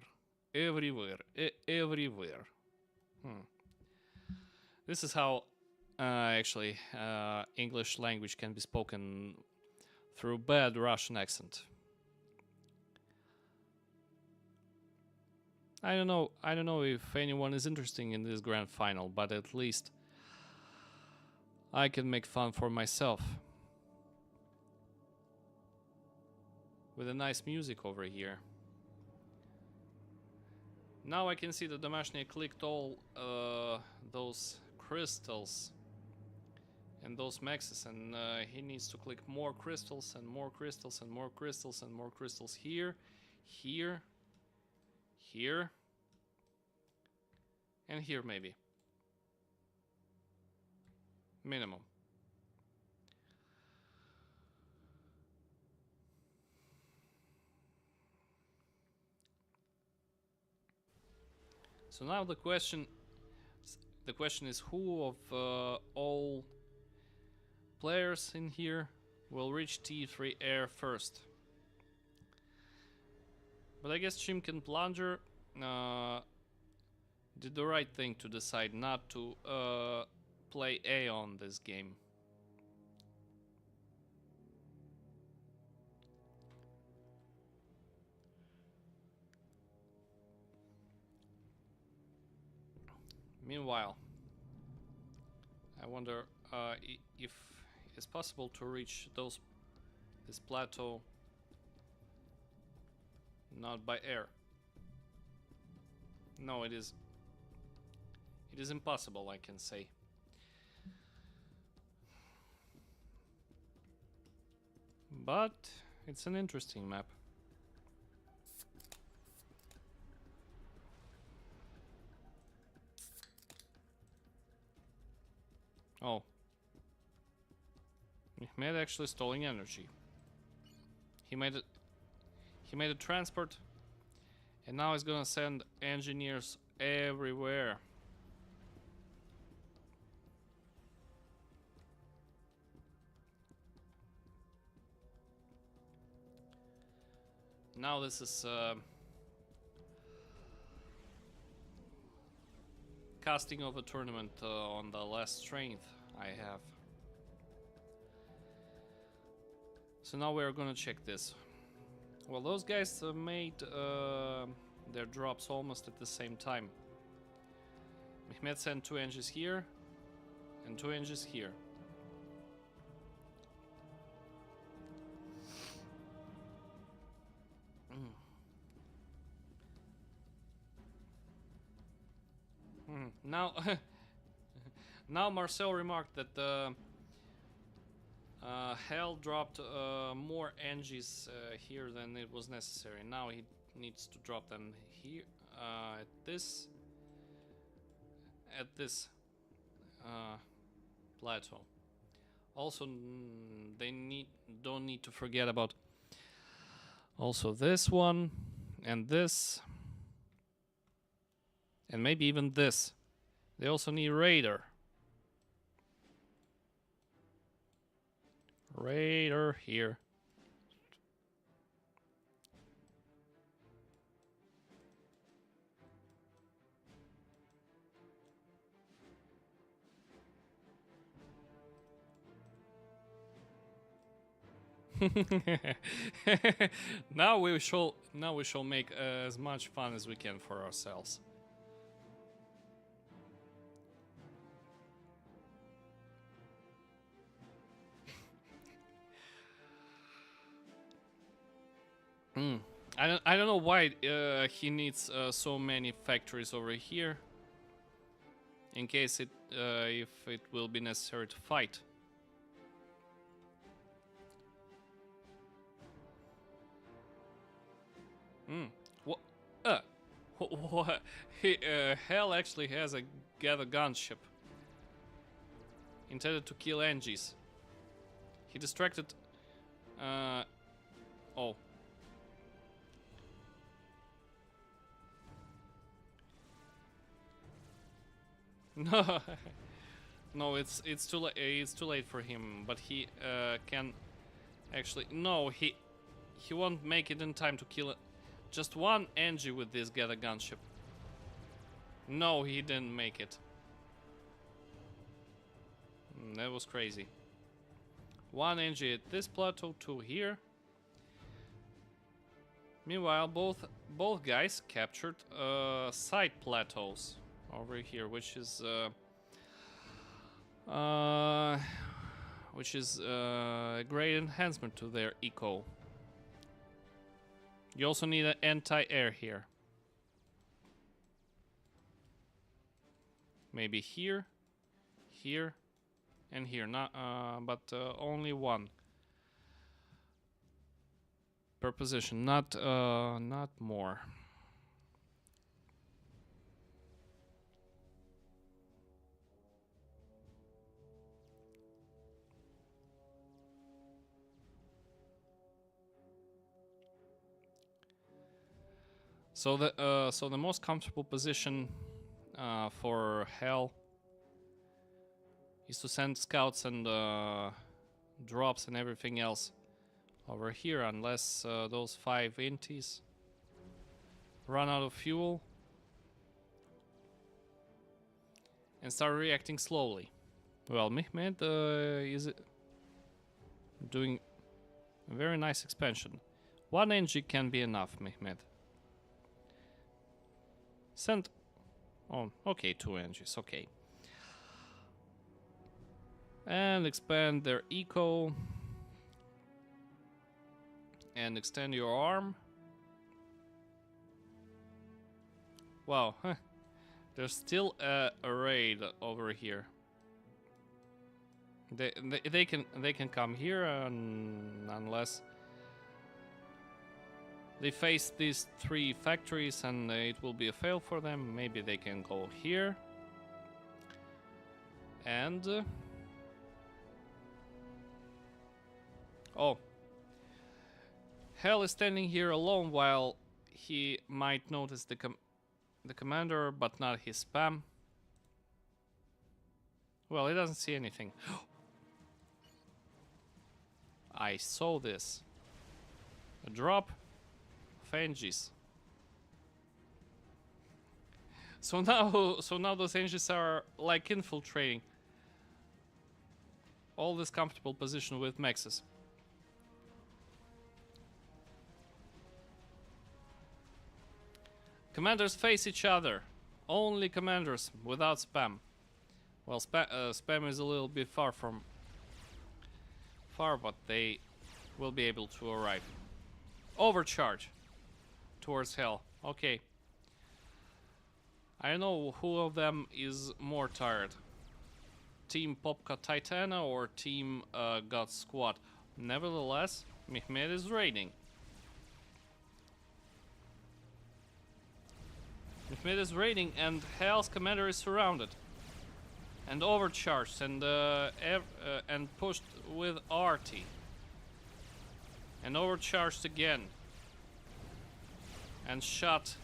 Everywhere. Everywhere. This is how actually English language can be spoken through bad Russian accent. I don't know if anyone is interested in this grand final, but at least I can make fun for myself. With a nice music over here. Now I can see that Domashny clicked all those crystals and those maxes, and he needs to click more crystals and more crystals and more crystals and more crystals here, here, here, and here maybe. Minimum. So now the question is who of all players in here will reach T3 air first. But I guess Chicken Plunger did the right thing to decide not to play A on this game. Meanwhile, I wonder if it's possible to reach this plateau not by air. No, it is impossible, I can say. But it's an interesting map. Oh. Mehmet actually stealing energy. He made a transport, and now he's gonna send engineers everywhere. Now this is casting of a tournament on the last strength I have. So now we're gonna check this. Well, those guys made their drops almost at the same time. Mehmet sent 2 engines here and 2 engines here. Now, now Marcel remarked that Hell dropped more engines here than it was necessary. Now he needs to drop them here at this plateau. Also, they don't need to forget about also this one and this. And maybe even this. They also need radar. Radar here. Now we shall Now we shall make as much fun as we can for ourselves. I don't know why he needs so many factories over here. In case if it will be necessary to fight. What? What? Hell actually has a gather gunship intended to kill Angies. He distracted. Oh. No, no, it's too late. It's too late for him. But he can actually. No, he won't make it in time to kill just one Angie with this gather gunship. No, he didn't make it. That was crazy. One Angie at this plateau, two here. Meanwhile, both guys captured side plateaus over here, which is a great enhancement to their eco. You also need an anti-air here. Maybe here, here, and here. Not, but only one per position. Not more. So the most comfortable position for Hell is to send scouts and drops and everything else over here, unless those 5 inties run out of fuel and start reacting slowly. Well, Mehmed is doing a very nice expansion. 1 NG can be enough, Mehmed. Send... Oh, okay, 2 NGs, okay. And expand their eco. And extend your arm. Wow, huh. There's still a raid over here. They can come here unless they face these 3 factories and it will be a fail for them. Maybe they can go here. And oh, Hell is standing here alone while he might notice the commander, but not his spam. Well, he doesn't see anything. I saw this. A drop of Angies. So now those Angies are like infiltrating all this comfortable position with mexes. Commanders face each other. Only commanders without spam. Well, spam is a little bit far, but they will be able to arrive. Overcharge towards Hell. Okay. I don't know who of them is more tired. Team Popka Titana or Team God Squad. Nevertheless, Mehmed is raiding. Mehmed is raiding and Hell's commander is surrounded. And overcharged and pushed with RT. And overcharged again. And shot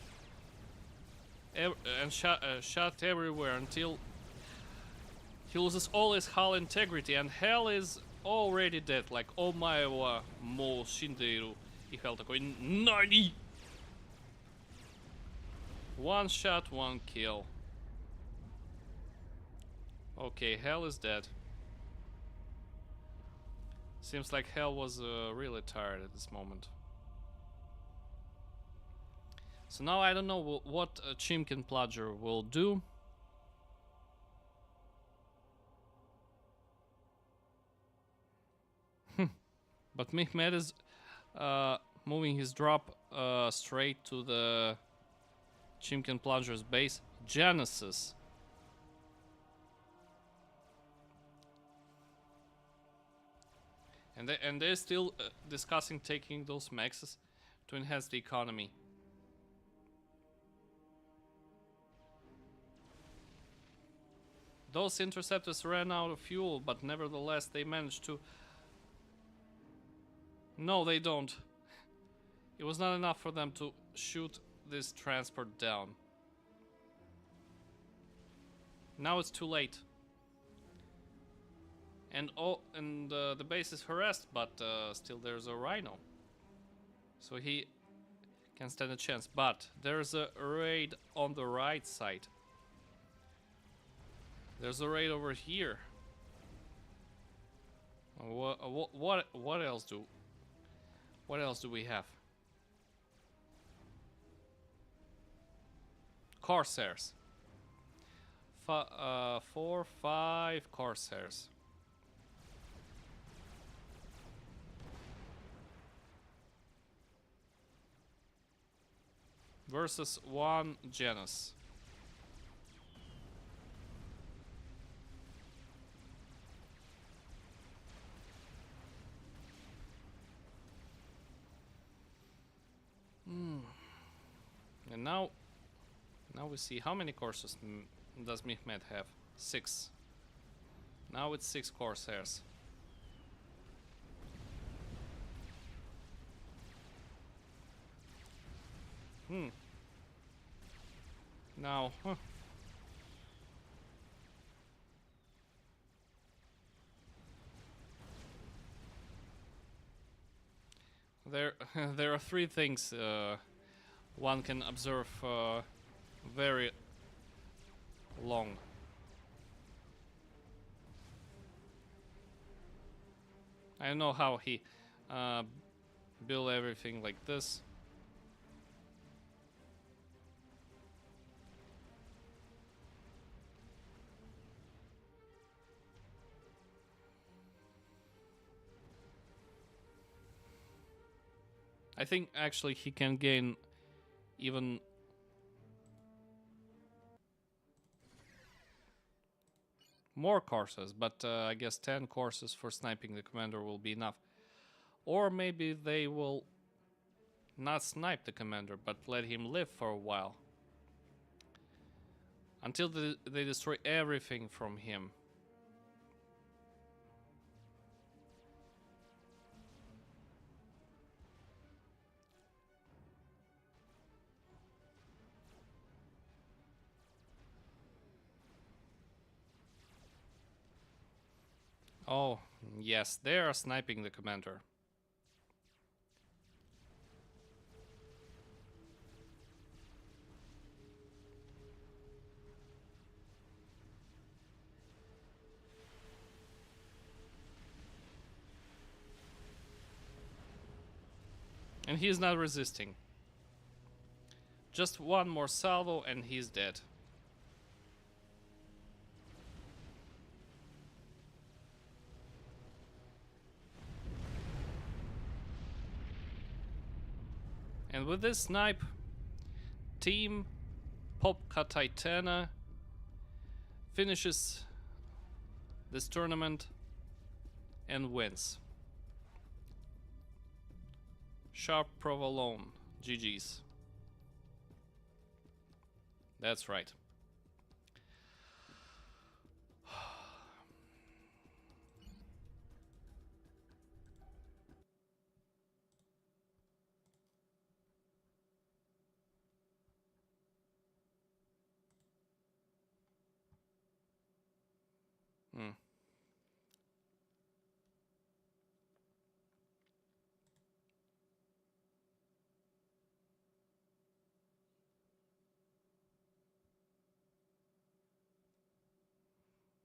everywhere until he loses all his hull integrity, and Hell is already dead. Like, oh my wa mo shinderu. И Hell такой, NANI? 1 shot, 1 kill. Okay, Hell is dead. Seems like Hell was really tired at this moment. So now I don't know what Chimkin Plodger will do. But Mehmet is moving his drop straight to the Chimkin Plodger's base. Genesis. And they're still discussing taking those maxes to enhance the economy. Those interceptors ran out of fuel, but nevertheless they managed to... No, they don't. It was not enough for them to shoot this transport down. Now it's too late. And the base is harassed, but still there's a rhino. So he can stand a chance. But there's a raid on the right side. There's a raid over here. What else do? What else do we have? Corsairs. 4, 5 Corsairs. Versus 1 Janus. And now we see how many courses does Mehmet have? 6. Now it's 6 Corsairs. Now, there are 3 things one can observe very long. I don't know how he built everything like this. I think actually he can gain even more courses, but I guess 10 courses for sniping the commander will be enough. Or maybe they will not snipe the commander, but let him live for a while. Until they destroy everything from him. Oh, yes, they are sniping the commander. And he's not resisting. Just one more salvo and he's dead. And with this snipe, Team Popka Titana finishes this tournament and wins. Sharp provolone. GG's. That's right.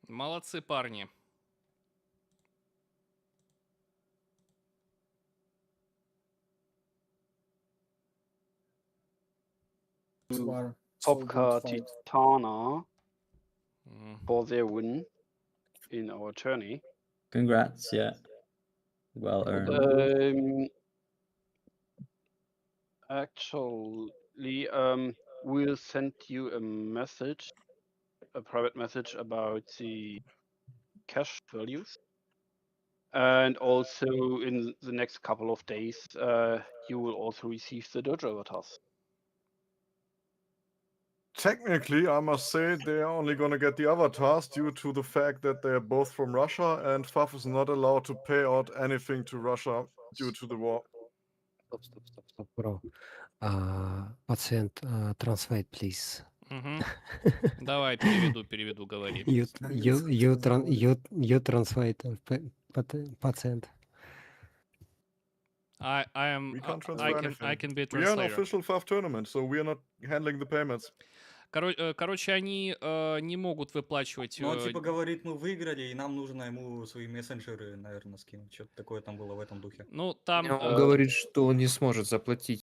Молодцы, парни. Popka Titana Mm. for their win in our tourney. Congrats, yeah. Well earned. Actually, we'll send you a message, a private message about the cash values. And also in the next couple of days, you will also receive the dojo avatars. Technically, I must say they are only gonna get the avatars due to the fact that they are both from Russia, and FAF is not allowed to pay out anything to Russia due to the war. Stop, bro. Пациент, translate, please. Мгм. Давай, переведу, говори. You translate, пациент. I am. We can't transfer I anything. can be a We are an translator. official FAF tournament, so we are not handling the payments. Короче, они не могут выплачивать. Ну, он типа говорит, мы выиграли, и нам нужно ему свои мессенджеры, наверное, скинуть. Что-то такое там было в этом духе. Ну, там. Он говорит, что он не сможет заплатить